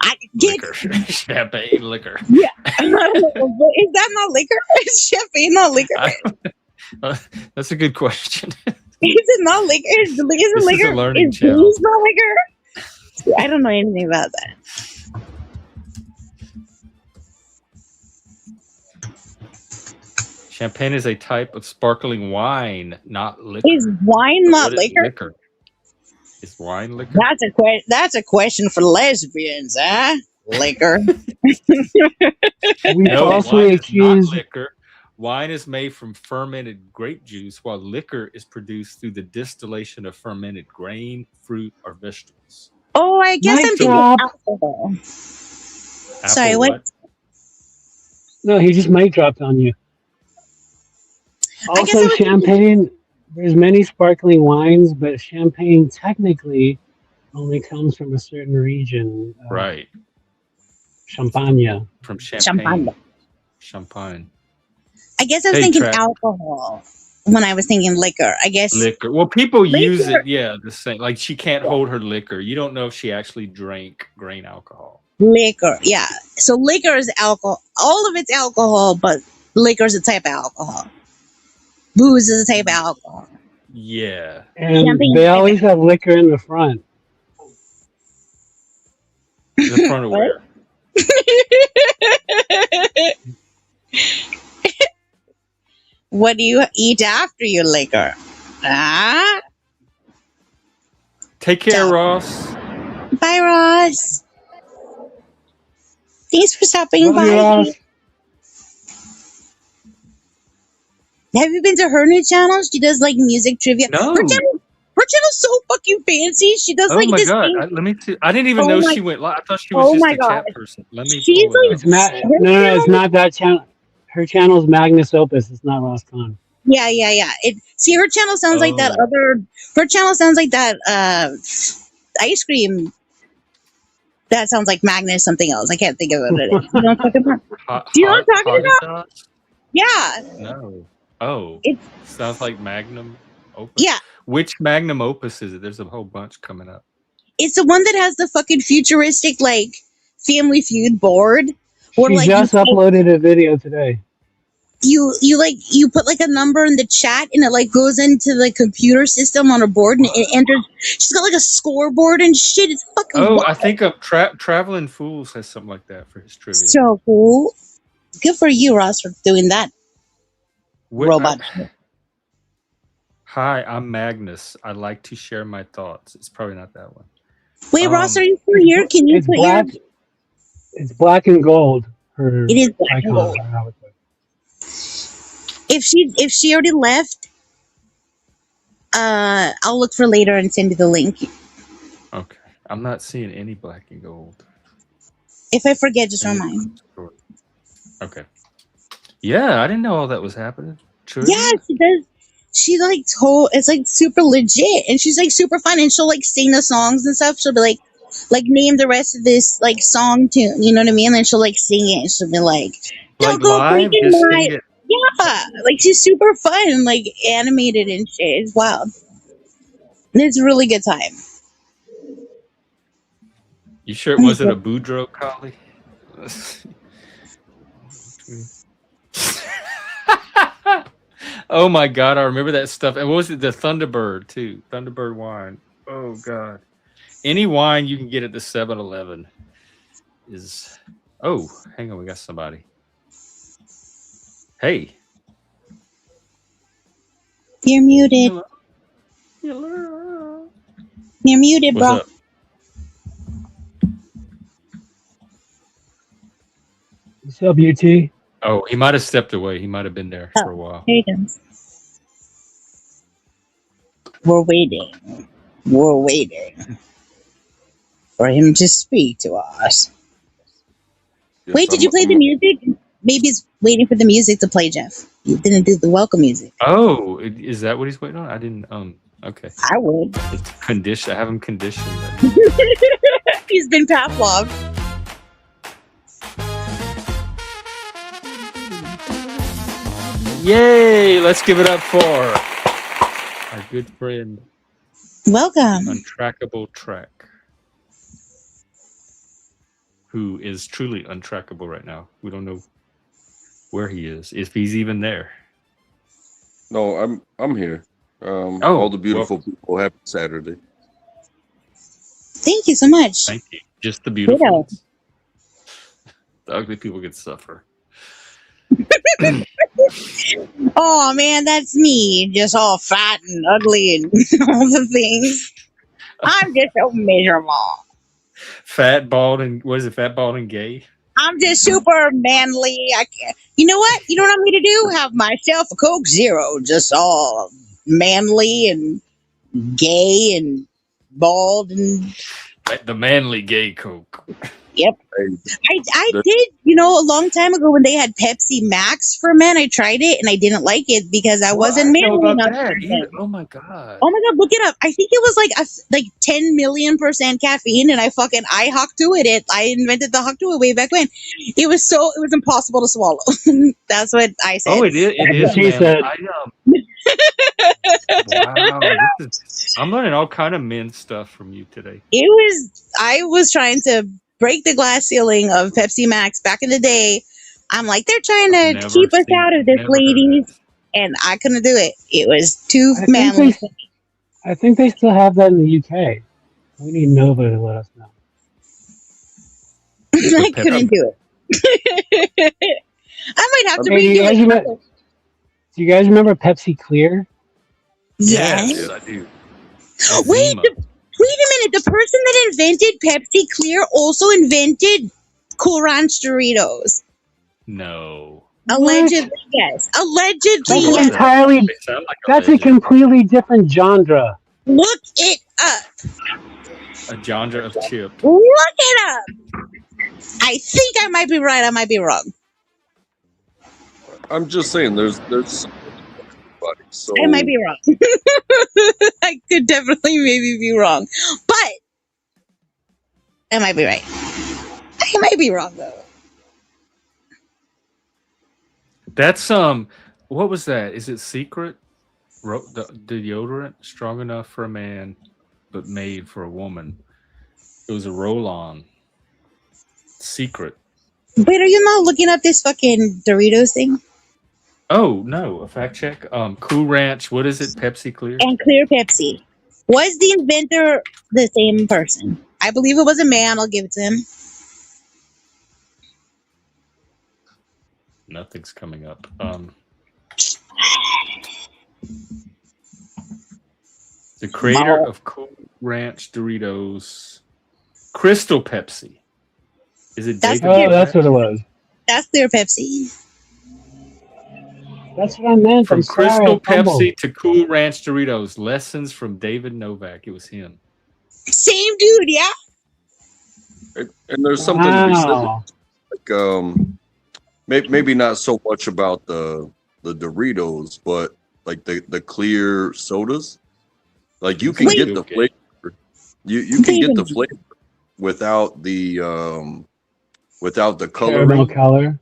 I liquor. Champagne liquor. Yeah. Is that not liquor? Is champagne not liquor? That's a good question. it not liquor? Is it This liquor? is a learning Is channel. booze not liquor? I don't know anything about that. Champagne is a type of sparkling wine, not liquor. Is wine not liquor? Liquor? Is wine liquor? That's a question for lesbians, huh? Liquor. We falsely wine accused. is not liquor. Wine is made from fermented grape juice, while liquor is produced through the distillation of fermented grain, fruit, or vegetables. Oh, I guess I'm thinking alcohol. Sorry, what? No, he just mic dropped on you. Also, champagne, there's many sparkling wines, but champagne technically only comes from a certain region. Right. Champagne. From Champagne. Champagne. I guess I was thinking alcohol when I was thinking liquor. I guess liquor. Well, people use it, the same. Like she can't hold her liquor. You don't know if she actually drank grain alcohol. Liquor, yeah. So liquor is alcohol. All of it's alcohol, but liquor is a type of alcohol. Booze is a type of alcohol. Yeah. And champagne they always have liquor in the front. The front of where? What do you eat after your liquor? Ah? Take care, Ross. Bye, Ross. Thanks for stopping by. Ross. Have you been to her new channel? She does like music trivia. No. Her channel's so fucking fancy. She does like this. Oh my god! Let me see. I didn't even know she went live. I thought she was just a chat person. Let me. She's like, no, it's not that channel. Her channel's Magnus Opus. It's not Ross Khan. Yeah. See, her channel sounds like that other. Her channel sounds like that ice cream. That sounds like Magnus something else. I can't think of what it is. You know what I'm talking about? Do you know what I'm talking about? Yeah. No. Oh. It sounds like Magnum Opus. Yeah. Which Magnum Opus is it? There's a whole bunch coming up. It's the one that has the fucking futuristic like Family Feud board. Where, she just uploaded a video today. You put like a number in the chat and it like goes into the computer system on a board and it enters. She's got like a scoreboard and shit. It's fucking wild. I think Traveling Fools has something like that for his trivia. So cool. Good for you, Ross, for doing that. Robot. Hi, I'm Magnus. I like to share my thoughts. It's probably not that one. Wait, Ross, are you still here? Can you put black, your... It's black and gold. It is black and gold. If she already left, I'll look for later and send you the link. Okay. I'm not seeing any black and gold. If I forget, just remind. Okay. Yeah, I didn't know all that was happening. True. Yeah, she does. She like it's like super legit, and she's like super fun, and she'll like sing the songs and stuff. She'll be like name the rest of this like song tune, you know what I mean? And then she'll like sing it, and she'll be like, "Don't go freaking live." Yeah, like she's super fun and like animated and shit. It's wild. And it's a really good time. You sure it wasn't a Boudreaux collie? Oh my god, I remember that stuff. And what was it? The Thunderbird too. Thunderbird wine. Oh god. Any wine you can get at the 7-Eleven is... Oh, hang on, we got somebody. Hey. You're muted. Hello. You're muted, bro. What's up? What's up, UT? Oh, he might have stepped away. He might have been there for a while. There he goes. We're waiting. We're waiting for him to speak to us. Yes, wait, did you play the music? Maybe he's waiting for the music to play, Jeff. You didn't do the welcome music. Oh, is that what he's waiting on? I didn't. Okay. I would. It's conditioned. I have him conditioned. He's been Pavlov. Yay! Let's give it up for our good friend. Welcome. Untrackable Track. Who is truly untrackable right now. We don't know where he is, if he's even there. No, I'm here. All the beautiful people. Happy Saturday. Thank you so much. Thank you. Just the beautiful ones. The ugly people get suffer. Oh man, that's me, just all fat and ugly and all the things. I'm just so miserable. Fat, bald, and what is it? Fat, bald, and gay. I'm just super manly. I can't. You know what? You know what I'm going to do? Have myself a Coke Zero, just all manly and gay and bald and. The manly gay Coke. Yep. I did, a long time ago when they had Pepsi Max for men, I tried it and I didn't like it because I wasn't manly enough. Oh my god. Oh my god, look it up. I think it was like 10 million % caffeine and I hocked to it. I invented the hock to it way back when. It was impossible to swallow. That's what I said. Oh, it is. She said. Wow. I'm learning all kind of men stuff from you today. I was trying to break the glass ceiling of Pepsi Max back in the day. I'm like, they're trying to keep us out of this, ladies. And I couldn't do it. It was too manly. I think they still have that in the UK. We need Nova to let us know. I couldn't do it. I might have to redo it. Do you guys remember Pepsi Clear? Yes, I do. Wait a minute. The person that invented Pepsi Clear also invented Cool Ranch Doritos. No. Allegedly, yes. Allegedly, That's a completely different genre. Look it up. A genre of chip. Look it up. I think I might be right. I might be wrong. I'm just saying, there's so I might be wrong. I could definitely maybe be wrong, but I might be right. I might be wrong though. That's what was that? Is it Secret? The deodorant strong enough for a man, but made for a woman. It was a roll-on. Secret. Wait, are you not looking up this fucking Doritos thing? Oh no, a fact check. Cool Ranch. What is it? Pepsi Clear and Clear Pepsi. Was the inventor the same person? I believe it was a man. I'll give it to him. Nothing's coming up. The creator of Cool Ranch Doritos, Crystal Pepsi. Is it David? Oh, that's what it was. That's Clear Pepsi. That's what I meant. From Crystal Pepsi to Cool Ranch Doritos. Lessons from David Novak. It was him. Same dude, yeah. And there's something to be said. Like, maybe not so much about the Doritos, but like the clear sodas. Like you can get the flavor. You can get the flavor without the coloring. Color.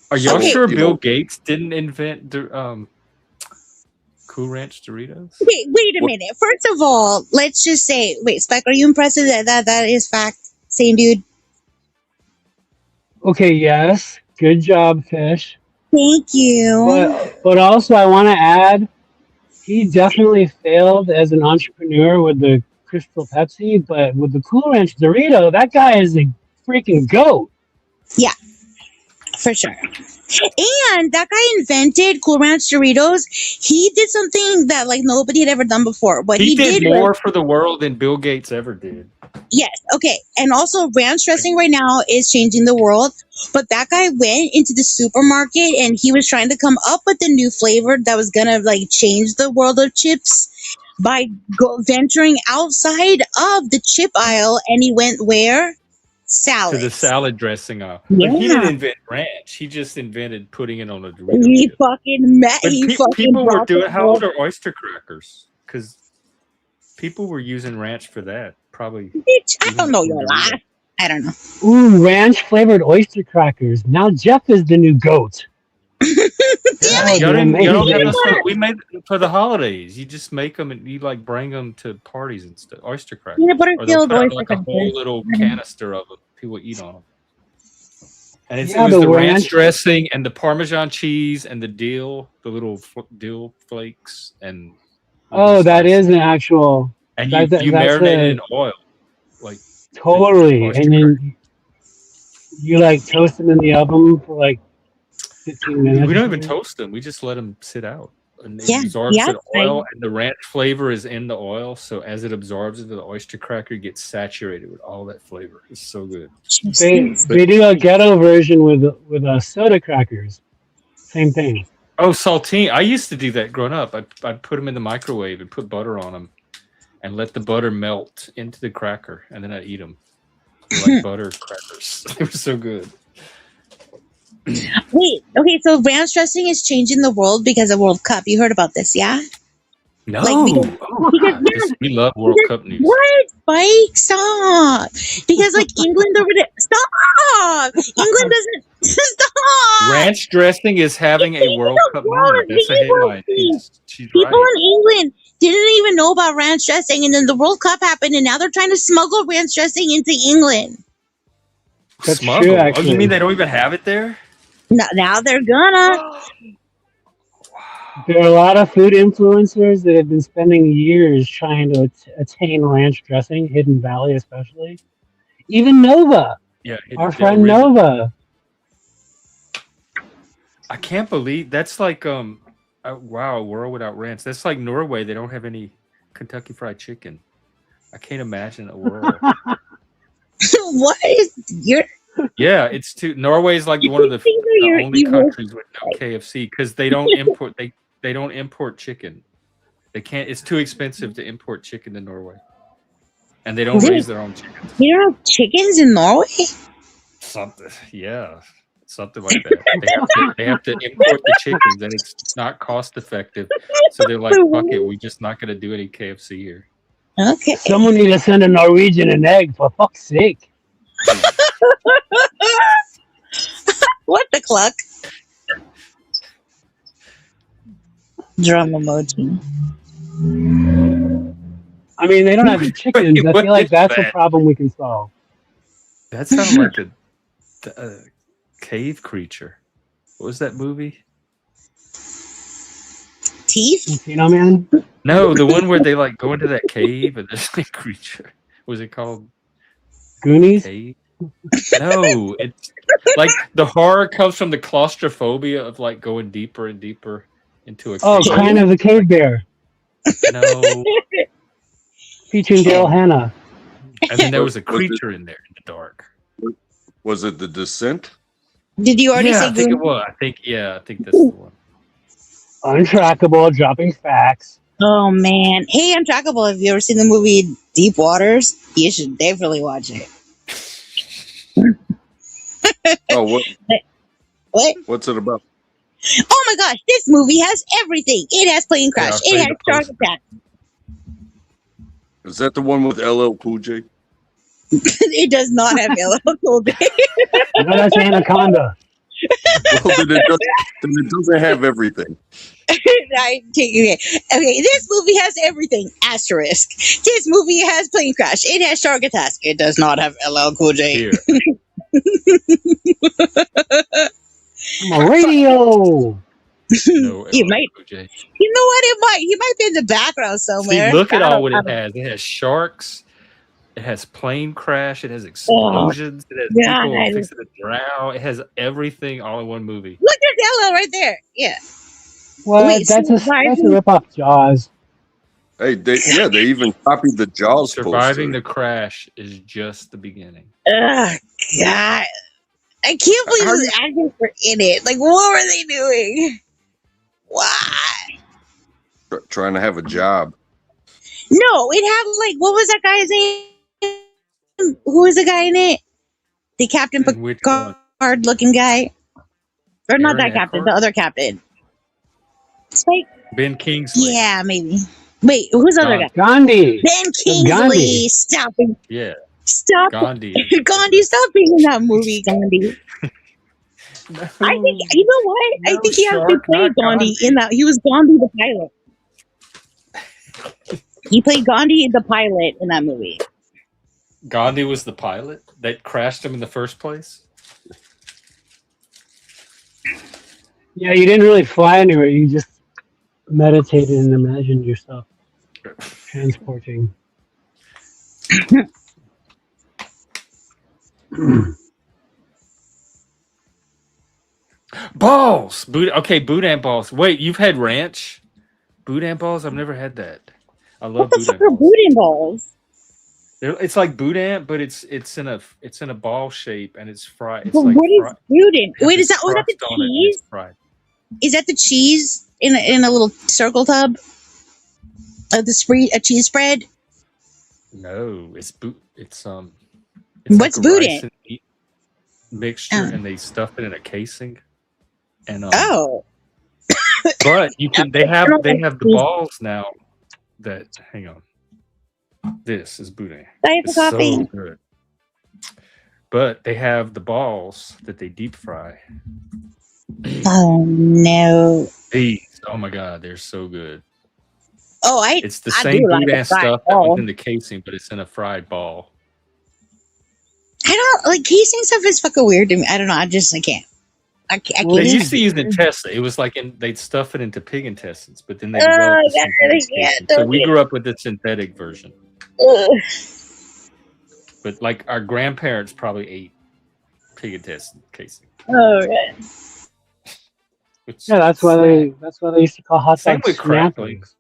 Are y'all sure Bill Gates didn't invent Cool Ranch Doritos? Wait a minute. First of all, let's just say, Spike, are you impressed that is fact? Same dude. Okay, yes. Good job, Fish. Thank you. But also I want to add, he definitely failed as an entrepreneur with the Crystal Pepsi, but with the Cool Ranch Dorito, that guy is a freaking goat. Yeah, for sure. And that guy invented Cool Ranch Doritos. He did something that like nobody had ever done before. What he did more for the world than Bill Gates ever did. Yes. Okay. And also ranch dressing right now is changing the world. But that guy went into the supermarket and he was trying to come up with a new flavor that was going to like change the world of chips by venturing outside of the chip aisle. And he went where? Salad. To the salad dressing aisle. Yeah. But he didn't invent ranch. He just invented putting it on a Dorito chip. People were doing, how old are oyster crackers? Because people were using ranch for that. Probably. I don't know your life. I don't know. Ooh, ranch flavored oyster crackers. Now Jeff is the new goat. We made them for the holidays. You just make them and you like bring them to parties and stuff. Oyster crackers. Peanut butter filled oyster like crackers. A whole little canister of them. People eat on them. And it was the ranch dressing and the Parmesan cheese and the dill, the little dill flakes, and Oh, that is an actual. And you marinate it in oil, like totally, and then you like toast them in the oven for like 15 minutes. We don't even toast them. We just let them sit out. And it absorbs the oil, and the ranch flavor is in the oil. So as it absorbs into the oyster cracker, it gets saturated with all that flavor. It's so good. They do a ghetto version with soda crackers. Same thing. Oh, saltine! I used to do that growing up. I'd put them in the microwave and put butter on them, and let the butter melt into the cracker, and then I'd eat them like butter crackers. They were so good. Wait, okay, so ranch dressing is changing the world because of World Cup. You heard about this, yeah? No, because we love World Cup news. What? Spike, stop! Because like England over there, stop! England doesn't stop. Ranch dressing is having a World Cup moment. That's a headline. She's People in England didn't even know about ranch dressing, and then the World Cup happened, and now they're trying to smuggle ranch dressing into England. Smuggle? True, oh, you mean they don't even have it there? No, now they're gonna. There are a lot of food influencers that have been spending years trying to attain ranch dressing, Hidden Valley especially. Even Nova. Yeah, our friend Nova. I can't believe that's like wow, a world without ranch. That's like Norway. They don't have any Kentucky Fried Chicken. I can't imagine a world. What is your? Yeah, it's too. Norway is like one of the only countries with no KFC because they don't import. They don't import chicken. They can't. It's too expensive to import chicken to Norway, and they don't raise their own chickens. You don't have chickens in Norway? Something, yeah, something like that. They have to import the chickens, and it's not cost effective. So they're like, "Fuck it, we're just not going to do any KFC here." Okay. Someone need to send a Norwegian an egg, for fuck's sake. What the cluck? Drum emoji. I mean, they don't have chickens. I feel like that's a problem we can solve. That sounded like a cave creature. What was that movie? Teeth? You know, man? No, the one where they like go into that cave and there's a creature. Was it called Goonies? Cave? No, it's like the horror comes from the claustrophobia of like going deeper and deeper into a cave. Oh, kind of the cave bear. No. Featuring Daryl Hannah. And then there was a creature in there in the dark. Was it The Descent? Did you already say I think it was. I think that's the one. Untrackable, dropping facts. Oh man. Hey, Untrackable, have you ever seen the movie Deep Waters? You should definitely watch it. Oh, what? What? What's it about? Oh my gosh, this movie has everything. It has plane crash. It has shark attack. Is that the one with LL Cool J? It does not have LL Cool J. No, that's Anaconda. Well, then it doesn't have everything. Okay, this movie has everything. Asterisk. This movie has plane crash. It has shark attack. It does not have LL Cool J. I'm a radio. No, You might. You know what? It might. He might be in the background somewhere. See, look at all what it has. It has sharks. It has plane crash. It has explosions. It has people fixing to drown. It has everything all in one movie. Look at LL right there. Yeah. Well, that's a rip-off Jaws. Hey, they even copied the Jaws Surviving poster. the crash is just the beginning. Ugh, God. I can't believe those actors were in it. Like, what were they doing? Why? Trying to have a job. No, it had, like, what was that guy's name? Who was the guy in it? The Captain Picard looking guy? Or not that captain, the other captain. Spike? Ben Kingsley. Yeah, maybe. Wait, who's the other guy? Gandhi. Ben Kingsley. Stop it. Yeah. Stop. Gandhi. Gandhi, stop being in that movie, Gandhi. No, I think, you know what? I think he actually played Gandhi in that. He was Gandhi the pilot. He played Gandhi the pilot in that movie. Gandhi was the pilot that crashed him in the first place? Yeah, you didn't really fly anywhere. You just meditated and imagined yourself Transporting. Balls. Boudin balls. Wait, you've had ranch? Boudin balls? I've never had that. I love what the fuck are boudin balls? It's like boudin, but it's in a ball shape and it's fried. It's But like what is boudin? Wait, is that the cheese? Is that the cheese in a little circle tub? A cheese spread? No, it's it's what's like boudin? rice and meat mixture, and they stuff it in a casing. And but you can they have the balls now. That hang on. This is boudin. It's so good. But they have the balls that they deep fry. Oh no! These, oh my god, they're so good. Oh, it's the same boudin stuff that was in the casing, but it's in a fried ball. I don't like casing stuff. Is fucking weird to me. I don't know. I can't. I can't. They used to use intestine. It was like they'd stuff it into pig intestines, but then they developed so we grew up with the synthetic version. But like our grandparents probably ate pig intestine casing. Oh, right. Yeah, that's why they used to call hot dogs. Same with cracklings.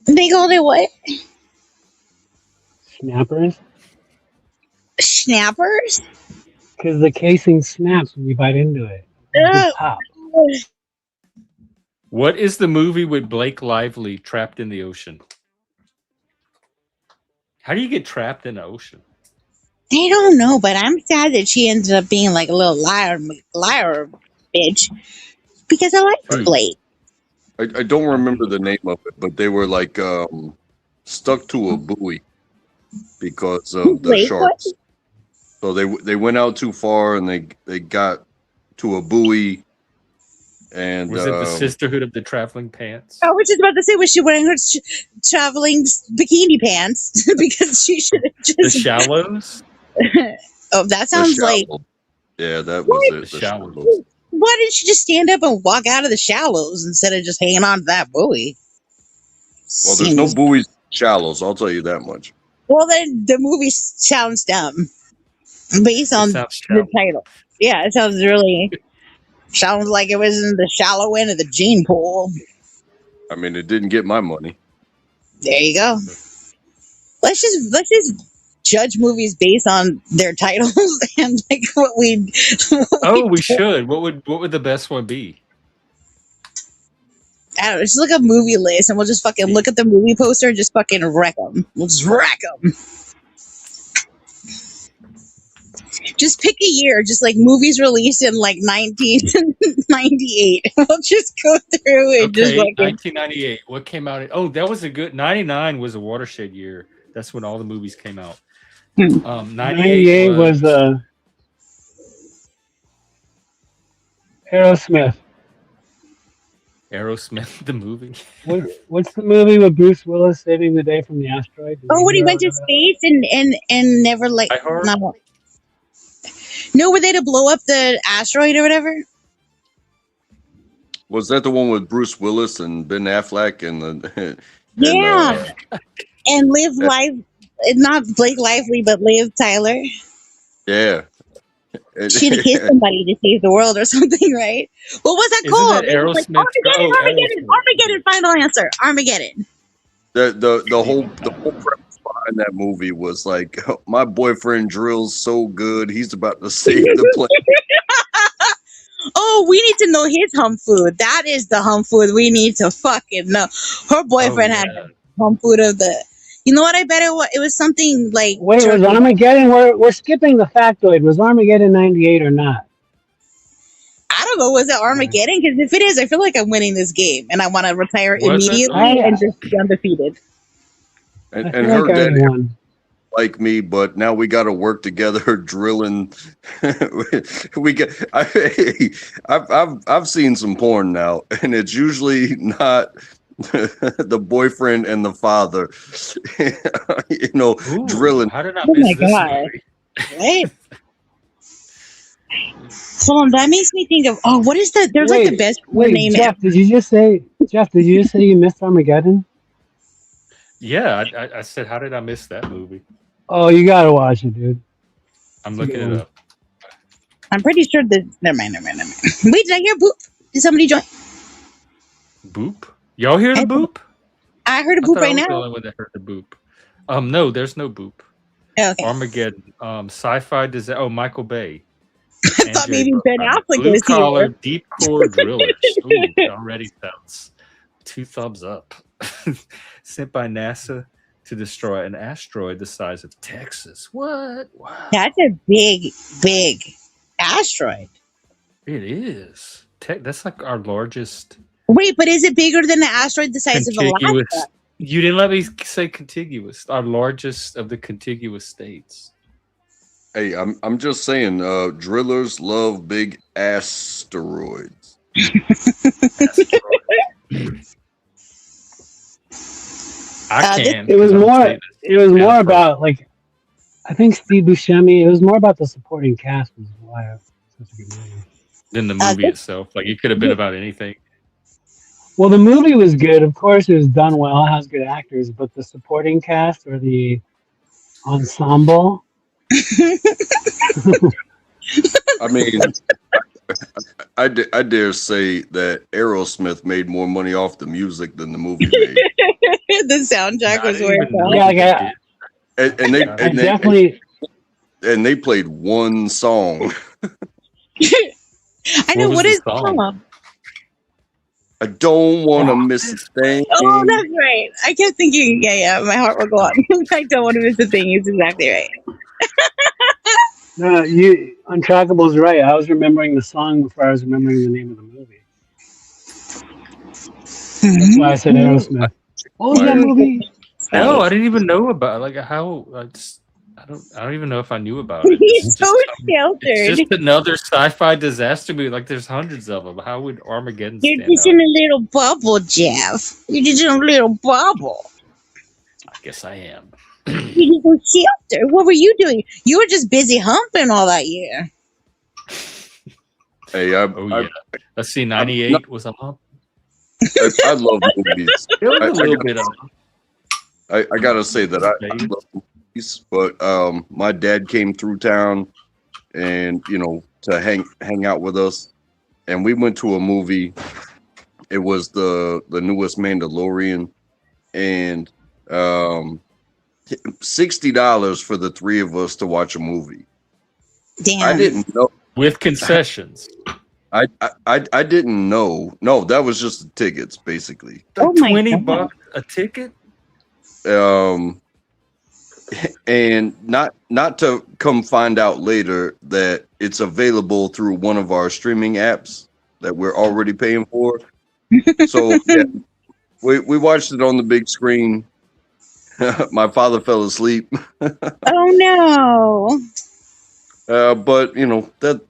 They called it what? Snappers. Snappers? Because the casing snaps when you bite into it. Pop. What is the movie with Blake Lively trapped in the ocean? How do you get trapped in the ocean? I don't know, but I'm sad that she ended up being like a little liar bitch. Because I like Blake. I don't remember the name of it, but they were like stuck to a buoy because of the sharks. What? So they went out too far and they got to a buoy. And was it the Sisterhood of the Traveling Pants? I was just about to say, was she wearing her traveling bikini pants? Because she should have just... The Shallows? Oh, that sounds like... Yeah, that was it. The Shallows. Why didn't she just stand up and walk out of the shallows instead of just hanging on to that buoy? Well, there's no buoys in shallows, I'll tell you that much. Well, then the movie sounds dumb. Based on the title. Yeah, it sounds really... Sounds like it was in the shallow end of the gene pool. I mean, it didn't get my money. There you go. Let's just judge movies based on their titles and like what we. We should. What would the best one be? I don't know. Just look up movie list and we'll just fucking look at the movie poster and just fucking wreck them. We'll just wreck them. Just pick a year, just like movies released in like 1998. We'll just go through and just like 1998. What came out? That was a good 99 was a watershed year. That's when all the movies came out. 98 was Aerosmith. Aerosmith, the movie. What's the movie with Bruce Willis saving the day from the asteroid? When he went to space and never like No, were they to blow up the asteroid or whatever? Was that the one with Bruce Willis and Ben Affleck and and Liv Live, not Blake Lively, but Liv Tyler? Yeah. She had to kiss somebody to save the world or something, right? What was that called? That Aerosmith? Armageddon. Final answer. Armageddon. The whole premise behind that movie was like, my boyfriend drills so good, he's about to save the planet. Oh, we need to know his hump food. That is the hump food we need to fucking know. Her boyfriend had hump food of the... You know what I bet it was? It was something like... Wait, was Armageddon... We're skipping the factoid. Was Armageddon 98 or not? I don't know. Was it Armageddon? Because if it is, I feel like I'm winning this game. And I want to retire immediately and just be undefeated. And her dad like me, but now we got to work together drilling. I've seen some porn now, and it's usually not the boyfriend and the father, drilling. How did I miss this movie? What? So that makes me think of what is that? There's like the best name. Jeff, did you just say you missed Armageddon? Yeah, I said, how did I miss that movie? Oh, you gotta watch it, dude. I'm looking it up. I'm pretty sure that. Never mind. Wait, did I hear boop? Did somebody join? Boop? Y'all hear the boop? I heard a I boop thought right I was now. the only one that heard the boop. No, there's no boop. Okay. Armageddon, sci-fi disaster. Oh, Michael Bay. I thought maybe Ben Affleck Blue was collar, here. deep core drillers. Ooh, already sounds 2 thumbs up. Sent by NASA to destroy an asteroid the size of Texas. What? Wow. That's a big asteroid. It is. That's like our largest. Wait, but is it bigger than the asteroid the size of Alaska? You didn't let me say contiguous. Our largest of the contiguous states. Hey, I'm just saying, drillers love big asteroids. It was more about like, I think Steve Buscemi. It was more about the supporting cast. Was why it's such a good movie. Than the movie itself. Like it could have been about anything. Well, the movie was good. Of course, it was done well. It has good actors, but the supporting cast or the ensemble. I mean, I dare say that Aerosmith made more money off the music than the movie made. The soundtrack was worth it. And they played one song. I know what is the song? I don't want to miss a thing. Oh, that's right. I kept thinking, yeah, my heart will go on. I don't want to miss a thing. It's exactly right. No, Untrackable's right. I was remembering the song before I was remembering the name of the movie. That's why I said Aerosmith. What was that movie? No, I didn't even know about it. Like how I don't even know if I knew about it. He's so sheltered. It's just another sci-fi disaster movie. Like there's hundreds of them. How would Armageddon stand You're just in a little bubble, Jeff. You're just in a little bubble. I guess I am. You're just so sheltered. What were you doing? You were just busy humping all that year. Hey, let's see. 98 was a hump. I love movies. I gotta say that I love movies, but my dad came through town, and to hang out with us, and we went to a movie. It was the newest Mandalorian, and $60 for the three of us to watch a movie. Damn. I didn't know with concessions. I didn't know. No, that was just the tickets, basically. $20 a ticket. And not to come find out later that it's available through one of our streaming apps that we're already paying for. So yeah, we watched it on the big screen. My father fell asleep. Oh no. But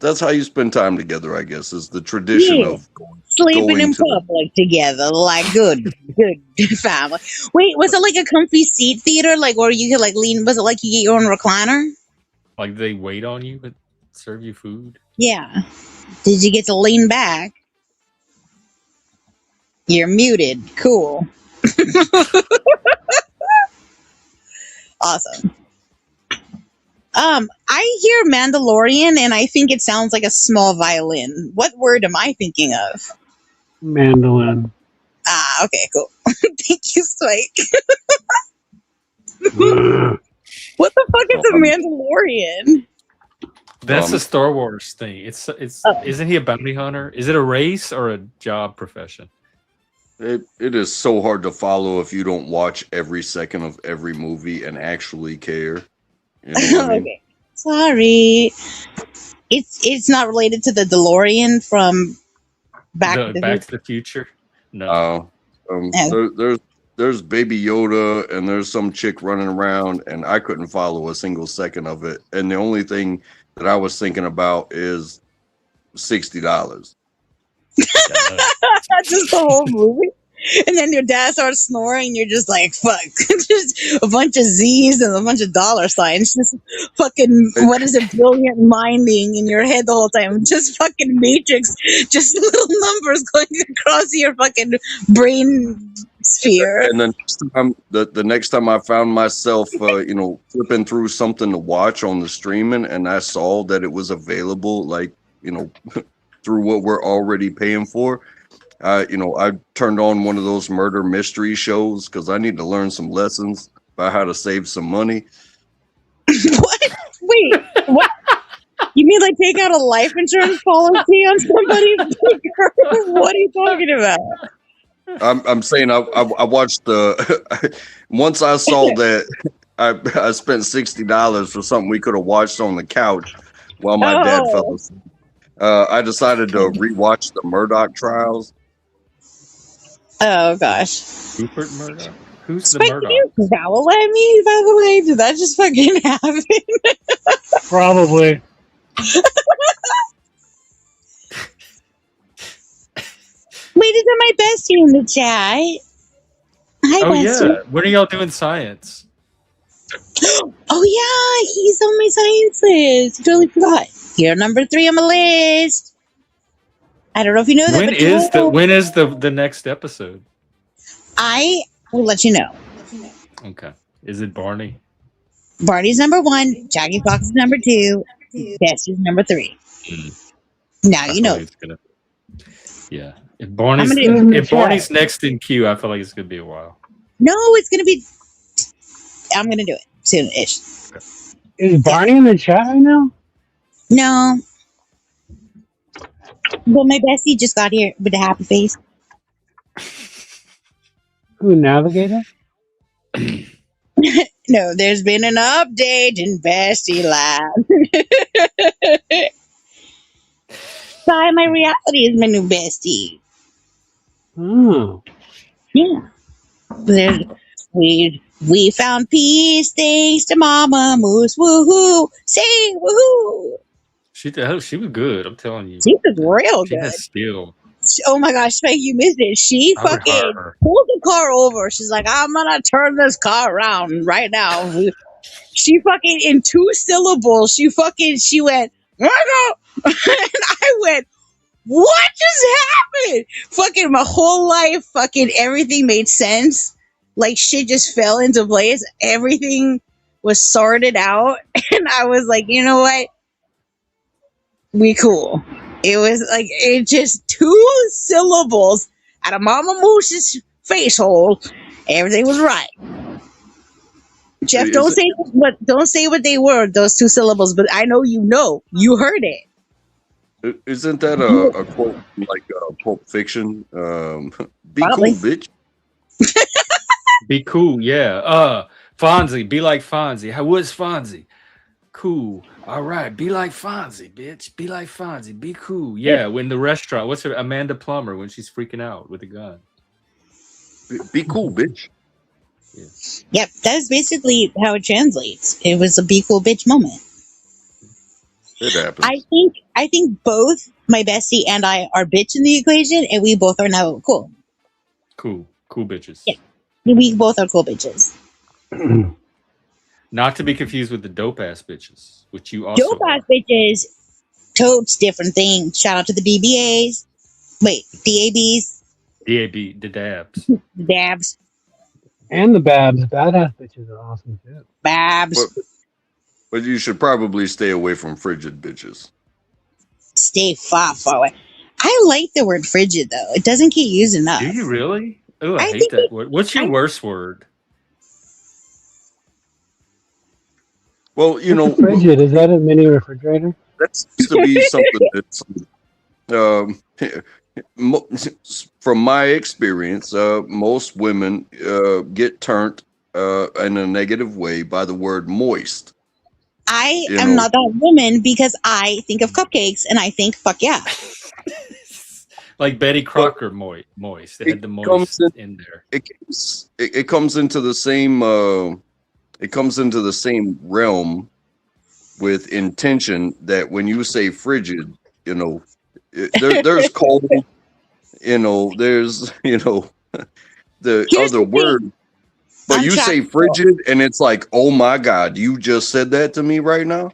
that's how you spend time together, I guess, is the tradition of sleeping in public together, like good family. Wait, was it like a comfy seat theater, like, or you could like lean? Was it like you get your own recliner? Like they wait on you and serve you food? Yeah. Did you get to lean back? You're muted. Cool. Awesome. I hear Mandalorian and I think it sounds like a small violin. What word am I thinking of? Mandolin. Ah, okay, cool. Thank you, Spike. What the fuck is a Mandalorian? That's a Star Wars thing. It's isn't he a bounty hunter? Is it a race or a job profession? It is so hard to follow if you don't watch every second of every movie and actually care. You know what I mean? Okay. Sorry. It's not related to the DeLorean from Back to the Future. No. There's Baby Yoda and there's some chick running around and I couldn't follow a single second of it. And the only thing that I was thinking about is $60. Just the whole movie. And then your dad starts snoring. You're just like, fuck. Just a bunch of Z's and a bunch of dollar signs. Just fucking, what is it, brilliant minding in your head the whole time. Just fucking matrix. Just little numbers going across your fucking brain sphere. And then the next time I found myself, flipping through something to watch on the streaming, and I saw that it was available, like, through what we're already paying for. I turned on one of those murder mystery shows because I need to learn some lessons about how to save some money. What? Wait, what? You mean like take out a life insurance policy on somebody? What are you talking about? I'm saying I watched the once I saw that I spent $60 for something we could have watched on the couch while my dad fell asleep. I decided to rewatch the Murdoch trials. Oh gosh. Rupert Murdoch? Who's the Spike, Murdoch? can you growl at me, by the way? Did that just fucking happen? Probably. Wait, is that my bestie in the chat? Hi, bestie. Yeah. When are y'all doing science? Oh yeah, he's on my science list. Totally forgot. You're number 3 on my list. I don't know if you know that. When is the next episode? I will let you know. Okay. Is it Barney? Barney's number 1. Jackie Fox is number 2. Bestie's number 3. Now you know. Yeah. If Barney's next in queue, I feel like it's gonna be a while. No, it's gonna be. I'm gonna do it soon-ish. Is Barney in the chat right now? No. Well, my bestie just got here with a happy face. Who, Navigator? No, there's been an update in Bestie Land. Bye, my reality is my new bestie. Oh. Yeah. We found peace thanks to Mama Moose. Woohoo! Say woohoo! She was good. I'm telling you. She was real She good. has skill. Oh my gosh, Spike, you missed it. She fucking pulled the car over. She's like, I'm gonna turn this car around right now. She fucking, in 2 syllables, she went, and I went, what just happened? Fucking my whole life, fucking everything made sense. Like shit just fell into place. Everything was sorted out. And I was like, you know what? We cool. It was like, it just 2 syllables out of Mama Moose's face hole. Everything was right. Jeff, don't say what they were, those 2 syllables, but I know you heard it. Isn't that a quote like Pulp Fiction? Be Probably. cool, bitch. Be cool, yeah. Fonzie, be like Fonzie. How was Fonzie? Cool. All right, be like Fonzie, bitch. Be like Fonzie. Be cool. Yeah, when the restaurant, what's her, Amanda Plummer, when she's freaking out with a gun. Be cool, bitch. Yeah. Yep, that's basically how it translates. It was a be cool bitch moment. It happens. I think both my bestie and I are bitch in the equation, and we both are now cool. Cool bitches. Yeah, we both are cool bitches. Not to be confused with the dope ass bitches, which you also dope ass bitches. Totes different thing. Shout out to the BBAs. Wait, DABs. DAB, the dabs. The dabs. And the babs. Badass bitches are awesome too. Babs. But you should probably stay away from frigid bitches. Stay far away. I like the word frigid though. It doesn't get used enough. Do you really? Oh, I hate that word. What's your worst word? Well, frigid, is that a mini refrigerator? That seems to be something that's from my experience, most women get turned in a negative way by the word moist. I am not that woman because I think of cupcakes and I think, fuck yeah. Like Betty Crocker moist. They had the moist in there. It comes into the same realm with intention that when you say frigid, there's cold, there's the Here's other the word. thing. But you say frigid, and it's like, oh my God, you just said that to me right now?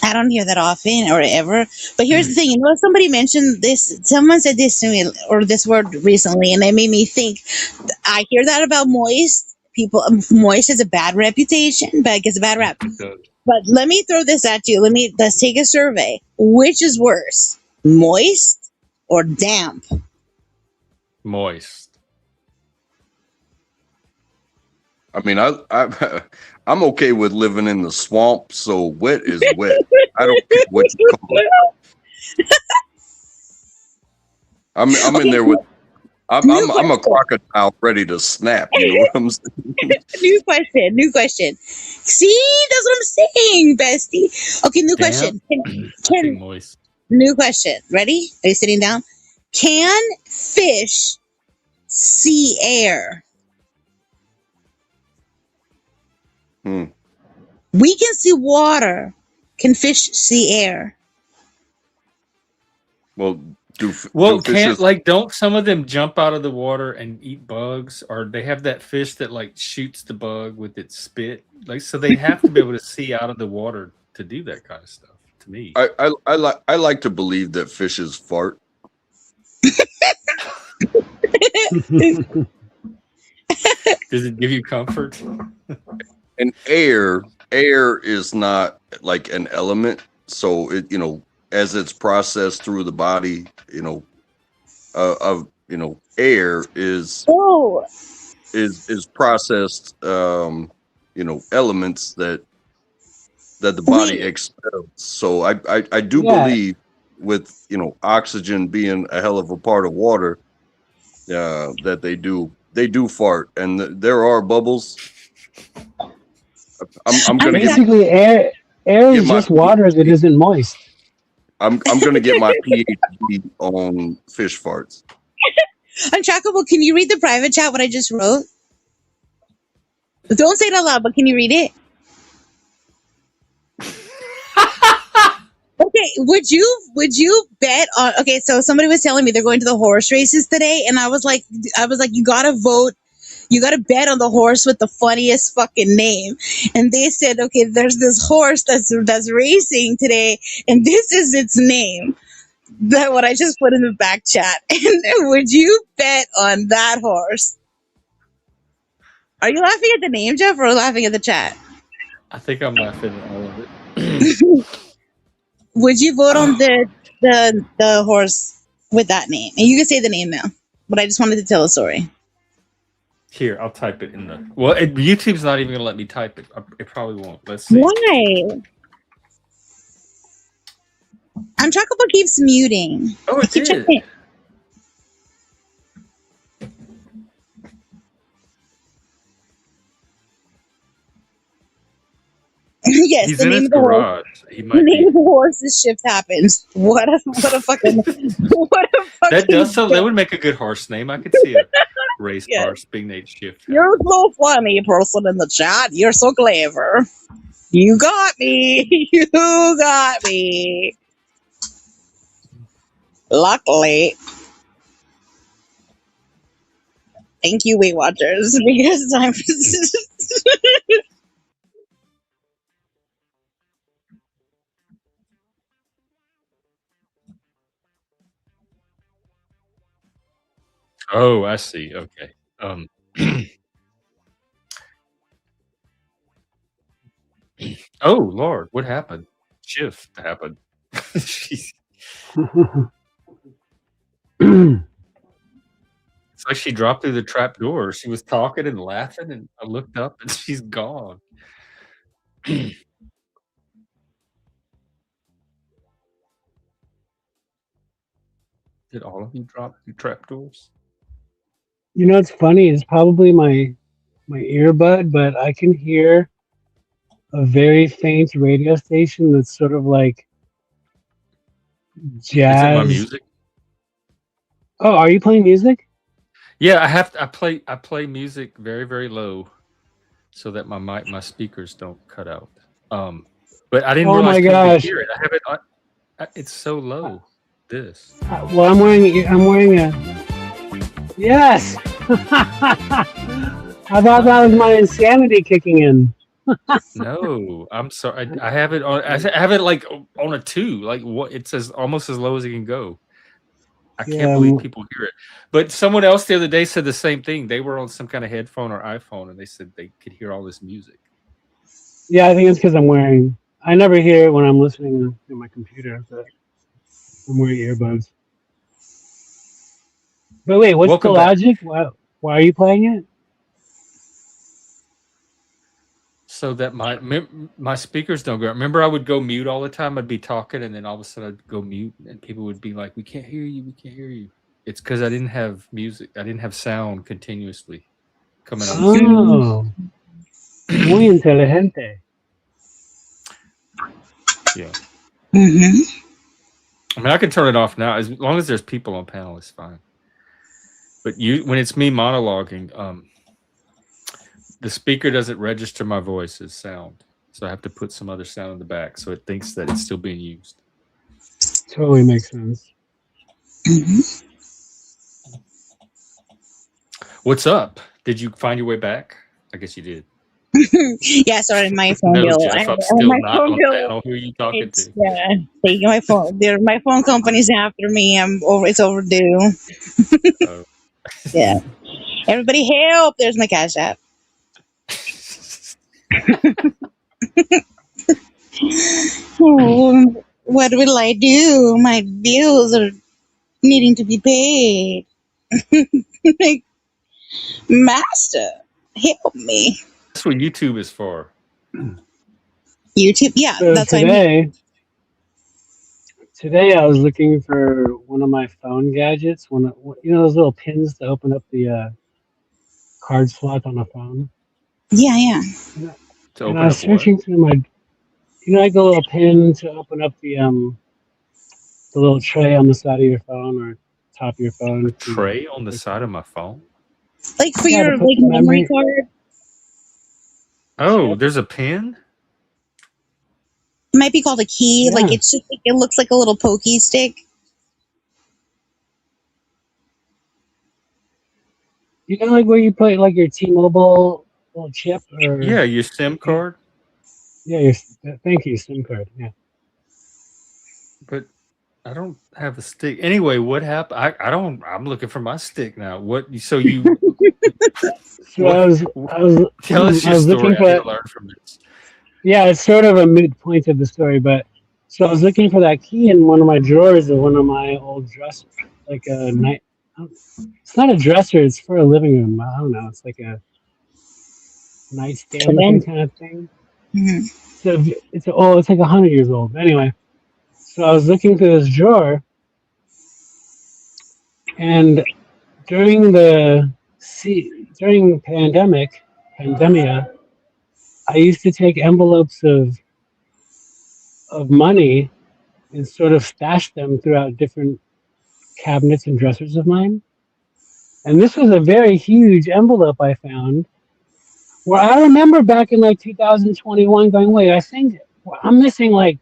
I don't hear that often or ever. But here's the thing. You know, somebody mentioned this. Someone said this to me, or this word recently, and it made me think. I hear that about moist people. Moist has a bad reputation, but it gets a bad rap. But let me throw this at you. Let's take a survey. Which is worse, moist or damp? Moist. I mean, I'm okay with living in the swamp, so wet is wet. I don't care what you call it. I'm in there with. I'm a crocodile ready to snap. You know what I'm saying? New question. See, that's what I'm saying, bestie. Okay, new question. Can Moist. New question. Ready? Are you sitting down? Can fish see air? We can see water. Can fish see air? Well, do can't fishes... don't some of them jump out of the water and eat bugs, or they have that fish that like shoots the bug with its spit? Like, so they have to be able to see out of the water to do that kind of stuff. To me, I like to believe that fishes fart. Does it give you comfort? And air is not like an element, so it, you know, as it's processed through the body, you know, air is processed, you know, elements that the body expels. So I do believe, with, you know, oxygen being a hell of a part of water, that they do fart, and there are bubbles. I'm gonna basically air is just water that isn't moist. I'm gonna get my PhD on fish farts. Untrackable, can you read the private chat what I just wrote? Don't say it out loud, but can you read it? Okay, would you bet on? Okay, so somebody was telling me they're going to the horse races today, and I was like, you gotta vote. You got to bet on the horse with the funniest fucking name. And they said, okay, there's this horse that's racing today, and this is its name. That what I just put in the back chat. And would you bet on that horse? Are you laughing at the name, Jeff, or laughing at the chat? I think I'm laughing at all of it. Would you vote on the horse with that name? And you can say the name now, but I just wanted to tell a story. Here, I'll type it in the... Well, YouTube's not even going to let me type it. It probably won't. Let's see. Why? Untrackable keeps muting. Oh, it did. Yes, he's the in name his of the garage. Horse, the name of the horse's shift happens. What a fucking that does so. That would make a good horse name. I could see a race horse being named Shift. You're so funny, person in the chat. You're so clever. You got me. You got me. Luckily. Thank you, Weight Watchers, because it's time for... Oh, I see. Okay. Oh Lord, what happened? Shift happened. It's like she dropped through the trap door. She was talking and laughing, and I looked up, and she's gone. Did all of you drop through trap doors? You know, it's funny. It's probably my earbud, but I can hear a very faint radio station that's sort of like jazz. Is it my music? Oh, are you playing music? Yeah, I play music very, very low, so that my speakers don't cut out. But I didn't realize people could hear it. I have it on, it's so low. This. Well, I'm wearing a. Yes. I thought that was my insanity kicking in. No, I'm sorry. I have it on. I have it like on a 2. Like what? It says almost as low as it can go. I can't Yeah. believe people hear it. But someone else the other day said the same thing. They were on some kind of headphone or iPhone, and they said they could hear all this music. Yeah, I think it's because I'm wearing. I never hear it when I'm listening to my computer, but I'm wearing earbuds. But wait, what's the Welcome back. logic? Why are you playing it? So that my speakers don't go. Remember, I would go mute all the time. I'd be talking, and then all of a sudden I'd go mute, and people would be like, "We can't hear you. We can't hear you." It's because I didn't have music. I didn't have sound continuously coming out of the speaker. Oh, muy inteligente. Yeah. Mm-hmm. I mean, I can turn it off now as long as there's people on panel. It's fine. But when it's me monologuing, the speaker doesn't register my voice as sound, so I have to put some other sound in the back, so it thinks that it's still being used. Totally makes sense. Mm-hmm. What's up? Did you find your way back? I guess you did. Yeah, sorry, my phone No, bill. Jeff, I'm still My not phone on bill. panel. Who are you talking It's to? taking my phone. My phone company's after me. It's overdue. Oh. Yeah. Everybody help! There's my cash app. Oh, what will I do? My bills are needing to be paid. Like, Master, help me. That's what YouTube is for. YouTube, yeah, So that's what I mean. today I was looking for one of my phone gadgets. Those little pins to open up the card slot on a phone. Yeah. To And I open was up what? searching through my, like the little pin to open up the little tray on the side of your phone or top of your phone. A tray on the side of my phone? Like for Yeah, to your put the memory memory. card. Oh, Chip. there's a pin? It might be called a key. Like Yeah. it's just like it looks like a little pokey stick. Like where you put like your T-Mobile little chip or Yeah, your SIM card. Yeah, thank you, SIM card. Yeah. But I don't have a stick. Anyway, what happened? I'm looking for my stick now. What? So you? So What? I was Tell us I your was looking story. I for need that. to learn from this. Yeah, it's sort of a moot point of the story, but so I was looking for that key in one of my drawers of one of my old dressers, like a night. It's not a dresser; it's for a living room. I don't know. It's like a nightstand looking kind of thing. Mm-hmm. So it's like 100 years old. Anyway, so I was looking through this drawer, and during pandemia, I used to take envelopes of money and sort of stash them throughout different cabinets and dressers of mine. And this was a very huge envelope I found where I remember back in like 2021 going, wait, I think I'm missing like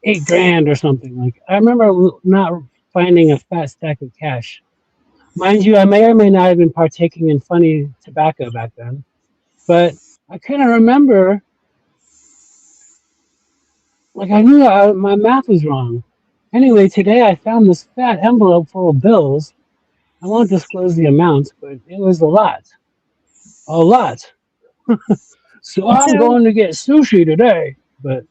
$8,000 or something. Like I remember not finding a fat stack of cash. Mind you, I may or may not have been partaking in funny tobacco back then, but I couldn't remember. Like I knew my math was wrong. Anyway, today I found this fat envelope full of bills. I won't disclose the amount, but it was a lot. A lot. So I'm So going to get sushi today. But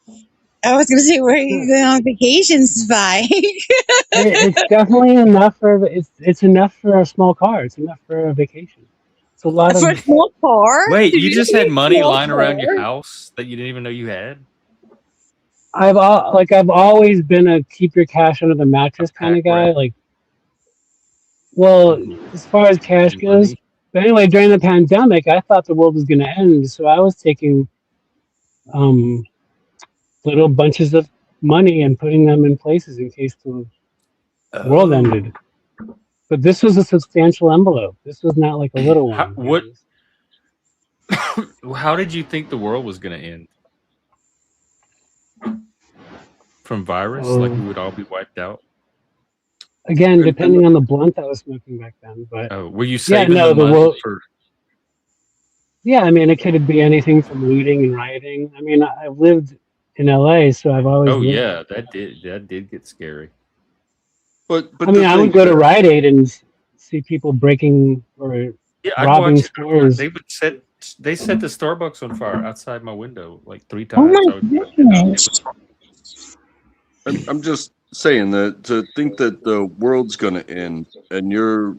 I was gonna say, where are you going on vacation, Spy? it's definitely enough it's enough for a small car. It's enough for a vacation. It's a lot For a of. small car? Wait, Did you you just say had a money small lying around your car? house that you didn't even know you had? I've always been a keep your cash under the A mattress kind pack of guy. rat? Like, well, as far as cash And goes. money? But anyway, during the pandemic, I thought the world was going to end, so I was taking um, little bunches of money and putting them in places in case the world Oh. ended. But this was a substantial envelope. This was not like a little one. How did you think the world was going to end? From virus? Like we would all be wiped out? again, depending on the blunt I was smoking back then. But were you saving the money for? Yeah, I mean, it could be anything from looting and rioting. I mean, I've lived in LA, so I've always. Oh yeah, that did get scary. But I mean, I would go to Rite Aid and see people breaking or robbing stores. They set the Starbucks on fire outside my window like 3 Oh times. my goodness. I'm just saying that to think that the world's going to end and you're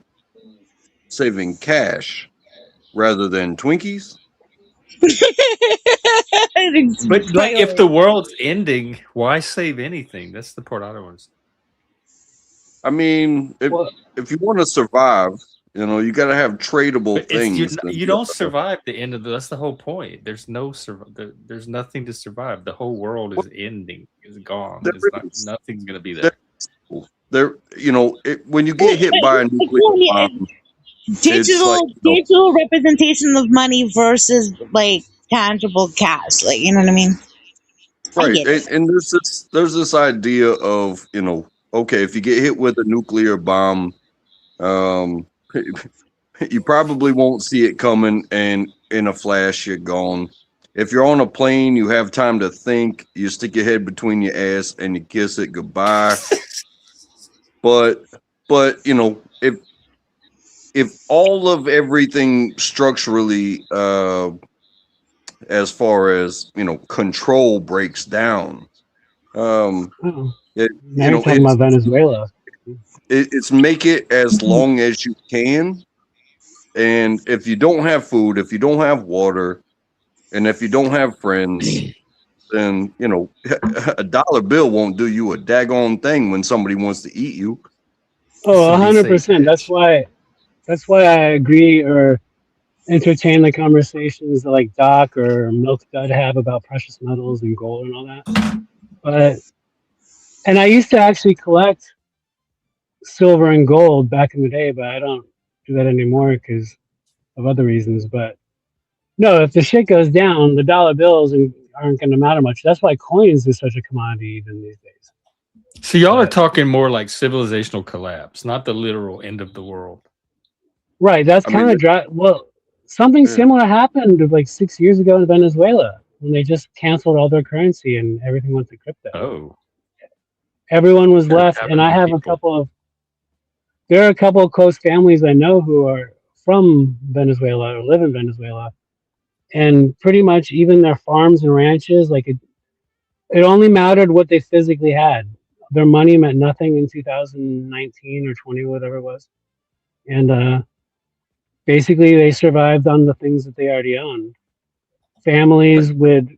saving cash rather than Twinkies. But like, if the world's ending, why save anything? That's the part I don't understand. I mean, if you want to survive, you got to have tradable things. You don't survive the end of that's the whole point. There's there's nothing to survive. The whole world is ending. Is gone. Nothing's gonna be there. When you get hit by a nuclear bomb, digital representation of money versus like tangible cash. Like, you know what I mean? Right. And there's this idea of, okay, if you get hit with a nuclear bomb, you probably won't see it coming, and in a flash you're gone. If you're on a plane, you have time to think. You stick your head between your ass and you kiss it goodbye. but if all of everything structurally, as far as control breaks down, now you're talking about Venezuela. It's make it as long as you can. And if you don't have food, if you don't have water, and if you don't have friends, then a dollar bill won't do you a daggone thing when somebody wants to eat you. Oh, 100%. That's why I agree or entertain the conversations that like Doc or Milk Dud have about precious metals and gold and all that. And I used to actually collect silver and gold back in the day, but I don't do that anymore because of other reasons. But no, if the shit goes down, the dollar bills aren't going to matter much. That's why coins is such a commodity even these days. So y'all are talking more like civilizational collapse, not the literal end of the world. Right. That's kind of dry. Well, something similar happened like 6 years ago in Venezuela when they just canceled all their currency and everything went to crypto. Oh. Everyone was left, and I have there are a couple of close families I know who are from Venezuela or live in Venezuela, and pretty much even their farms and ranches, like it only mattered what they physically had. Their money meant nothing in 2019 or 20, whatever it was, and basically they survived on the things that they already owned. Families would,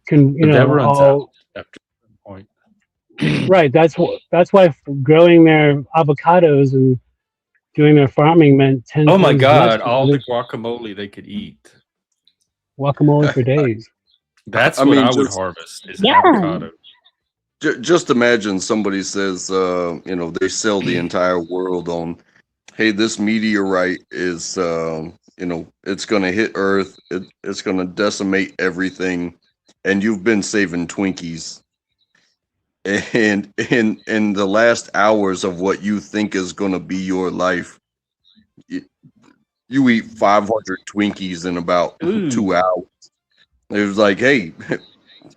that runs out after some point. Right. That's why growing their avocados and doing their farming meant 10 Oh my God! All the guacamole they could eat. Guacamole for days. That's what I would harvest. Is avocado. Just imagine somebody says, they sell the entire world on, hey, this meteorite is, it's going to hit Earth. It's going to decimate everything, and you've been saving Twinkies. And in the last hours of what you think is going to be your life, you eat 500 Twinkies in about 2 hours. It was like, hey,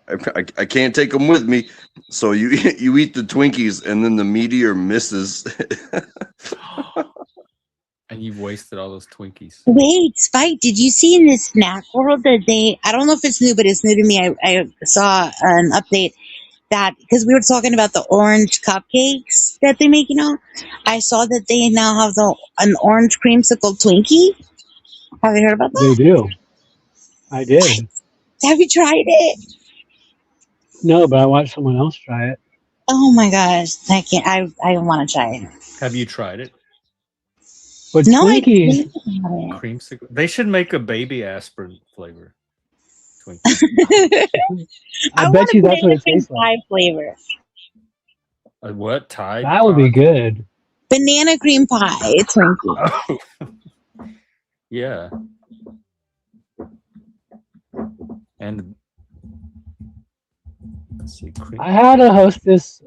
I can't take them with me. So you eat the Twinkies, and then the meteor misses. And you've wasted all those Twinkies. Wait, Spike, did you see in this snack world that I don't know if it's new, but it's new to me. I saw an update that because we were talking about the orange cupcakes that they make, I saw that they now have an orange creamsicle Twinkie. Have you heard about that? They do. I did. Have you tried it? No, but I watched someone else try it. Oh my gosh, I can't. I want to try it. Have you tried it? But no, Twinkies, creamsicle. They should make a baby aspirin flavor. I bet you that's what it tastes like. Flavor. A what? Tide? That would be good. Banana cream pie. It's Twinkie. Oh. Yeah. And let's see, I had a hostess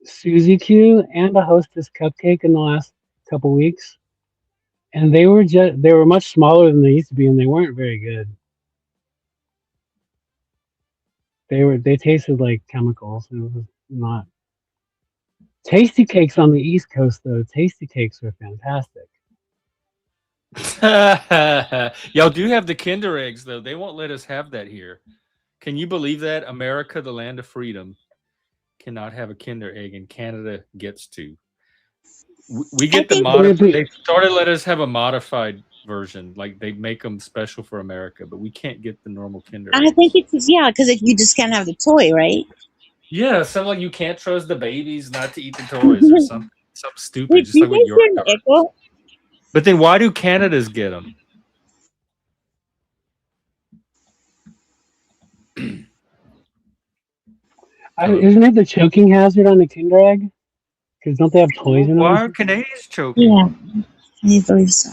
Suzy Q and a Hostess cupcake in the last couple weeks, and they were much smaller than they used to be, and they weren't very good. They tasted like chemicals. It was not. Tasty Cakes on the East Coast, though. Tasty Cakes are fantastic. Y'all do have the Kinder eggs, though. They won't let us have that here. Can you believe that? America, the land of freedom, cannot have a Kinder egg, and Canada gets to. We get the modified. They started let us have a modified version, like they make them special for America, but we can't get the normal Kinder eggs. I think it's because you just can't have the toy, right? Yeah, something like you can't trust the babies not to eat the toys or something stupid. Wait, just like what your echo? But then why do Canada's get them? Isn't it the choking hazard on the Kinder egg? Because don't they have toys in them? Why are Canadians choking? Yeah, I believe so.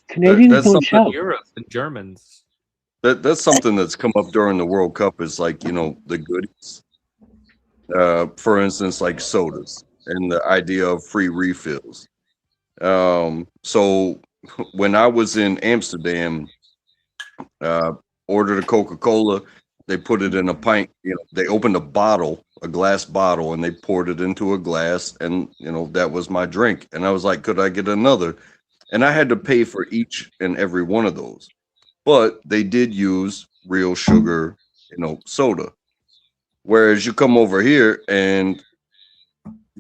Canadians don't choke. Europe and Germans. That's something that's come up during the World Cup is like, the goodies. For instance, like sodas and the idea of free refills. So when I was in Amsterdam, ordered a Coca-Cola, they put it in a pint, they opened a glass bottle, and they poured it into a glass, and that was my drink. And I was like, could I get another? And I had to pay for each and every one of those. But they did use real sugar, soda. Whereas you come over here and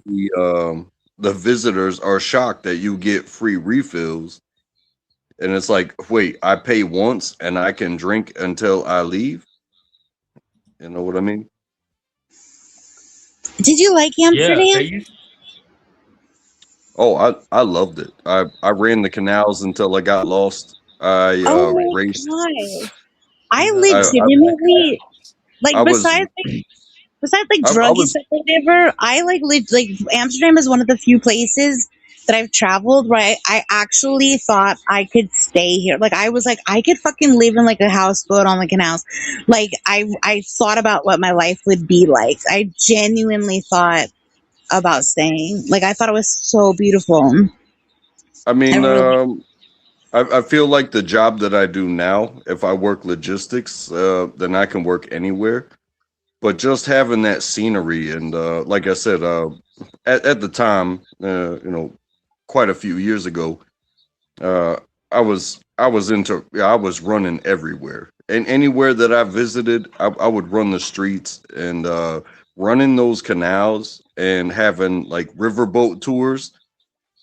the visitors are shocked that you get free refills. And it's like, wait, I pay once and I can drink until I leave? You know what I mean? Did you like Amsterdam? Yeah, I loved it. I ran the canals until I got lost. I raced. I legitimately besides druggy stuff or whatever, I like Amsterdam is one of the few places that I've traveled where I actually thought I could stay here. Like I was like, I could fucking live in like a houseboat on the canals. Like I thought about what my life would be like. I genuinely thought about staying. Like I thought it was so beautiful. I mean, I feel like the job that I do now, if I work logistics, then I can work anywhere. But just having that scenery and like I said, at the time, quite a few years ago, I was running everywhere, and anywhere that I visited, I would run the streets and running those canals and having like riverboat tours.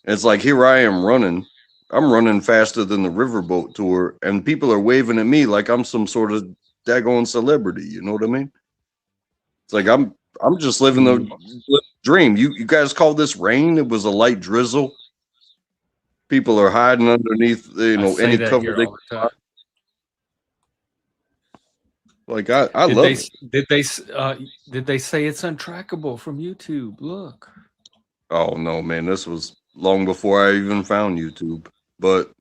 It's like here I am running. I'm running faster than the riverboat tour, and people are waving at me like I'm some sort of daggone celebrity. You know what I mean? It's like I'm just living the dream. You guys call this rain? It was a light drizzle. People are hiding underneath, any cover they can find. Like I love it. Did they say it's untrackable from YouTube? Look. Oh no, man! This was long before I even found YouTube. But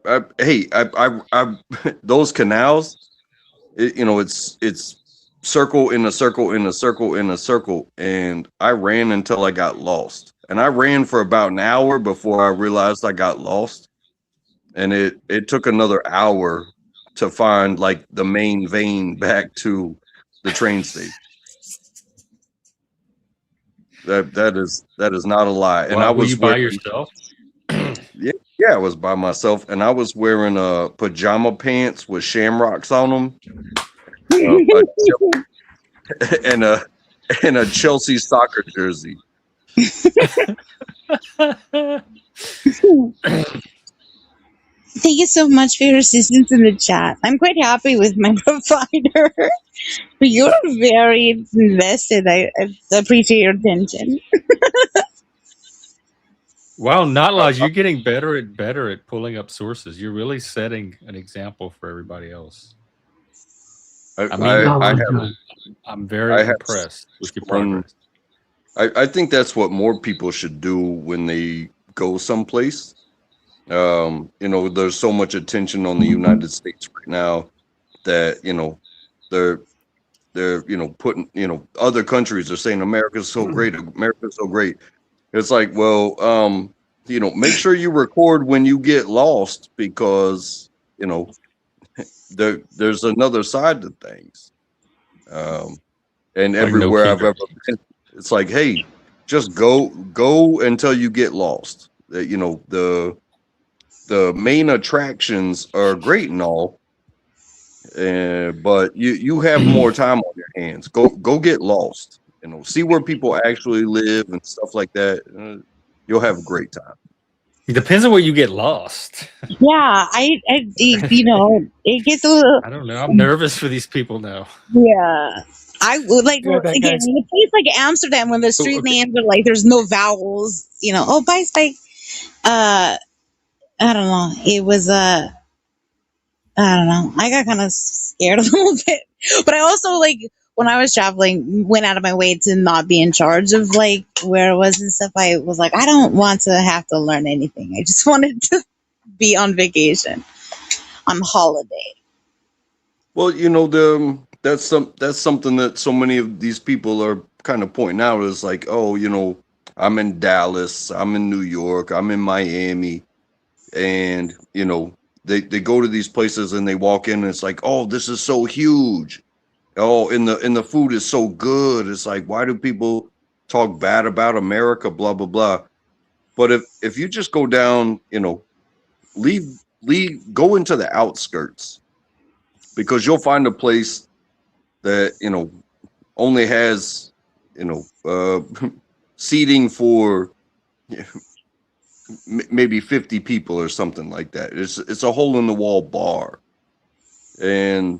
I those canals, it's circle in a circle in a circle in a circle, and I ran until I got lost. And I ran for about an hour before I realized I got lost. And it took another hour to find like the main vein back to the train station. That is not a lie. And I was were you by yourself? Yeah, I was by myself, and I was wearing pajama pants with shamrocks on them, and a Chelsea soccer jersey. Thank you so much for your assistance in the chat. I'm quite happy with my provider. You're very invested. I appreciate your attention. Wow, Notlaws, you're getting better at pulling up sources. You're really setting an example for everybody else. I'm very impressed with your progress. I think that's what more people should do when they go someplace. There's so much attention on the United States right now that, they're putting other countries are saying America's so great, America's so great. It's like, well, make sure you record when you get lost, because there's another side to things. And everywhere I've ever been, it's like, hey, just go until you get lost. The main attractions are great and all, but you have more time on your hands. Go get lost. See where people actually live and stuff like that. You'll have a great time. It depends on where you get lost. Yeah, it gets a little. I don't know. I'm nervous for these people now. Yeah, I would like again in a place like Amsterdam when the street names are like there's no vowels. Oh, bye, Spike. I don't know. It was I don't know. I got kind of scared a little bit, but I also when I was traveling, went out of my way to not be in charge of like where it was and stuff. I was like, I don't want to have to learn anything. I just wanted to be on vacation, on holiday. Well, that's something that so many of these people are kind of pointing out is like, oh, I'm in Dallas, I'm in New York, I'm in Miami, and they go to these places and they walk in and it's like, oh, this is so huge. Oh, and the food is so good. It's like, why do people talk bad about America? Blah blah blah. But if you just go down, go into the outskirts, because you'll find a place that only has seating for maybe 50 people or something like that. It's a hole in the wall bar, and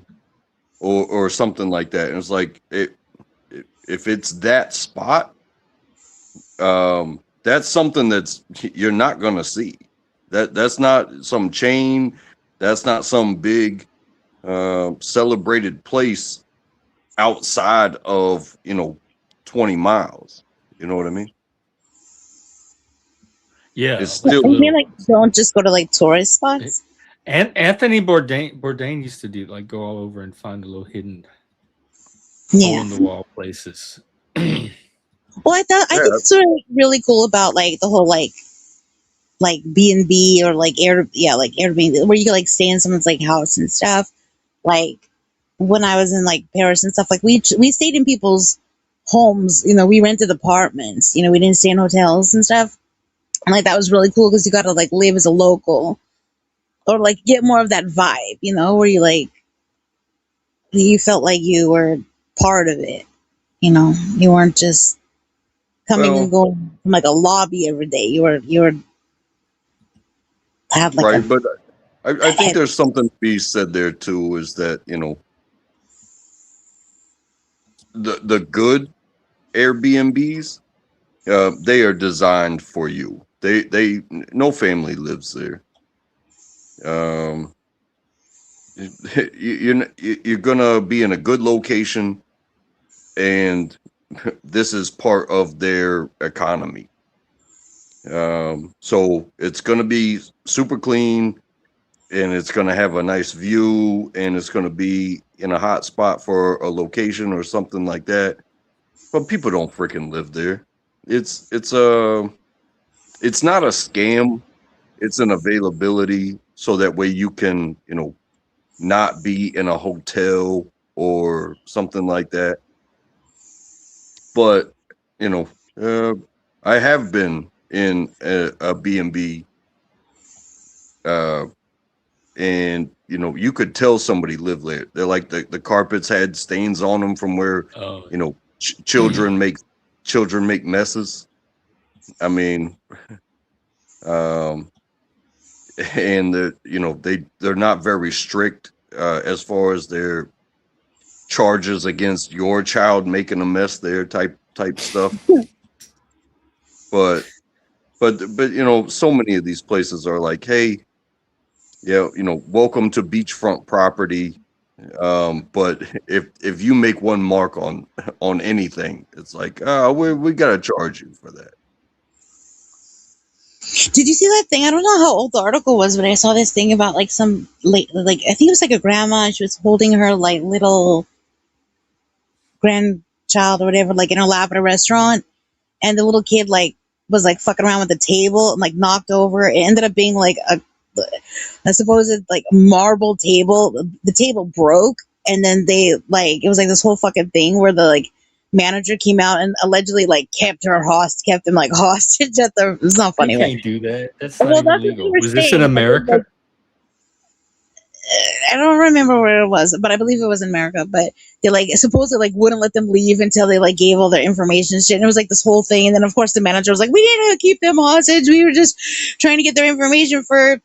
or something like that. And it's like, if it's that spot, that's something that's you're not gonna see. That's not some chain. That's not some big celebrated place outside of 20 miles. You know what I mean? Yeah. It's still don't just go to like tourist spots. And Anthony Bourdain used to do go all over and find a little hidden hole in the wall places. Well, I think it's sort of really cool about like the whole like B&B or like Airbnb, where you can stay in someone's house and stuff. Like when I was in Paris and stuff, we stayed in people's homes. We rented apartments. We didn't stay in hotels and stuff. And that was really cool because you got to live as a local, or get more of that vibe. Where you felt like you were part of it. You weren't just coming and going from a lobby every day. You were had right, but I think there's something to be said there too. Is that the good Airbnbs, they are designed for you. They no family lives there. You're gonna be in a good location, and this is part of their economy. So it's gonna be super clean, and it's gonna have a nice view, and it's gonna be in a hot spot for a location or something like that. But people don't freaking live there. It's not a scam. It's an availability, so that way you can, not be in a hotel or something like that. But, I have been in a B&B, and, you could tell somebody lived there. They're like the carpets had stains on them from where, children make messes. I mean, and they're not very strict as far as their charges against your child making a mess there type stuff. but so many of these places are like, hey, welcome to beachfront property, but if you make one mark on anything, it's like, we gotta charge you for that. Did you see that thing? I don't know how old the article was, but I saw this thing about some I think it was a grandma. She was holding her little grandchild or whatever, like in her lap at a restaurant, and the little kid like was like fucking around with the table and like knocked over. It ended up being like a supposed like marble table. The table broke, and then they like it was like this whole fucking thing where the like manager came out and allegedly like kept them like hostage at the. It's not funny. You can't do that. That's not Well, even that's what they legal. were Was this in saying. Like, America? I don't remember where it was, but I believe it was in America. But they like supposedly like wouldn't let them leave until they like gave all their information and shit. And it was like this whole thing. And then of course the manager was like, "We didn't keep them hostage. We were just trying to get their information for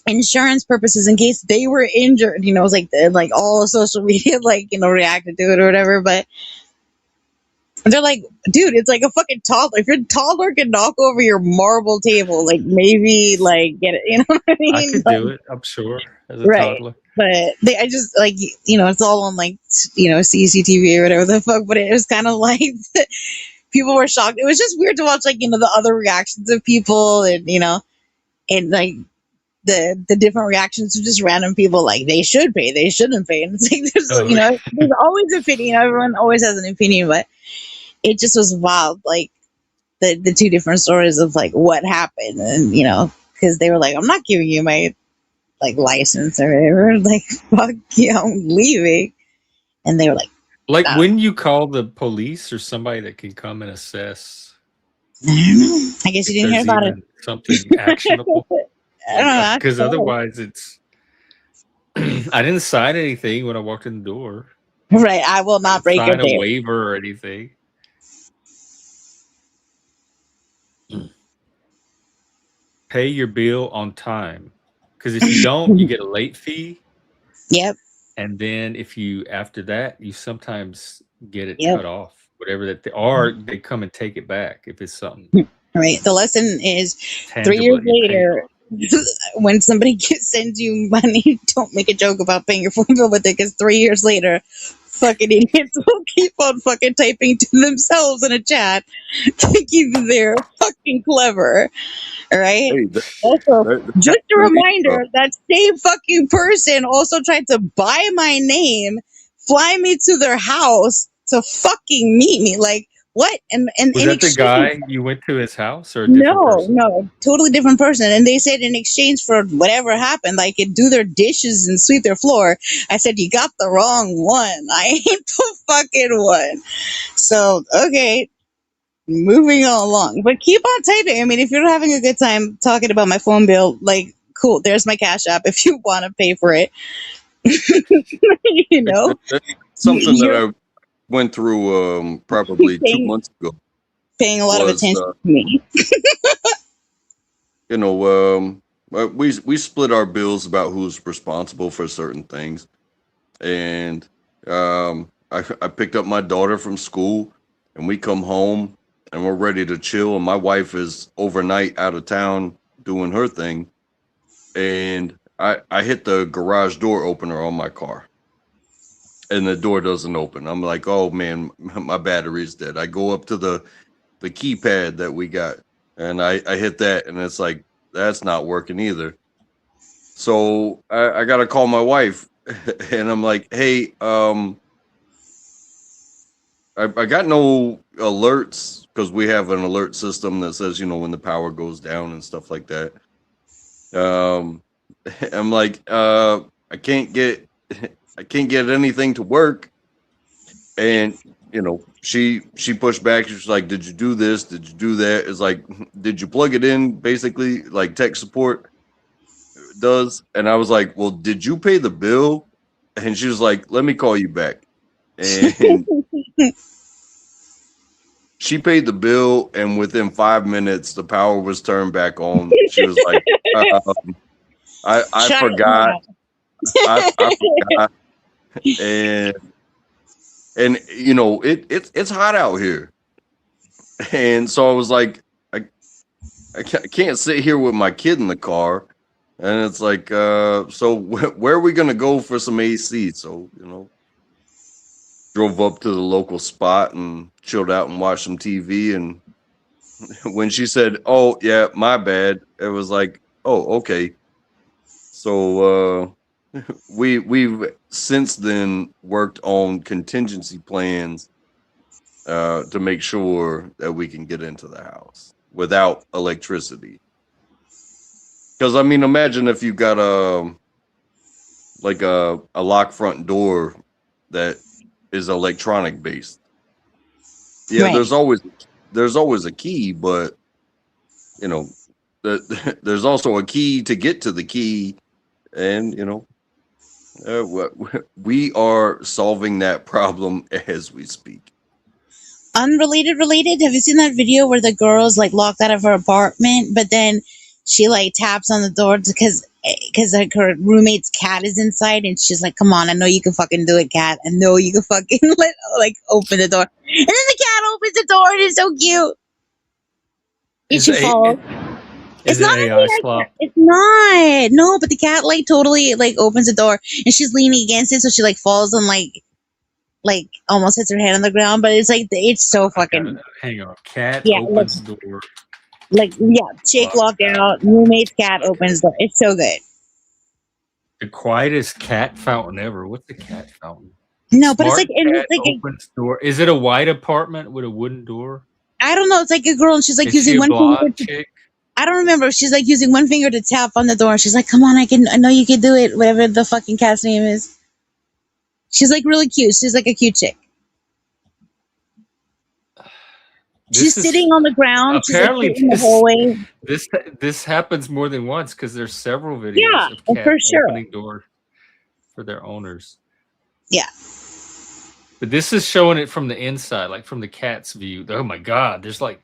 insurance purposes in case they were injured." You know, it was like like all social media like reacted to it or whatever. But they're like, dude, it's like a fucking toddler. If your toddler can knock over your marble table, like maybe like get it. You know what I mean? I could do it. I'm sure as a Right. toddler. But I just like it's all on like CCTV or whatever the fuck. But it was kind of like people were shocked. It was just weird to watch like the other reactions of people and and like the different reactions of just random people like they should pay, they shouldn't pay, and it's like there's always an opinion. Everyone always has an opinion, but it just was wild. Like the two different stories of like what happened, and because they were like, "I'm not giving you my like license or whatever." Like, fuck you, I'm leaving. And they were like, when you call the police or somebody that can come and assess. I don't know. I guess you didn't hear about it. Something actionable. I don't know. Because otherwise it's I didn't sign anything when I walked in the door. Right. I will not break your sign a waiver or anything. Pay your bill on time. Because if you don't, you get a late fee. Yep. And then if you, after that, you sometimes get it cut off. Whatever that, or they come and take it back if it's something. Right. The lesson is 3 years later, when somebody sends you money, don't make a joke about paying your phone bill with it, because 3 years later, fucking idiots will keep on fucking typing to themselves in a chat, thinking they're fucking clever. Right? Hey, also, just a reminder, that same fucking person also tried to buy my name, fly me to their house to fucking meet me. Like, what? And was that the guy you went to his house, or a different person? No, totally different person. And they said in exchange for whatever happened, like do their dishes and sweep their floor. I said, you got the wrong one. I ain't the fucking one. So, okay. Moving along, but keep on typing. I mean, if you're having a good time talking about my phone bill, like, cool, there's my Cash App if you want to pay for it. That's something that I went through probably 2 months ago. Paying a lot of attention to me. We split our bills about who's responsible for certain things, and I picked up my daughter from school, and we come home. And we're ready to chill, and my wife is overnight out of town doing her thing, and I hit the garage door opener on my car, and the door doesn't open. I'm like, oh man, my battery's dead. I go up to the keypad that we got, and I hit that, and it's like, that's not working either. So I gotta call my wife, and I'm like, hey, I got no alerts, because we have an alert system that says, when the power goes down and stuff like that. I'm like, I can't get anything to work. And, she pushed back. She was like, did you do this? Did you do that? It's like, did you plug it in? Basically, like tech support does. And I was like, well, did you pay the bill? And she was like, let me call you back. And she paid the bill, and within 5 minutes, the power was turned back on. She was like, I forgot. I forgot. And it's hot out here. And so I was like, I can't sit here with my kid in the car. And it's like, so where are we going to go for some AC? So, drove up to the local spot and chilled out and watched some TV. And when she said, oh, yeah, my bad, it was like, oh, okay. So we've since then worked on contingency plans to make sure that we can get into the house without electricity. Because I mean, imagine if you got a lock front door that is electronic based. Yeah, Right. there's always a key, but you know, there's also a key to get to the key, and you know, we are solving that problem as we speak. Related. Have you seen that video where the girl's like locked out of her apartment, but then she like taps on the door because like her roommate's cat is inside, and she's like, "Come on, I know you can fucking do it, cat. I know you can fucking open the door." And then the cat opens the door, and it's so cute. And she falls. It's not an AI swap. It's not. No, but the cat like totally like opens the door, and she's leaning against it, so she like falls and like almost hits her head on the ground. But it's like it's so fucking. Hang on, cat opens door. Like chick locked out, roommate's cat opens door. It's so good. The quietest cat fountain ever. What's a cat fountain? No, but it's like opens door. Is it a white apartment with a wooden door? I don't know. It's like a girl, and she's like using one finger. Chick? I don't remember. She's like using one finger to tap on the door. She's like, "Come on, I know you can do it." Whatever the fucking cat's name is. She's like really cute. She's like a cute chick. She's sitting on the ground. Apparently, in the hallway. This happens more than once because there's several videos of cats opening doors for their owners. Yeah. But this is showing it from the inside, like from the cat's view. Oh my God, there's like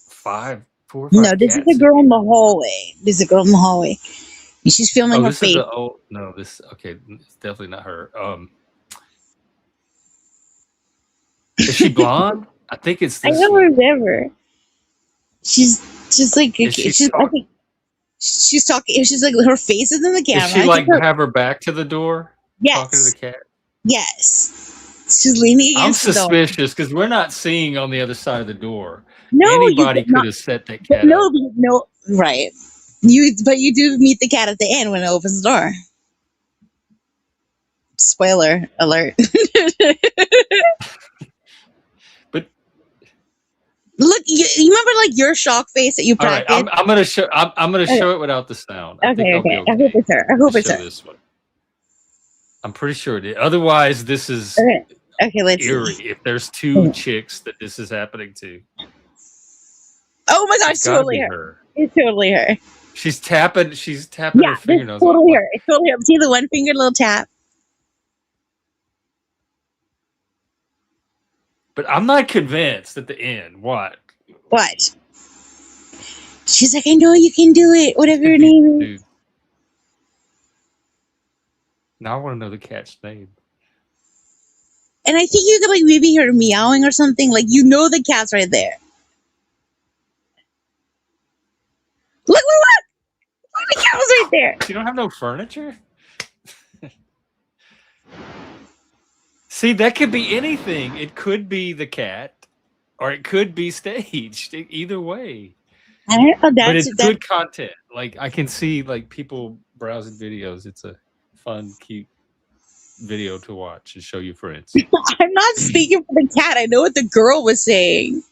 4 or 5. No, this is a girl in the hallway. This is a girl in the hallway. And she's filming her face. Okay, it's definitely not her. Is she blonde? I think it's this. I don't remember. She's just like I think she's talking. She's like her face is in the camera. Does she like have her back to the door? Yes. Talking to the cat. Yes. She's leaning against the door. I'm suspicious because we're not seeing on the other side of the door. No, anybody could have set that cat. No, right. But you do meet the cat at the end when it opens the door. Spoiler alert. But look, you remember like your shock face that you practiced? All right, I'm gonna show. I'm gonna show it without the sound. Okay. I hope it's her. I hope it's her. This one. I'm pretty sure it is. Otherwise, this is let's eerie. See. If there's 2 chicks that this is happening to. Oh my gosh, totally her. It's totally her. She's tapping her fingernails. It's totally her. It's totally her. See the one finger little tap. But I'm not convinced at the end. What? She's like, I know you can do it. Whatever your name is. Now I want to know the cat's name. And I think you could like maybe hear her meowing or something. Like the cat's right there. Look, the cat was right there. You don't have no furniture? See, that could be anything. It could be the cat, or it could be staged. Either way. I don't know. But it's good content. Like I can see like people browsing videos. It's a fun, cute video to watch and show your friends. I'm not speaking for the cat. I know what the girl was saying.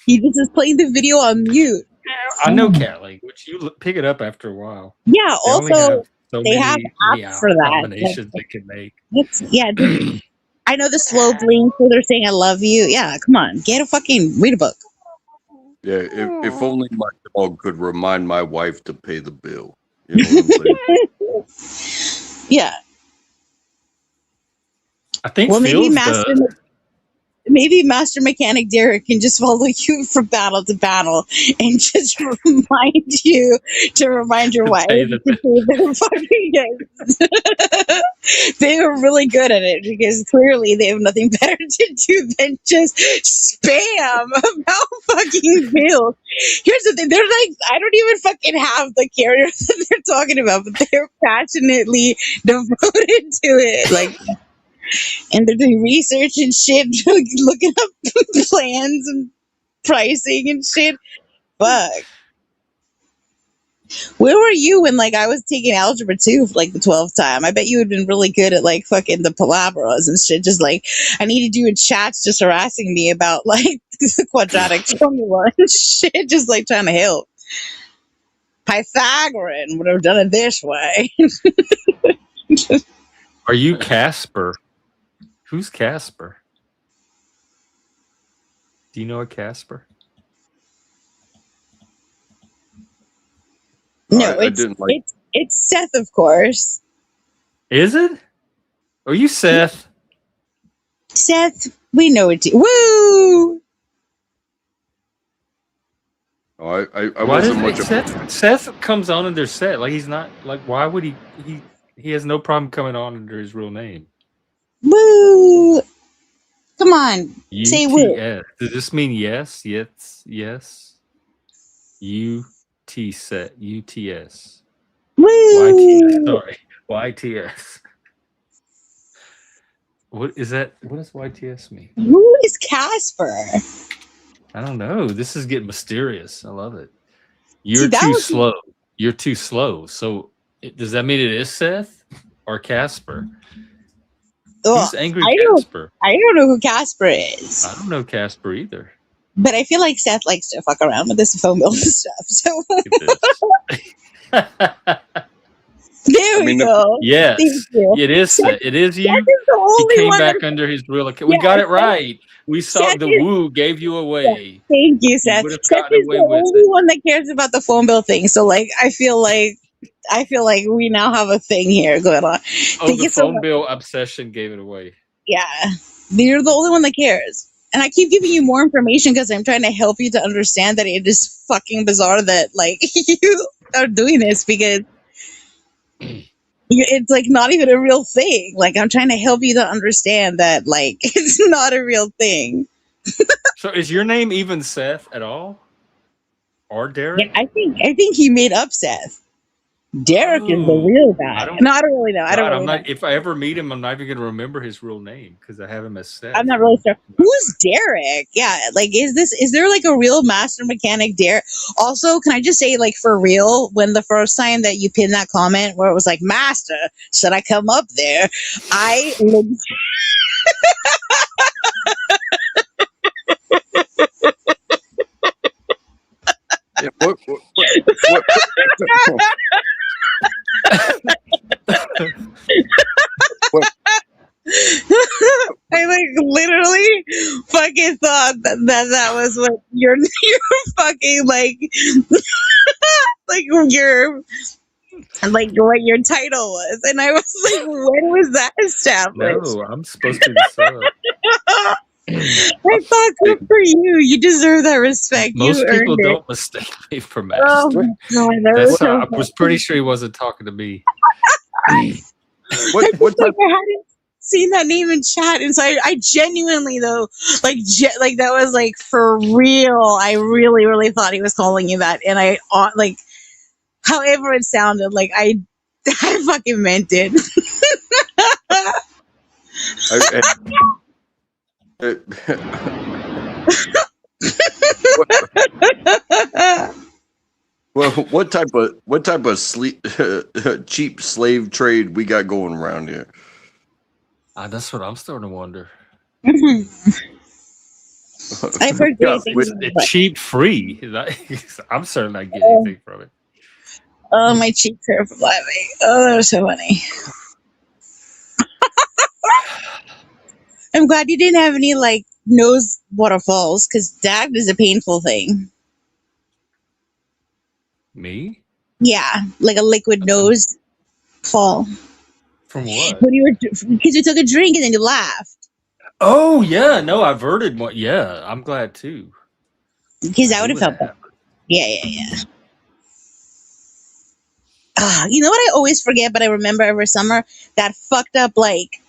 He just is playing the video on mute. I know cat language. You pick it up after a while. Yeah. Also, they have apps for that. Combinations they can make. I know the slow blink where they're saying "I love you." Yeah, come on, read a book. Yeah, if only my dog could remind my wife to pay the bill. You know what I'm saying? Yeah. I think maybe Master Mechanic Derek can just follow you from battle to battle and just remind you to remind your wife to pay their fucking guys. They were really good at it because clearly they have nothing better to do than just spam about fucking bills. Here's the thing, they're like, I don't even fucking have the carrier that they're talking about, but they're passionately devoted to it. Like, and they're doing research and shit, looking up plans and pricing and shit. Fuck. Where were you when like I was taking algebra 2 for like the 12th time? I bet you had been really good at like fucking the palabras and shit. Just like I needed you in chats just harassing me about like the quadratic formula and shit, just like trying to help. Pythagorean would have done it this way. Are you Casper? Who's Casper? Do you know a Casper? No, I didn't like. it's Seth, of course. Is it? Are you Seth? Seth, we know it. Woo! Oh, I wasn't much. Seth comes on under Seth. Like he's not. Like why would he? He has no problem coming on under his real name. Woo! Come on, say woo. Does this mean yes? Yes. UTS. Woo! Sorry. YTS. What is that? What does YTS mean? Who is Casper? I don't know. This is getting mysterious. I love it. You're too slow. You're too slow. So does that mean it is Seth or Casper? Who's angry Casper? I don't know who Casper is. I don't know Casper either. But I feel like Seth likes to fuck around with this phone bill and stuff. So there we go. Yes, it is. It is you. Seth is the only he came back under his real account. We got it right. We saw the woo gave you away. Thank you, Seth. Seth is the only one that cares about the phone bill thing. So like, I feel like we now have a thing here going on. Oh, the phone bill obsession gave it away. Yeah, you're the only one that cares. And I keep giving you more information because I'm trying to help you to understand that it is fucking bizarre that like you are doing this because it's like not even a real thing. Like I'm trying to help you to understand that like it's not a real thing. So is your name even Seth at all? Or Derek? Yeah, I think he made up Seth. Derek is the real guy. I don't really know. I don't really know. If I ever meet him, I'm not even going to remember his real name because I have him as Seth. I'm not really sure. Who's Derek? Yeah, like is there like a real master mechanic Derek? Also, can I just say like for real, when the first time that you pinned that comment where it was like, Master, should I come up there? I Yeah, what? I like literally fucking thought that was what your fucking like like what your title was, and I was like, when was that established? No, I'm supposed to be the sub. I thought, good for you. You deserve that respect. Most people don't mistake me for Master. I was pretty sure he wasn't talking to me. What type? I hadn't seen that name in chat, and so I genuinely though, like that was like for real. I really, really thought he was calling you that, and I like, however it sounded, like I fucking meant it. Well, what type of cheap slave trade we got going around here? That's what I'm starting to wonder. I've heard it's cheap free. I'm certainly not getting anything from it. Oh, my cheeks hurt from laughing. Oh, that was so funny. I'm glad you didn't have any like nose waterfalls because that is a painful thing. Me? Yeah, like a liquid nose fall. From what? Because you took a drink and then you laughed. Oh yeah, no, I averted one. Yeah, I'm glad too. Because I would have felt that. Yeah. You know what I always forget, but I remember every summer? That fucked up like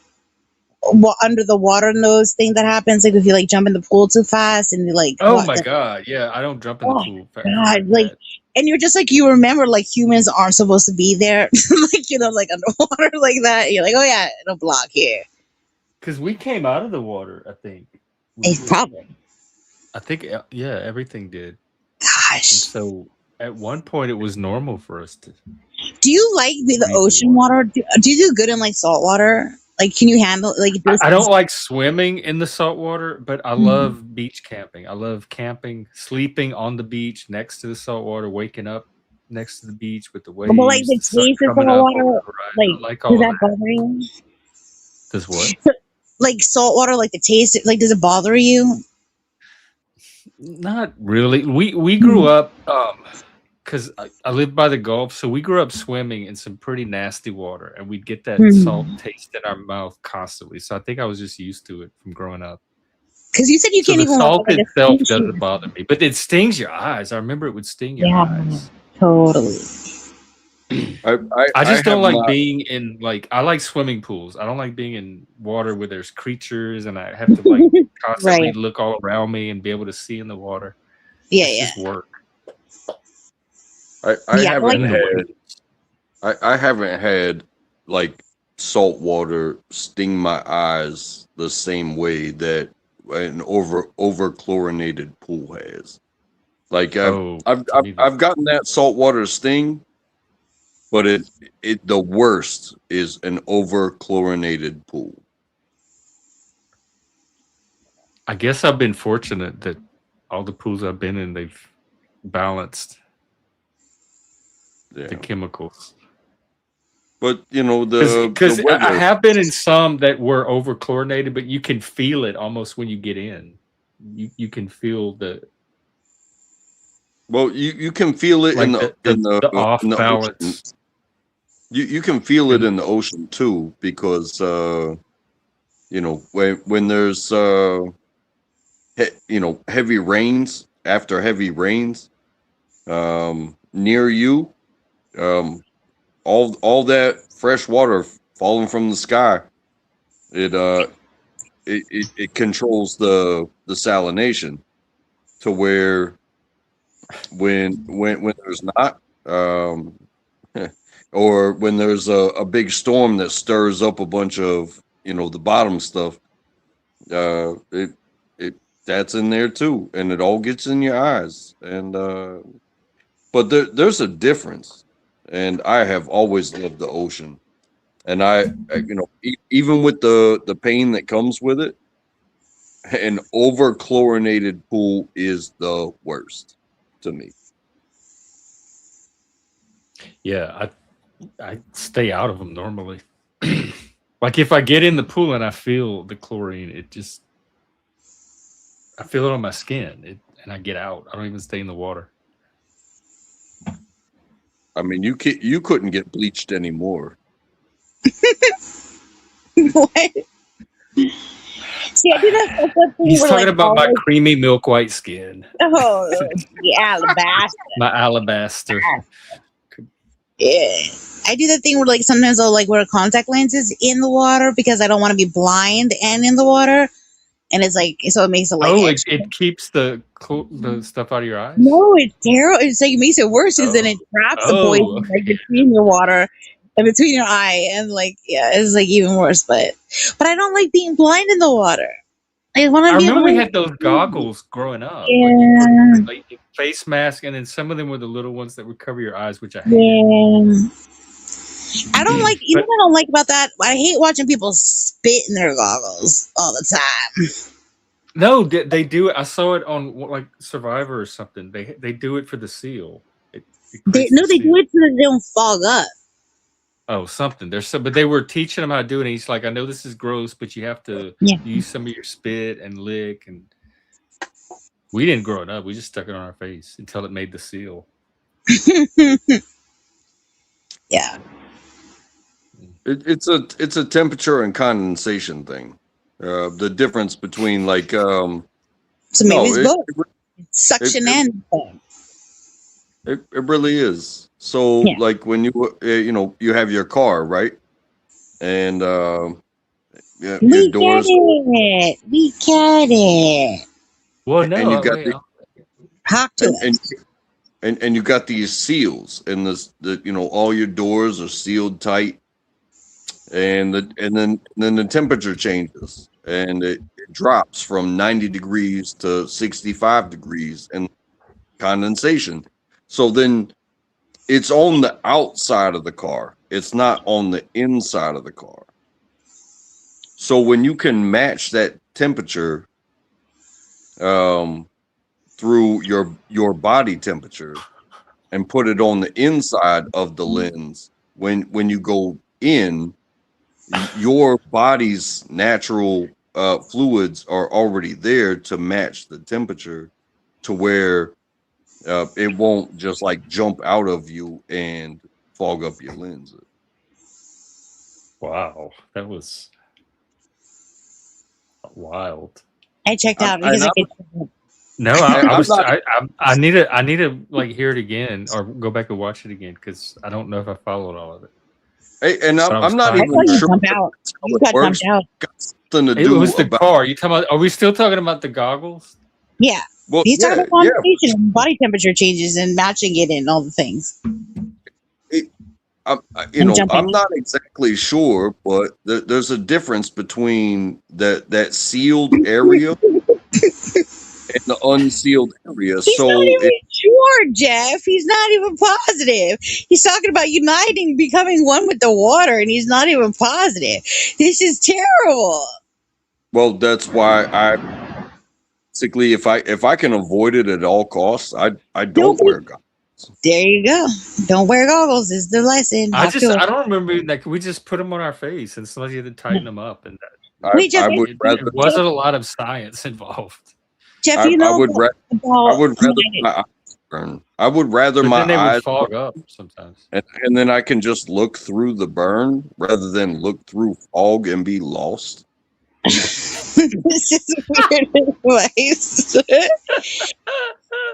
under the water nose thing that happens, like if you like jump in the pool too fast and you like. Oh my god! Yeah, I don't jump in the pool fast. God, like. And you're just like, you remember like humans aren't supposed to be there, like, you know, like underwater like that. You're like, oh yeah, no block here. Because we came out of the water, I think. Probably. I think, yeah, everything did. Gosh. And so At one point, it was normal for us to. Do you like the ocean water? Do you do good in like salt water? Like, can you handle like? I don't like swimming in the salt water, but I love beach camping. I love camping, sleeping on the beach next to the salt water, waking up next to the beach with the waves. But like the taste of salt water, like does that bother you? Does what? Like salt water, like the taste, like does it bother you? Not really. We grew up because I lived by the Gulf, so we grew up swimming in some pretty nasty water, and we'd get that salt taste in our mouth constantly. So I think I was just used to it from growing up. Because you said you can't even salt itself doesn't bother me, but it stings your eyes. I remember it would sting your eyes. Totally. I just don't like being in I like swimming pools. I don't like being in water where there's creatures and I have to like constantly look all around me and be able to see in the water. It's just work. I haven't had like salt water sting my eyes the same way that an over chlorinated pool has. Like I've gotten that salt water sting, but it the worst is an over chlorinated pool. I guess I've been fortunate that all the pools I've been in, they've balanced the chemicals. But you know because I have been in some that were over chlorinated, but you can feel it almost when you get in. You can feel the. Well, you can feel it in the off balance. You can feel it in the ocean too, because you know when there's heavy rains, after heavy rains near you, all that fresh water falling from the sky, it controls the salination to where when there's not or when there's a big storm that stirs up a bunch of the bottom stuff, that's in there too, and it all gets in your eyes. And but there's a difference, and I have always loved the ocean, and I even with the pain that comes with it, an over chlorinated pool is the worst to me. Yeah, I stay out of them normally. Like if I get in the pool and I feel the chlorine, I feel it on my skin, and I get out. I don't even stay in the water. I mean, you couldn't get bleached anymore. What? See, I do that. He's talking about my creamy milk white skin. Oh, the alabaster. My alabaster. Yeah. I do that thing where like sometimes I'll like wear contact lenses in the water because I don't want to be blind and in the water, and it's like so it makes it like it keeps the stuff out of your eyes. No, it's terrible. It's like it makes it worse because then it traps the poison like between your water and between your eye, and like it's like even worse. But I don't like being blind in the water. I remember we had those goggles growing up. Yeah. Like face mask, and then some of them were the little ones that would cover your eyes, which I hate. Yeah. I don't like. You know what I don't like about that? I hate watching people spit in their goggles all the time. No, they do it. I saw it on like Survivor or something. They do it for the seal. They do it so that they don't fog up. Oh, something. But they were teaching him how to do it. And he's like, I know this is gross, but you have to use some of your spit and lick. And we didn't grow it up. We just stuck it on our face until it made the seal. Yeah. It's a temperature and condensation thing. The difference between like so maybe it's both. Suction and it really is. So like when you have your car, right? And your doors. We get it. Well, no, and you got and you got these seals, and all your doors are sealed tight, and then the temperature changes, and it drops from 90 degrees to 65 degrees, and condensation. So then it's on the outside of the car. It's not on the inside of the car. So when you can match that temperature through your body temperature and put it on the inside of the lens, when you go in, your body's natural fluids are already there to match the temperature to where it won't just like jump out of you and fog up your lens. Wow, that was wild. I checked out because No, I need to like hear it again or go back and watch it again because I don't know if I followed all of it. Hey, and I'm not even sure. You got jumped out. Something to do. It was the car. You talking about? Are we still talking about the goggles? Yeah. Well, he's talking about and body temperature changes and matching it and all the things. I'm not exactly sure, but there's a difference between that sealed area and the unsealed area. He's not even sure, Jeff. He's not even positive. He's talking about uniting, becoming one with the water, and he's not even positive. This is terrible. Well, that's why I basically, if I can avoid it at all costs, I don't wear goggles. There you go. Don't wear goggles is the lesson. I don't remember like we just put them on our face and somebody had to tighten them up, and there wasn't a lot of science involved. Jeff, I would rather my eyes fog up sometimes, and then I can just look through the burn rather than look through fog and be lost. This is weird advice.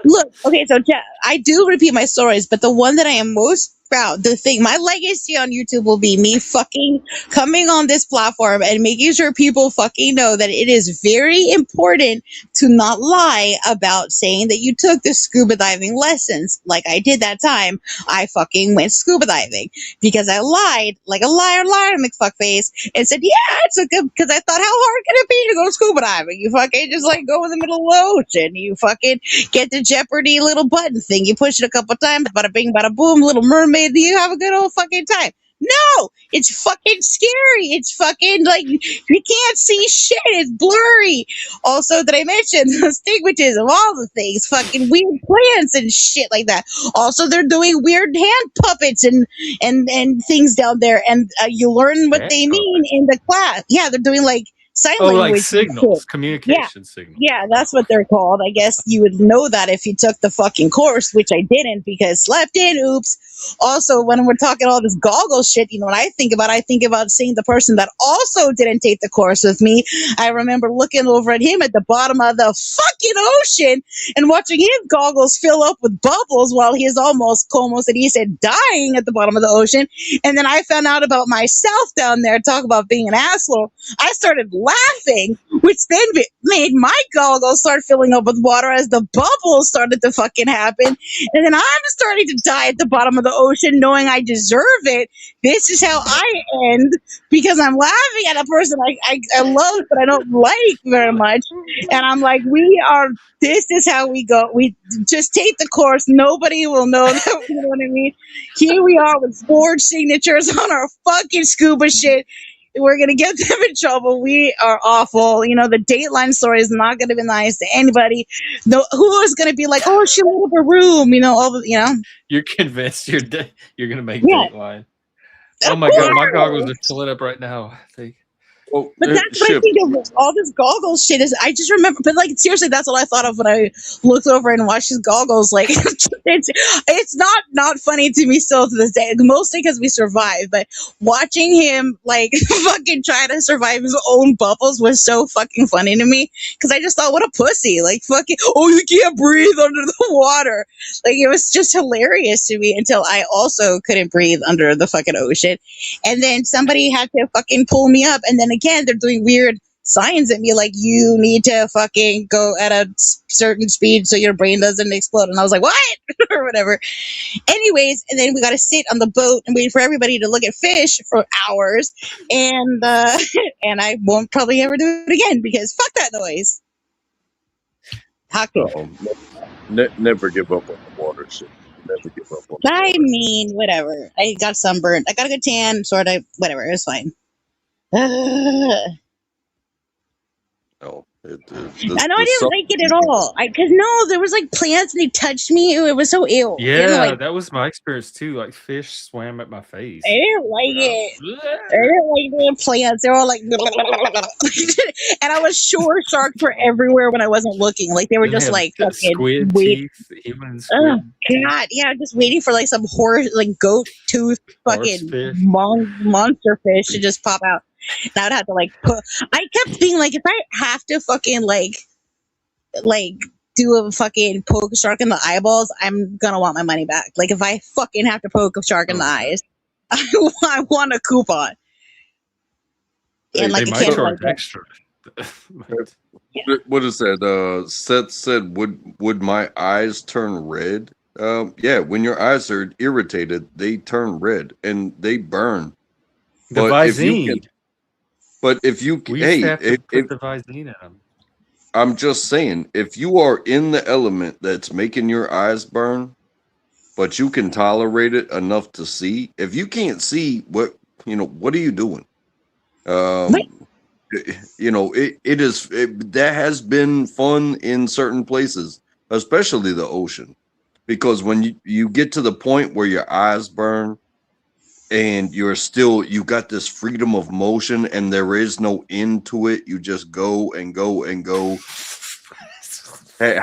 Look, okay, so Jeff, I do repeat my stories, but the one that I am most proud, my legacy on YouTube will be me fucking coming on this platform and making sure people fucking know that it is very important to not lie about saying that you took the scuba diving lessons. Like I did that time, I fucking went scuba diving because I lied like a liar, McFuckface, and said, yeah, it's a good, because I thought, how hard can it be to go scuba diving? You fucking just like go in the middle of the ocean. You fucking get the Jeopardy little button thing. You push it a couple times, bada bing, bada boom, Little Mermaid. Do you have a good old fucking time? No, it's fucking scary. It's fucking like you can't see shit. It's blurry. Also, did I mention the astigmatism, all the things, fucking weird plants and shit like that. Also, they're doing weird hand puppets and things down there, and you learn what they mean in the class. Yeah, they're doing like sign language. Like signals, communication signals. Yeah, that's what they're called. I guess you would know that if you took the fucking course, which I didn't because slept in. Oops. Also, when we're talking all this goggle shit, when I think about seeing the person that also didn't take the course with me. I remember looking over at him at the bottom of the fucking ocean and watching his goggles fill up with bubbles while he's almost, and he said, dying at the bottom of the ocean. And then I found out about myself down there, talk about being an asshole. I started laughing, which then made my goggles start filling up with water as the bubbles started to fucking happen. And then I'm starting to die at the bottom of the ocean knowing I deserve it. This is how I end because I'm laughing at a person I love but I don't like very much. And I'm like, this is how we go. We just take the course. Nobody will know that, you know what I mean? Here we are with forged signatures on our fucking scuba shit. We're going to get them in trouble. We are awful. The Dateline story is not going to be nice to anybody. No, who is going to be like, oh, she lit up her room, You're convinced you're going to make Dateline. Oh my God, my goggles are filling up right now. I think. But that's what I think of all this goggles shit is. I just remember, but like seriously, that's what I thought of when I looked over and watched his goggles. Like it's not funny to me still to this day, mostly because we survived. But watching him like fucking try to survive his own bubbles was so fucking funny to me because I just thought, what a pussy! Like fucking, oh, you can't breathe under the water. Like it was just hilarious to me until I also couldn't breathe under the fucking ocean, and then somebody had to fucking pull me up, and then again, they're doing weird signs at me like you need to fucking go at a certain speed so your brain doesn't explode. And I was like, what? Or whatever. Anyways, and then we got to sit on the boat and wait for everybody to look at fish for hours. And and I won't probably ever do it again because fuck that noise. Never give up on the water shit. never give up on I water. mean, whatever. I got sunburned. I got a good tan, sort of. Whatever. It was fine. No, I know I the didn't sun. like it at all. Cause no, there was like plants and they touched me. It was so ill. Yeah, that was my experience too. Like fish swam at my face. I didn't like it. I didn't like the plants. They were all like, and I was sure sharks were everywhere when I wasn't looking. Like they were just like fucking squid wait. teeth, human Oh squid. god, yeah, just waiting for like some horse, like goat tooth, fucking fish. monster fish to just pop out. And I'd have to like put. I kept being like, if I have to fucking like do a fucking poke a shark in the eyeballs, I'm gonna want my money back. Like if I fucking have to poke a shark in the eyes, I want a coupon. And like they a might can charge like extra. What is that? Seth said, "Would my eyes turn red?" Yeah, when your eyes are irritated, they turn red and they burn. The But Visine. if you we used to have to put the Visine in them. I'm just saying, if you are in the element that's making your eyes burn, but you can tolerate it enough to see, if you can't see, what are you doing? That has been fun in certain places, especially the ocean, because when you get to the point where your eyes burn and you got this freedom of motion and there is no end to it, you just go and go and go. Hey,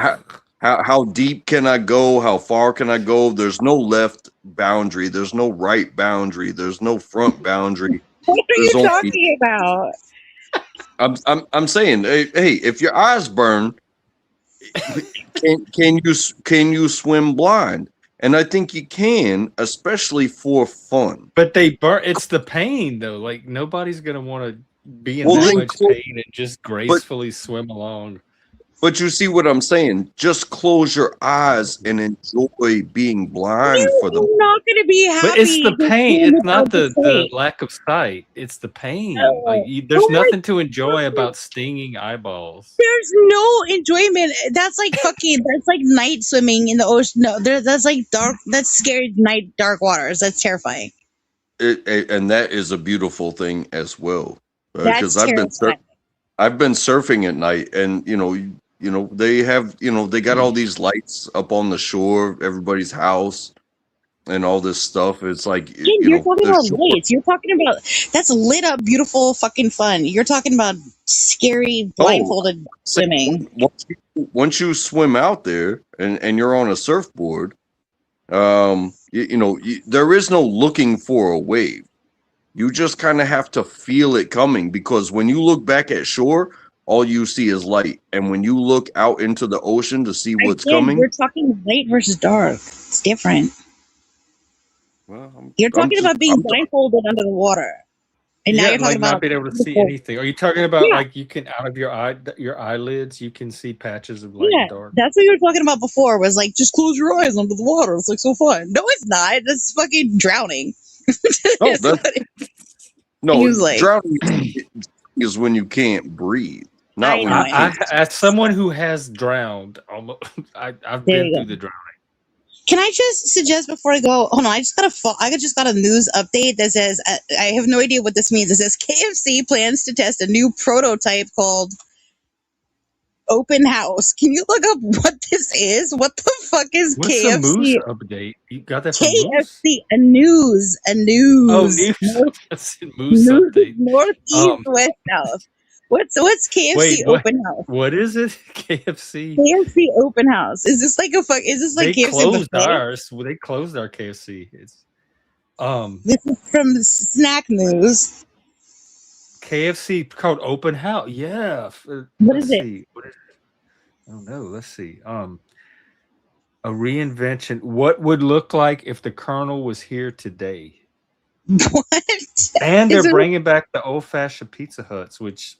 how deep can I go? How far can I go? There's no left boundary. There's no right boundary. There's no front boundary. what are you talking about? I'm saying, hey, if your eyes burn, can you swim blind? And I think you can, especially for fun. But they burn. It's the pain, though. Like nobody's gonna want to be in that much pain and just gracefully swim along. But you see what I'm saying? Just close your eyes and enjoy being blind for them. You're not going to be happy. But it's the pain. It's not the lack of sight. It's the pain. There's nothing to enjoy about stinging eyeballs. There's no enjoyment. That's like fucking. That's like night swimming in the ocean. No, that's like dark. That's scary night dark waters. That's terrifying. And that is a beautiful thing as well. Because I've been surfing at night, and they have they got all these lights up on the shore, everybody's house, and all this stuff. It's like you're talking about lights. You're talking about that's lit up, beautiful, fucking fun. You're talking about scary, blindfolded swimming. Once you swim out there and you're on a surfboard, there is no looking for a wave. You just kind of have to feel it coming, because when you look back at shore, all you see is light. And when you look out into the ocean to see what's coming... We're talking light versus dark. It's different. Well, you're talking about being blindfolded under the water. And now you're talking about not being able to see anything. Are you talking about like you can, out of your eyelids, you can see patches of light and dark? That's what you were talking about before, was like, just close your eyes under the water. It's like so fun. No, it's not. That's fucking drowning. Drowning is when you can't breathe. Not when you can't. As someone who has drowned, I've been through the drowning. Can I just suggest before I go? Hold on, I just got a news update that says I have no idea what this means. It says KFC plans to test a new prototype called Open House. Can you look up what this is? What the fuck is What's KFC? What's the Moose update? You got that from KFC, Moose? a news. Oh, news. Moose update. Northeast, West House. What's KFC Open House? What is it? KFC. KFC Open House. Is this like a fuck? Is this like they KFC? Closed ours. Well, they closed our KFC. It's This is from Snack News. KFC called Open House. Yeah. What is it? I don't know. Let's see. A reinvention. What would look like if the Colonel was here today? What? And they're bringing back the old-fashioned Pizza Huts, which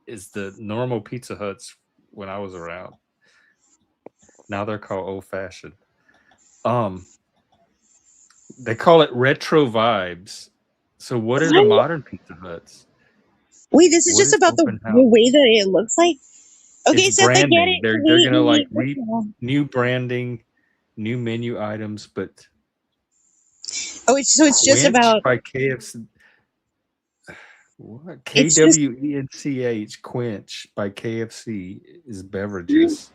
is the normal Pizza Huts when I was around. Now they're called old-fashioned. They call it retro vibes. So what are the modern Pizza Huts? Wait, this is just about the way that it looks like. Okay, it's so branding. I get it. They're gonna like new branding, new menu items, but it's just about by KFC. What? it's just KWENCH Quench by KFC is beverages.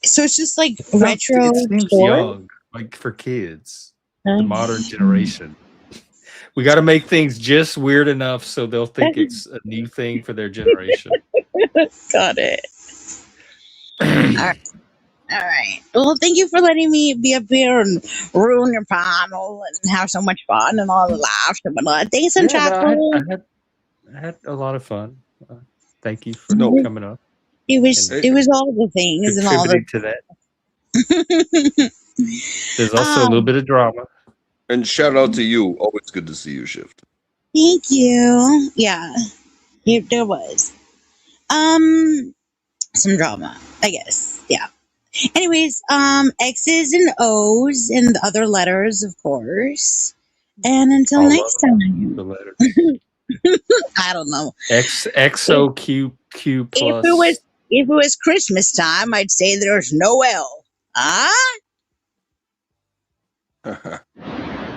so it's just like retro. It seems young, like for kids, the modern generation. We got to make things just weird enough so they'll think it's a new thing for their generation. Got it. All right. Well, thank you for letting me be up here and ruin your panel and have so much fun and all the laughs and whatnot. Thanks, and I had a lot of fun. Thank you for coming up. It was all the things and all the to that. There's also a little bit of drama. And shout out to you. Always good to see you, Shift. Thank you. Yeah, there was some drama, I guess. Yeah. Anyways, X's and O's and the other letters, of course. And until next time. The letters. I don't know. XOQQ plus. If it was Christmas time, I'd say there's no L.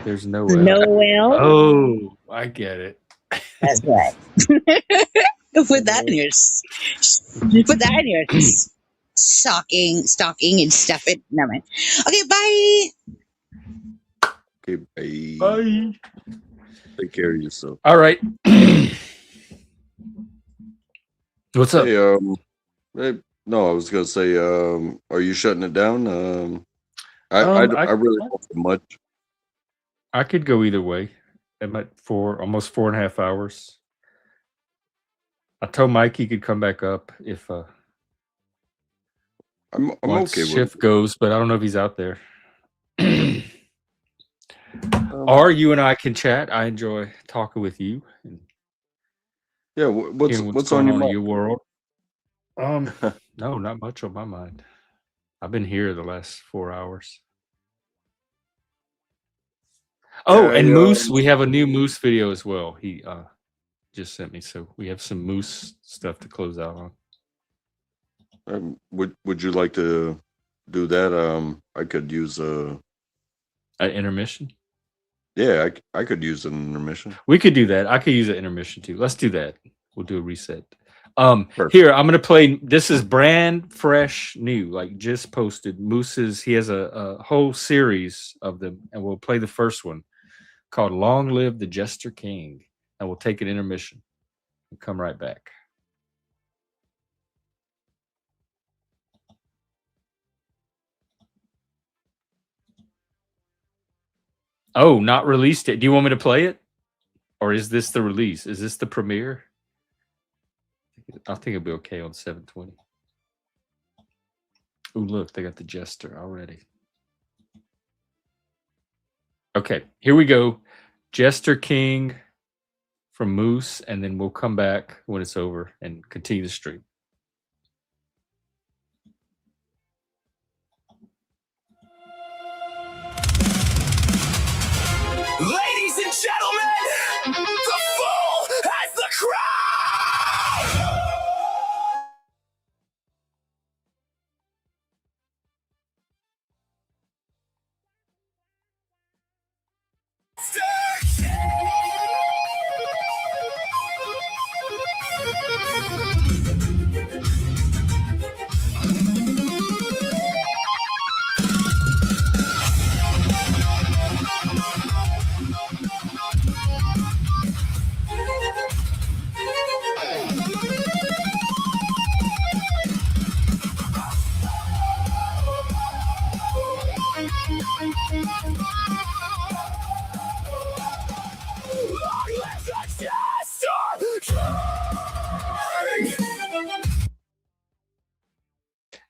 There's no L. No L. Oh, I get it. That's right. Put that in your stocking and stuff it. Never mind. Okay, bye. Okay, bye. Bye. Take care of yourself. All right. What's up? Hey, no, I was gonna say, are you shutting it down? I really don't think much. I could go either way. I'm at almost 4.5 hours. I told Mike he could come back up if I'm once okay with shift it. goes, but I don't know if he's out there. Or you and I can chat. I enjoy talking with you. And yeah, what's on your world? No, not much on my mind. I've been here the last 4 hours. Oh, and Moose, we have a new Moose video as well. He just sent me, so we have some Moose stuff to close out on. Would you like to do that? I could use an intermission. Yeah, I could use an intermission. We could do that. I could use an intermission too. Let's do that. We'll do a reset. Here, I'm gonna play. This is brand fresh, new, like just posted. Moose's. He has a whole series of them, and we'll play the first one called "Long Live the Jester King," and we'll take an intermission and come right back. Oh, not released yet. Do you want me to play it? Or is this the release? Is this the premiere? I think it'll be okay on 720. Oh, look, they got the Jester already. Okay, here we go. Jester King from Moose, and then we'll come back when it's over and continue the stream. Ladies and gentlemen, the fool has the crown!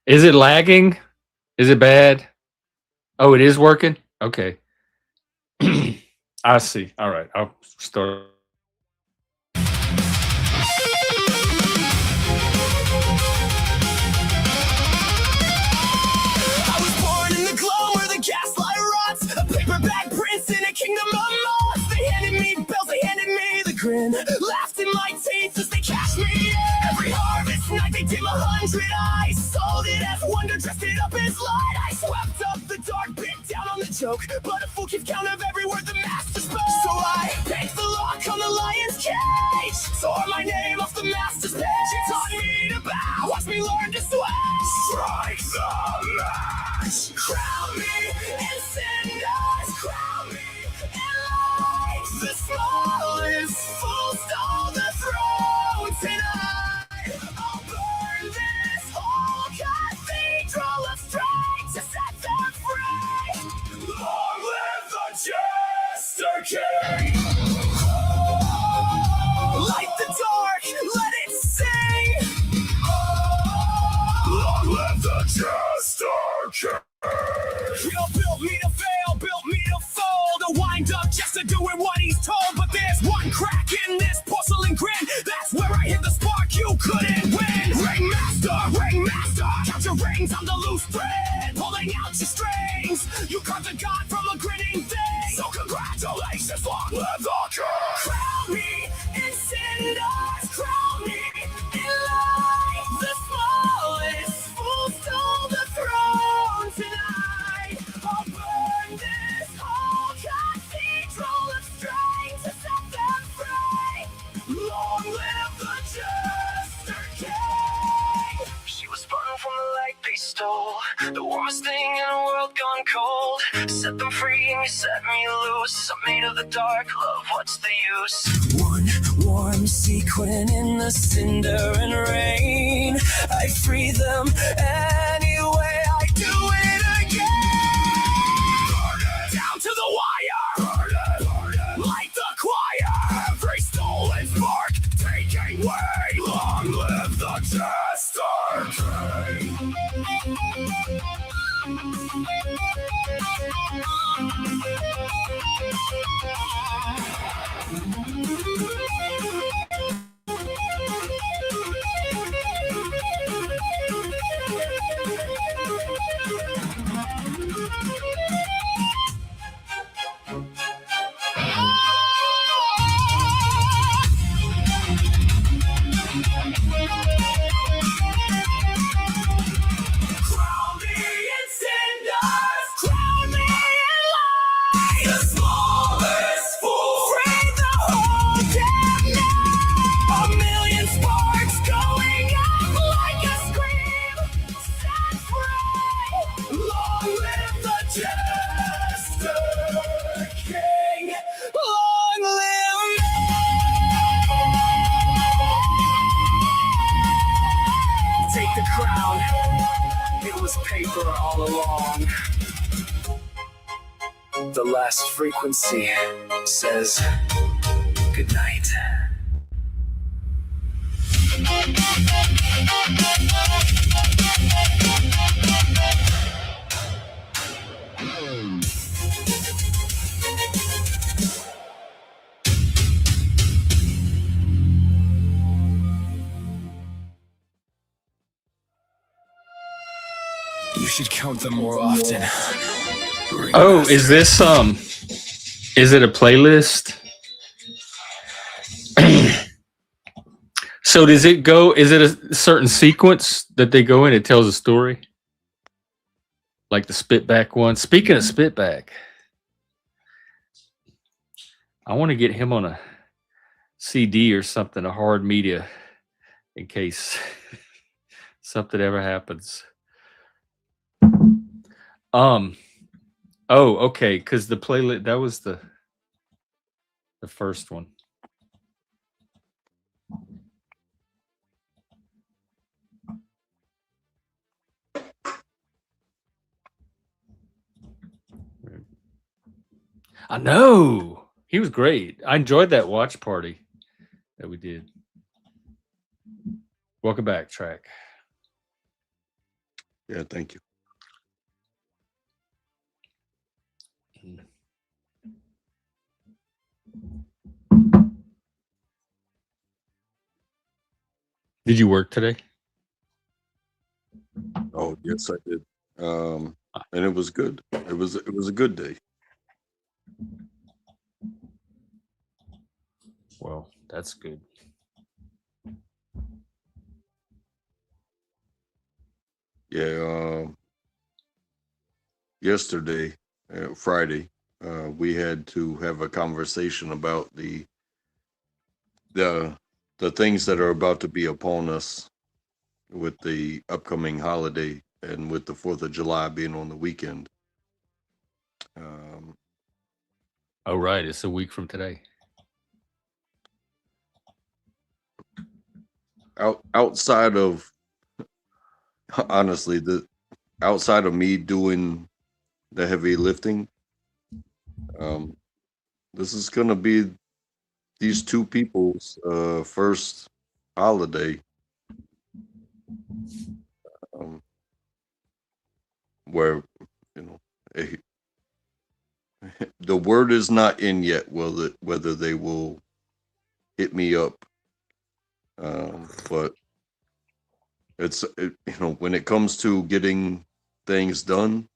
Is it lagging? Is it bad? Oh, it is working? Okay. I see. All right. I'll start. I was born in the glow where the gaslight rots. A paperback prince in a kingdom of moths. They handed me bells, they handed me the grin. Laughed in my teeth as they cashed me in. Every harvest night they dim 100 eyes. Sold it as wonder, dressed it up as light. I swept up the dark joke, but a fool keeps count of every word the master spoke. So I pick the lock on the lion's cage, tore my name off the master's page. She taught me to bow, watch me learn to sway. Strike the match, crown me in cinders, crown me in light. The smallest fool stole the throne tonight. I'll burn this whole cathedral of strength to set them free. Long live the Jester King! Light the dark, let it sing! Long live the Jester King! You built me to fail, built me to fold. A wind-up Jester doing what he's told. But there's one crack in this porcelain grin. That's where I hit the spark, you couldn't win. Ringmaster, count your rings, I'm the loose thread, pulling out your strings. You cut the god from a grinning thing. So congratulations, long live the king. Crown me in cinders, crown me in light. The smallest fool stole the throne tonight. I'll burn this whole cathedral of strength to set them free. Long live the Jester King! She was spun from the light they stole, the warmest thing in a world gone cold. Set them free and you set me loose. I'm made of the dark, love, what's the use? One warm sequin in the cinder and rain. I free them anyway, I do it again. Down to the wire, like the choir. Every stolen spark taking way. Long live the Jester King. Crown me in cinders, crown me in light. The smallest fool, free the whole damn night. A million sparks going up like a scream. Set free. Long live the Jester King. Long live me. Take the crown. It was paper all along. The last frequency says good night. You should count them more often. Oh, is this is it a playlist? So does it go, is it a certain sequence that they go in? It tells a story? Like the Spitback one. Speaking of Spitback, I want to get him on a CD or something, a hard media, in case something ever happens. Oh, okay, because the playlist, that was the first one. I know. He was great. I enjoyed that watch party that we did. Welcome back, Track. Yeah, thank you. Did you work today? Oh, yes, I did. And it was good. It was a good day. Well, that's good. Yeah. Yesterday, Friday, we had to have a conversation about the things that are about to be upon us with the upcoming holiday and with the 4th of July being on the weekend. Oh, right. It's a week from today. Outside of, honestly, outside of me doing the heavy lifting, this is going to be these two people's first holiday where, the word is not in yet whether they will hit me up, but it's when it comes to getting things done,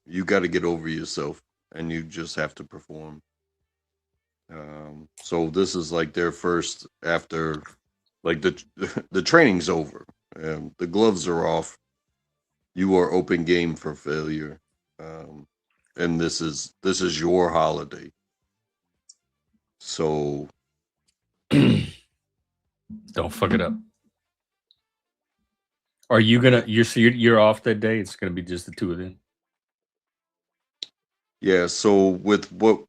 you got to get over yourself and you just have to perform. So this is like their first after, like the training's over, the gloves are off, you are open game for failure, and this is your holiday. So don't fuck it up. Are you gonna? You're off that day. It's gonna be just the two of them. Yeah. So with what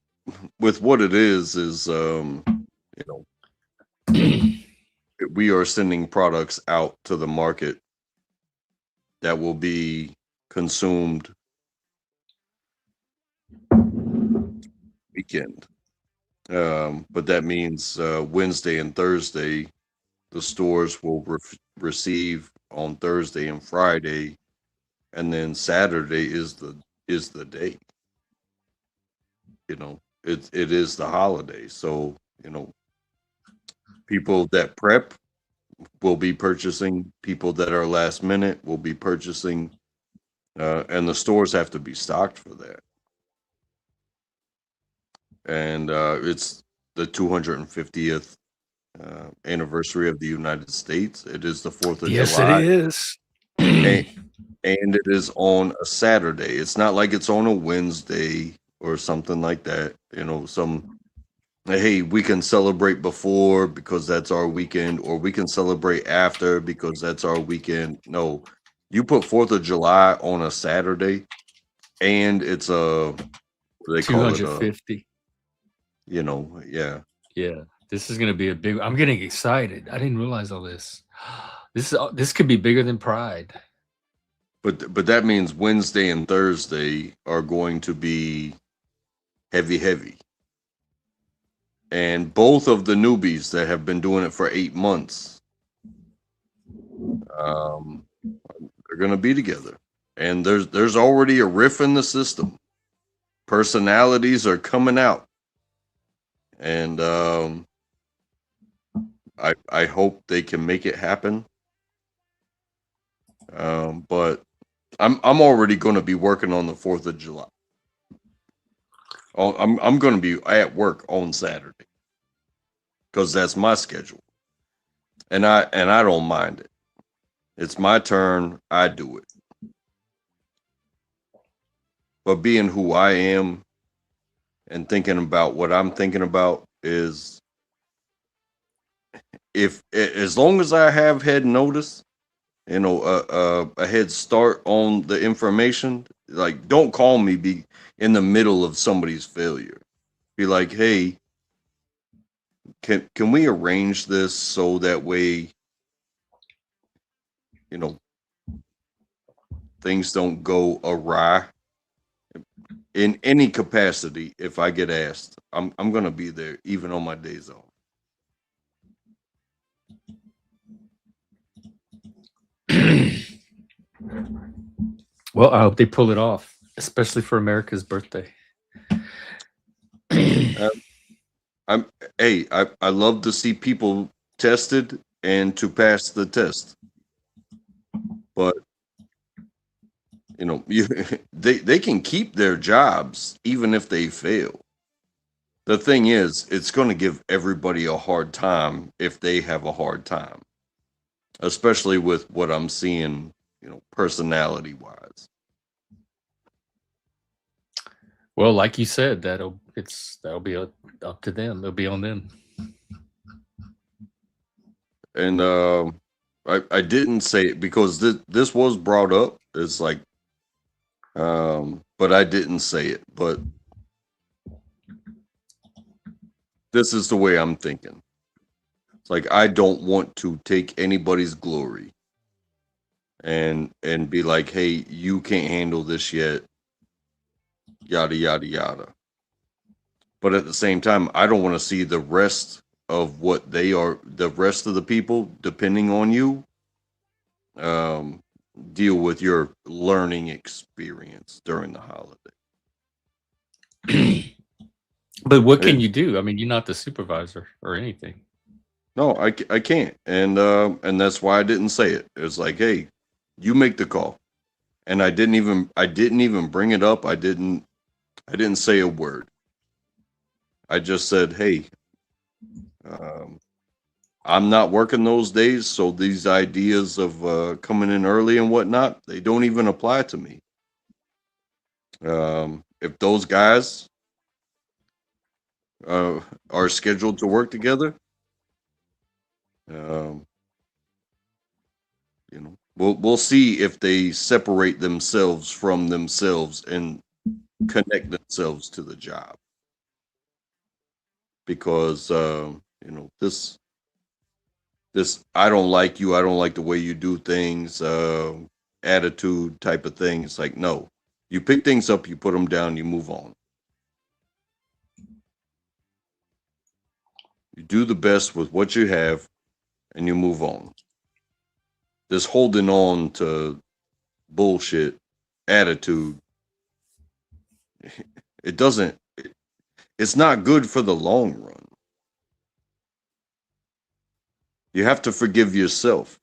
it is we are sending products out to the market that will be consumed weekend. But that means Wednesday and Thursday, the stores will receive on Thursday and Friday, and then Saturday is the day. It is the holiday, so people that prep will be purchasing. People that are last minute will be purchasing, and the stores have to be stocked for that. And it's the 250th anniversary of the United States. It is the 4th of July. Yes, it is. And it is on a Saturday. It's not like it's on a Wednesday or something like that. Hey, we can celebrate before because that's our weekend, or we can celebrate after because that's our weekend. No, you put 4th of July on a Saturday, and it's a, they call it 250. Yeah. Yeah, this is gonna be a big. I'm getting excited. I didn't realize all this. This could be bigger than Pride. But that means Wednesday and Thursday are going to be heavy. And both of the newbies that have been doing it for 8 months, they're going to be together. And there's already a riff in the system. Personalities are coming out. And I hope they can make it happen. But I'm already going to be working on the 4th of July. I'm going to be at work on Saturday because that's my schedule, and I don't mind it. It's my turn. I do it. But being who I am and thinking about what I'm thinking about is, as long as I have head notice, a head start on the information, like don't call me be in the middle of somebody's failure. Be like, hey, can we arrange this so that way, things don't go awry in any capacity. If I get asked, I'm going to be there even on my days off. Well, I hope they pull it off, especially for America's birthday. I love to see people tested and to pass the test, but they can keep their jobs even if they fail. The thing is, it's going to give everybody a hard time if they have a hard time, especially with what I'm seeing, personality wise. Well, like you said, that'll be up to them. It'll be on them. And I didn't say it because this was brought up. It's like, but I didn't say it. But this is the way I'm thinking. It's like I don't want to take anybody's glory and be like, hey, you can't handle this yet. Yada yada yada. But at the same time, I don't want to see the rest of what they are, the rest of the people depending on you, deal with your learning experience during the holiday. But what can you do? I mean, you're not the supervisor or anything. No, I can't, and that's why I didn't say it. It's like, hey, you make the call, and I didn't even bring it up. I didn't say a word. I just said, hey, I'm not working those days, so these ideas of coming in early and whatnot, they don't even apply to me. If those guys are scheduled to work together, we'll see if they separate themselves from themselves and connect themselves to the job. Because this I don't like you, I don't like the way you do things, attitude type of thing. It's like, no, you pick things up, you put them down, you move on. You do the best with what you have and you move on. This holding on to bullshit attitude, it's not good for the long run. You have to forgive yourself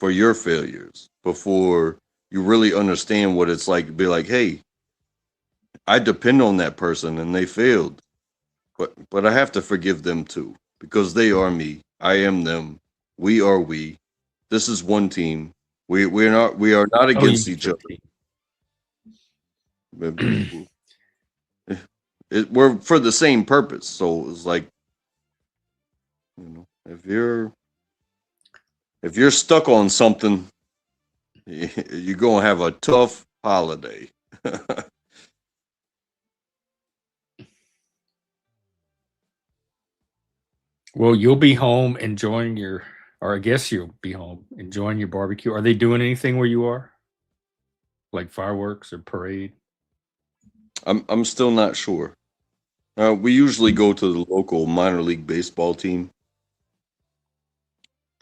for your failures before you really understand what it's like to be like, hey, I depend on that person and they failed, but I have to forgive them too, because they are me, I am them, we are we. This is one team. We are not against each other. We're for the same purpose. So it's like, if you're stuck on something, you're gonna have a tough holiday. Well, you'll be home enjoying or I guess you'll be home enjoying your barbecue. Are they doing anything where you are? Like fireworks or parade? I'm still not sure. We usually go to the local minor league baseball team,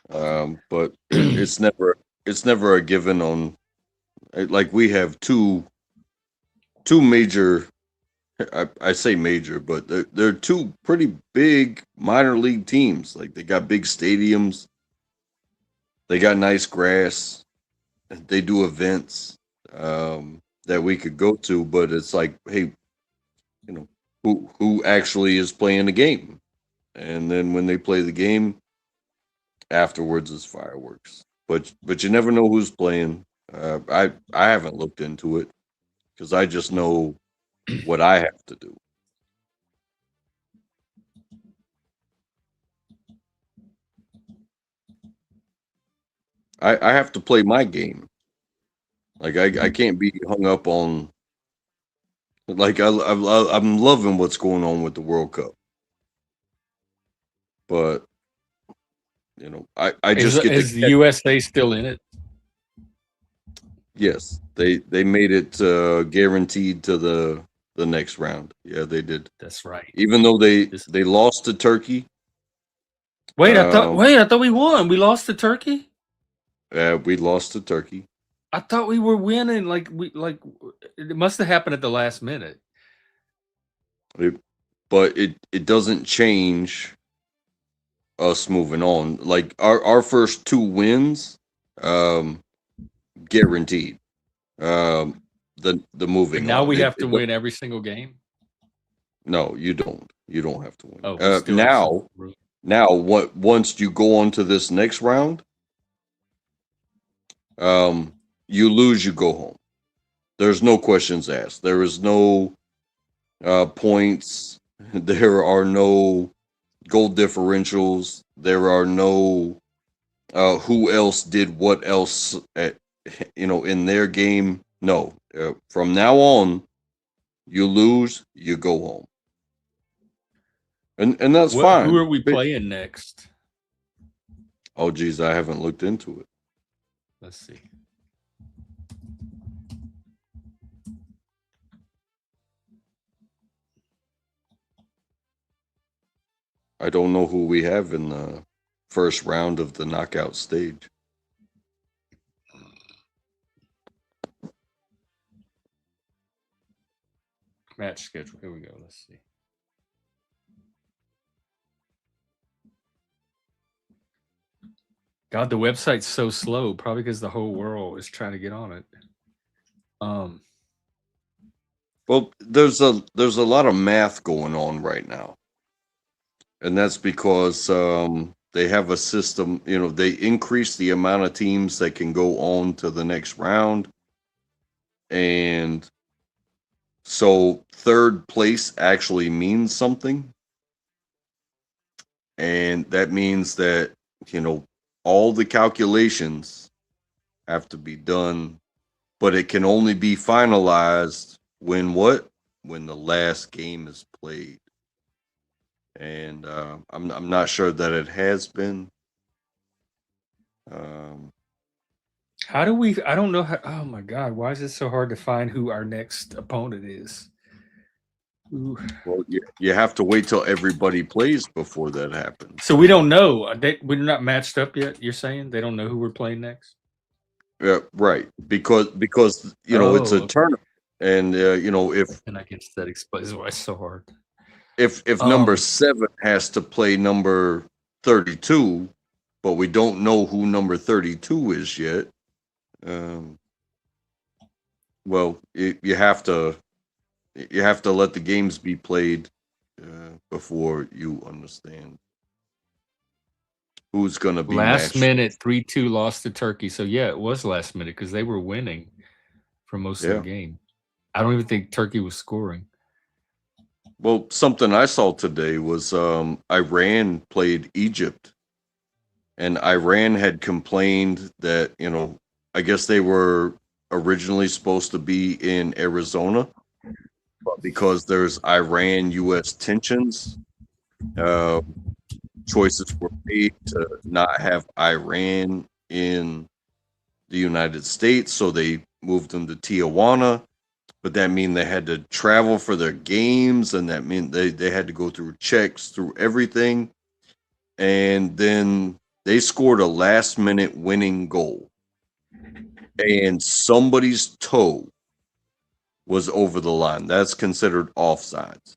but it's never a given on. Like, we have two major. I say major, but they're two pretty big minor league teams. Like, they got big stadiums, they got nice grass, they do events that we could go to. But it's like, hey, who actually is playing the game? And then when they play the game, afterwards is fireworks. But you never know who's playing. I haven't looked into it because I just know what I have to do. I have to play my game. Like, I can't be hung up on. Like, I'm loving what's going on with the World Cup, but I just is the USA still in it? Yes, they made it guaranteed to the next round. Yeah, they did. That's right. Even though they lost to Turkey. Wait, I thought we won. We lost to Turkey? We lost to Turkey. I thought we were winning. Like it must have happened at the last minute. But it doesn't change us moving on. Like, our first two wins, guaranteed. The moving. But now on. We have to win every single game. No, you don't. You don't have to win. Oh, now once you go on to this next round, you lose, you go home. There's no questions asked. There is no points. There are no goal differentials. There are no who else did what else at, in their game. No, from now on, you lose, you go home, and that's fine. Who are we playing next? Oh geez, I haven't looked into it. Let's see. I don't know who we have in the first round of the knockout stage. Match schedule. Here we go. Let's see. God, the website's so slow. Probably because the whole world is trying to get on it. Well, there's a lot of math going on right now, and that's because they have a system. They increase the amount of teams that can go on to the next round, and so third place actually means something, and that means that all the calculations have to be done, but it can only be finalized when the last game is played. And I'm not sure that it has been. How do we? I don't know how. Oh my God! Why is it so hard to find who our next opponent is? Ooh. Well, you have to wait till everybody plays before that happens. So we don't know. We're not matched up yet. You're saying they don't know who we're playing next? Yeah, right. Because it's a tournament, and and I guess that explains why it's so hard. If number 7 has to play number 32, but we don't know who number 32 is yet, well, you have to let the games be played before you understand who's going to be last matched. minute 3-2 lost to Turkey. So yeah, it was last minute because they were winning for most of the game. I don't even think Turkey was scoring. Well, something I saw today was Iran played Egypt, and Iran had complained that I guess they were originally supposed to be in Arizona, but because there's Iran-U.S. tensions, choices were made to not have Iran in the United States, so they moved them to Tijuana. But that means they had to travel for their games, and that meant they had to go through checks, through everything. And then they scored a last-minute winning goal. And somebody's toe was over the line. That's considered offsides.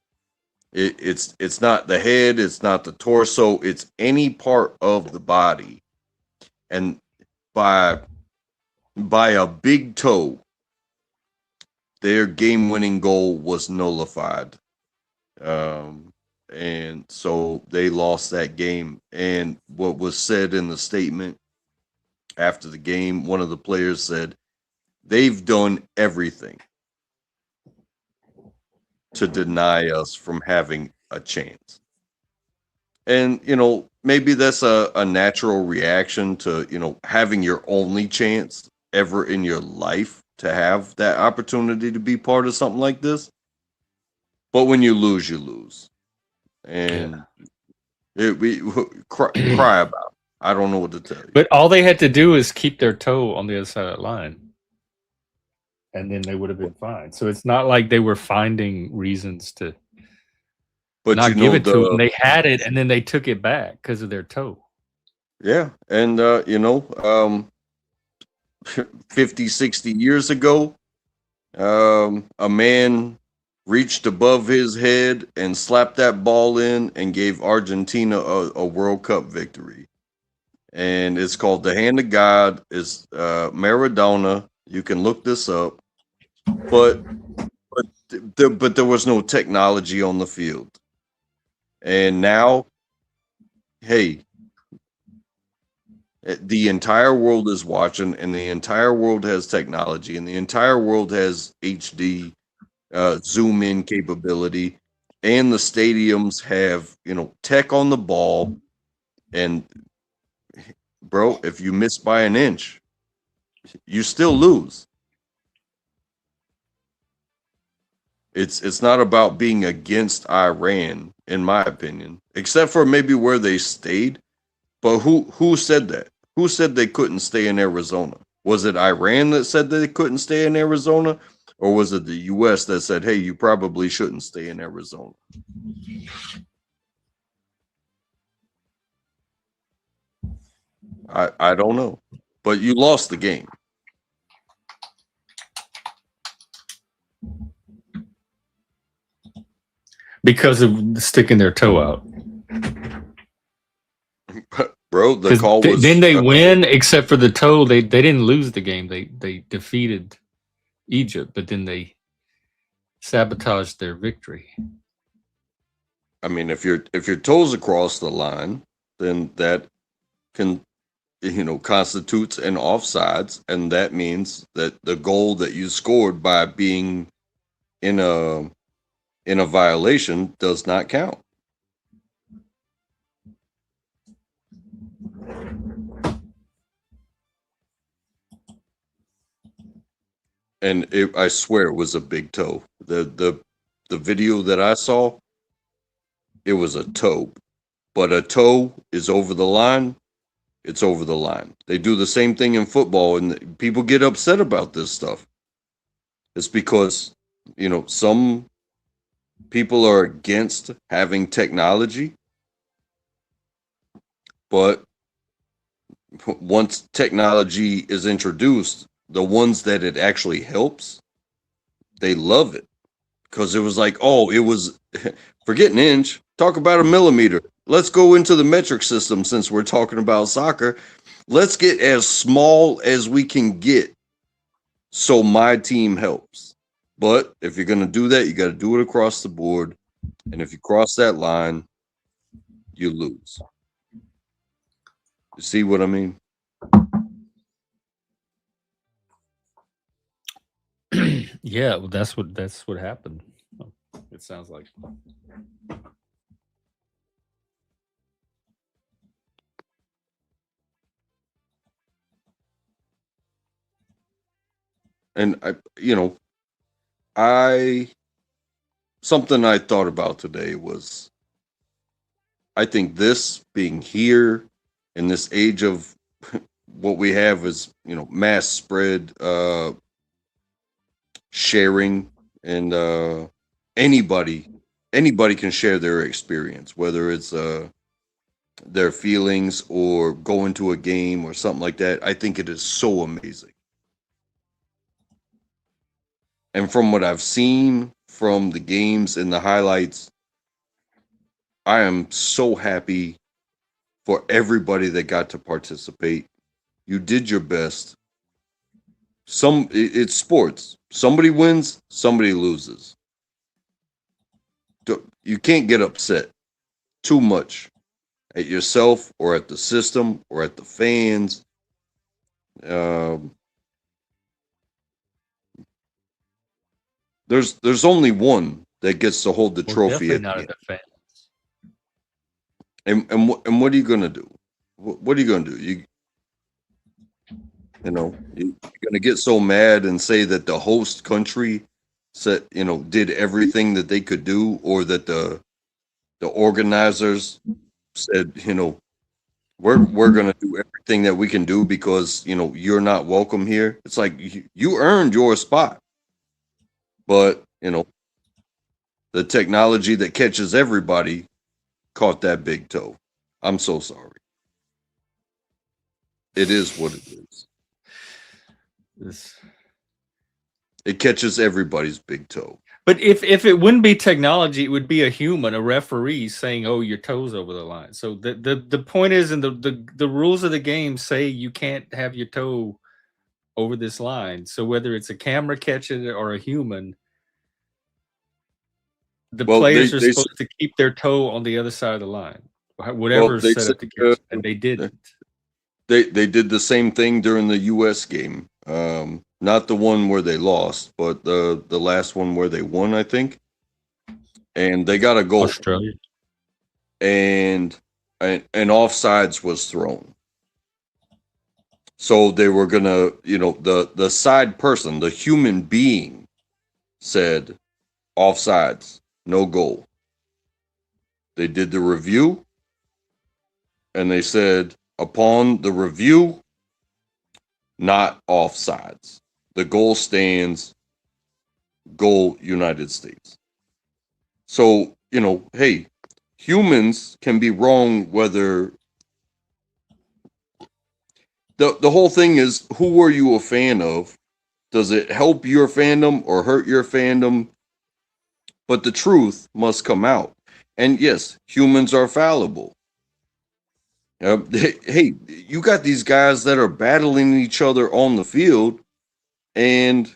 It's not the head, it's not the torso, it's any part of the body. And by a big toe, their game-winning goal was nullified. And so they lost that game. And what was said in the statement after the game, one of the players said, they've done everything to deny us from having a chance. And, maybe that's a natural reaction to, having your only chance ever in your life to have that opportunity to be part of something like this. But when you lose, you lose. And we cry about it. I don't know what to tell you. But all they had to do is keep their toe on the other side of that line, and then they would have been fine. So it's not like they were finding reasons to not give it to them. They had it, and then they took it back because of their toe. Yeah, and 50, 60 years ago, a man reached above his head and slapped that ball in and gave Argentina a World Cup victory. And it's called the Hand of God. It's Maradona. You can look this up. But there was no technology on the field. And now, hey, The entire world is watching, and the entire world has technology, and the entire world has HD zoom in capability, and the stadiums have tech on the ball. And bro, if you miss by an inch, you still lose. It's not about being against Iran, in my opinion, except for maybe where they stayed. But who said that? Who said they couldn't stay in Arizona? Was it Iran that said that they couldn't stay in Arizona? Or was it the US that said, hey, you probably shouldn't stay in Arizona? I don't know. But you lost the game. Because of sticking their toe out. Bro, the call was... Then they win, except for the toe. They didn't lose the game. They defeated Egypt, but then they sabotaged their victory. I mean, if your toes across the line, then that can constitutes an offsides, and that means that the goal that you scored by being in a violation does not count. And I swear it was a big toe. The video that I saw, it was a toe. But a toe is over the line, it's over the line. They do the same thing in football, and people get upset about this stuff. It's because, some people are against having technology, but once technology is introduced, the ones that it actually helps, they love it. Because it was like, oh, it was, forget an inch, talk about a millimeter. Let's go into the metric system since we're talking about soccer. Let's get as small as we can get so my team helps. But if you're going to do that, you got to do it across the board. And if you cross that line, you lose. You see what I mean? Yeah, well, that's what happened. It sounds like. And something I thought about today was, I think this being here in this age of what we have is, mass spread, sharing, and anybody can share their experience, whether it's their feelings or going to a game or something like that. I think it is so amazing. And from what I've seen from the games and the highlights, I am so happy for everybody that got to participate. You did your best. It's sports. Somebody wins, somebody loses. You can't get upset too much at yourself or at the system or at the fans. There's only one that gets to hold the trophy at the end. Fans. And what are you gonna do? What are you gonna do? You're gonna get so mad and say that the host country said, did everything that they could do, or that the organizers said, we're gonna do everything that we can do because you're not welcome here. It's like you earned your spot, but the technology that catches everybody caught that big toe. I'm so sorry. It is what it is. It catches everybody's big toe. But if it wouldn't be technology, it would be a human, a referee saying, "Oh, your toe's over the line." So the point is, and the rules of the game say you can't have your toe over this line. So whether it's a camera catching it or a human, the players are supposed to keep their toe on the other side of the line, whatever is set up to catch, and they didn't. They did the same thing during the U.S. game. Not the one where they lost, but the last one where they won, I think. And they got a goal. Australia. And offsides was thrown. So they were gonna, the side person, the human being, said offsides, no goal. They did the review, and they said upon the review, not offsides. The goal stands. Goal United States. So, hey, humans can be wrong whether the whole thing is, who are you a fan of? Does it help your fandom or hurt your fandom? But the truth must come out. And yes, humans are fallible. Hey, you got these guys that are battling each other on the field, and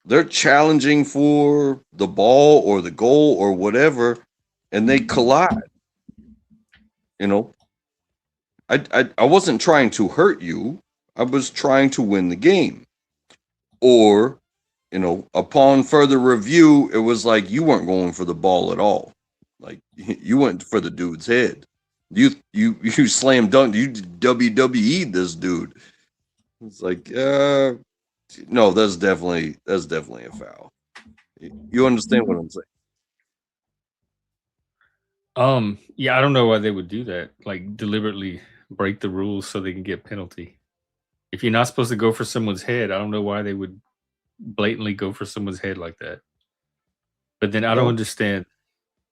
they're challenging for the ball or the goal or whatever, and they collide. I wasn't trying to hurt you. I was trying to win the game. Or, upon further review, it was like you weren't going for the ball at all. Like, you went for the dude's head. You slam dunked. You WWE'd this dude. It's like, no, that's definitely a foul. You understand what I'm saying? Yeah, I don't know why they would do that. Like, deliberately break the rules so they can get penalty. If you're not supposed to go for someone's head, I don't know why they would blatantly go for someone's head like that. But then I don't understand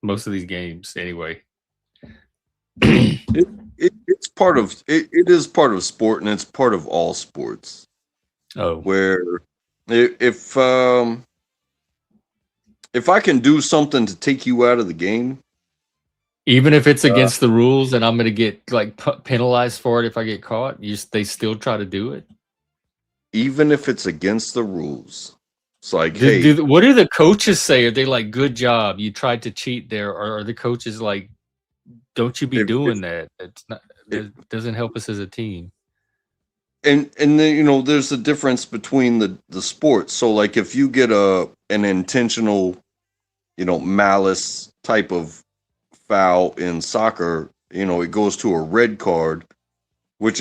most of these games anyway. It's part of it is part of sport, and it's part of all sports. Oh, where if I can do something to take you out of the game, even if it's against the rules and I'm going to get like penalized for it if I get caught, they still try to do it. Even if it's against the rules, it's like, hey, what do the coaches say? Are they like, good job, you tried to cheat there, or are the coaches like, don't you be doing that? It's not. It doesn't help us as a team. And then, there's a difference between the sports. So like, if you get an intentional, malice type of foul in soccer, it goes to a red card, which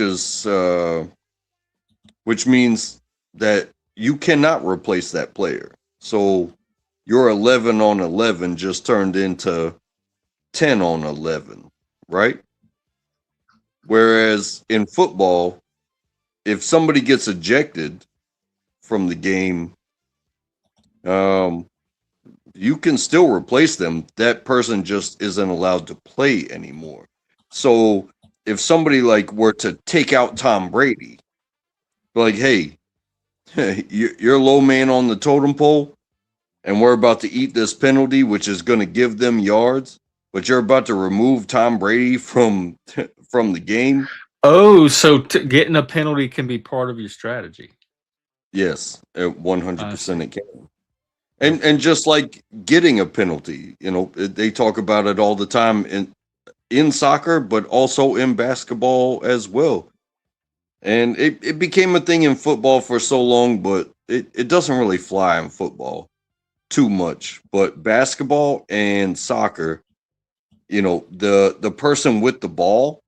means that you cannot replace that player. So your 11 on 11 just turned into 10 on 11, right? Whereas in football, if somebody gets ejected from the game, you can still replace them. That person just isn't allowed to play anymore. So if somebody like were to take out Tom Brady, like, hey, you're low man on the totem pole, and we're about to eat this penalty, which is going to give them yards, but you're about to remove Tom Brady from the game. Oh, so getting a penalty can be part of your strategy. Yes, 100% it can. And just like getting a penalty, they talk about it all the time in soccer, but also in basketball as well. And it became a thing in football for so long, but it doesn't really fly in football too much. But basketball and soccer, the person with the ball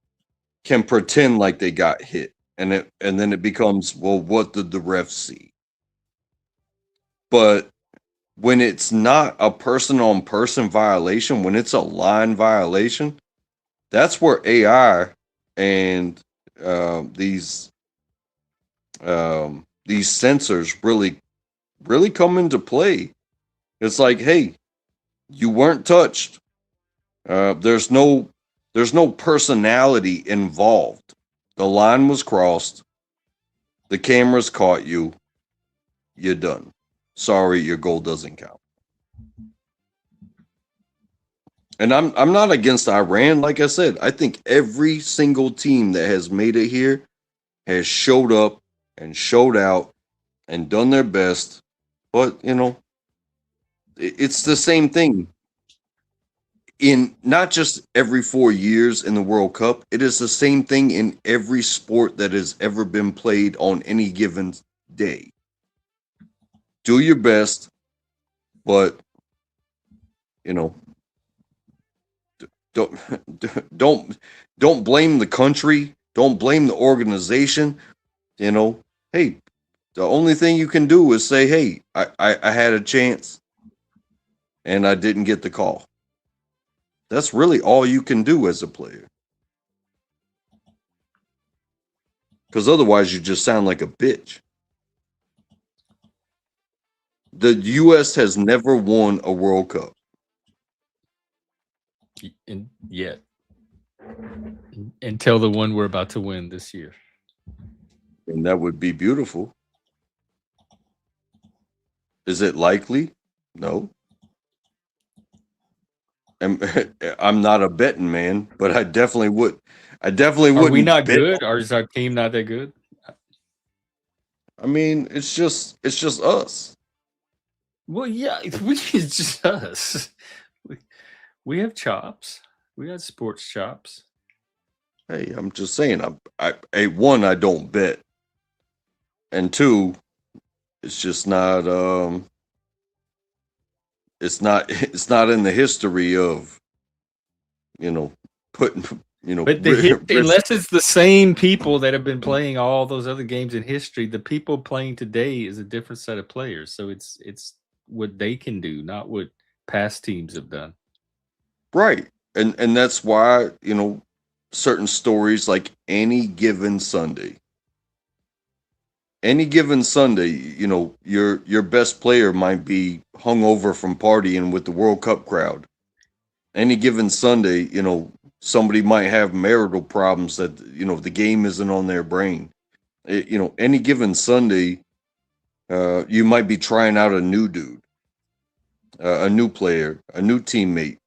can pretend like they got hit. And then it becomes, well, what did the ref see? But when it's not a person-on-person violation, when it's a line violation, that's where AI and these sensors really come into play. It's like, hey, you weren't touched. There's no personality involved. The line was crossed. The cameras caught you. You're done. Sorry, your goal doesn't count. And I'm not against Iran. Like I said, I think every single team that has made it here has showed up and showed out and done their best. But, it's the same thing. in not just every 4 years in the World Cup, it is the same thing in every sport that has ever been played on any given day. Do your best, but you know, don't blame the country, don't blame the organization. You know, hey, the only thing you can do is say, hey, I had a chance and I didn't get the call. That's really all you can do as a player. Because otherwise you just sound like a bitch. The U.S. has never won a World Cup. Yet. Until the one we're about to win this year. And that would be beautiful. Is it likely? No. I'm not a betting man, but I definitely would. I definitely wouldn't. Are we not good? Or is our team not that good? I mean, it's just us. Well, yeah, it's just us. We have chops. We got sports chops. Hey, I'm just saying. One, I don't bet, and two, it's just not. It's not in the history of, putting, But unless it's the same people that have been playing all those other games in history, the people playing today is a different set of players. So it's what they can do, not what past teams have done. Right. And that's why, certain stories like any given Sunday, your best player might be hungover from partying with the World Cup crowd. Any given Sunday, somebody might have marital problems that, the game isn't on their brain. Any given Sunday, you might be trying out a new dude, a new player, a new teammate.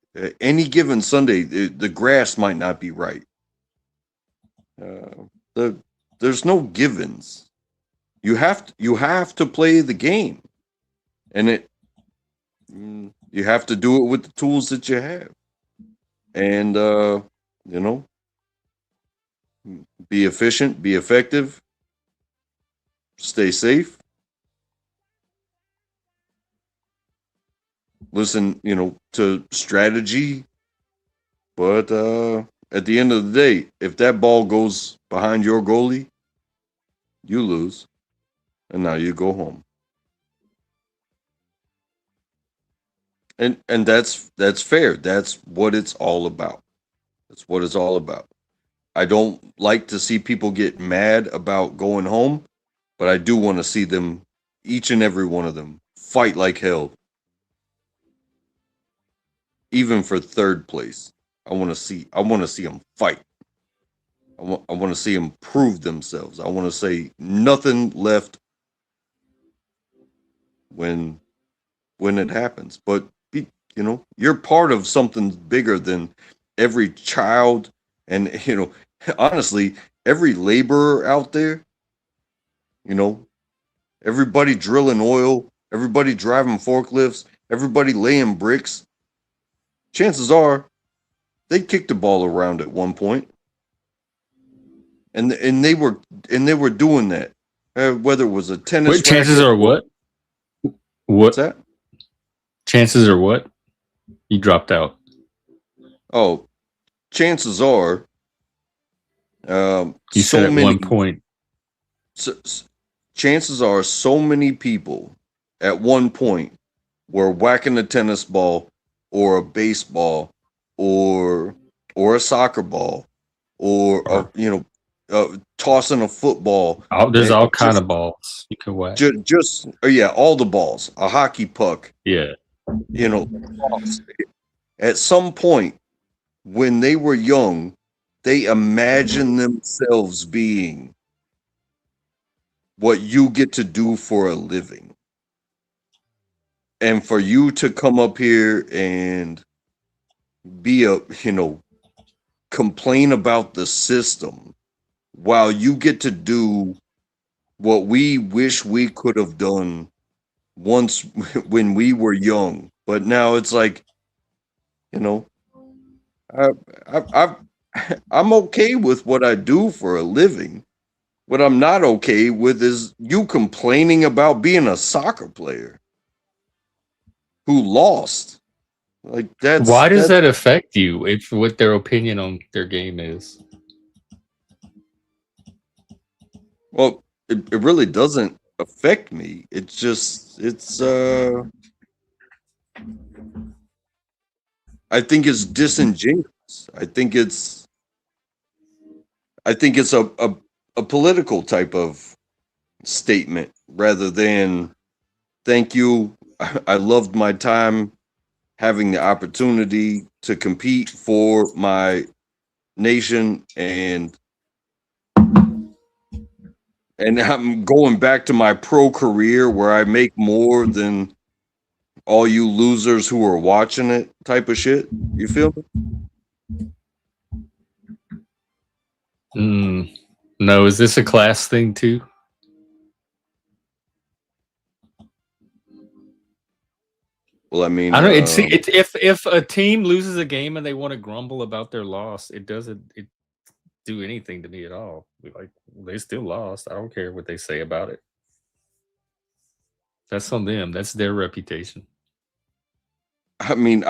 Any given Sunday, the grass might not be right. There's no givens. You have to play the game, and you have to do it with the tools that you have, and be efficient, be effective, stay safe. Listen, to strategy, but at the end of the day, if that ball goes behind your goalie, you lose, and now you go home. And that's fair. That's what it's all about. That's what it's all about. I don't like to see people get mad about going home, but I do want to see them, each and every one of them, fight like hell. Even for third place, I want to see them fight. I want to see them prove themselves. I want to say nothing left when it happens. But you're part of something bigger than every child, and honestly, every laborer out there. Everybody drilling oil, everybody driving forklifts, everybody laying bricks. Chances are they kicked the ball around at one point, and they were doing that, whether it was a tennis. Wait, chances are what? What's that? Chances are what? You dropped out. Oh, chances are. You said at one point. Chances are, so many people at one point were whacking a tennis ball, or a baseball, or a soccer ball, or tossing a football. There's all kind of balls you can whack. All the balls. A hockey puck. Yeah. At some point when they were young, they imagined themselves being what you get to do for a living. And for you to come up here and be complain about the system while you get to do what we wish we could have done once when we were young. But now it's like, I'm okay with what I do for a living. What I'm not okay with is you complaining about being a soccer player who lost. Like Why does that's that affect you? If what their opinion on their game is? well, it really doesn't affect me. It's just I think it's disingenuous. I think it's a political type of statement rather than thank you. I loved my time having the opportunity to compete for my nation and I'm going back to my pro career where I make more than all you losers who are watching it type of shit. You feel me? No, is this a class thing too? Well, I mean, I don't. It's if a team loses a game and they want to grumble about their loss, it doesn't do anything to me at all. Like they still lost. I don't care what they say about it. That's on them. That's their reputation. I mean,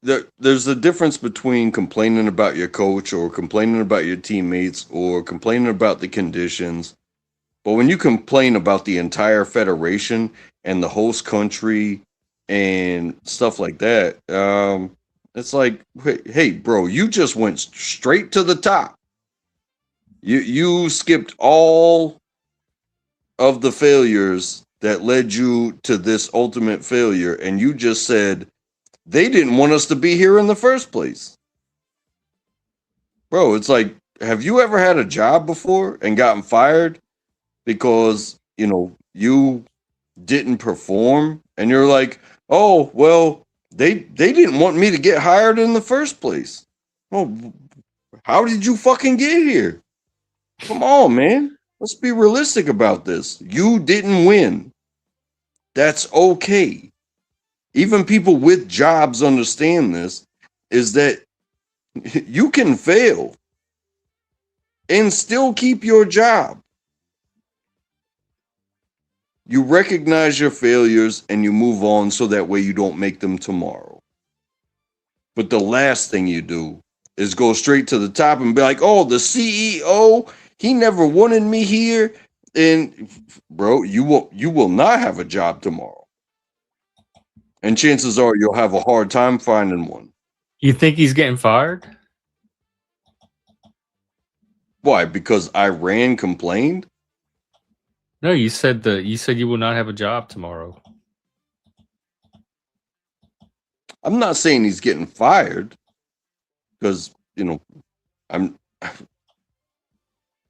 there's a difference between complaining about your coach or complaining about your teammates or complaining about the conditions. But when you complain about the entire federation and the host country and stuff like that, it's like, hey, bro, you just went straight to the top. You skipped all of the failures that led you to this ultimate failure, and you just said they didn't want us to be here in the first place. Bro, it's like, have you ever had a job before and gotten fired because, you didn't perform and you're like, "Oh, well, they didn't want me to get hired in the first place." Well, how did you fucking get here? Come on, man. Let's be realistic about this. You didn't win. That's okay. Even people with jobs understand this, is that you can fail and still keep your job. You recognize your failures and you move on so that way you don't make them tomorrow. But the last thing you do is go straight to the top and be like, "Oh, the CEO, he never wanted me here." And bro, you will not have a job tomorrow. And chances are you'll have a hard time finding one. You think he's getting fired? Why? Because Iran complained? No, you said you will not have a job tomorrow. I'm not saying he's getting fired because,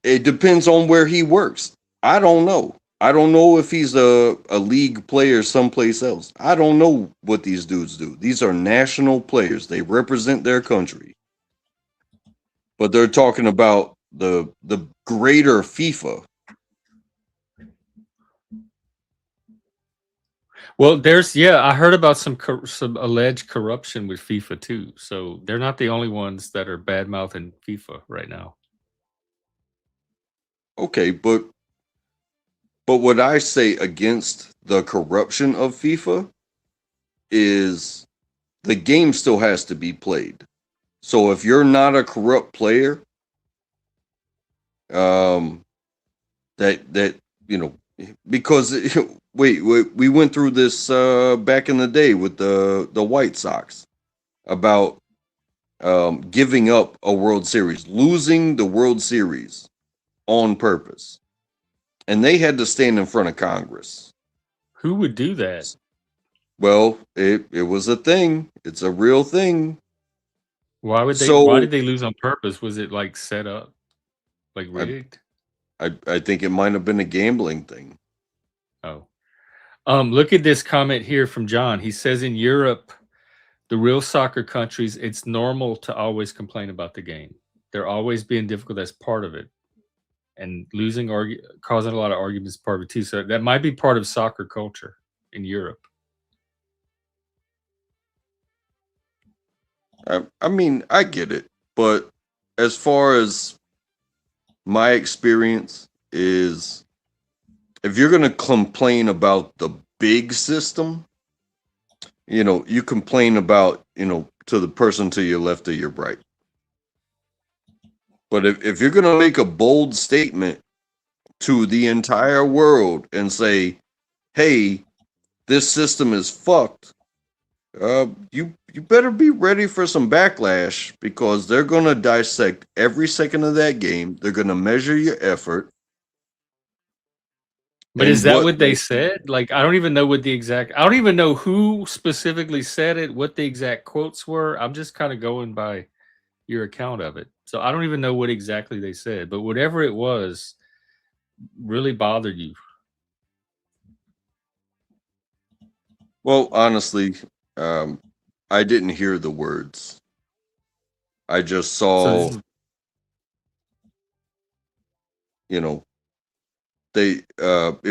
it depends on where he works. I don't know. I don't know if he's a league player someplace else. I don't know what these dudes do. These are national players. They represent their country. But they're talking about the greater FIFA. Well, I heard about some alleged corruption with FIFA too. So they're not the only ones that are bad mouthing FIFA right now. Okay, but what I say against the corruption of FIFA is the game still has to be played. So if you're not a corrupt player, that because we went through this back in the day with the White Sox about giving up a World Series, losing the World Series on purpose, and they had to stand in front of Congress. Who would do that? Well, it was a thing. It's a real thing. Why did they lose on purpose? Was it like set up, like rigged? I think it might have been a gambling thing. Oh, look at this comment here from John. He says in Europe, the real soccer countries, it's normal to always complain about the game. They're always being difficult. That's part of it. And losing or causing a lot of arguments is part of it too. So that might be part of soccer culture in Europe. I mean, I get it, but as far as my experience is, if you're going to complain about the big system, you complain about, to the person to your left or your right. But if you're going to make a bold statement to the entire world and say, hey, this system is fucked, you better be ready for some backlash, because they're going to dissect every second of that game. They're going to measure your effort. But is that what they said? Like, I don't even know what I don't even know who specifically said it, what the exact quotes were. I'm just kind of going by your account of it. So I don't even know what exactly they said, but whatever it was really bothered you. Well, honestly, I didn't hear the words. I just saw, it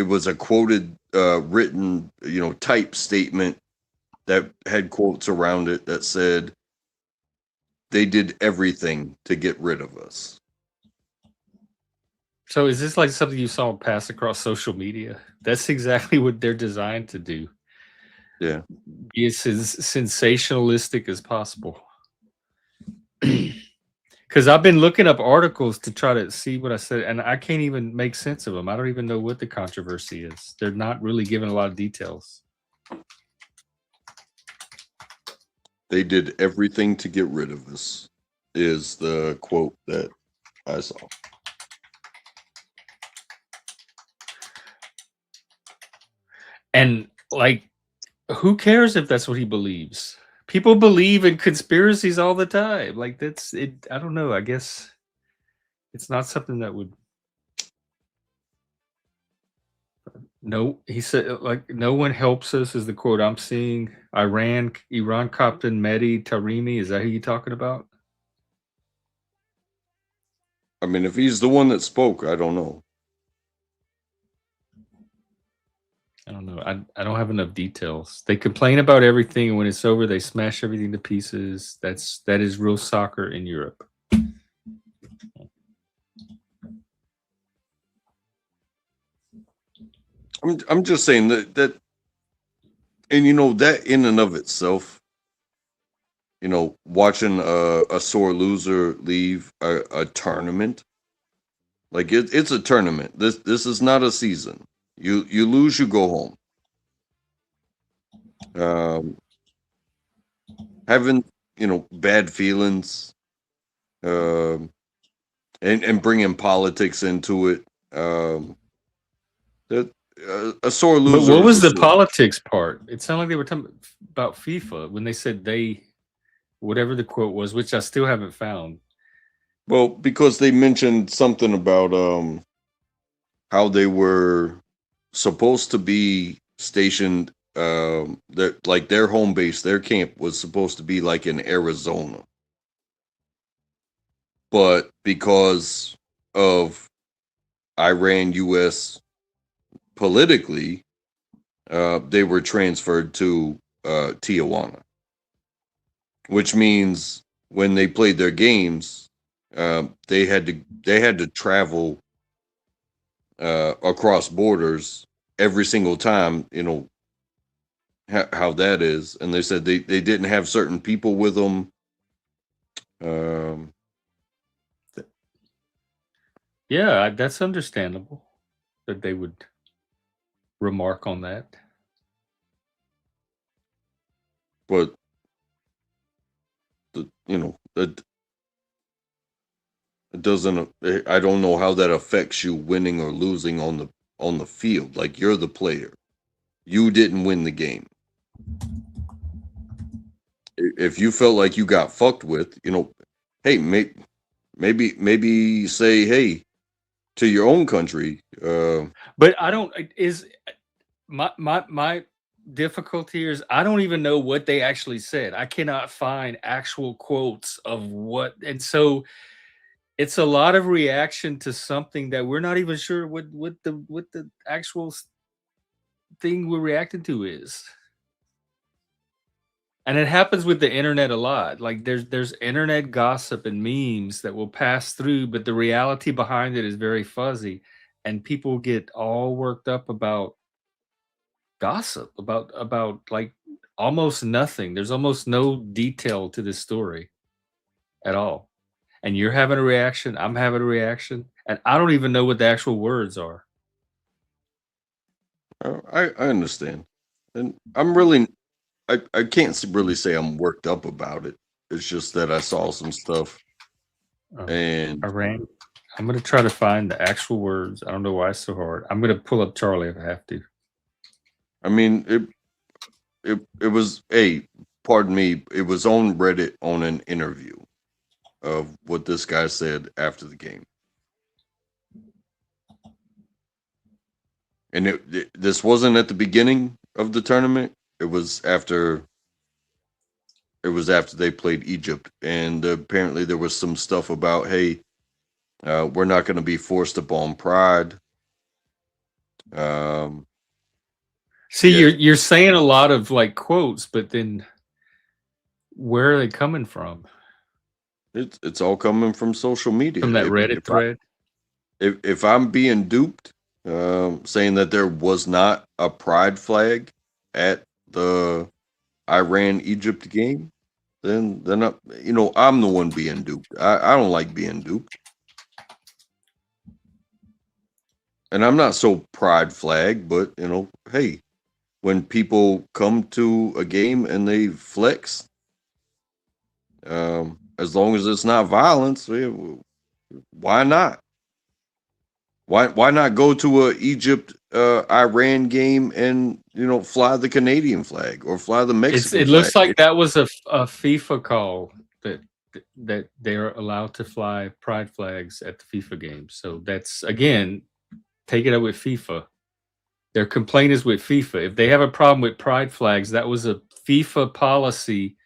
was a quoted, written, type statement that had quotes around it that said they did everything to get rid of us. So is this like something you saw pass across social media? That's exactly what they're designed to do. Yeah. Be as sensationalistic as possible. Because I've been looking up articles to try to see what I said, and I can't even make sense of them. I don't even know what the controversy is. They're not really giving a lot of details. They did everything to get rid of us, is the quote that I saw. And like, who cares if that's what he believes? People believe in conspiracies all the time. Like, that's it. I don't know. I guess it's not something that would. No, he said, like, no one helps us is the quote I'm seeing. Iran, Captain Mehdi Tarimi. Is that who you're talking about? I mean, if he's the one that spoke, I don't know. I don't know. I don't have enough details. They complain about everything, and when it's over, they smash everything to pieces. That is real soccer in Europe. I'm just saying that, and that in and of itself, watching a sore loser leave a tournament, like it's a tournament. This is not a season. You lose, you go home. Having bad feelings, and bringing politics into it. That a sore loser. But what was the politics part? It sounded like they were talking about FIFA when they said whatever the quote was, which I still haven't found. Well, because they mentioned something about how they were supposed to be stationed, that like their home base, their camp was supposed to be like in Arizona. But because of Iran US politically, they were transferred to Tijuana, which means when they played their games, they had to travel across borders every single time. How that is, and they said they didn't have certain people with them. Yeah, that's understandable that they would remark on that. But it doesn't. I don't know how that affects you winning or losing on the field. Like, you're the player, you didn't win the game. If you felt like you got fucked with, hey, maybe say hey to your own country. But I don't. Is my difficulty here is I don't even know what they actually said. I cannot find actual quotes of what, and so it's a lot of reaction to something that we're not even sure what the actual thing we're reacting to is. And it happens with the internet a lot. Like there's internet gossip and memes that will pass through, but the reality behind it is very fuzzy, and people get all worked up about gossip about like almost nothing. There's almost no detail to this story at all. And you're having a reaction, I'm having a reaction, and I don't even know what the actual words are. I understand, and I'm really I can't really say I'm worked up about it. It's just that I saw some stuff, and Iran. I'm gonna try to find the actual words. I don't know why it's so hard. I'm gonna pull up Charlie if I have to. I mean it was pardon me, it was on Reddit on an interview of what this guy said after the game. And this wasn't at the beginning of the tournament. It was after they played Egypt, and apparently there was some stuff about, hey, we're not going to be forced upon pride. See, you're saying a lot of like quotes, but then where are they coming from? It's all coming from social media. From that Reddit thread. If I'm being duped, saying that there was not a pride flag at the Iran-Egypt game, then I'm the one being duped. I don't like being duped. And I'm not so pride flag, but hey, when people come to a game and they flex, as long as it's not violence, why not? Why not go to a Egypt Iran game and fly the Canadian flag or fly the Mexican flag? It looks like that was a FIFA call that they're allowed to fly pride flags at the FIFA games. So that's, again, take it up with FIFA. Their complaint is with FIFA. If they have a problem with pride flags, that was a FIFA policy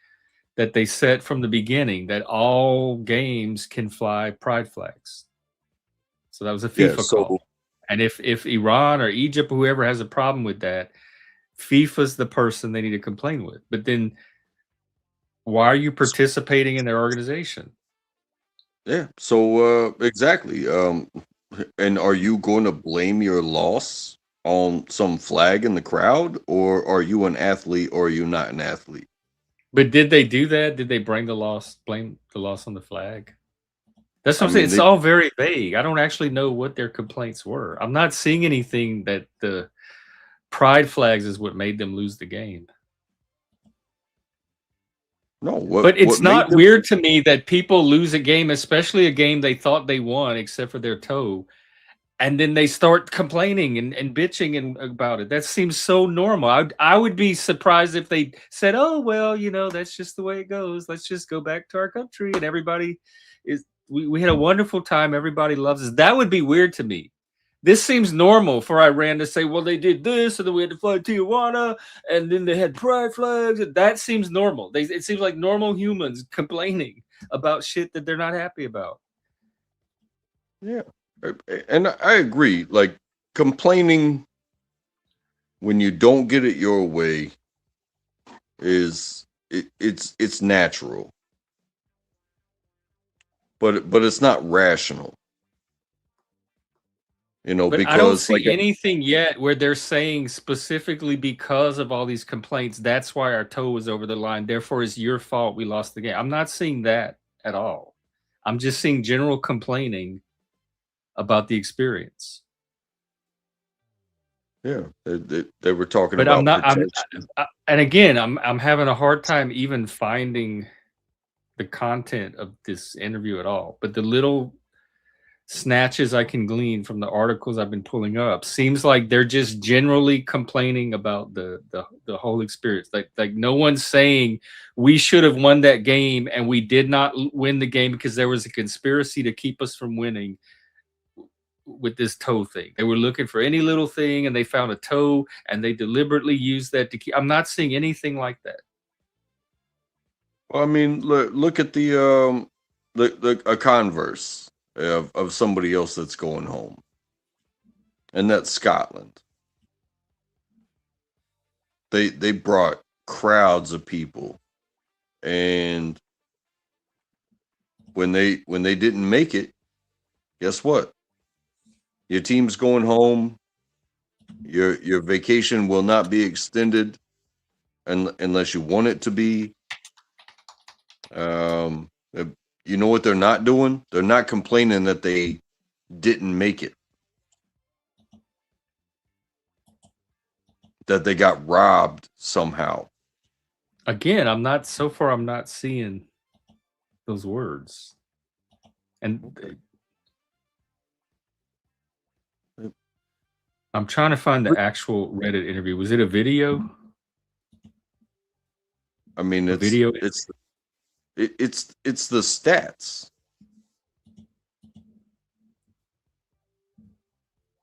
that they set from the beginning, that all games can fly pride flags. So that was a FIFA call. And if Iran or Egypt or whoever has a problem with that, FIFA's the person they need to complain with. But then why are you participating in their organization? Yeah. So exactly. And are you going to blame your loss on some flag in the crowd, or are you an athlete, or are you not an athlete? But did they do that? Did they blame the loss on the flag? That's what I'm saying. It's all very vague. I don't actually know what their complaints were. I'm not seeing anything that the pride flags is what made them lose the game. No, but it's not weird to me that people lose a game, especially a game they thought they won, except for their toe, and then they start complaining and bitching about it. That seems so normal. I would be surprised if they said, "Oh well, that's just the way it goes. Let's just go back to our country and everybody is." We had a wonderful time. Everybody loves us. That would be weird to me. This seems normal for Iran to say, well, they did this, and then we had to fly Tijuana, and then they had pride flags. That seems normal. It seems like normal humans complaining about shit that they're not happy about. Yeah, and I agree. Like, complaining when you don't get it your way it's natural. But it's not rational. But because I don't see anything yet where they're saying specifically because of all these complaints, that's why our toe was over the line. Therefore, it's your fault we lost the game. I'm not seeing that at all. I'm just seeing general complaining about the experience. Yeah, they were talking but about. I'm not. And again, I'm having a hard time even finding the content of this interview at all. But the little snatches I can glean from the articles I've been pulling up seems like they're just generally complaining about the whole experience. Like no one's saying we should have won that game and we did not win the game because there was a conspiracy to keep us from winning with this toe thing. They were looking for any little thing and they found a toe and they deliberately used that to keep. I'm not seeing anything like that. Well, I mean, look at the a Converse of somebody else that's going home, and that's Scotland. They brought crowds of people And when they didn't make it, guess what? Your team's going home. Your vacation will not be extended unless you want it to be. You know what they're not doing? They're not complaining that they didn't make it. That they got robbed somehow. Again, I'm not seeing those words. And I'm trying to find the actual Reddit interview. Was it a video? I mean, it's the stats.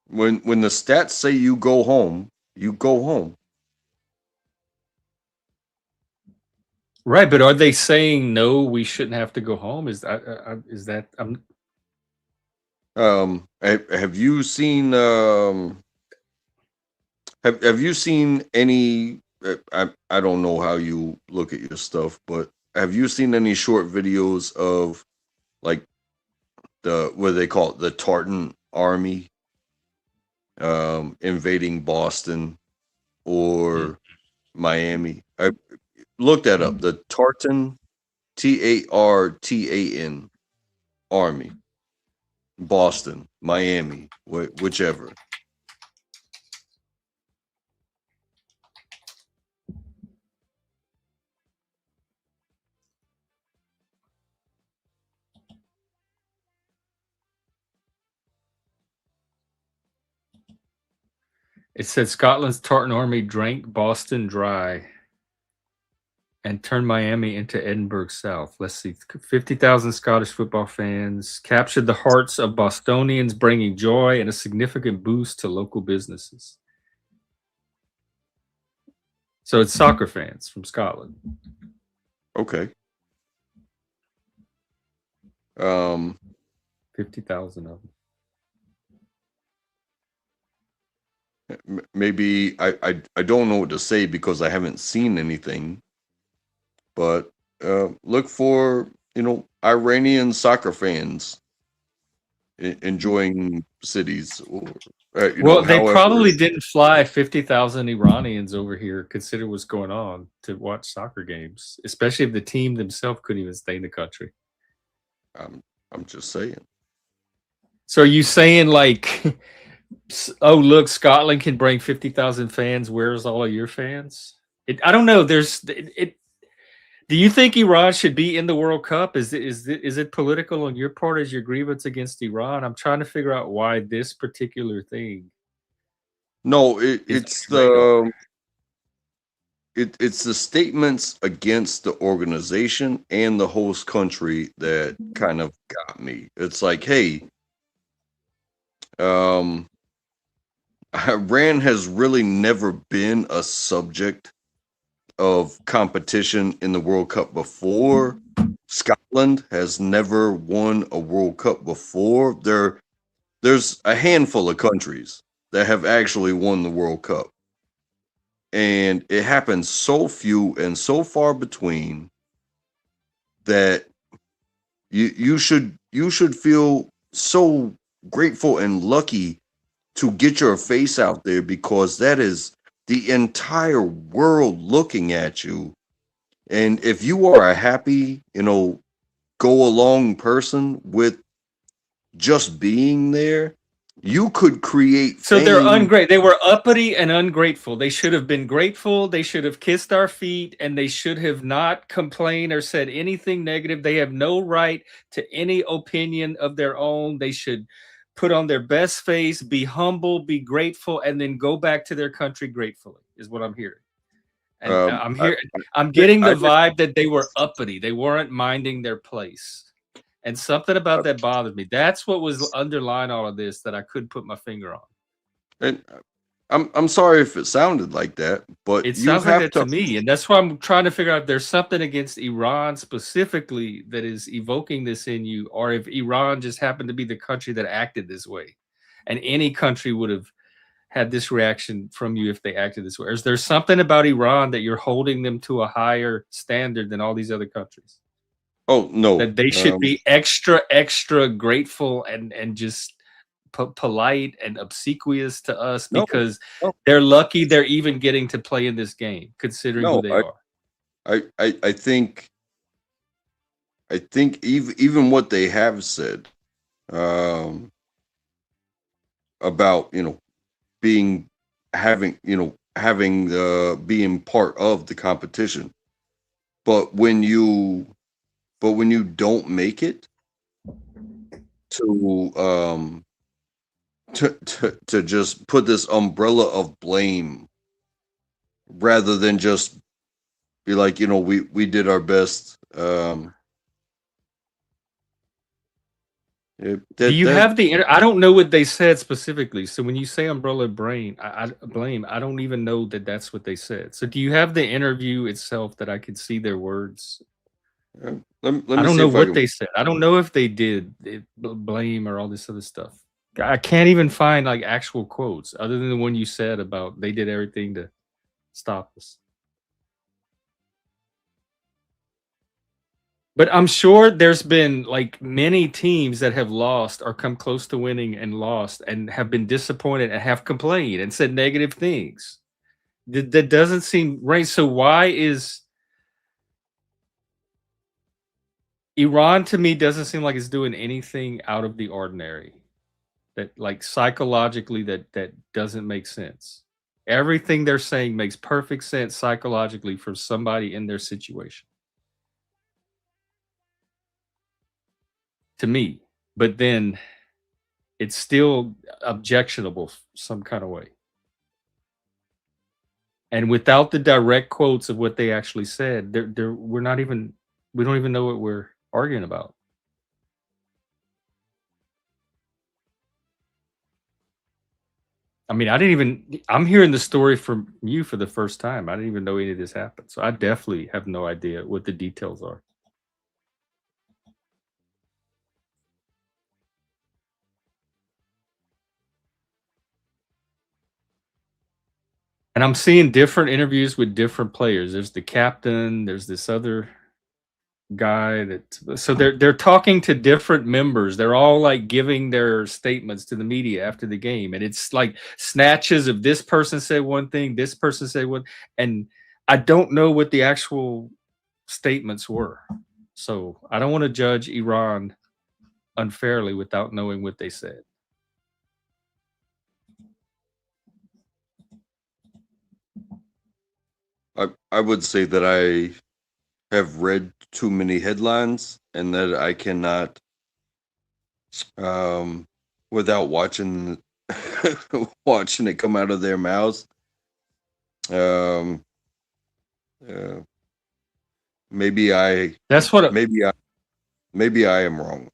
When the stats say you go home, you go home. Right, but are they saying no? We shouldn't have to go home. Is that? Have you seen? Have you seen any? I don't know how you look at your stuff, but have you seen any short videos of like what they call it, the Tartan Army invading Boston or Miami? I looked that up. The Tartan, Tartan Army, Boston, Miami, whichever. It said Scotland's Tartan Army drank Boston dry and turned Miami into Edinburgh South. Let's see. 50,000 Scottish football fans captured the hearts of Bostonians, bringing joy and a significant boost to local businesses. So it's soccer fans from Scotland. Okay. 50,000 of them. Maybe I don't know what to say because I haven't seen anything, but look for Iranian soccer fans enjoying cities. Or, well, they probably didn't fly 50,000 Iranians over here, consider what's going on, to watch soccer games, especially if the team themselves couldn't even stay in the country. I'm just saying. So are you saying like, oh, look, Scotland can bring 50,000 fans. Where's all of your fans? I don't know. Do you think Iran should be in the World Cup? Is it political on your part as your grievance against Iran? I'm trying to figure out why this particular thing. No, it's the statements against the organization and the host country that kind of got me. It's like, hey, Iran has really never been a subject of competition in the World Cup before. Scotland has never won a World Cup before. There's a handful of countries that have actually won the World Cup. And it happens so few and so far between that you should feel so grateful and lucky to get your face out there, because that is the entire world looking at you. And if you are a happy, go along person with just being there, you could create so they're ungrateful. They were uppity and ungrateful. They should have been grateful. They should have kissed our feet, and they should have not complained or said anything negative. They have no right to any opinion of their own. They should put on their best face, be humble, be grateful, and then go back to their country gratefully, is what I'm hearing. And I'm getting the vibe that they were uppity. They weren't minding their place. And something about that bothered me. That's what was underlying all of this that I couldn't put my finger on. And I'm sorry if it sounded like that, but it sounds like that to me. And that's why I'm trying to figure out if there's something against Iran specifically that is evoking this in you, or if Iran just happened to be the country that acted this way. And any country would have had this reaction from you if they acted this way? Or is there something about Iran that you're holding them to a higher standard than all these other countries? Oh no, That they should be extra grateful and just polite and obsequious to us because they're lucky they're even getting to play in this game, considering who they are. I think even what they have said about being being part of the competition, but when you don't make it to to just put this umbrella of blame rather than just be like, we did our best. Do you have the? I don't know what they said specifically. So when you say umbrella blame, I don't even know that that's what they said. So do you have the interview itself that I could see their words? Let me I don't see know if what they said. I don't know if they did blame or all this other stuff. I can't even find like actual quotes other than the one you said about they did everything to stop us. But I'm sure there's been like many teams that have lost or come close to winning and lost and have been disappointed and have complained and said negative things. That doesn't seem right. So why is Iran, to me, doesn't seem like it's doing anything out of the ordinary. That like psychologically that doesn't make sense. Everything they're saying makes perfect sense psychologically for somebody in their situation. To me. But then it's still objectionable some kind of way. And without the direct quotes of what they actually said, we don't even know what we're arguing about. I mean, I'm hearing the story from you for the first time. I didn't even know any of this happened. So I definitely have no idea what the details are. And I'm seeing different interviews with different players. There's the captain, there's this other guy so they're talking to different members. They're all like giving their statements to the media after the game, and it's like snatches of this person said one thing, this person said one, and I don't know what the actual statements were. So I don't want to judge Iran unfairly without knowing what they said. I would say that I have read too many headlines and that I cannot without watching watching it come out of their mouths. Maybe I am wrong.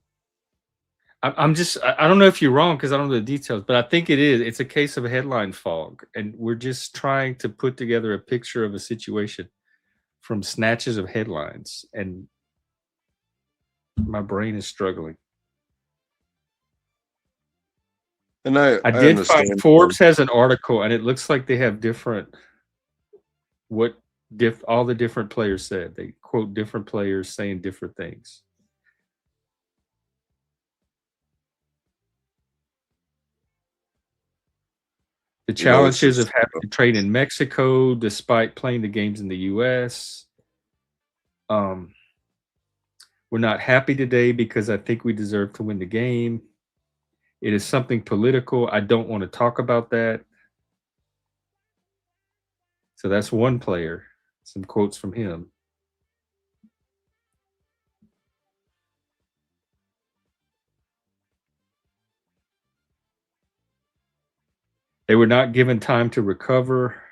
I don't know if you're wrong because I don't know the details, but I think it's a case of a headline fog, and we're just trying to put together a picture of a situation from snatches of headlines, and my brain is struggling. And I did understand. find Forbes has an article, and it looks like they have all the different players said. They quote different players saying different things. The challenges of having to train in Mexico despite playing the games in the US. We're not happy today because I think we deserve to win the game. It is something political. I don't want to talk about that. So that's one player. Some quotes from him. They were not given time to recover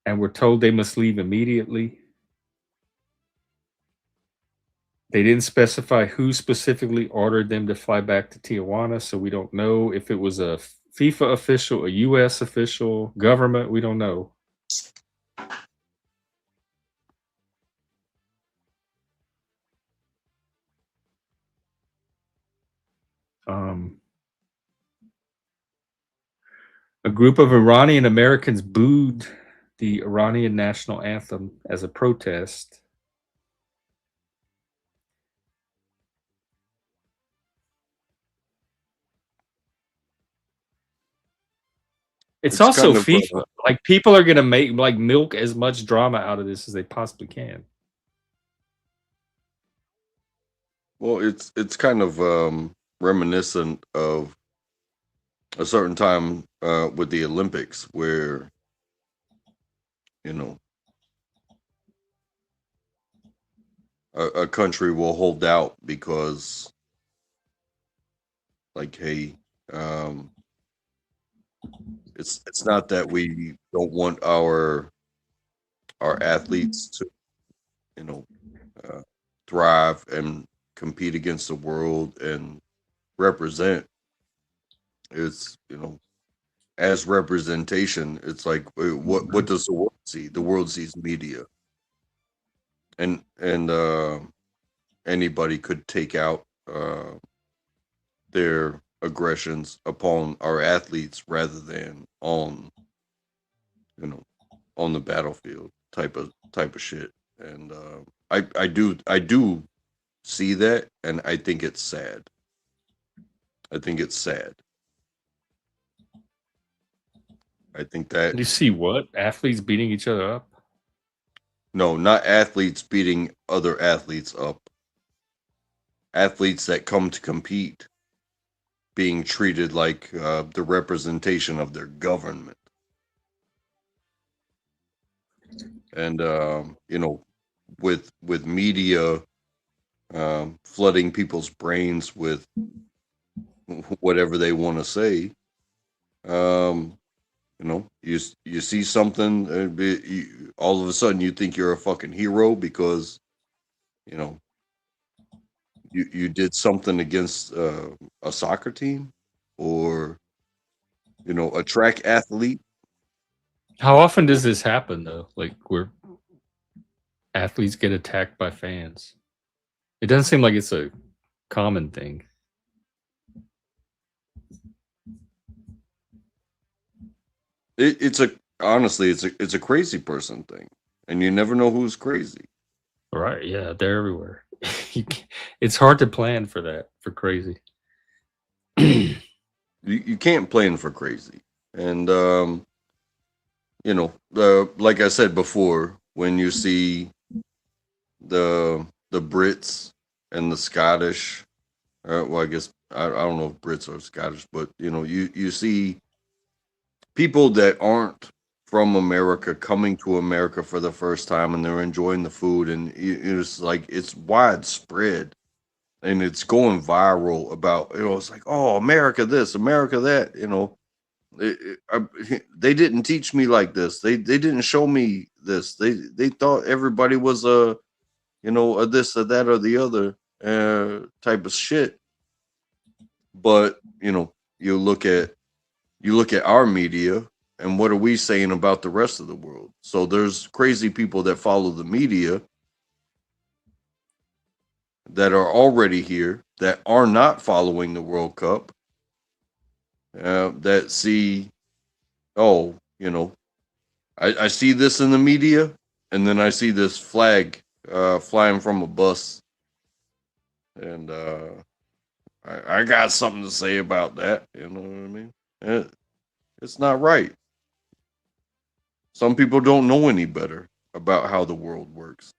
and were told they must leave immediately. They didn't specify who specifically ordered them to fly back to Tijuana, so we don't know if it was a FIFA official, a US official, government, we don't know. A group of Iranian Americans booed the Iranian national anthem as a protest. It's also kind of FIFA. Like people are gonna make milk as much drama out of this as they possibly can. well, it's kind of reminiscent of a certain time with the Olympics where, you know, a country will hold out because, like, hey, it's not that we don't want our athletes to, you know, thrive and compete against the world and represent. It's, you know, as representation, it's like what does the world see? The world sees media, and anybody could take out their aggressions upon our athletes rather than on, you know, on the battlefield type of shit. And I do see that, and I think it's sad. I think it's sad. I think that You see what? Athletes beating each other up? no, not athletes beating other athletes up. Athletes that come to compete being treated like the representation of their government. And you know, with media flooding people's brains with whatever they want to say, you know, you see something, all of a sudden you think you're a fucking hero because, you know, you did something against a soccer team or, you know, a track athlete. How often does this happen though? Like where athletes get attacked by fans? It doesn't seem like it's a common thing. It's honestly it's a crazy person thing, and you never know who's crazy. Right? Yeah, they're everywhere. It's hard to plan for that, for crazy. You can't plan for crazy, and you know, like I said before, when you see the Brits and the Scottish, well, I guess I don't know if Brits are Scottish, but you know, you see people that aren't from America coming to America for the first time, and they're enjoying the food, and it's like it's widespread, and it's going viral about, you know, it's like, oh, America this, America that, you know. They didn't teach me like this. They didn't show me this. They thought everybody was a, you know, a this or that or the other type of shit. But you know, you look at our media, and what are we saying about the rest of the world? So there's crazy people that follow the media that are already here that are not following the World Cup, that see, oh, you know, I see this in the media, and then I see this flag flying from a bus, and I got something to say about that. You know what I mean? It's not right. Some people don't know any better about how the world works,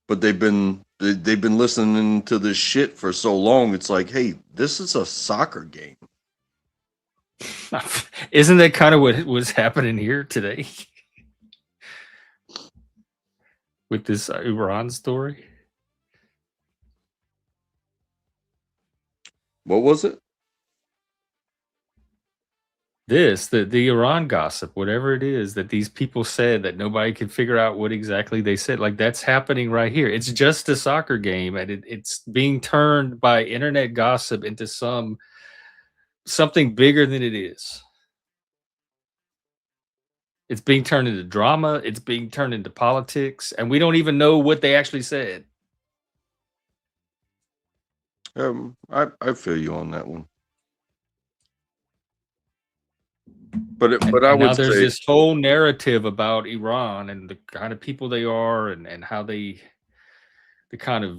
but they've been listening to this shit for so long. It's like, hey, this is a soccer game. Isn't that kind of what was happening here today with this Iran story? What was it? The Iran gossip, whatever it is that these people said that nobody could figure out what exactly they said. Like that's happening right here. It's just a soccer game, and it's being turned by internet gossip into something bigger than it is. It's being turned into drama. It's being turned into politics, and we don't even know what they actually said. I feel you on that one. But I would now there's say this whole narrative about Iran and the kind of people they are and how the kind of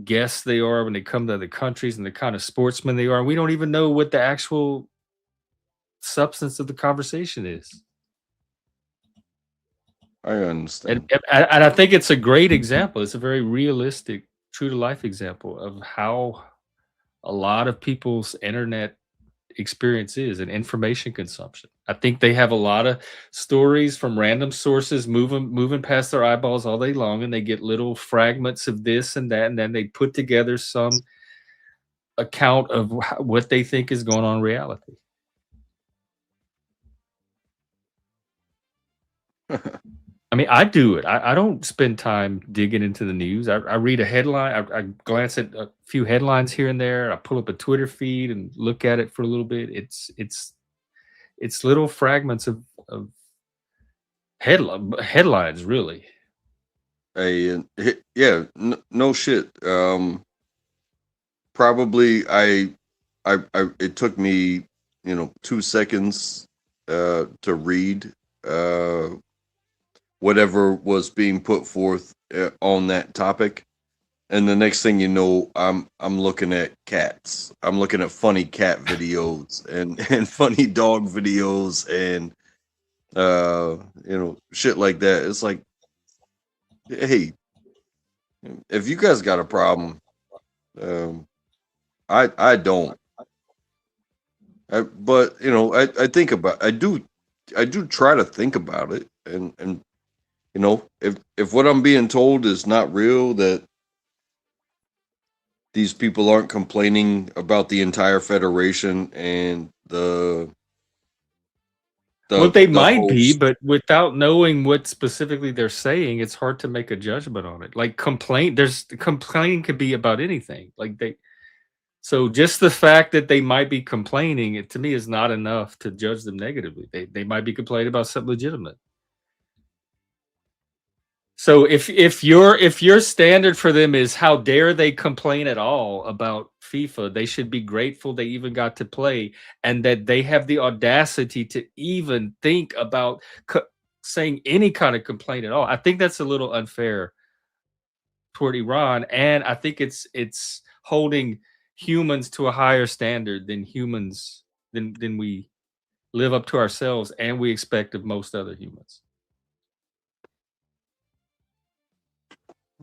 guests they are when they come to other countries and the kind of sportsmen they are. We don't even know what the actual substance of the conversation is. I understand. And I think it's a great example. It's a very realistic, true to life example of how a lot of people's internet experience is and information consumption. I think they have a lot of stories from random sources moving past their eyeballs all day long, and they get little fragments of this and that, and then they put together some account of what they think is going on in reality. I mean, I do it. I don't spend time digging into the news. I read a headline. I glance at a few headlines here and there. I pull up a Twitter feed and look at it for a little bit. It's little fragments of headlines, really. Yeah, no shit. Probably I it took me 2 seconds to read whatever was being put forth on that topic, and the next thing you know, I'm looking at cats. I'm looking at funny cat videos and funny dog videos and shit like that. It's like, hey, if you guys got a problem, I don't. But I think about. I do try to think about it, and if what I'm being told is not real, that these people aren't complaining about the entire federation and Well, they might whole be, but without knowing what specifically they're saying, it's hard to make a judgment on it. Like complaining could be about anything. So just the fact that they might be complaining, it to me is not enough to judge them negatively. They might be complaining about something legitimate. So if your standard for them is how dare they complain at all about FIFA, they should be grateful they even got to play and that they have the audacity to even think about saying any kind of complaint at all. I think that's a little unfair toward Iran, and I think it's holding humans to a higher standard than we live up to ourselves and we expect of most other humans.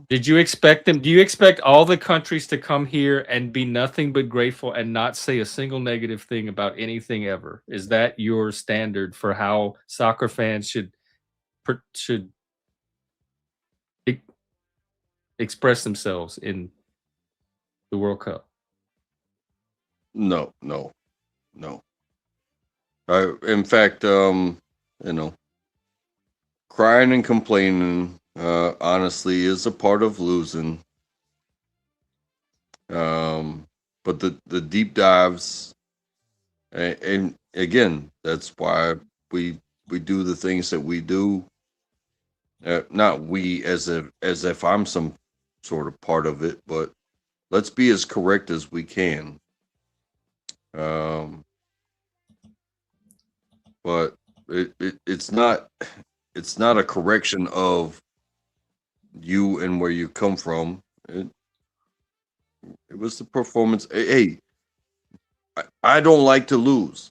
Did you expect them? Do you expect all the countries to come here and be nothing but grateful and not say a single negative thing about anything ever? Is that your standard for how soccer fans should express themselves in the World Cup? No. In fact, crying and complaining, honestly, is a part of losing. But the deep dives, and again, that's why we do the things that we do. Not we as if I'm some sort of part of it, but let's be as correct as we can. But it's not a correction of you and where you come from. It was the performance. Hey, I don't like to lose,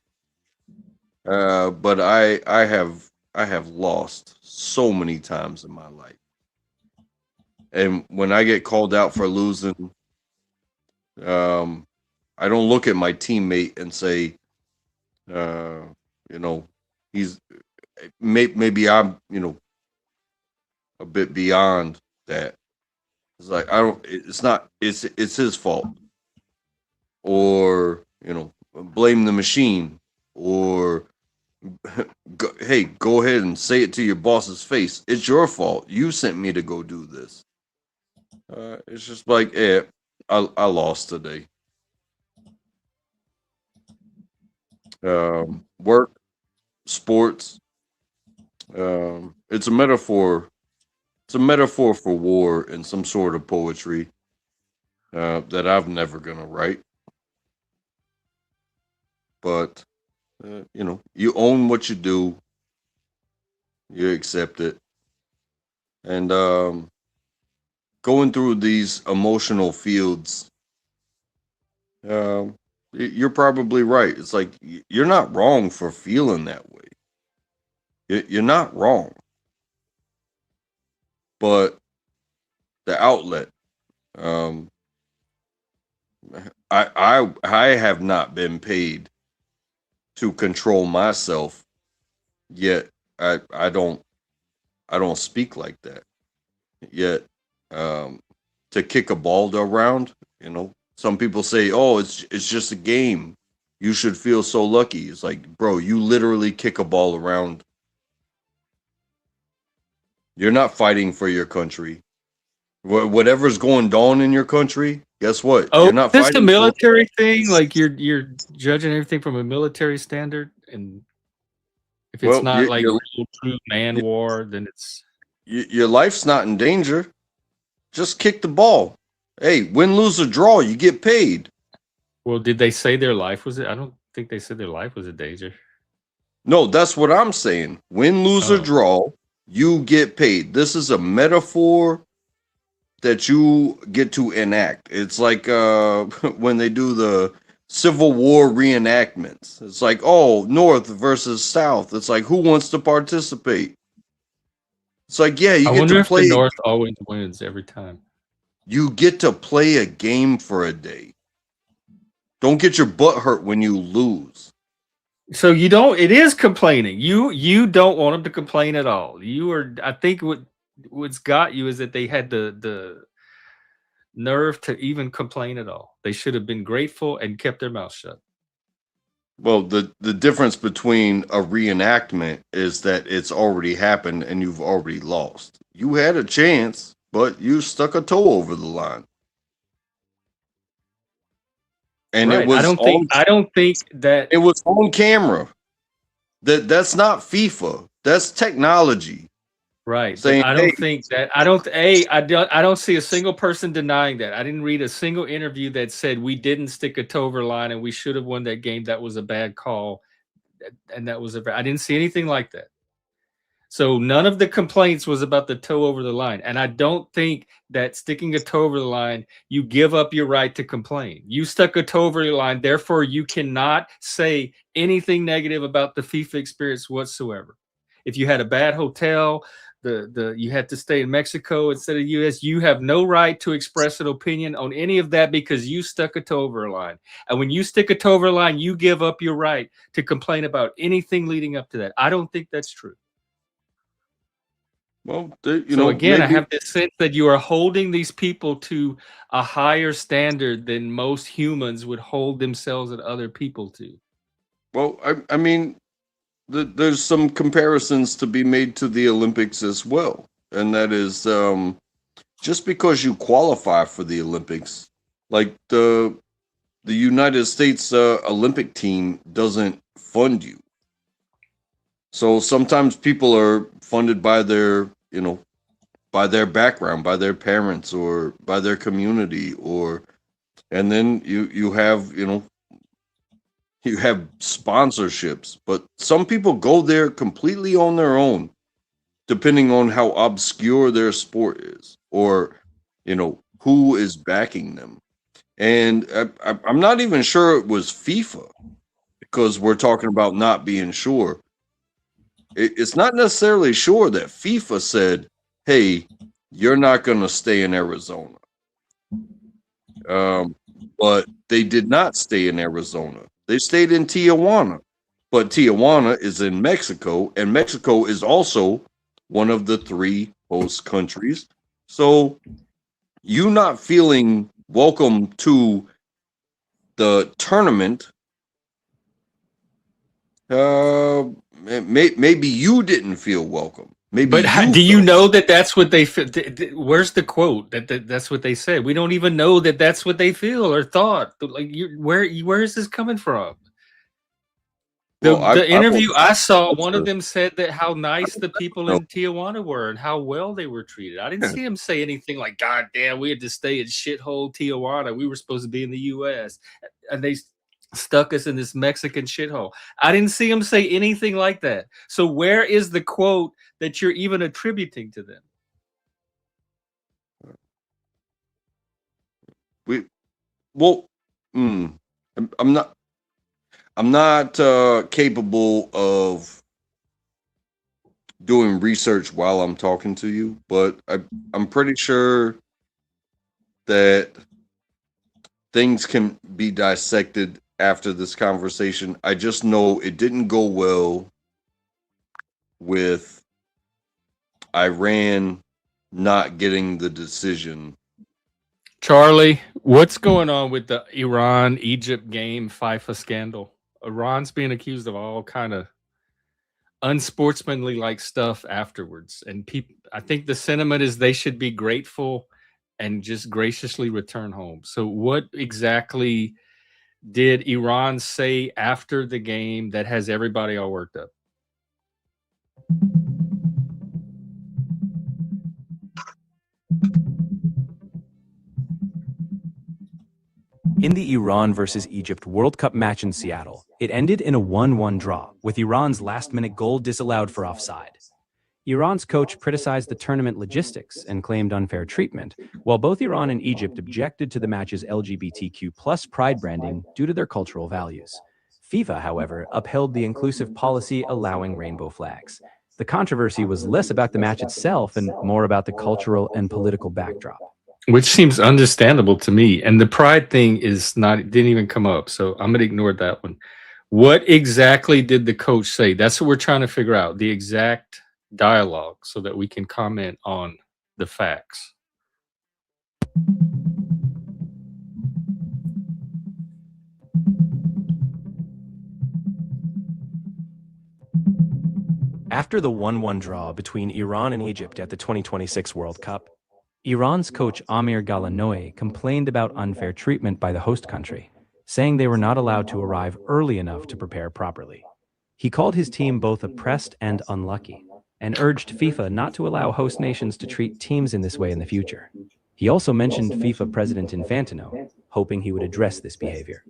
but I have lost so many times in my life, and when I get called out for losing, I don't look at my teammate and say, he's maybe I'm a bit beyond that. It's like it's his fault, or blame the machine, or hey, go ahead and say it to your boss's face. It's your fault. You sent me to go do this. It's just like, I lost today. Work, sports. It's a metaphor. It's a metaphor for war and some sort of poetry that I'm never gonna write. But You know, you own what you do, you accept it, and going through these emotional fields, you're probably right. It's like you're not wrong for feeling that way. You're not wrong, but the outlet. Um, I have not been paid to control myself yet. I don't speak like that yet. To kick a ball around, you know, some people say, "Oh, it's just a game. You should feel so lucky." It's like, bro, you literally kick a ball around. You're not fighting for your country. Whatever's going on in your country, guess what? Oh, You're not is this the fighting for it. military thing? Like you're judging everything from a military standard, and if it's Well, not like real true man war, then it's your life's not in danger. Just kick the ball. Hey, win, lose, or draw, you get paid. Well, did they say their life was it? I don't think they said their life was in danger. No, that's what I'm saying. Win, lose, or draw, you get paid. This is a metaphor that you get to enact. It's like when they do the Civil War reenactments. It's like, oh, North versus South. It's like, who wants to participate? It's like, yeah, you I get wonder to if play. the North always wins every time. You get to play a game for a day. Don't get your butt hurt when you lose. So you don't. It is complaining. You don't want them to complain at all. You are. I think what's got you is that they had the nerve to even complain at all. They should have been grateful and kept their mouth shut. Well, the difference between a reenactment is that it's already happened and you've already lost. You had a chance, but you stuck a toe over the line. And right. it was I don't think that it was on camera. That's not FIFA. That's technology. Right. Saying, But I don't think that I don't see a single person denying that. I didn't read a single interview that said we didn't stick a toe over line and we should have won that game. That was a bad call. And that was I didn't see anything like that. So none of the complaints was about the toe over the line. And I don't think that sticking a toe over the line, you give up your right to complain. You stuck a toe over the line, therefore you cannot say anything negative about the FIFA experience whatsoever. If you had a bad hotel, you had to stay in Mexico instead of US, you have no right to express an opinion on any of that because you stuck a toe over a line. And when you stick a toe over a line, you give up your right to complain about anything leading up to that. I don't think that's true. Well, again, maybe I have this sense that you are holding these people to a higher standard than most humans would hold themselves and other people to. Well, I mean, there's some comparisons to be made to the Olympics as well, and that is just because you qualify for the Olympics, like the United States Olympic team doesn't fund you. So sometimes people are funded by their, by their background, by their parents, or by their community, and then you have, you have sponsorships. But some people go there completely on their own, depending on how obscure their sport is, or who is backing them. And I'm not even sure it was FIFA, because we're talking about not being sure. It's not necessarily sure that FIFA said, hey, you're not going to stay in Arizona. But they did not stay in Arizona. They stayed in Tijuana. But Tijuana is in Mexico, and Mexico is also one of the 3 host countries. So you not feeling welcome to the tournament, maybe you didn't feel welcome. Maybe. But do you know that that's what they feel? Where's the quote that's what they said? We don't even know that that's what they feel or thought. Like, where is this coming from? The interview I saw, one of them said that how nice the people in Tijuana were and how well they were treated. I didn't see him say anything like, God damn, we had to stay in shithole Tijuana. We were supposed to be in the U.S. And stuck us in this Mexican shithole. I didn't see him say anything like that. So where is the quote that you're even attributing to them? I'm not capable of doing research while I'm talking to you, but I'm pretty sure that things can be dissected after this conversation. I just know it didn't go well with Iran not getting the decision. Charlie, what's going on with the Iran-Egypt game FIFA scandal? Iran's being accused of all kind of unsportsmanly like stuff afterwards, and people, I think the sentiment is they should be grateful and just graciously return home. So what exactly did Iran say after the game that has everybody all worked up? In the Iran versus Egypt World Cup match in Seattle, it ended in a 1-1 draw, with Iran's last-minute goal disallowed for offside. Iran's coach criticized the tournament logistics and claimed unfair treatment, while both Iran and Egypt objected to the match's LGBTQ+ pride branding due to their cultural values. FIFA, however, upheld the inclusive policy allowing rainbow flags. The controversy was less about the match itself and more about the cultural and political backdrop. Which seems understandable to me. And the pride thing didn't even come up. So I'm going to ignore that one. What exactly did the coach say? That's what we're trying to figure out, the exact dialogue, so that we can comment on the facts. After the 1-1 draw between Iran and Egypt at the 2026 World Cup, Iran's coach Amir Galanoy complained about unfair treatment by the host country, saying they were not allowed to arrive early enough to prepare properly. He called his team both oppressed and unlucky, and urged FIFA not to allow host nations to treat teams in this way in the future. He also mentioned FIFA President Infantino, hoping he would address this behavior.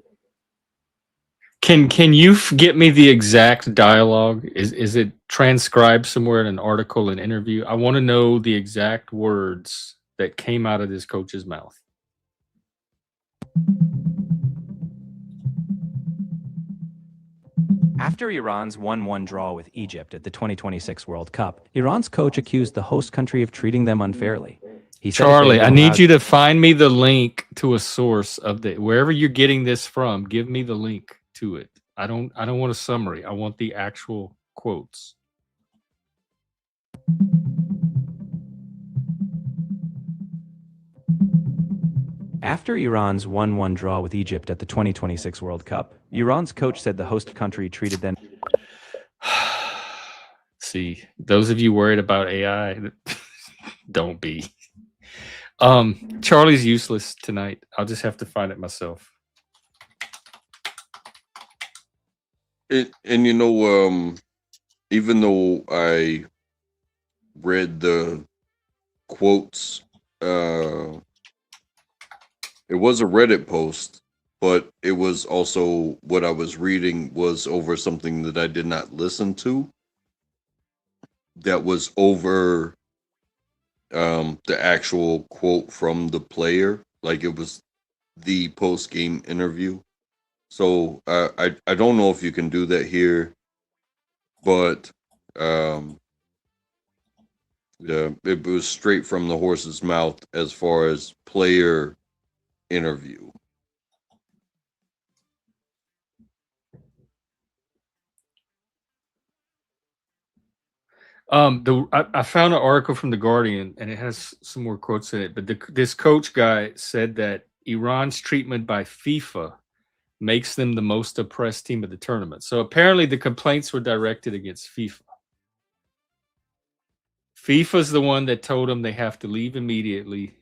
Can you get me the exact dialogue? Is it transcribed somewhere in an article, an interview? I want to know the exact words that came out of this coach's mouth. After Iran's 1-1 draw with Egypt at the 2026 World Cup, Iran's coach accused the host country of treating them unfairly. He said, Charlie, I need you to find me the link to a source of wherever you're getting this from. Give me the link to it. I don't want a summary. I want the actual quotes. After Iran's 1-1 draw with Egypt at the 2026 World Cup, Iran's coach said the host country treated them. See, those of you worried about AI, don't be. Charlie's useless tonight. I'll just have to find it myself. And you know, even though I read the quotes, it was a Reddit post, but it was also what I was reading was over something that I did not listen to. That was over the actual quote from the player, like it was the post-game interview. So I don't know if you can do that here, but yeah, it was straight from the horse's mouth as far as player interview. I found an article from The Guardian, and it has some more quotes in it. But this coach guy said that Iran's treatment by FIFA makes them the most oppressed team of the tournament. So apparently the complaints were directed against FIFA. FIFA's the one that told them they have to leave immediately.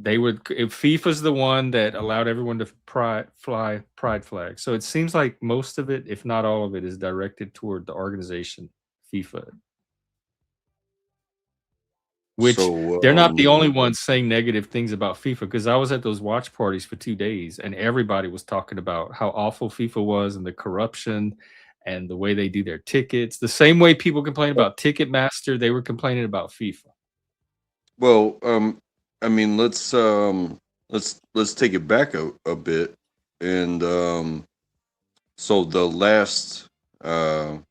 If FIFA's the one that allowed everyone to fly pride flags. So it seems like most of it, if not all of it, is directed toward the organization FIFA. Which So they're not the only ones saying negative things about FIFA, because I was at those watch parties for 2 days and everybody was talking about how awful FIFA was and the corruption and the way they do their tickets. The same way people complain about Ticketmaster, they were complaining about FIFA. well, I mean, let's take it back a bit, and so the last World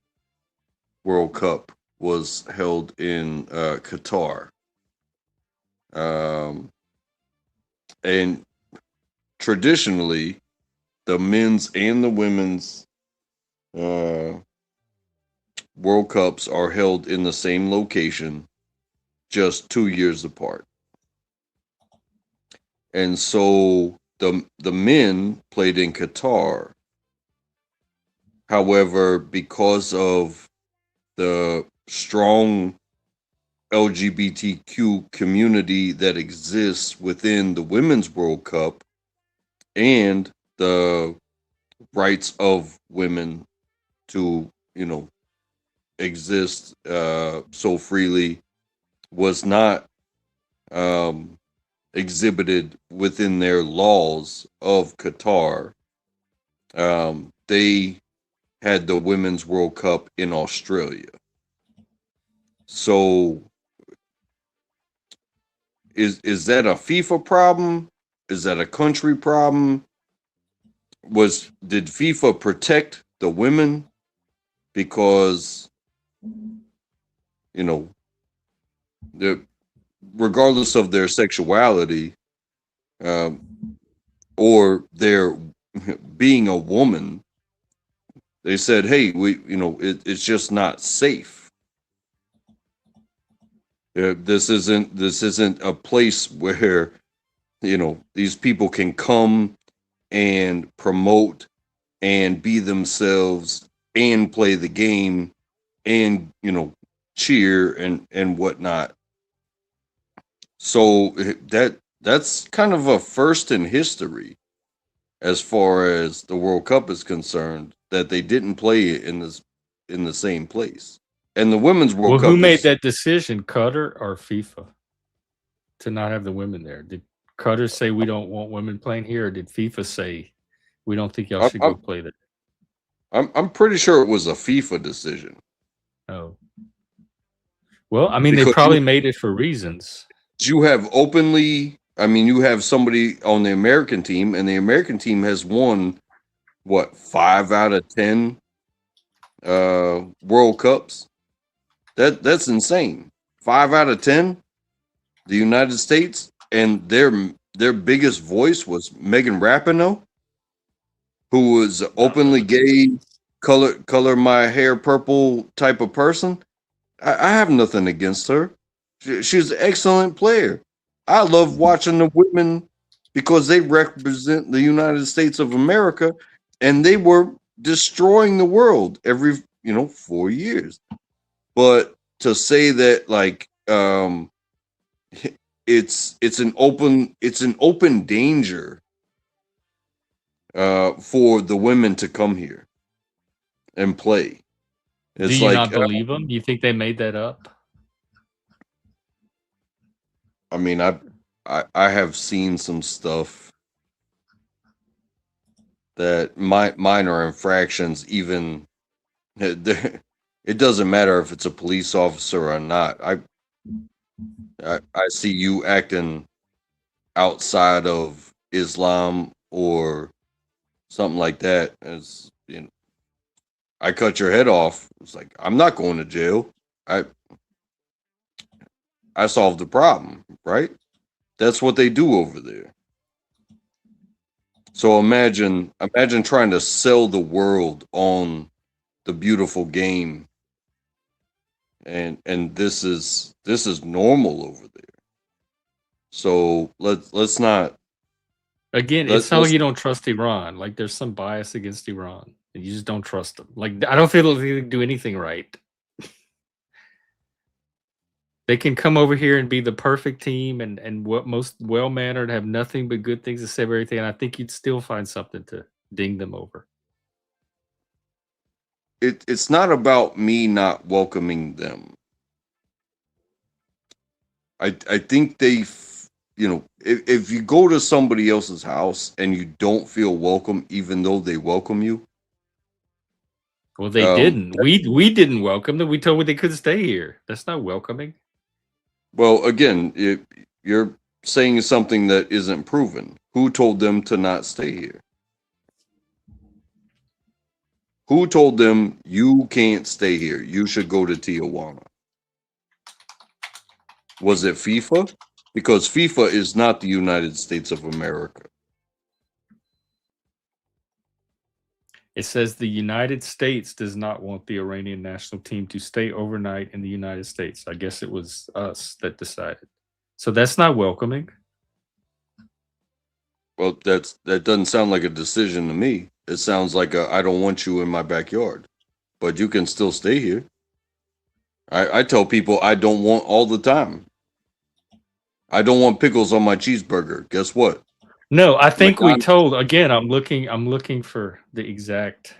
Cup was held in Qatar, and traditionally, the men's and the women's World Cups are held in the same location, just 2 years apart. And so the men played in Qatar. However, because of the strong LGBTQ community that exists within the Women's World Cup and the rights of women to, exist so freely, was not exhibited within their laws of Qatar. They had the Women's World Cup in Australia. So is that a FIFA problem? Is that a country problem? Did FIFA protect the women because regardless of their sexuality, or their being a woman, they said, hey, it's just not safe. This isn't a place where these people can come and promote and be themselves and play the game and cheer and whatnot. So that's kind of a first in history as far as the World Cup is concerned, that they didn't play in the same place. And the Women's World Cup. Who made that decision, Qatar or FIFA, to not have the women there? Did Qatar say we don't want women playing here, or did FIFA say we don't think y'all should go play there? I'm pretty sure it was a FIFA decision. Oh. Well, I mean, because they probably made it for reasons. You have you have somebody on the American team, and the American team has won, 5 out of 10 World Cups? That's insane. 5 out of 10? The United States, and their biggest voice was Megan Rapinoe, who was openly gay, color my hair purple type of person. I have nothing against her. She's an excellent player. I love watching the women because they represent the United States of America, and they were destroying the world every 4 years. But to say that it's an open danger for the women to come here and play. Do you not believe them? You think they made that up? I mean, I have seen some stuff that minor infractions, even it doesn't matter if it's a police officer or not. I see you acting outside of Islam or something like that, as I cut your head off. It's like, I'm not going to jail. I solved the problem, right? That's what they do over there. So imagine trying to sell the world on the beautiful game, and this is normal over there. So let's not. Again, it's not like you don't trust Iran. Like, there's some bias against Iran, and you just don't trust them. Like, I don't feel like they do anything right. They can come over here and be the perfect team and what most well-mannered, have nothing but good things to say about everything, and I think you'd still find something to ding them over. It's not about me not welcoming them. I think they, you know, if you go to somebody else's house and you don't feel welcome, even though they welcome you. Well, they didn't. We didn't welcome them. We told them they couldn't stay here. That's not welcoming. Well, again, you're saying something that isn't proven. Who told them to not stay here? Who told them you can't stay here? You should go to Tijuana. Was it FIFA? Because FIFA is not the United States of America. It says the United States does not want the Iranian national team to stay overnight in the United States. I guess it was us that decided. So that's not welcoming. Well, that doesn't sound like a decision to me. It sounds like I don't want you in my backyard, but you can still stay here. I tell people I don't want all the time. I don't want pickles on my cheeseburger. Guess what? No, I think we told, again, I'm looking for the exact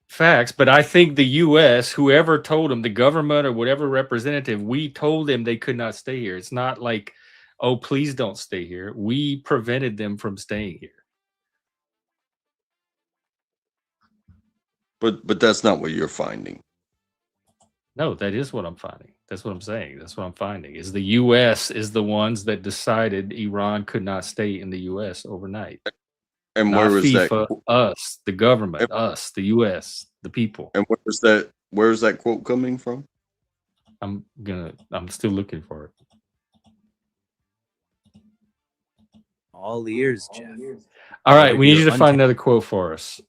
facts, but I think the US, whoever told them, the government or whatever representative, we told them they could not stay here. It's not like, oh, please don't stay here. We prevented them from staying here. But that's not what you're finding. No, that is what I'm finding. That's what I'm saying. That's what I'm finding. Is the US is the ones that decided Iran could not stay in the US overnight. And not where is FIFA, that? Us, the government, us, the US, the people. And where is that quote coming from? I'm still looking for it. All ears, Jeff. All right, we need you to find another quote for us.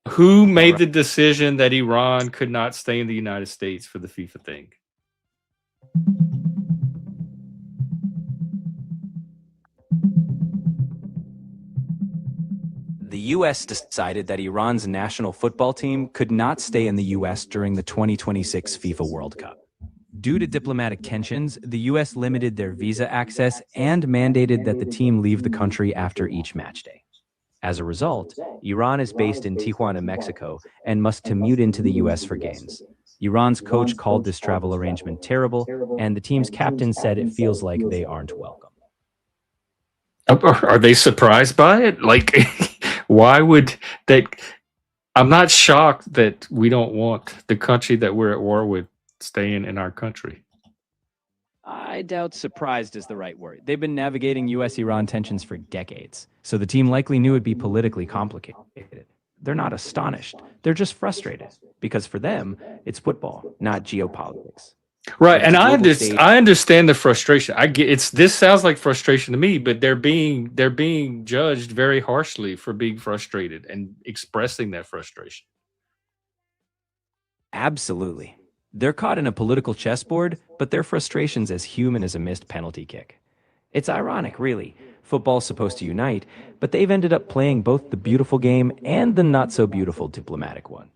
Who made the decision that Iran could not stay in the United States for the FIFA thing? The U.S. decided that Iran's national football team could not stay in the U.S. during the 2026 FIFA World Cup. Due to diplomatic tensions, the U.S. limited their visa access and mandated that the team leave the country after each match day. As a result, Iran is based in Tijuana, Mexico, and must commute into the U.S. for games. Iran's coach called this travel arrangement terrible, and the team's captain said it feels like they aren't welcome. Are they surprised by it? Like, why would that? I'm not shocked that we don't want the country that we're at war with staying in our country. I doubt surprised is the right word. They've been navigating U.S.-Iran tensions for decades, so the team likely knew it'd be politically complicated. They're not astonished. They're just frustrated, because for them, it's football, not geopolitics. Right, and I understand the frustration. I get this sounds like frustration to me, but they're being judged very harshly for being frustrated and expressing that frustration. Absolutely. They're caught in a political chessboard, but their frustration's as human as a missed penalty kick. It's ironic, really. Football's supposed to unite, but they've ended up playing both the beautiful game and the not-so-beautiful diplomatic one.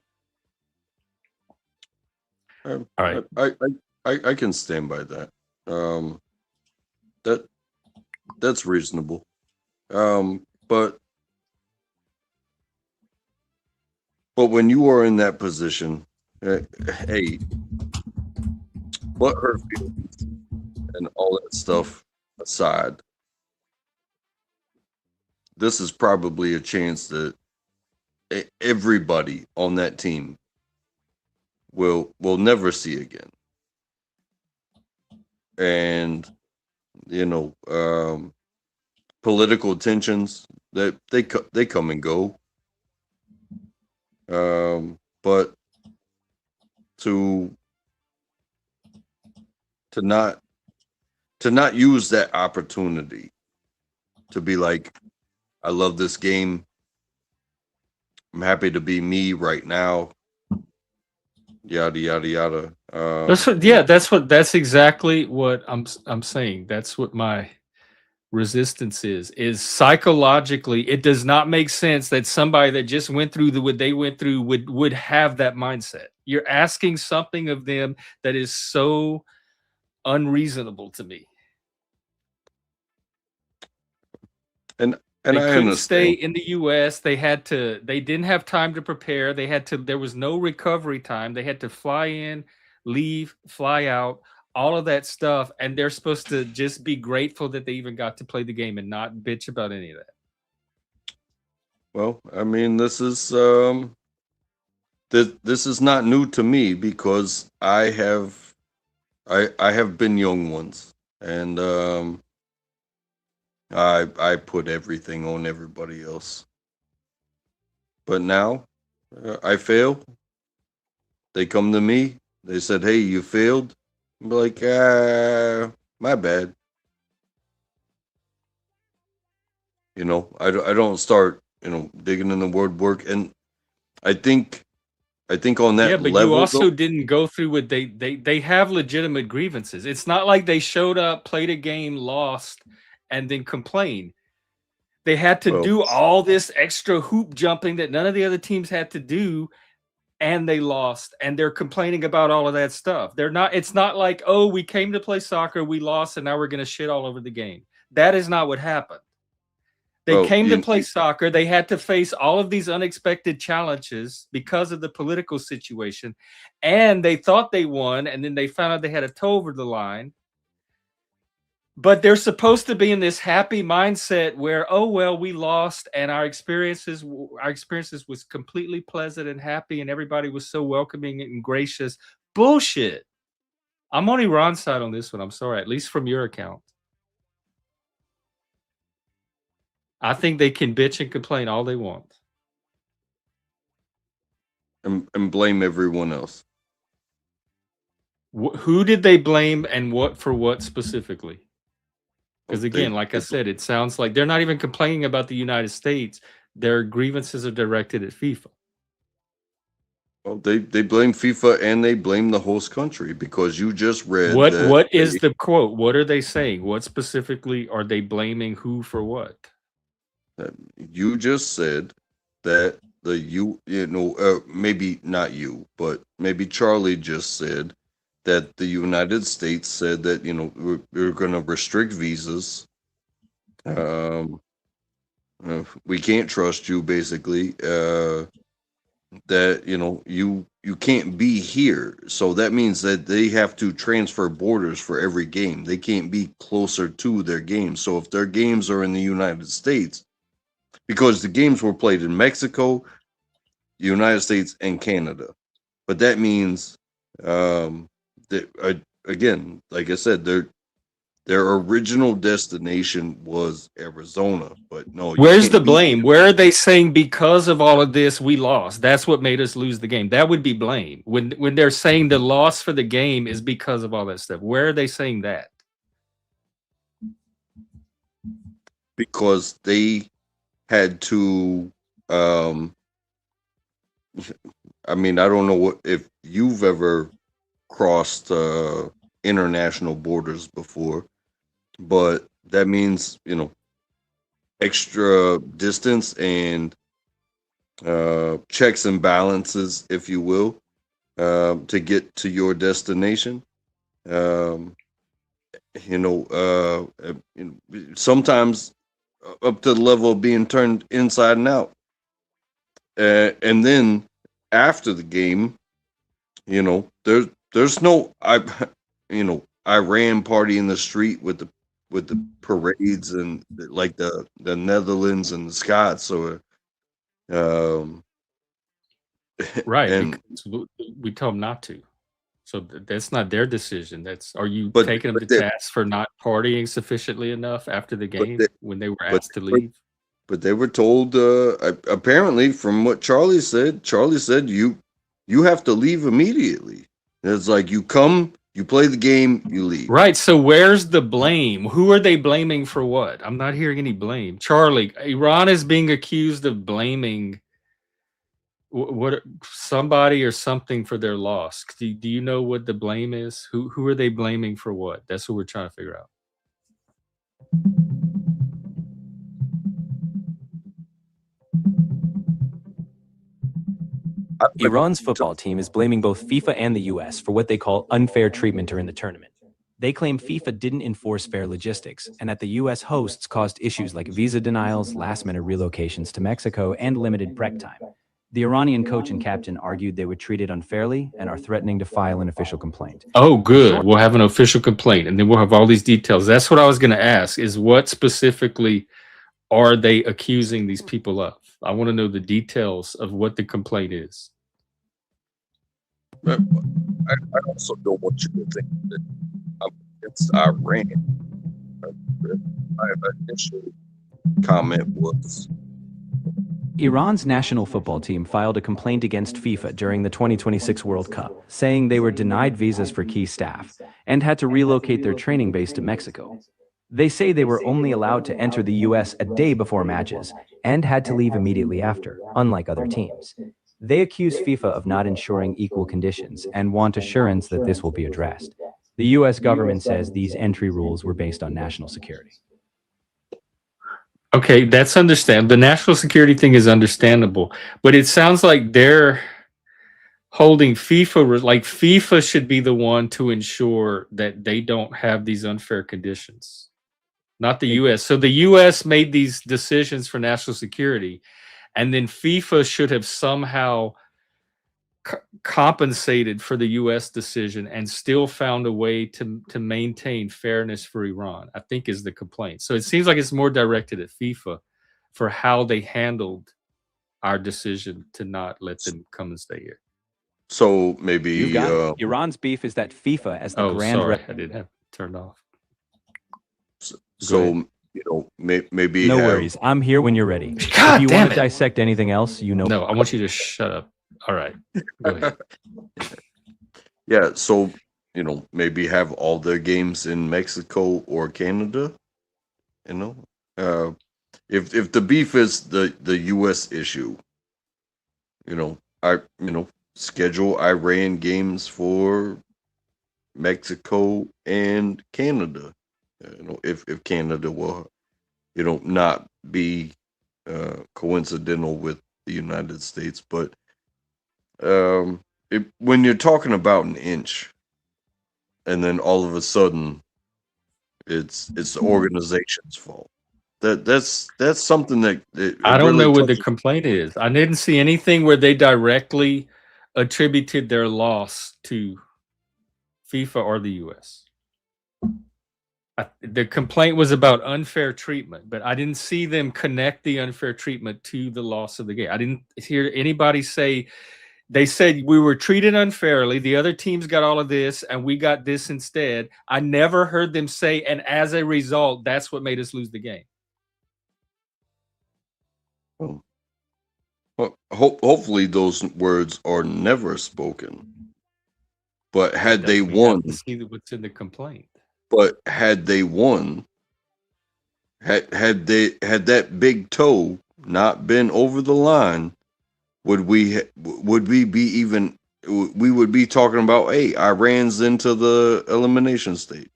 All right. I can stand by that. That's reasonable. But when you are in that position, hey, what hurt feelings and all that stuff aside, this is probably a chance that everybody on that team will never see again. And political tensions that they come and go. But to not use that opportunity to be like, I love this game. I'm happy to be me right now. Yada yada yada. That's exactly what I'm saying. That's what my resistance is psychologically. It does not make sense that somebody that just went through what they went through would have that mindset. You're asking something of them that is so unreasonable to me. And they I couldn't understand. stay in the U.S. They didn't have time to prepare. There was no recovery time. They had to fly in, leave, fly out, all of that stuff, and they're supposed to just be grateful that they even got to play the game and not bitch about any of that. Well, I mean, this is not new to me because I have been young once, and I put everything on everybody else. But now I fail. They come to me. They said, "Hey, you failed." I'm like, my bad. You know, I don't start, digging in the word work. And I think on that but level, you also didn't go through what they have legitimate grievances. It's not like they showed up, played a game, lost, and then complained. They had to do all this extra hoop jumping that none of the other teams had to do, and they lost, and they're complaining about all of that stuff. It's not like, oh, we came to play soccer, we lost, and now we're going to shit all over the game. That is not what happened. They came to play soccer. They had to face all of these unexpected challenges because of the political situation, and they thought they won, and then they found out they had a toe over the line. But they're supposed to be in this happy mindset where, oh well, we lost, and our experiences was completely pleasant and happy, and everybody was so welcoming and gracious. Bullshit. I'm on Iran's side on this one. I'm sorry, at least from your account. I think they can bitch and complain all they want, and blame everyone else. Who did they blame, and what for what specifically? Because again, like I said, it sounds like they're not even complaining about the United States. Their grievances are directed at FIFA. Well, they blame FIFA and they blame the host country because you just read what is the quote? What are they saying? What specifically are they blaming who for what? You just said that maybe not you, but maybe Charlie just said that the United States said that, we're going to restrict visas. We can't trust you, basically. That, you can't be here. So that means that they have to transfer borders for every game. They can't be closer to their games. So if their games are in the United States, because the games were played in Mexico, the United States, and Canada. But that means that, again, like I said, their original destination was Arizona. But no, where's the blame? Where are they saying because of all of this we lost? That's what made us lose the game. That would be blame. When they're saying the loss for the game is because of all that stuff. Where are they saying that? Because they had to I mean, I don't know if you've ever crossed international borders before, but that means, extra distance and checks and balances, if you will, to get to your destination. Sometimes up to the level of being turned inside and out. And then after the game, there's no Iran party in the street with the parades and like the Netherlands and the Scots. So, right, and we tell them not to. So that's not their decision. Are you taking them to task for not partying sufficiently enough after the game when they were asked to leave? But they were told, apparently, from what Charlie said, you have to leave immediately. It's like you come, you play the game, you leave. Right. So where's the blame? Who are they blaming for what? I'm not hearing any blame. Charlie, Iran is being accused of blaming somebody or something for their loss. Do you know what the blame is? Who are they blaming for what? That's what we're trying to figure out. Iran's football team is blaming both FIFA and the US for what they call unfair treatment during the tournament. They claim FIFA didn't enforce fair logistics, and that the US hosts caused issues like visa denials, last-minute relocations to Mexico, and limited prep time. The Iranian coach and captain argued they were treated unfairly and are threatening to file an official complaint. Oh, good. We'll have an official complaint, and then we'll have all these details. That's what I was going to ask, is what specifically are they accusing these people of? I want to know the details of what the complaint is. I also don't want you to think that it's Iran. My initial comment was Iran's national football team filed a complaint against FIFA during the 2026 World Cup, saying they were denied visas for key staff and had to relocate their training base to Mexico. They say they were only allowed to enter the US a day before matches and had to leave immediately after, unlike other teams. They accuse FIFA of not ensuring equal conditions and want assurance that this will be addressed. The US government says these entry rules were based on national security. Okay, that's understandable. The national security thing is understandable, but it sounds like they're holding FIFA, like FIFA should be the one to ensure that they don't have these unfair conditions, not the US. So the US made these decisions for national security, and then FIFA should have somehow compensated for the US decision and still found a way to maintain fairness for Iran, I think is the complaint. So it seems like it's more directed at FIFA for how they handled our decision to not let them come and stay here. so maybe You got it. Iran's beef is that FIFA, as the Sorry, I didn't have it turned off. so you know maybe No have, worries. I'm here when you're ready. God If you damn want it. to dissect anything else, you know. No, I want you to shut up. All right, go ahead. yeah, so you know maybe have all their games in Mexico or Canada. You know, if the beef is the US issue, you know, schedule Iran games for Mexico and Canada. You know, if Canada will, you know, not be coincidental with the United States, but when you're talking about an inch, and then all of a sudden, it's the organization's fault. That's something that I don't really know what the touches. complaint is. I didn't see anything where they directly attributed their loss to FIFA or the US. The complaint was about unfair treatment, but I didn't see them connect the unfair treatment to the loss of the game. I didn't hear anybody say, they said we were treated unfairly. The other teams got all of this and we got this instead. I never heard them say, and as a result, that's what made us lose the game. Well, hopefully those words are never spoken. But had they won, see what's in the complaint. But had they won, had that big toe not been over the line, would we be talking about, hey, Iran's into the elimination state?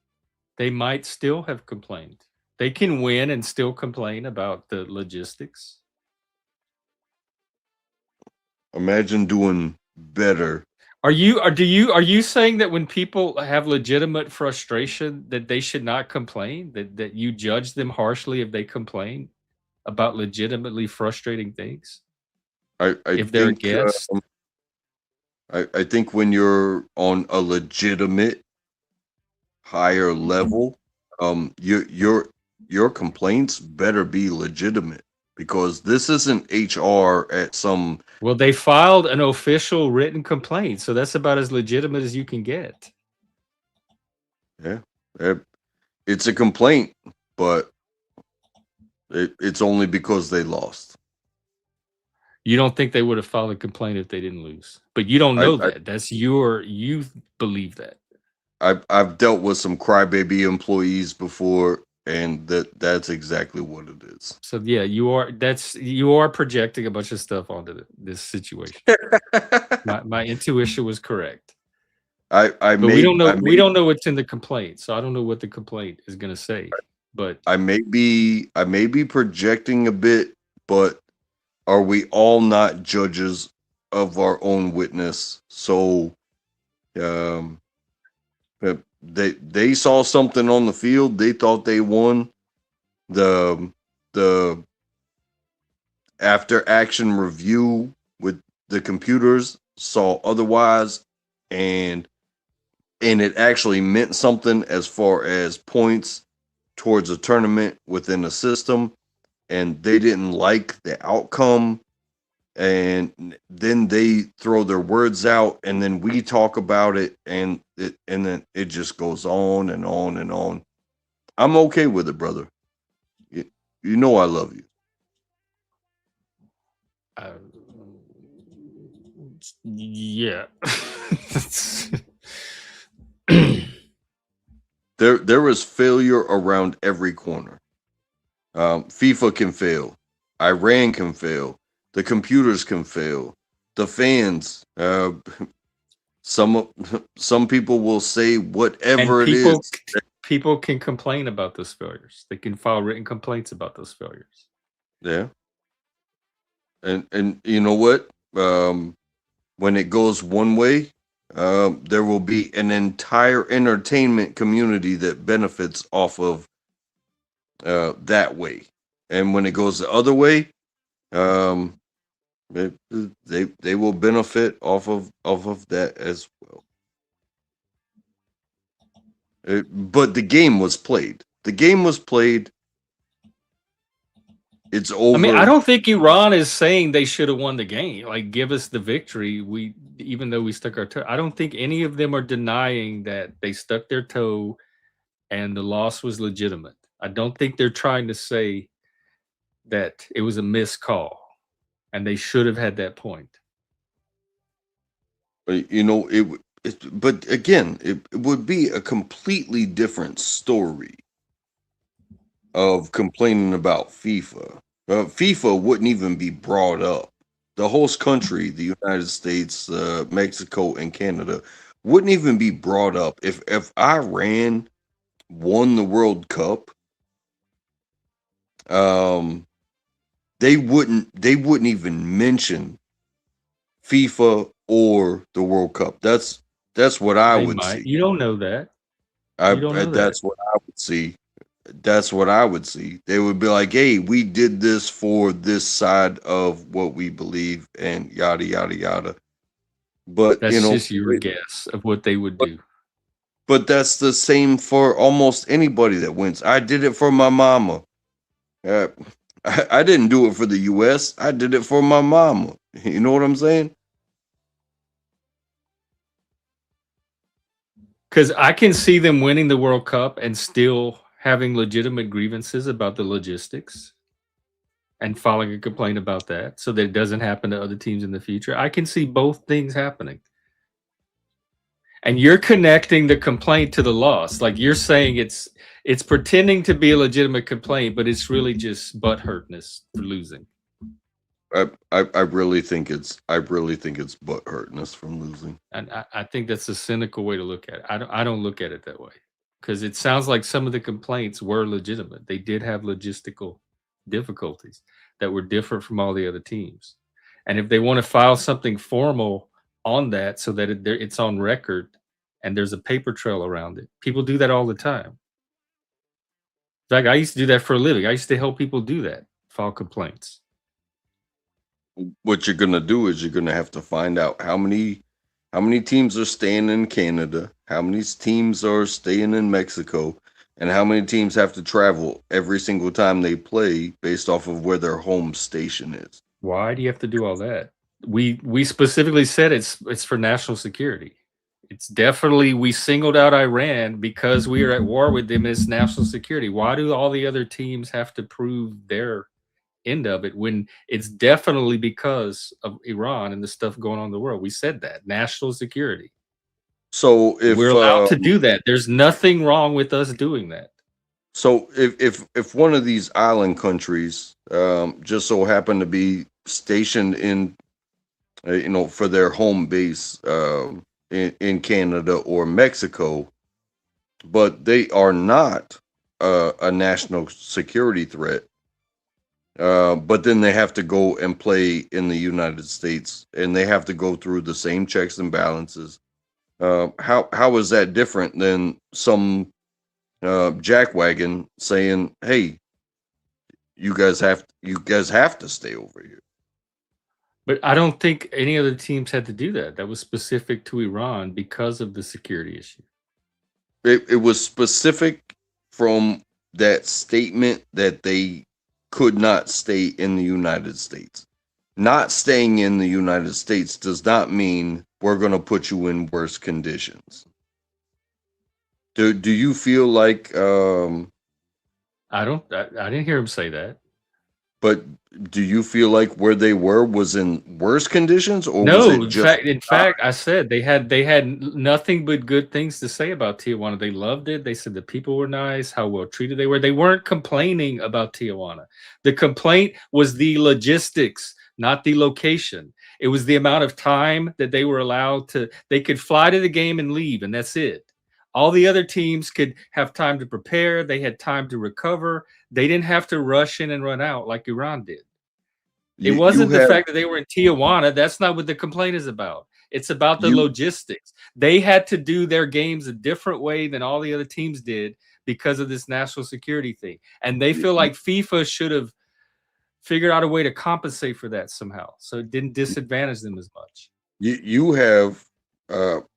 They might still have complained. They can win and still complain about the logistics. Imagine doing better. Are you saying that when people have legitimate frustration that they should not complain? That you judge them harshly if they complain about legitimately frustrating things? If they're a guest? I think when you're on a legitimate higher level, your complaints better be legitimate, because this isn't HR at some. Well, they filed an official written complaint, so that's about as legitimate as you can get. Yeah, it's a complaint, but it's only because they lost. You don't think they would have filed a complaint if they didn't lose, but you don't know that. That's you believe that. I've dealt with some crybaby employees before, and that's exactly what it is. So yeah, you are projecting a bunch of stuff onto this situation. my intuition was correct. We don't know what's in the complaint, so I don't know what the complaint is going to say. But I may be projecting a bit, but are we all not judges of our own witness? So, they saw something on the field. They thought they won. The after action review with the computers saw otherwise, and it actually meant something as far as points towards a tournament within a system, and they didn't like the outcome, and then they throw their words out, and then we talk about it, and then it just goes on and on and on. I'm okay with it, brother. You know I love you. Yeah. There is failure around every corner. FIFA can fail. Iran can fail. The computers can fail. The fans. Some people will say whatever and it is. people can complain about those failures. They can file written complaints about those failures. Yeah. And you know what? When it goes one way, there will be an entire entertainment community that benefits off of that way. And when it goes the other way, they will benefit off of that as well. But the game was played. The game was played. It's over. I mean, I don't think Iran is saying they should have won the game. Like, give us the victory. Even though we stuck our toe, I don't think any of them are denying that they stuck their toe and the loss was legitimate. I don't think they're trying to say that it was a missed call and they should have had that point. You know, but again, it would be a completely different story of complaining about FIFA. FIFA wouldn't even be brought up. The host country, the United States, Mexico, and Canada, wouldn't even be brought up if Iran won the World Cup. They wouldn't even mention FIFA or the World Cup. That's what I would see. You don't know that. That's what I would see. That's what I would see. They would be like, "Hey, we did this for this side of what we believe," and yada yada yada. But that's just your guess of what they would do. But that's the same for almost anybody that wins. I did it for my mama. I didn't do it for the U.S. I did it for my mama. You know what I'm saying? Because I can see them winning the World Cup and still having legitimate grievances about the logistics and filing a complaint about that so that it doesn't happen to other teams in the future. I can see both things happening. And you're connecting the complaint to the loss. Like, you're saying it's pretending to be a legitimate complaint, but it's really just butthurtness for losing. I really think it's butthurtness from losing. And I think that's a cynical way to look at it. I don't look at it that way, because it sounds like some of the complaints were legitimate. They did have logistical difficulties that were different from all the other teams. And if they want to file something formal on that so that it's on record and there's a paper trail around it, people do that all the time. In fact, I used to do that for a living. I used to help people do that, file complaints. What you're gonna do is you're gonna have to find out how many teams are staying in Canada, how many teams are staying in Mexico, and how many teams have to travel every single time they play based off of where their home station is. Why do you have to do all that? We specifically said it's for national security. It's definitely, we singled out Iran because we are at war with them as national security. Why do all the other teams have to prove their end of it when it's definitely because of Iran and the stuff going on in the world? We said that national security. So if we're allowed to do that, there's nothing wrong with us doing that. So if one of these island countries just so happen to be stationed in for their home base in Canada or Mexico, but they are not a national security threat, but then they have to go and play in the United States, and they have to go through the same checks and balances. How is that different than some jackwagon saying, "Hey, you guys have to stay over here"? But I don't think any other teams had to do that. That was specific to Iran because of the security issue. It was specific from that statement that they could not stay in the United States. Not staying in the United States does not mean we're going to put you in worse conditions. Do you feel like I didn't hear him say that. But do you feel like where they were was in worse conditions, or no? was it just in fact, I said they had nothing but good things to say about Tijuana. They loved it. They said the people were nice, how well treated they were. They weren't complaining about Tijuana. The complaint was the logistics, not the location. It was the amount of time that they were allowed to. They could fly to the game and leave, and that's it. All the other teams could have time to prepare. They had time to recover. They didn't have to rush in and run out like Iran did. It wasn't the fact that they were in Tijuana. That's not what the complaint is about. It's about the logistics. They had to do their games a different way than all the other teams did because of this national security thing. And they feel like FIFA should have figured out a way to compensate for that somehow, so it didn't disadvantage them as much. You have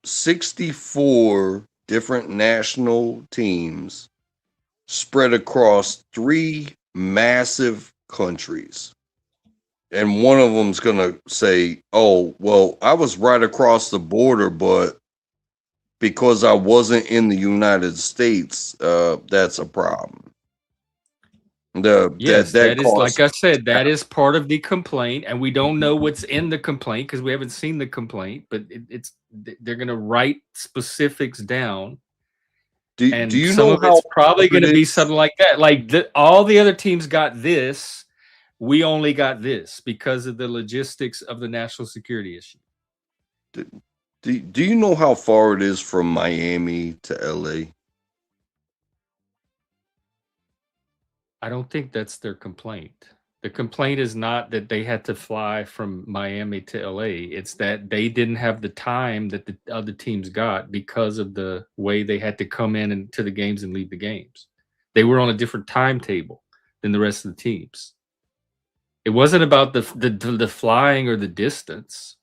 64 different national teams spread across 3 massive countries. And one of them's going to say, oh, well, I was right across the border, but because I wasn't in the United States, that's a problem. Yes, that is, like I said, that is part of the complaint, and we don't know what's in the complaint because we haven't seen the complaint, but they're going to write specifics down. Do you know how it's probably going to be something like that? Like all the other teams got this, we only got this because of the logistics of the national security issue. Do you know how far it is from Miami to LA? I don't think that's their complaint. The complaint is not that they had to fly from Miami to LA. It's that they didn't have the time that the other teams got because of the way they had to come in and to the games and leave the games. They were on a different timetable than the rest of the teams. It wasn't about the flying or the distance.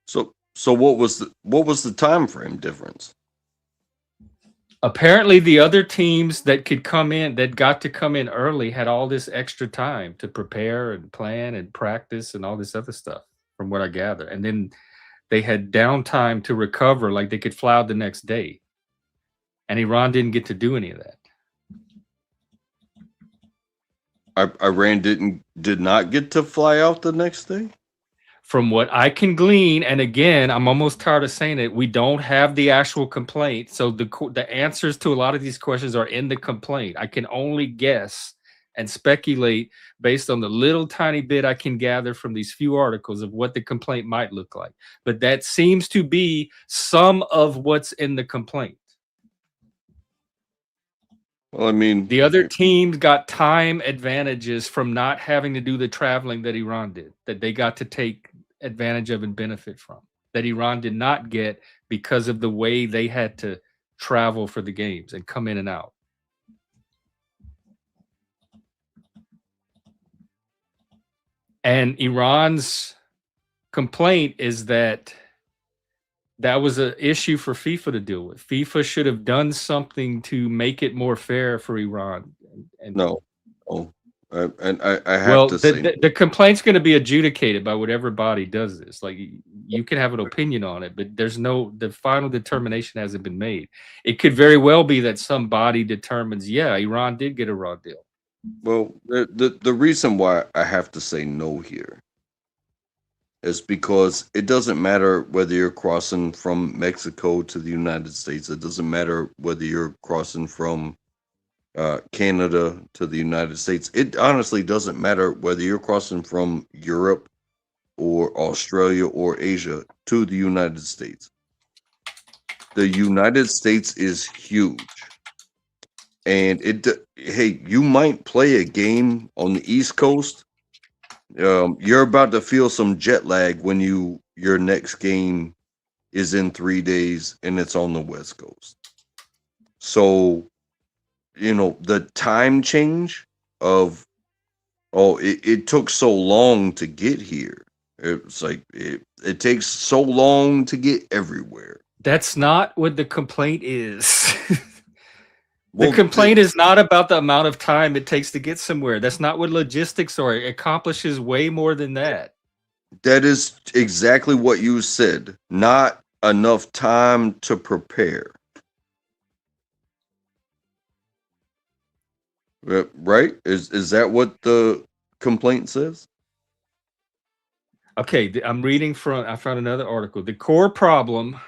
So what was the time frame difference? Apparently the other teams that could come in, that got to come in early, had all this extra time to prepare and plan and practice and all this other stuff, from what I gather. And then they had downtime to recover, like they could fly out the next day. And Iran didn't get to do any of that. Iran did not get to fly out the next day? From what I can glean, and again, I'm almost tired of saying it, we don't have the actual complaint. So the answers to a lot of these questions are in the complaint. I can only guess and speculate based on the little tiny bit I can gather from these few articles of what the complaint might look like. But that seems to be some of what's in the complaint. Well, I mean, the other teams got time advantages from not having to do the traveling that Iran did, that they got to take advantage of and benefit from, that Iran did not get because of the way they had to travel for the games and come in and out. And Iran's complaint is that that was an issue for FIFA to deal with. FIFA should have done something to make it more fair for Iran. No. And I have to say, the complaint's going to be adjudicated by whatever body does this. Like, you can have an opinion on it, but the final determination hasn't been made. It could very well be that some body determines, yeah, Iran did get a raw deal. Well, the reason why I have to say no here is because it doesn't matter whether you're crossing from Mexico to the United States. It doesn't matter whether you're crossing from Canada to the United States. It honestly doesn't matter whether you're crossing from Europe or Australia or Asia to the United States. The United States is huge. And hey, you might play a game on the East Coast. You're about to feel some jet lag when your next game is in 3 days and it's on the West Coast. So, the time change of oh, it took so long to get here. It's like it takes so long to get everywhere. That's not what the complaint is. The Well, complaint is not about the amount of time it takes to get somewhere. That's not what logistics are. It accomplishes way more than that. that is exactly what you said. Not enough time to prepare. Right? Is that what the complaint says? Okay, I'm reading from, I found another article. The core problem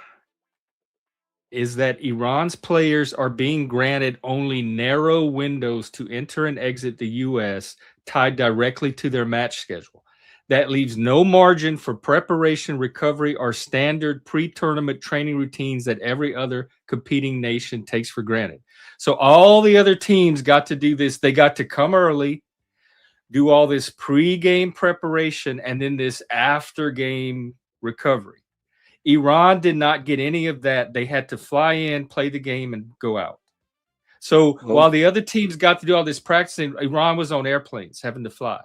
is that Iran's players are being granted only narrow windows to enter and exit the US tied directly to their match schedule. That leaves no margin for preparation, recovery, or standard pre-tournament training routines that every other competing nation takes for granted. So all the other teams got to do this. They got to come early, do all this pre-game preparation, and then this after-game recovery. Iran did not get any of that. They had to fly in, play the game, and go out. So while the other teams got to do all this practicing, Iran was on airplanes having to fly.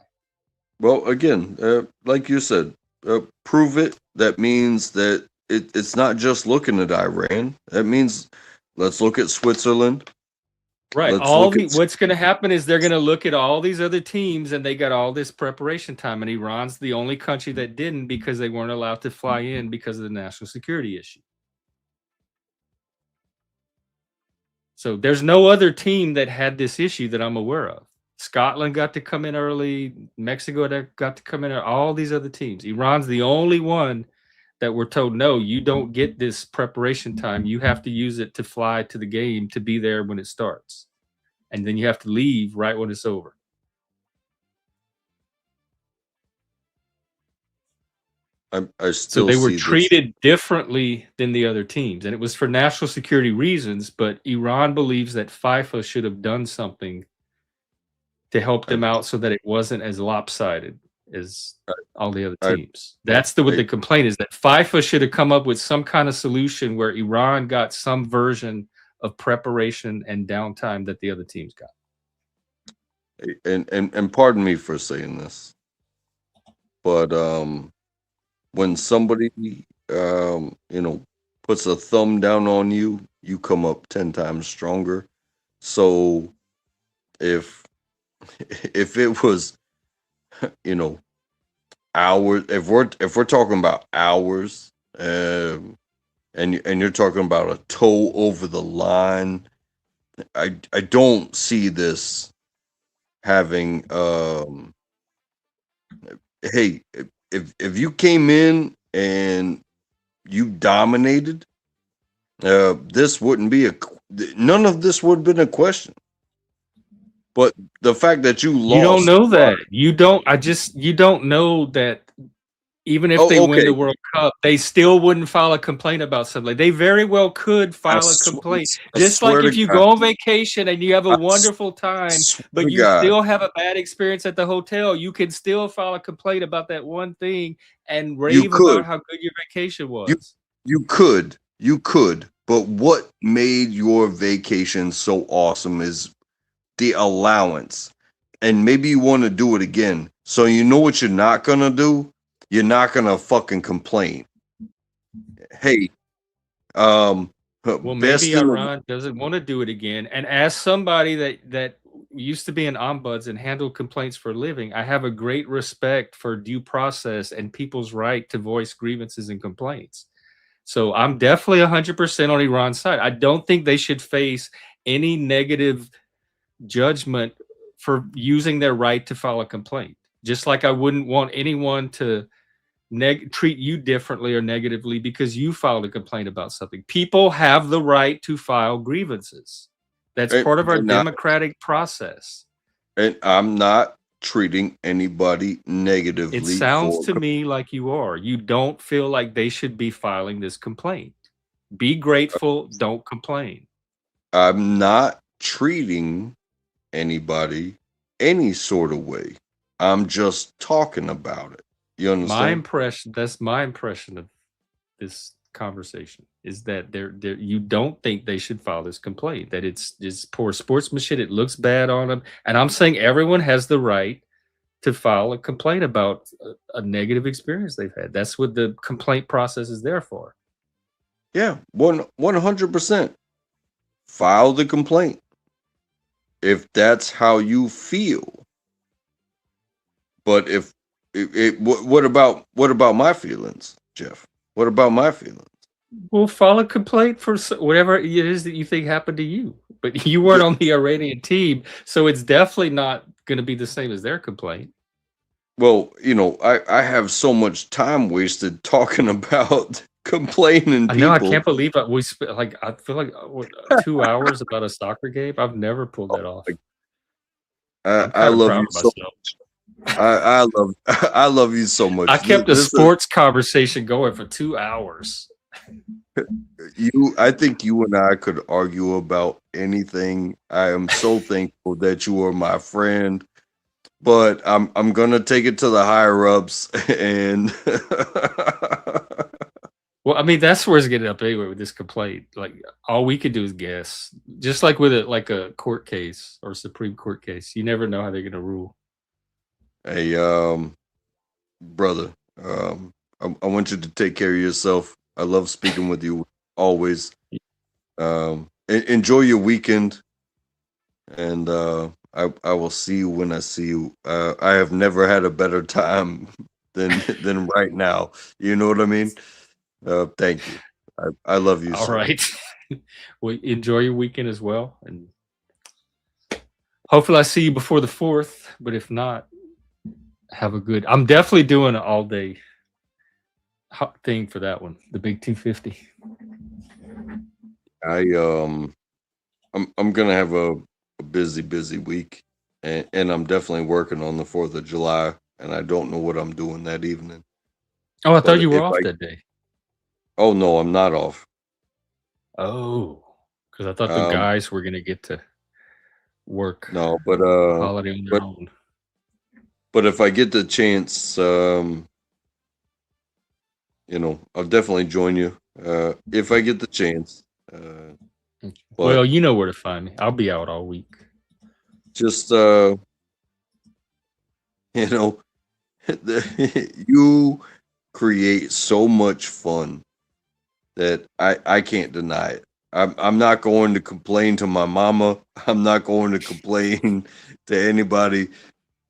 Well, again, like you said, prove it. That means that it's not just looking at Iran. That means let's look at Switzerland. Right. What's going to happen is they're going to look at all these other teams, and they got all this preparation time. And Iran's the only country that didn't because they weren't allowed to fly in because of the national security issue. So there's no other team that had this issue that I'm aware of. Scotland got to come in early. Mexico got to come in. All these other teams. Iran's the only one that we're told, no, you don't get this preparation time. You have to use it to fly to the game to be there when it starts. And then you have to leave right when it's over. I still so they were see treated differently than the other teams. And it was for national security reasons, but Iran believes that FIFA should have done something to help them out so that it wasn't as lopsided as all the other teams. That's what the complaint is, that FIFA should have come up with some kind of solution where Iran got some version of preparation and downtime that the other teams got. And pardon me for saying this, but when somebody puts a thumb down on you, you come up 10 times stronger. So if it was hours, if we're talking about hours, and you're talking about a toe over the line, I don't see this having hey, if you came in and you dominated, this wouldn't be none of this would have been a question. But the fact that you lost, you don't know that. You don't know that. Even if they win the World Cup, they still wouldn't file a complaint about something. They very well could file a complaint. Just like if you go on vacation and you have a wonderful time, but you still have a bad experience at the hotel, you can still file a complaint about that one thing and rave about how good your vacation was. You could. But what made your vacation so awesome is the allowance. And maybe you want to do it again. So you know what you're not going to do? You're not gonna fucking complain. Hey, well, maybe Iran doesn't want to do it again. And as somebody that used to be an ombuds and handled complaints for a living, I have a great respect for due process and people's right to voice grievances and complaints. So I'm definitely 100% on Iran's side. I don't think they should face any negative judgment for using their right to file a complaint. Just like I wouldn't want anyone to treat you differently or negatively because you filed a complaint about something. People have the right to file grievances. That's part of our democratic process. And I'm not treating anybody negatively. It sounds to me like you are. You don't feel like they should be filing this complaint. Be grateful. Don't complain. I'm not treating anybody any sort of way. I'm just talking about it. You understand? That's my impression of this conversation is that you don't think they should file this complaint, that it's poor sportsmanship, it looks bad on them. And I'm saying everyone has the right to file a complaint about a negative experience they've had. That's what the complaint process is there for. Yeah, 100%. File the complaint if that's how you feel. But what about my feelings, Jeff? What about my feelings? Well, file a complaint for whatever it is that you think happened to you. But you weren't on the Iranian team, so it's definitely not going to be the same as their complaint. Well, I have so much time wasted talking about complaining people. I know. I can't believe we spent I feel like 2 hours about a soccer game. I've never pulled that off. I love you so much. I love you so much. I kept a sports conversation going for 2 hours. I think you and I could argue about anything. I am so thankful that you are my friend, but I'm gonna take it to the higher ups and. Well, I mean, that's where it's getting up anyway with this complaint. Like, all we could do is guess. Just like with a court case or Supreme Court case, you never know how they're going to rule. Hey, brother, I want you to take care of yourself. I love speaking with you always. Enjoy your weekend, and I will see you when I see you. I have never had a better time than right now. You know what I mean? Thank you. I love you. All right. Well, enjoy your weekend as well, and hopefully I see you before the 4th. But if not, have a good. I'm definitely doing an all day thing for that one, the big 250. I'm gonna have a busy week, and I'm definitely working on the 4th of July, and I don't know what I'm doing that evening. Oh, I thought you were off that day. Oh no, I'm not off. Oh, because I thought the guys were gonna get to work. No, but holiday on their own. But if I get the chance, I'll definitely join you. If I get the chance. Well, you know where to find me. I'll be out all week. Just you create so much fun that I can't deny it. I'm not going to complain to my mama. I'm not going to complain to anybody.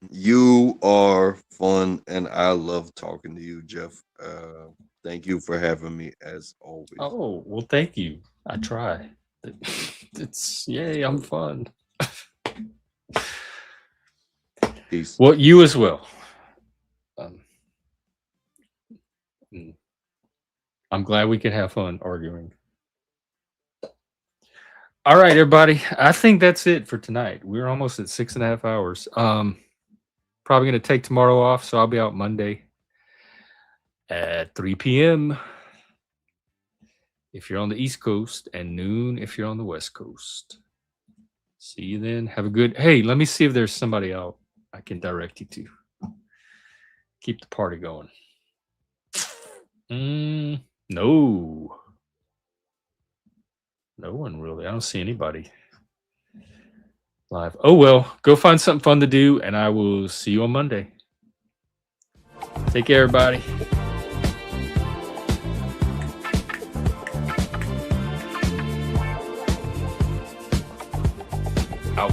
You are fun, and I love talking to you, Jeff. Thank you for having me as always. Oh, well, thank you. I try. It's yay, I'm fun. Peace. Well, you as well. I'm glad we could have fun arguing. All right, everybody. I think that's it for tonight. We're almost at 6.5 hours. Probably going to take tomorrow off, so I'll be out Monday at 3 p.m. if you're on the East Coast, and noon if you're on the West Coast. See you then. Have a good. Hey, let me see if there's somebody out I can direct you to. Keep the party going. No. No one really. I don't see anybody live. Oh, well, go find something fun to do, and I will see you on Monday. Take care, everybody. Out.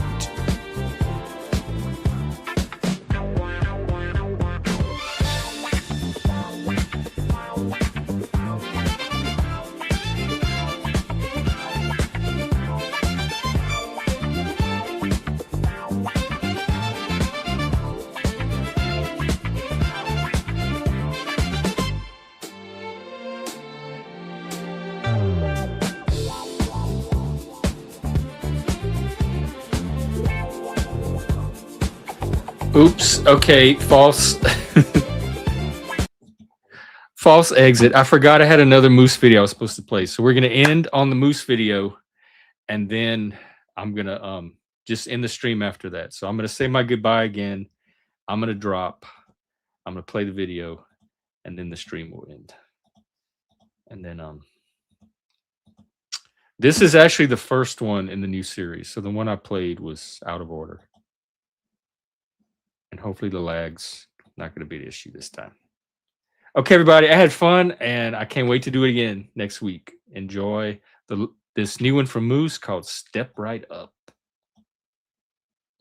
Oops. Okay. False. False exit. I forgot I had another Moose video I was supposed to play. So we're going to end on the Moose video, and then I'm going to just end the stream after that. So I'm going to say my goodbye again. I'm going to drop. I'm going to play the video, and then the stream will end. And then this is actually the first one in the new series. So the one I played was out of order. And hopefully the lag's not going to be an issue this time. Okay, everybody, I had fun, and I can't wait to do it again next week. Enjoy this new one from Moose called Step Right Up.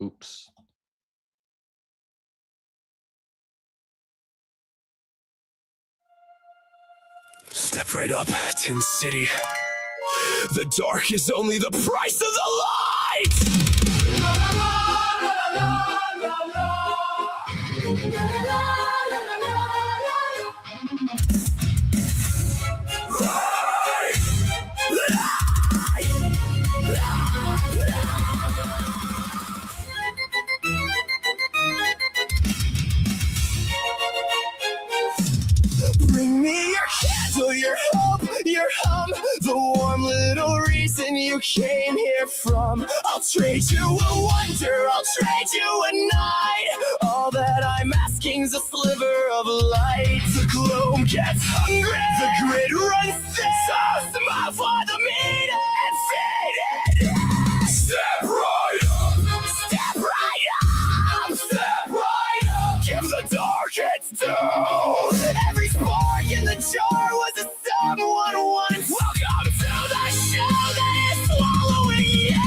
Oops. Step right up, Tin City. The dark is only the price of the light! Bring me your candle, your hope, your hum, the warm little reason you came here from. I'll trade you a wonder, I'll trade you a night. All that I'm asking's a sliver of light. The gloom gets hungry, the grid runs thin. So small for the meat and faded. Step right up, step right up, step right up. Give the dark its due. Every spark in the jar was a someone once. Welcome to the show that is swallowing you.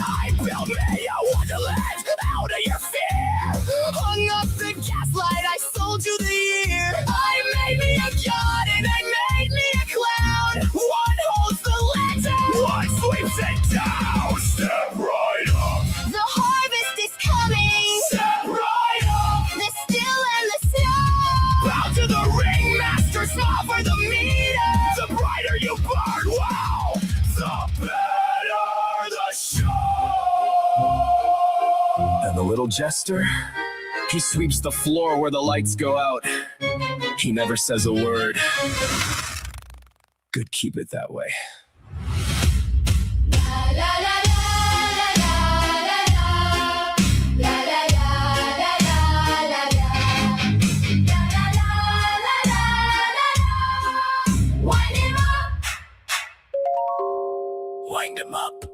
I built me a wonderland out of your fear. Hung up the gaslight, I sold you the year. I made me a god and I made me a clown. One holds the lantern, one sweeps it down. Step right up. The harvest is coming. Step right up. The still and the snow. Bow to the ringmaster, small for the meter. The brighter you burn, wow, the better the show. And the little jester, he sweeps the floor where the lights go out. He never says a word. Good, keep it that way. Wind him up.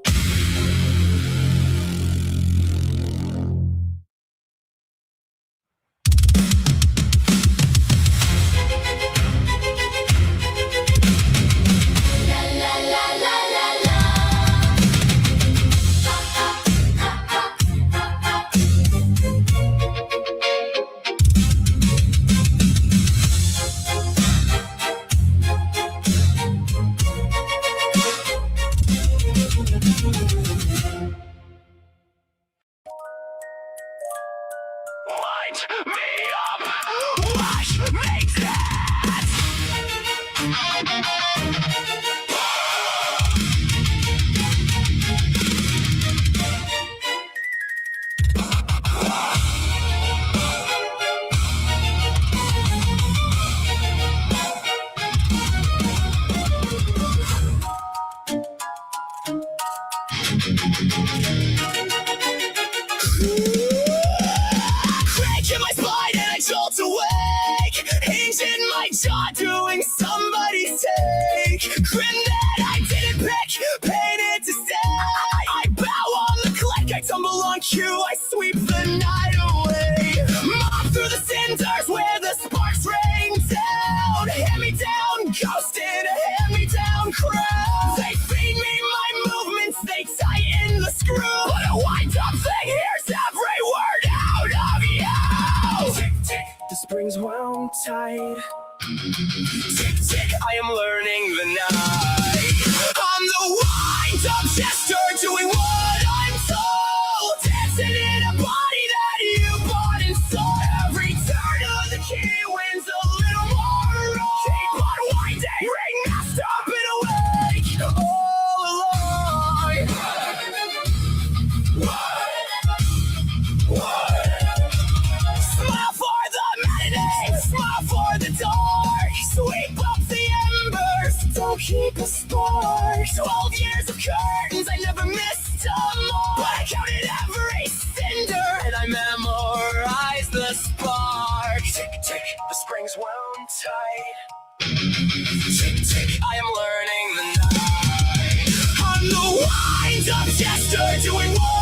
Light me up! Wash me dead! Crack in my spine and I jolt awake. Hinge in my jaw doing somebody's take. Grin that I didn't pick, painted to stay. I bow on the click, I tumble on cue, I sweep the night away. Mop through the cinders where the sparks rain down. Hand me down, ghost in a hand me down crowd. They feed me my movements, they tighten the screw. But a wind up thing hears every word out of you. Tick, tick, the springs wound tight. Tick, tick, I am learning the night. I'm the wind up jester doing what I'm told. Dancing in a body that you bought and sold. Every turn of the key wins a little more roll. Keep on winding, ringmaster up and awake. All along. Smile for the matinee, smile for the dark. Sweep up the embers, don't keep a spark. 12 years of curtains, I never missed a mark. But I counted every cinder and I memorized the spark. Tick, tick, the springs wound tight. Tick, I am learning the night. On the wind of jester doing war.